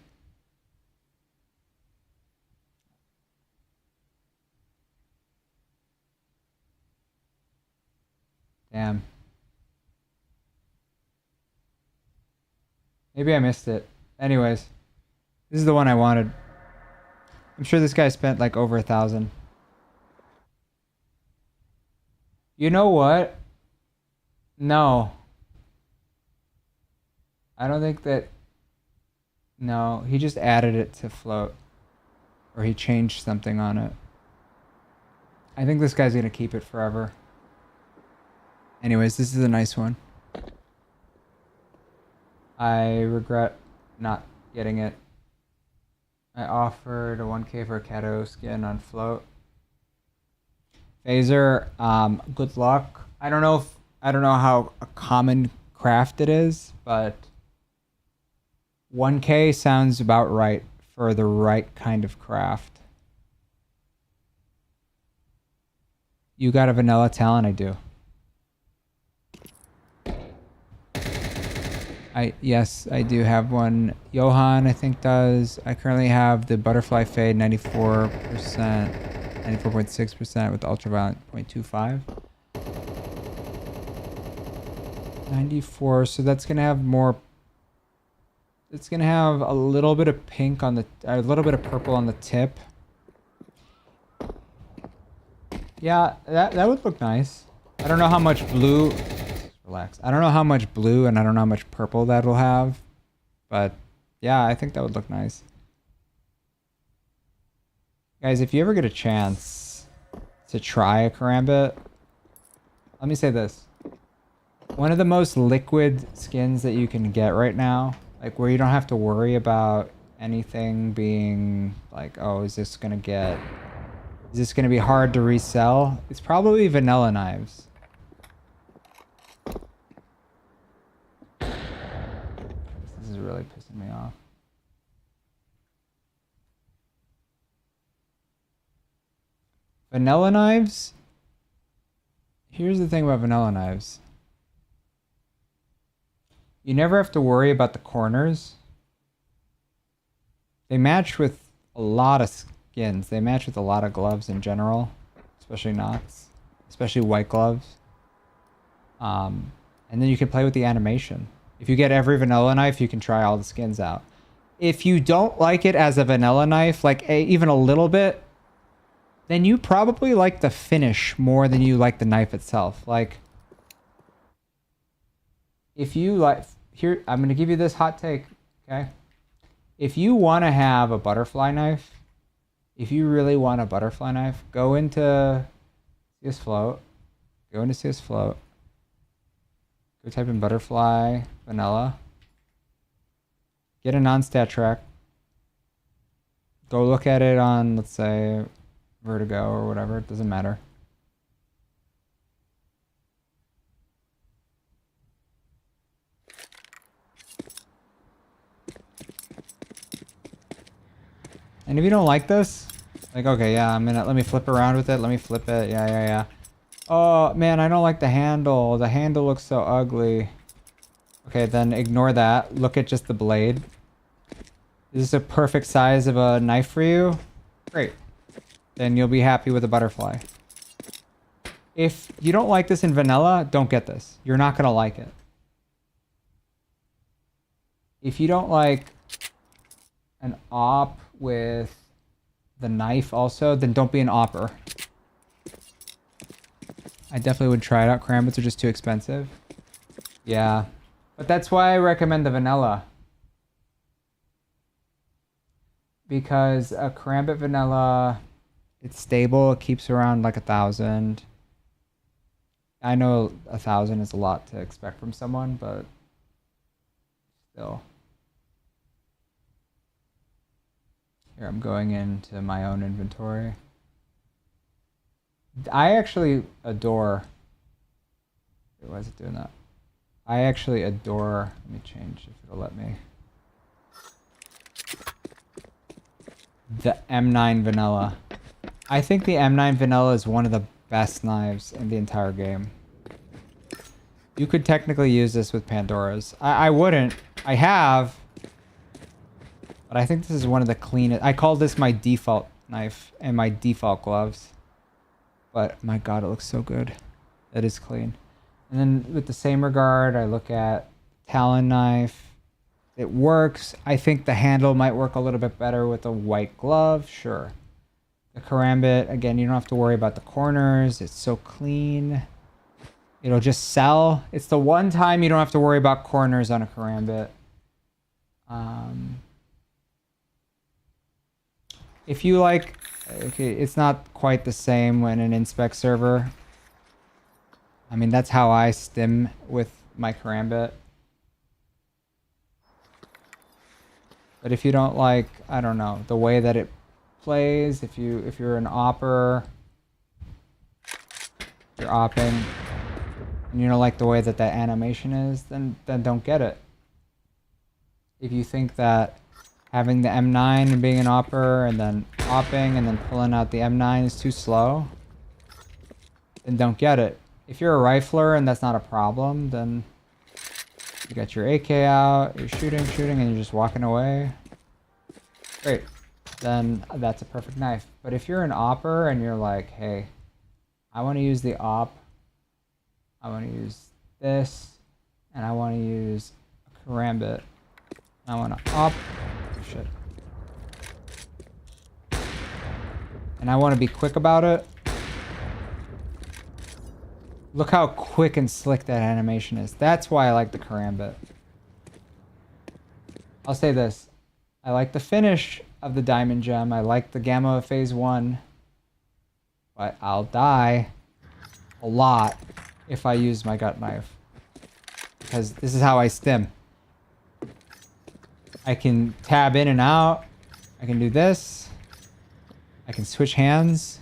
Damn. Maybe I missed it. Anyways, this is the one I wanted. I'm sure this guy spent like over 1,000. You know what? No. I don't think that... No, he just added it to float. Or he changed something on it. I think this guy's gonna keep it forever. Anyways, this is a nice one. I regret not getting it. I offered a 1K for a Cato skin on float. Phaser, good luck. I don't know how a common craft it is, but 1K sounds about right for the right kind of craft. You got a vanilla talent? I do. Yes, I do have one. Johan, I think, does. I currently have the Butterfly Fade 94%, 94.6% with Ultraviolet 0.25. 94, so that's gonna have more. It's gonna have a little bit of pink on the, a little bit of purple on the tip. Yeah, that would look nice. I don't know how much blue. Relax. I don't know how much blue and I don't know how much purple that'll have, but Yeah, I think that would look nice. Guys, if you ever get a chance to try a karambit, let me say this. One of the most liquid skins that you can get right now, like where you don't have to worry about anything being like, oh, is this gonna be hard to resell? It's probably vanilla knives. This is really pissing me off. Vanilla knives? Here's the thing about vanilla knives. You never have to worry about the corners. They match with a lot of skins. They match with a lot of gloves in general, especially knots, especially white gloves. And then you can play with the animation. If you get every vanilla knife, you can try all the skins out. If you don't like it as a vanilla knife, like even a little bit, then you probably like the finish more than you like the knife itself. Like, if you like, here, I'm going to give you this hot take, okay? If you want to have a butterfly knife, if you really want a butterfly knife, go into CS Float, go type in butterfly vanilla, get a non-stat track, go look at it on, let's say, Vertigo or whatever, it doesn't matter. And if you don't like this, like, okay, yeah, let me flip around with it. Let me flip it. Yeah. Oh, man, I don't like the handle. The handle looks so ugly. Okay, then ignore that. Look at just the blade. Is this a perfect size of a knife for you? Great. Then you'll be happy with a butterfly. If you don't like this in vanilla, don't get this. You're not going to like it. If you don't like an op with the knife also, then don't be an opper. I definitely would try it out. Karambits are just too expensive. Yeah. But that's why I recommend the vanilla. Because a karambit vanilla, it's stable. It keeps around like 1,000. I know 1,000 is a lot to expect from someone, but still. Here, I'm going into my own inventory. I actually adore... Wait, why is it doing that? I actually adore... Let me change if it'll let me. The M9 Vanilla. I think the M9 Vanilla is one of the best knives in the entire game. You could technically use this with Pandora's. I wouldn't. I have... But I think this is one of the cleanest. I call this my default knife and my default gloves. But my god, it looks so good. It is clean. And then with the same regard, I look at Talon knife. It works. I think the handle might work a little bit better with a white glove. Sure. The karambit, again, you don't have to worry about the corners. It's so clean. It'll just sell. It's the one time you don't have to worry about corners on a karambit. If you like, okay, it's not quite the same when an inspect server. I mean, that's how I stim with my karambit. But if you don't like, I don't know, the way that it plays, if you're an opper, you're opping, and you don't like the way that that animation is, then don't get it. If you think that having the M9 and being an opper and then opping and then pulling out the M9 is too slow, then don't get it. If you're a rifler and that's not a problem, then you got your AK out, you're shooting, and you're just walking away. Great. Then that's a perfect knife. But if you're an opper and you're like, hey, I want to use the op, I want to use this, and I want to use a karambit, I want to op, shit, and I want to be quick about it. Look how quick and slick that animation is. That's why I like the karambit. I'll say this. I like the finish of the diamond gem. I like the gamma of phase 1. But I'll die a lot if I use my gut knife. Because this is how I stim. I can tab in and out. I can do this. I can switch hands.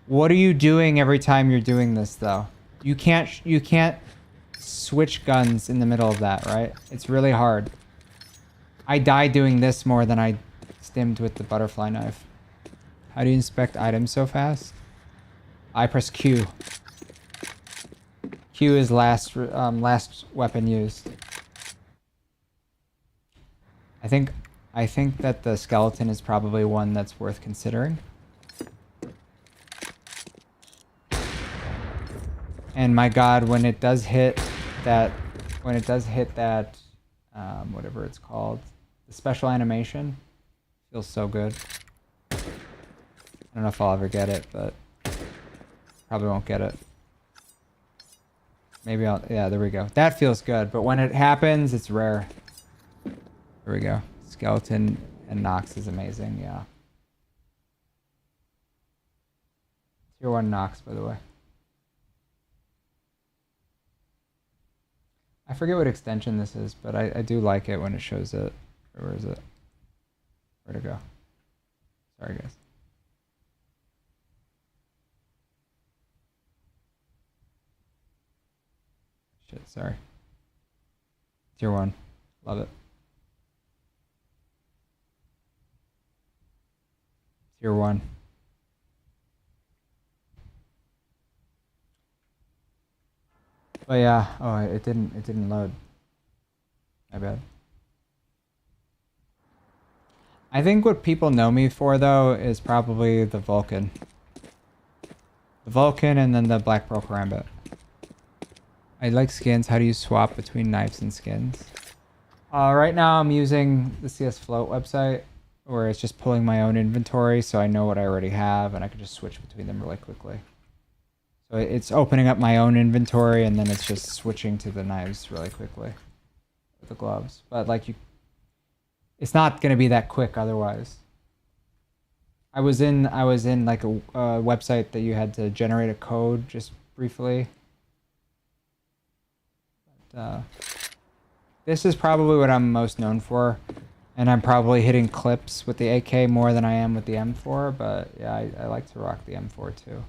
What are you doing every time you're doing this though? You can't switch guns in the middle of that, right? It's really hard. I die doing this more than I stimmed with the butterfly knife. How do you inspect items so fast? I press Q. Q is last weapon used. I think that the skeleton is probably one that's worth considering. And my god, when it does hit that whatever it's called, the special animation, feels so good. I don't know if I'll ever get it, but probably won't get it. Maybe I'll, yeah, there we go. That feels good, but when it happens, it's rare. There we go. Skeleton and Nox is amazing, yeah. Tier 1 Nox, by the way. I forget what extension this is, but I do like it when it shows it. Where is it? Where'd it go? Sorry, guys. Shit, sorry. Tier 1. Love it. Tier 1. But yeah, oh, it didn't load. My bad. I think what people know me for though is probably the Vulcan. The Vulcan and then the Black Pearl Karambit. I like skins. How do you swap between knives and skins? Right now I'm using the CS Float website where it's just pulling my own inventory so I know what I already have and I can just switch between them really quickly. So it's opening up my own inventory and then it's just switching to the knives really quickly with the gloves. But like it's not going to be that quick otherwise. I was in like a website that you had to generate a code just briefly. But, this is probably what I'm most known for. And I'm probably hitting clips with the AK more than I am with the M4. But yeah, I like to rock the M4 too.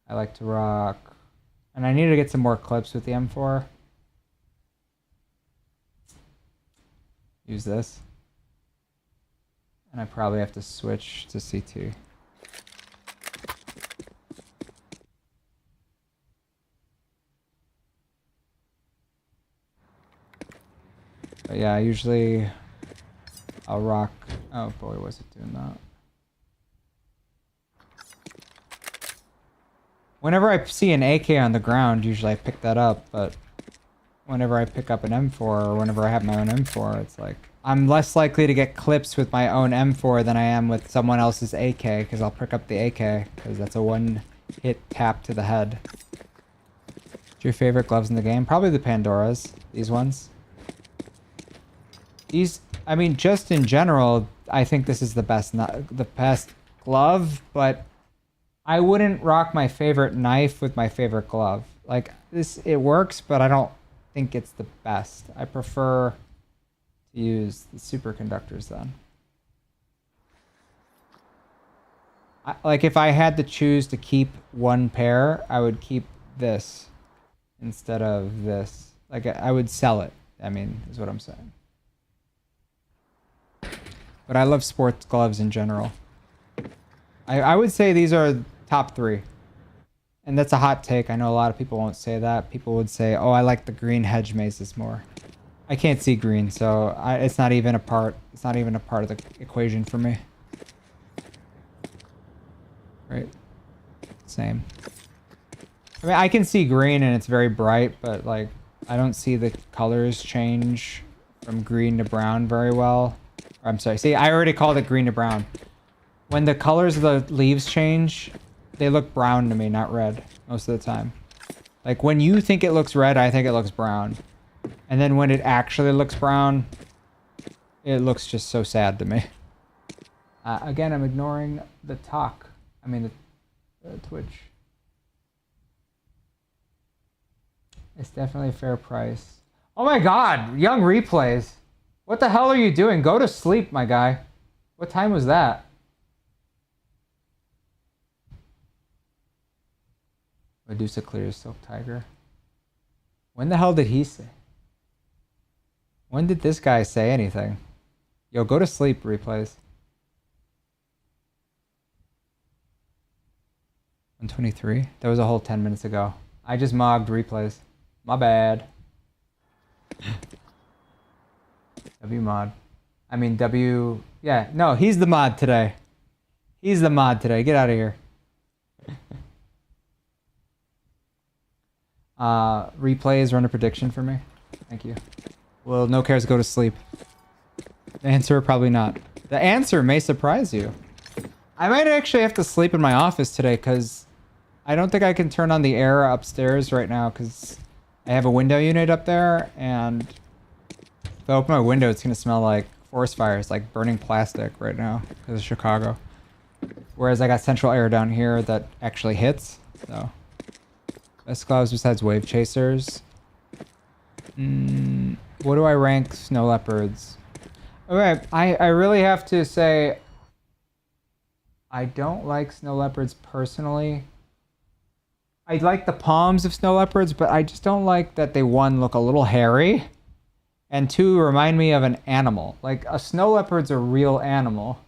I like to rock... And I need to get some more clips with the M4. Use this. And I probably have to switch to CT. But yeah, usually I'll rock... Oh boy, was it doing that? Whenever I see an AK on the ground, usually I pick that up, but whenever I pick up an M4 or whenever I have my own M4, it's like I'm less likely to get clips with my own M4 than I am with someone else's AK because I'll pick up the AK because that's a one-hit tap to the head. What's your favorite gloves in the game? Probably the Pandoras, these ones. These, I mean, just in general, I think this is the best glove, but I wouldn't rock my favorite knife with my favorite glove. Like this, it works, but I don't think it's the best. I prefer to use the superconductors then. Like if I had to choose to keep one pair, I would keep this instead of this. Like I would sell it, I mean, is what I'm saying. But I love sports gloves in general. I would say these are top 3. And that's a hot take. I know a lot of people won't say that. People would say, oh, I like the green hedge mazes more. I can't see green, so it's not even a part. It's not even a part of the equation for me. Right? Same. I mean, I can see green and it's very bright, but like, I don't see the colors change from green to brown very well. Or, I'm sorry. See, I already called it green to brown. When the colors of the leaves change, they look brown to me, not red, most of the time. Like, when you think it looks red, I think it looks brown. And then when it actually looks brown, It looks just so sad to me. Again, I'm ignoring the talk. I mean, the Twitch. It's definitely a fair price. Oh my god, young replays. What the hell are you doing? Go to sleep, my guy. What time was that? Medusa clears Silk Tiger. When the hell did he say? When did this guy say anything? Yo, go to sleep, replays. 123? That was a whole 10 minutes ago. I just mogged replays. My bad. W mod. I mean W... Yeah, no, he's the mod today. He's the mod today. Get out of here. Replays, run a prediction for me. Thank you. Will NoCarez go to sleep? The answer, probably not. The answer may surprise you. I might actually have to sleep in my office today because I don't think I can turn on the air upstairs right now because I have a window unit up there, and if I open my window, it's going to smell like forest fires, like burning plastic right now because of Chicago. Whereas I got central air down here that actually hits, so. Best clouds besides wave chasers. What do I rank snow leopards? Okay, I really have to say I don't like snow leopards personally. I like the palms of snow leopards, but I just don't like that they, one, look a little hairy, and two, remind me of an animal. Like, a snow leopard's a real animal.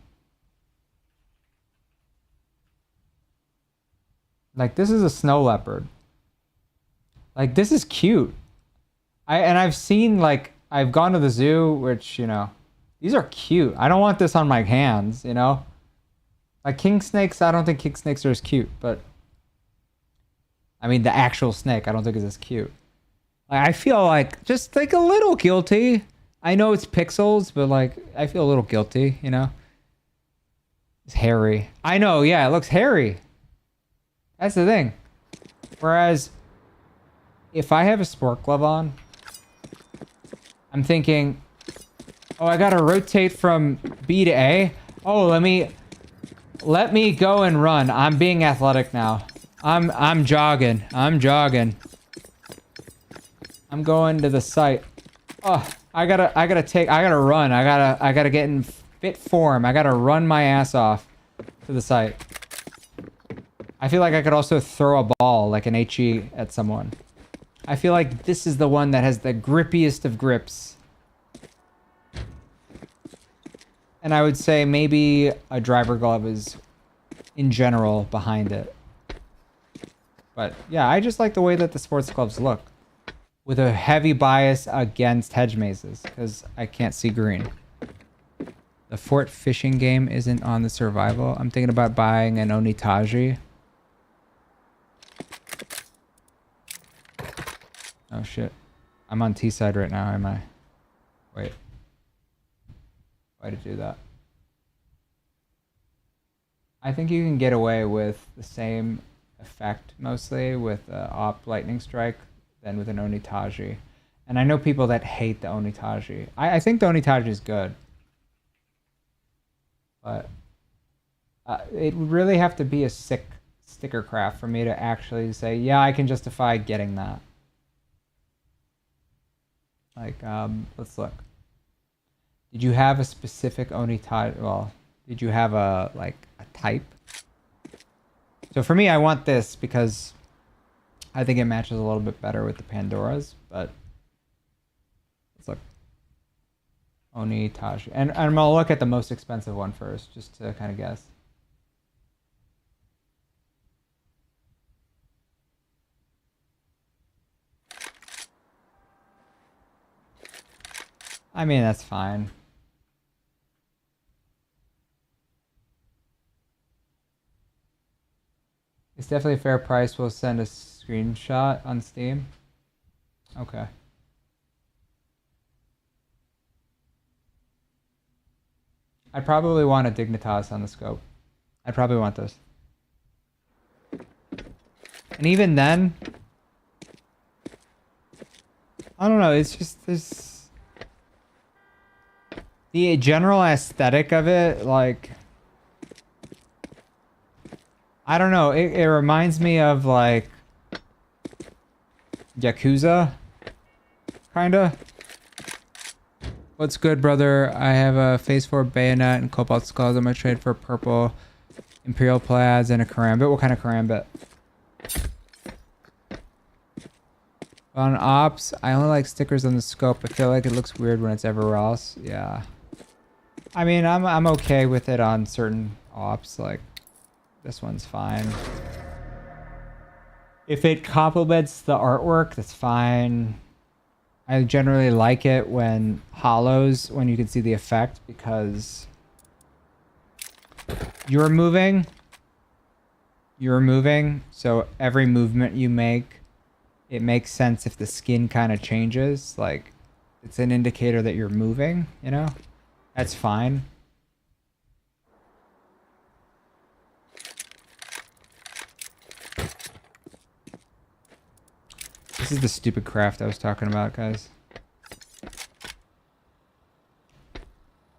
Like, this is a snow leopard. Like, this is cute. I've seen, like, I've gone to the zoo, which, you know, these are cute. I don't want this on my hands, you know? Like, king snakes, I don't think king snakes are as cute, but I mean, the actual snake, I don't think is as cute. Like, I feel like just like a little guilty. I know it's pixels, but like, I feel a little guilty, you know? It's hairy. I know, yeah, it looks hairy. That's the thing. Whereas, if I have a sport glove on, I'm thinking, oh, I gotta rotate from B to A. Oh, let me go and run. I'm being athletic now. I'm jogging. I'm jogging. I'm going to the site. Oh, I gotta run. I gotta get in fit form. I gotta run my ass off to the site. I feel like I could also throw a ball like an HE at someone. I feel like this is the one that has the grippiest of grips. And I would say maybe a driver glove is, in general, behind it. But yeah, I just like the way that the sports gloves look. With a heavy bias against hedge mazes, because I can't see green. The fort fishing game isn't on the survival. I'm thinking about buying an Onitaji. Oh shit. I'm on T side right now, am I? Wait. Why did I do that? I think you can get away with the same effect mostly with Op Lightning Strike than with an Onitaji. And I know people that hate the Onitaji. I think the Onitaji is good. But it would really have to be a sick sticker craft for me to actually say, yeah, I can justify getting that. Like, let's look. Did you have a specific Onitaji? Well, did you have a, like, a type? So for me, I want this because I think it matches a little bit better with the Pandoras, but let's look. Onitaji. And I'm gonna look at the most expensive one first, just to kind of guess. I mean, that's fine. It's definitely a fair price. We'll send a screenshot on Steam. Okay. I'd probably want a Dignitas on the scope. I'd probably want this. And even then, I don't know, it's just this... The general aesthetic of it, like, I don't know. It reminds me of like Yakuza, kinda. What's good, brother? I have a Phase 4 bayonet and Cobalt Skulls. I'm gonna trade for purple Imperial Plaids and a Karambit. What kind of Karambit? On ops, I only like stickers on the scope. I feel like it looks weird when it's everywhere else. Yeah. I mean, I'm okay with it on certain ops. Like, this one's fine. If it complements the artwork, that's fine. I generally like it when hollows, when you can see the effect, because you're moving, so every movement you make, it makes sense if the skin kind of changes. Like, it's an indicator that you're moving, you know? That's fine. This is the stupid craft I was talking about, guys.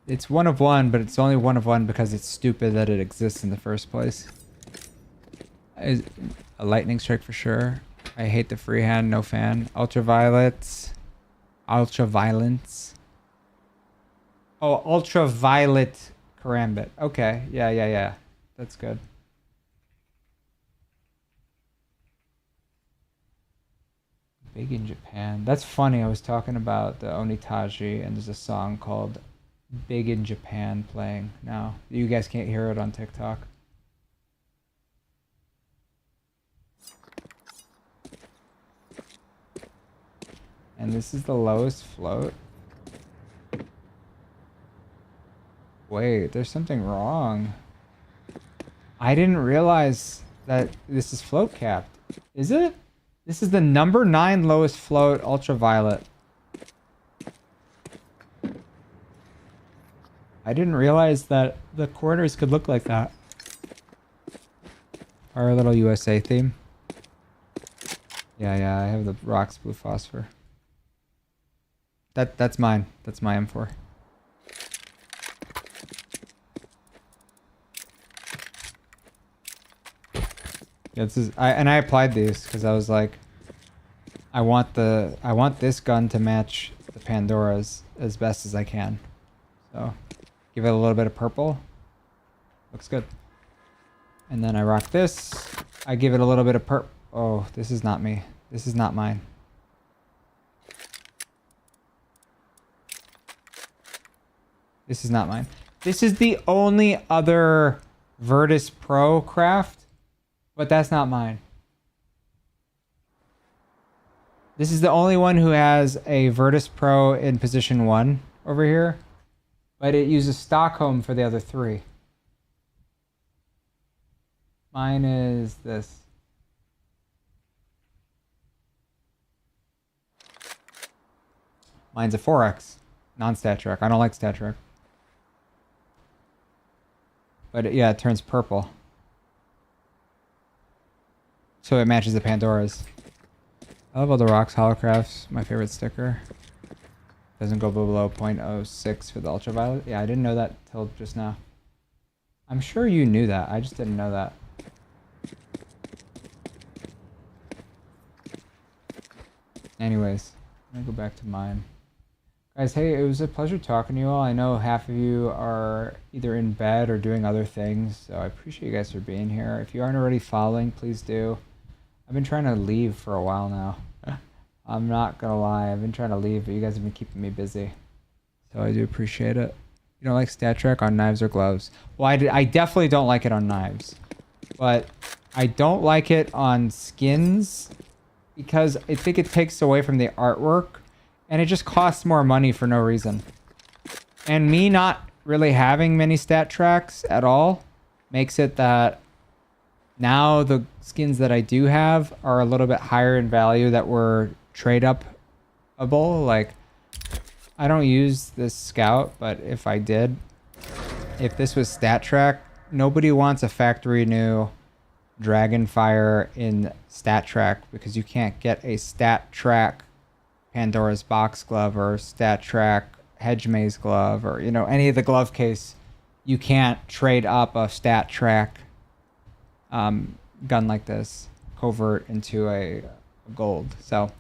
It's 1 of 1, but it's only 1 of 1 because it's stupid that it exists in the first place. Is a lightning strike for sure. I hate the freehand, no fan. Ultraviolets. Ultraviolence. Oh, ultraviolet Karambit. Okay, yeah. That's good. Big in Japan. That's funny. I was talking about the Onitaji, and there's a song called Big in Japan playing now. You guys can't hear it on TikTok. And this is the lowest float. Wait, there's something wrong. I didn't realize that this is float capped. Is it? This is the number 9 lowest float ultraviolet. I didn't realize that the corners could look like that. Our little USA theme. Yeah, I have the rocks blue phosphor. That's mine. That's my M4. Yeah, I applied these because I was like, I want this gun to match the Pandora's as best as I can. So give it a little bit of purple. Looks good. And then I rock this. I give it a little bit of purple. Oh, this is not me. This is not mine. This is not mine. This is the only other Virtus Pro craft, but that's not mine. This is the only one who has a Virtus Pro in position 1 over here, but it uses Stockholm for the other 3. Mine is this. Mine's a 4X, non-stat track. I don't like stat track. But yeah, it turns purple. So it matches the Pandora's. I love all the rocks, holocrafts, my favorite sticker. Doesn't go below 0.06 for the ultraviolet. Yeah, I didn't know that till just now. I'm sure you knew that. I just didn't know that. Anyways, I'm gonna go back to mine. Guys, hey, it was a pleasure talking to you all. I know half of you are either in bed or doing other things, so I appreciate you guys for being here. If you aren't already following, please do. I've been trying to leave for a while now. I'm not gonna lie, I've been trying to leave, but you guys have been keeping me busy. So I do appreciate it. You don't like stat track on knives or gloves? Well, I definitely don't like it on knives. But I don't like it on skins because I think it takes away from the artwork. And it just costs more money for no reason. And me not really having many stat tracks at all makes it that now the skins that I do have are a little bit higher in value that were trade upable. Like, I don't use this scout, but if I did, if this was stat track, nobody wants a factory new Dragonfire in stat track because you can't get a stat track Pandora's box glove or stat track hedge maze glove or, you know, any of the glove case, you can't trade up a stat track gun like this covert into a gold. So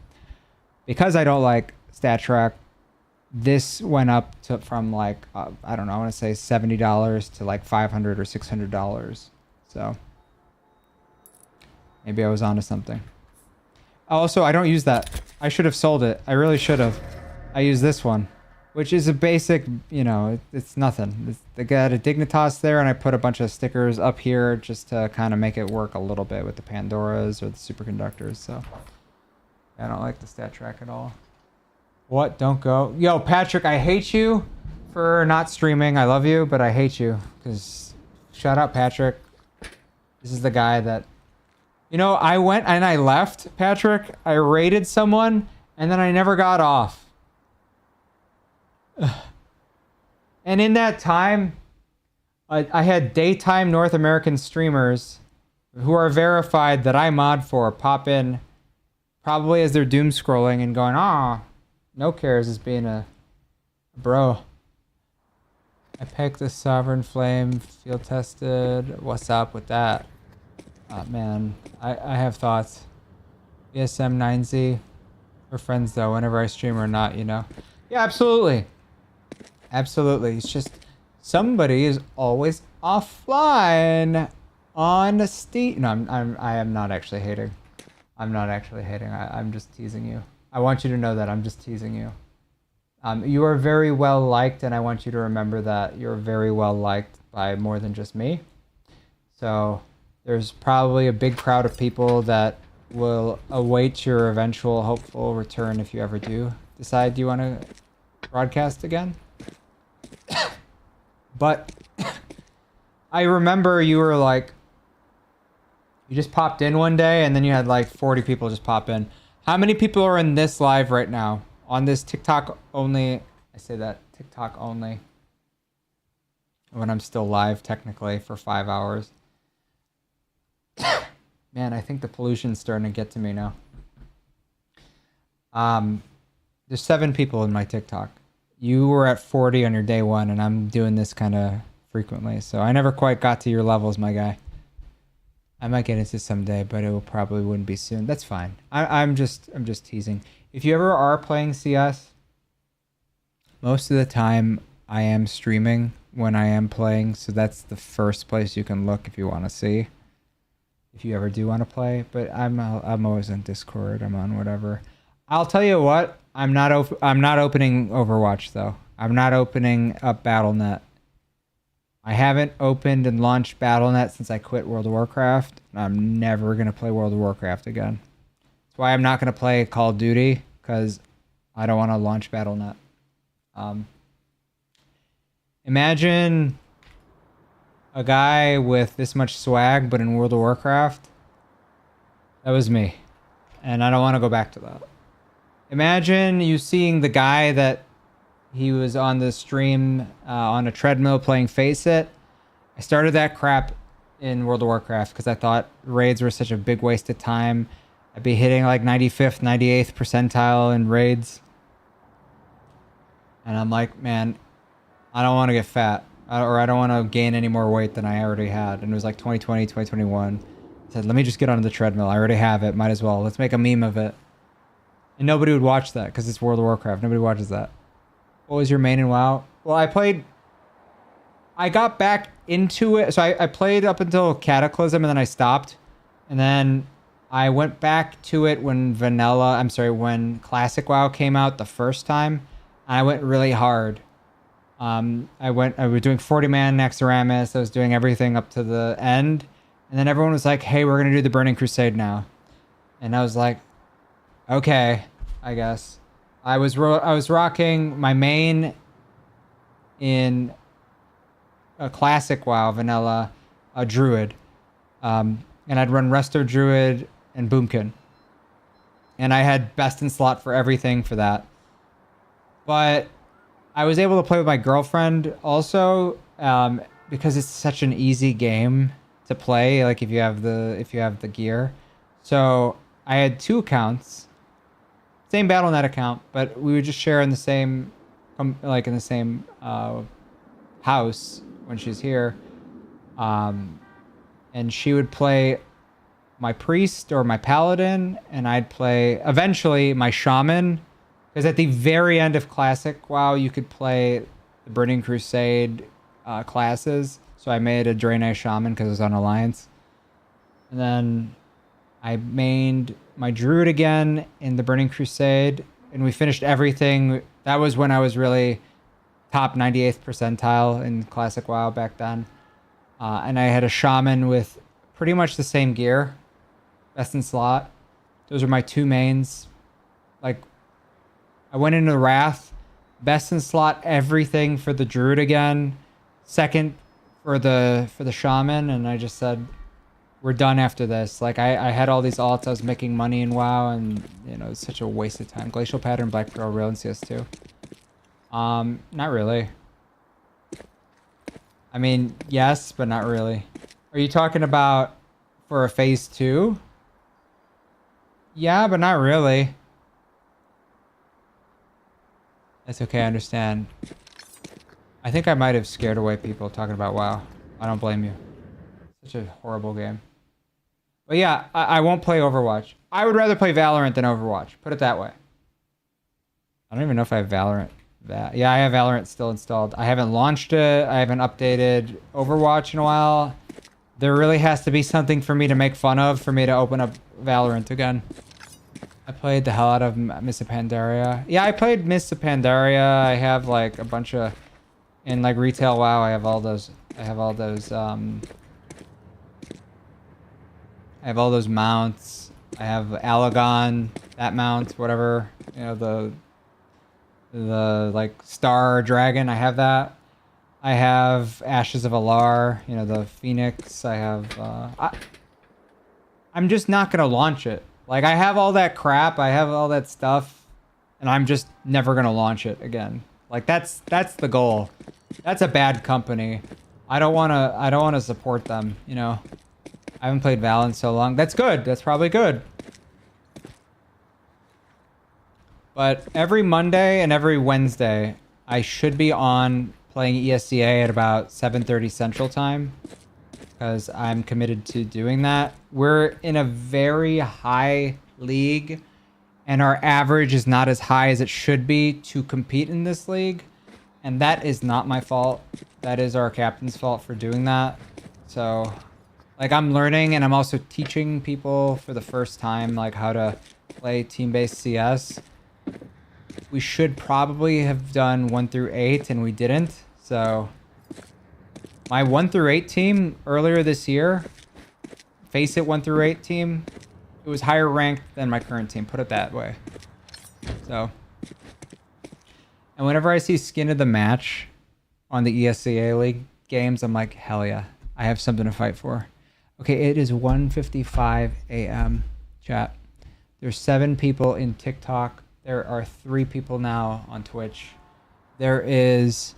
because I don't like stat track, this went up to from like I don't know, I want to say $70 to like $500 or $600. So maybe I was onto something. Also, I don't use that. I should have sold it. I really should have. I use this one, which is a basic, you know, it's nothing. I got a Dignitas there, and I put a bunch of stickers up here just to kind of make it work a little bit with the Pandoras or the superconductors. So I don't like the stat track at all. What? Don't go. Yo, Patrick, I hate you for not streaming. I love you, but I hate you because shut up, Patrick. This is the guy that, you know, I went and I left, Patrick. I raided someone and then I never got off. And in that time, I had daytime North American streamers who are verified that I mod for pop in probably as they're doom scrolling and going, ah, NoCarez is being a bro. I picked the Sovereign Flame field tested. What's up with that? Man, I have thoughts. ESM 9Z. We're friends though, whenever I stream or not, you know. Yeah, absolutely. Absolutely. It's just somebody is always offline on Steam. No, I am not actually hating. I'm not actually hating. I'm just teasing you. I want you to know that I'm just teasing you. You are very well liked, and I want you to remember that you're very well liked by more than just me. So there's probably a big crowd of people that will await your eventual hopeful return if you ever do decide you want to broadcast again. But I remember you were like, you just popped in one day and then you had like 40 people just pop in. How many people are in this live right now? On this TikTok only, I say that, TikTok only. When I'm still live technically for 5 hours. Man, I think the pollution's starting to get to me now. There's 7 people in my TikTok. You were at 40 on your day one, and I'm doing this kind of frequently. So I never quite got to your levels, my guy. I might get into someday, but it will probably wouldn't be soon. That's fine. I'm just teasing. If you ever are playing CS, most of the time I am streaming when I am playing, so that's the first place you can look if you want to see. If you ever do want to play, but I'm always on Discord. I'm on whatever. I'll tell you what. I'm not opening Overwatch though. I'm not opening up Battle.net. I haven't opened and launched Battle.net since I quit World of Warcraft. I'm never gonna play World of Warcraft again. That's why I'm not gonna play Call of Duty, because I don't want to launch Battle.net. Imagine a guy with this much swag, but in World of Warcraft. That was me. And I don't want to go back to that. Imagine you seeing the guy that he was on the stream on a treadmill playing Face It. I started that crap in World of Warcraft because I thought raids were such a big waste of time. I'd be hitting like 95th, 98th percentile in raids. And I'm like, man, I don't want to get fat. Or I don't want to gain any more weight than I already had. And it was like 2020, 2021. I said, let me just get on the treadmill. I already have it. Might as well. Let's make a meme of it. And nobody would watch that because it's World of Warcraft. Nobody watches that. What was your main in WoW? Well, I got back into it. So I played up until Cataclysm and then I stopped. And then I went back to it when when Classic WoW came out the first time. And I went really hard. I was doing 40-man Naxxramas. I was doing everything up to the end. And then everyone was like, hey, we're going to do the Burning Crusade now. And I was like, okay, I guess. I was rocking my main in a classic WoW vanilla, a Druid. And I'd run Resto Druid and Boomkin. And I had best in slot for everything for that. But I was able to play with my girlfriend also because it's such an easy game to play. Like if you have the gear. So I had 2 accounts, same Battle.net account, but we would just share in the same like in the same house when she's here. And she would play my priest or my paladin, and I'd play eventually my shaman. Because at the very end of Classic WoW, you could play the Burning Crusade classes. So I made a Draenei Shaman because it was on Alliance. And then I mained my Druid again in the Burning Crusade. And we finished everything. That was when I was really top 98th percentile in Classic WoW back then. And I had a Shaman with pretty much the same gear. Best in slot. Those are my two mains. Like, I went into Wrath. Best in slot everything for the Druid again. Second for the Shaman. And I just said, we're done after this. Like, I had all these alts. I was making money in WoW. And, you know, it's such a waste of time. Glacial Pattern, Black Pearl, Rail, and CS2. Not really. I mean, yes, but not really. Are you talking about for a phase 2? Yeah, but not really. That's okay, I understand. I think I might have scared away people talking about WoW. I don't blame you. Such a horrible game. But yeah, I won't play Overwatch. I would rather play Valorant than Overwatch. Put it that way. I don't even know if I have Valorant. Yeah, I have Valorant still installed. I haven't launched it. I haven't updated Overwatch in a while. There really has to be something for me to make fun of for me to open up Valorant again. I played the hell out of Mists of Pandaria. Yeah, I played Mists of Pandaria. I have like a bunch of in like retail WoW. I have all those mounts. I have Alagon, that mount, whatever. You know, the like Star Dragon. I have that. I have Ashes of Alar, you know, the Phoenix. I have I'm just not gonna launch it. Like, I have all that crap, I have all that stuff, and I'm just never gonna launch it again. Like, that's the goal. That's a bad company. I don't wanna support them, you know. I haven't played Val in so long. That's good. That's probably good. But every Monday and every Wednesday, I should be on playing ESCA at about 7:30 Central Time. Because I'm committed to doing that. We're in a very high league, and our average is not as high as it should be to compete in this league. And that is not my fault. That is our captain's fault for doing that. So, like, I'm learning, and I'm also teaching people for the first time, like, how to play team-based CS. We should probably have done 1 through 8, and we didn't. So my 1 through 8 team earlier this year, Face It 1 through 8 team, it was higher ranked than my current team, put it that way. So, and whenever I see skin of the match on the ESCA League games, I'm like, hell yeah, I have something to fight for. Okay, it is 1:55 a.m. chat. There's 7 people in TikTok. There are 3 people now on Twitch. There is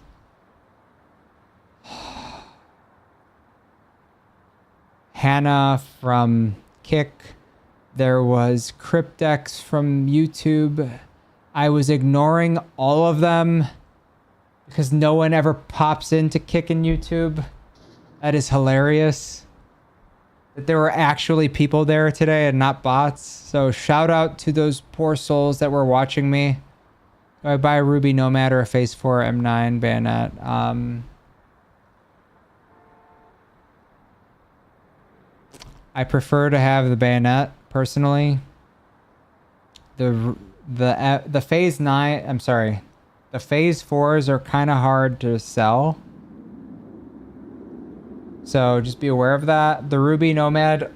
Hannah from Kick. There was Cryptex from YouTube. I was ignoring all of them because no one ever pops into Kick in YouTube. That is hilarious. That there were actually people there today and not bots. So shout out to those poor souls that were watching me. Do I buy a Ruby Nomad or a Phase 4 M9 bayonet? I prefer to have the bayonet personally. The Phase 9, I'm sorry. The Phase 4s are kind of hard to sell. So just be aware of that. The Ruby Nomad,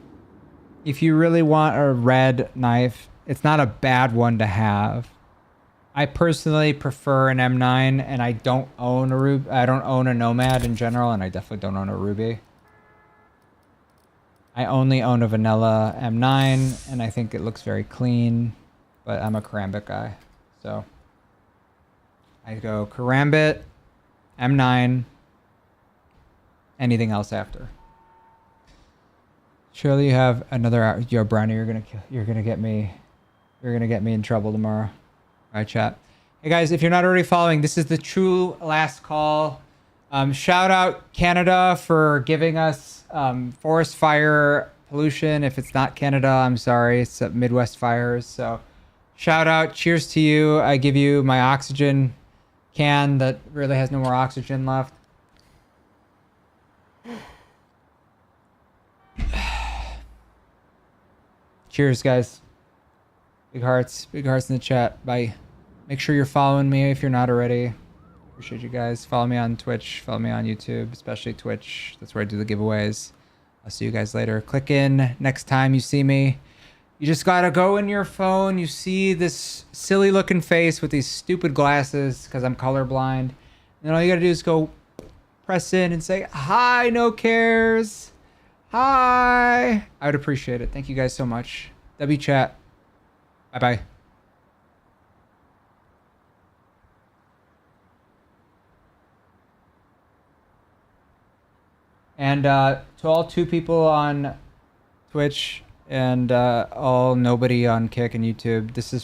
if you really want a red knife, it's not a bad one to have. I personally prefer an M9, and I don't own a Ruby. I don't own a Nomad in general, and I definitely don't own a Ruby. I only own a vanilla M9, and I think it looks very clean, but I'm a Karambit guy. So I go Karambit, M9, anything else after. Surely you have another, yo, Brownie, you're gonna get me in trouble tomorrow. All right, chat. Hey guys, if you're not already following, this is the true last call. Shout out Canada for giving us forest fire pollution. If it's not Canada, I'm sorry. It's Midwest fires. So shout out. Cheers to you. I give you my oxygen can that really has no more oxygen left. Cheers, guys. Big hearts in the chat. Bye. Make sure you're following me if you're not already. Appreciate you guys. Follow me on Twitch. Follow me on YouTube, especially Twitch. That's where I do the giveaways. I'll see you guys later. Click in next time you see me. You just gotta go in your phone. You see this silly looking face with these stupid glasses because I'm colorblind. And then all you gotta do is go press in and say, hi, NoCarez. Hi. I would appreciate it. Thank you guys so much. W chat. Bye-bye. And to all 2 people on Twitch and all nobody on Kick and YouTube, this is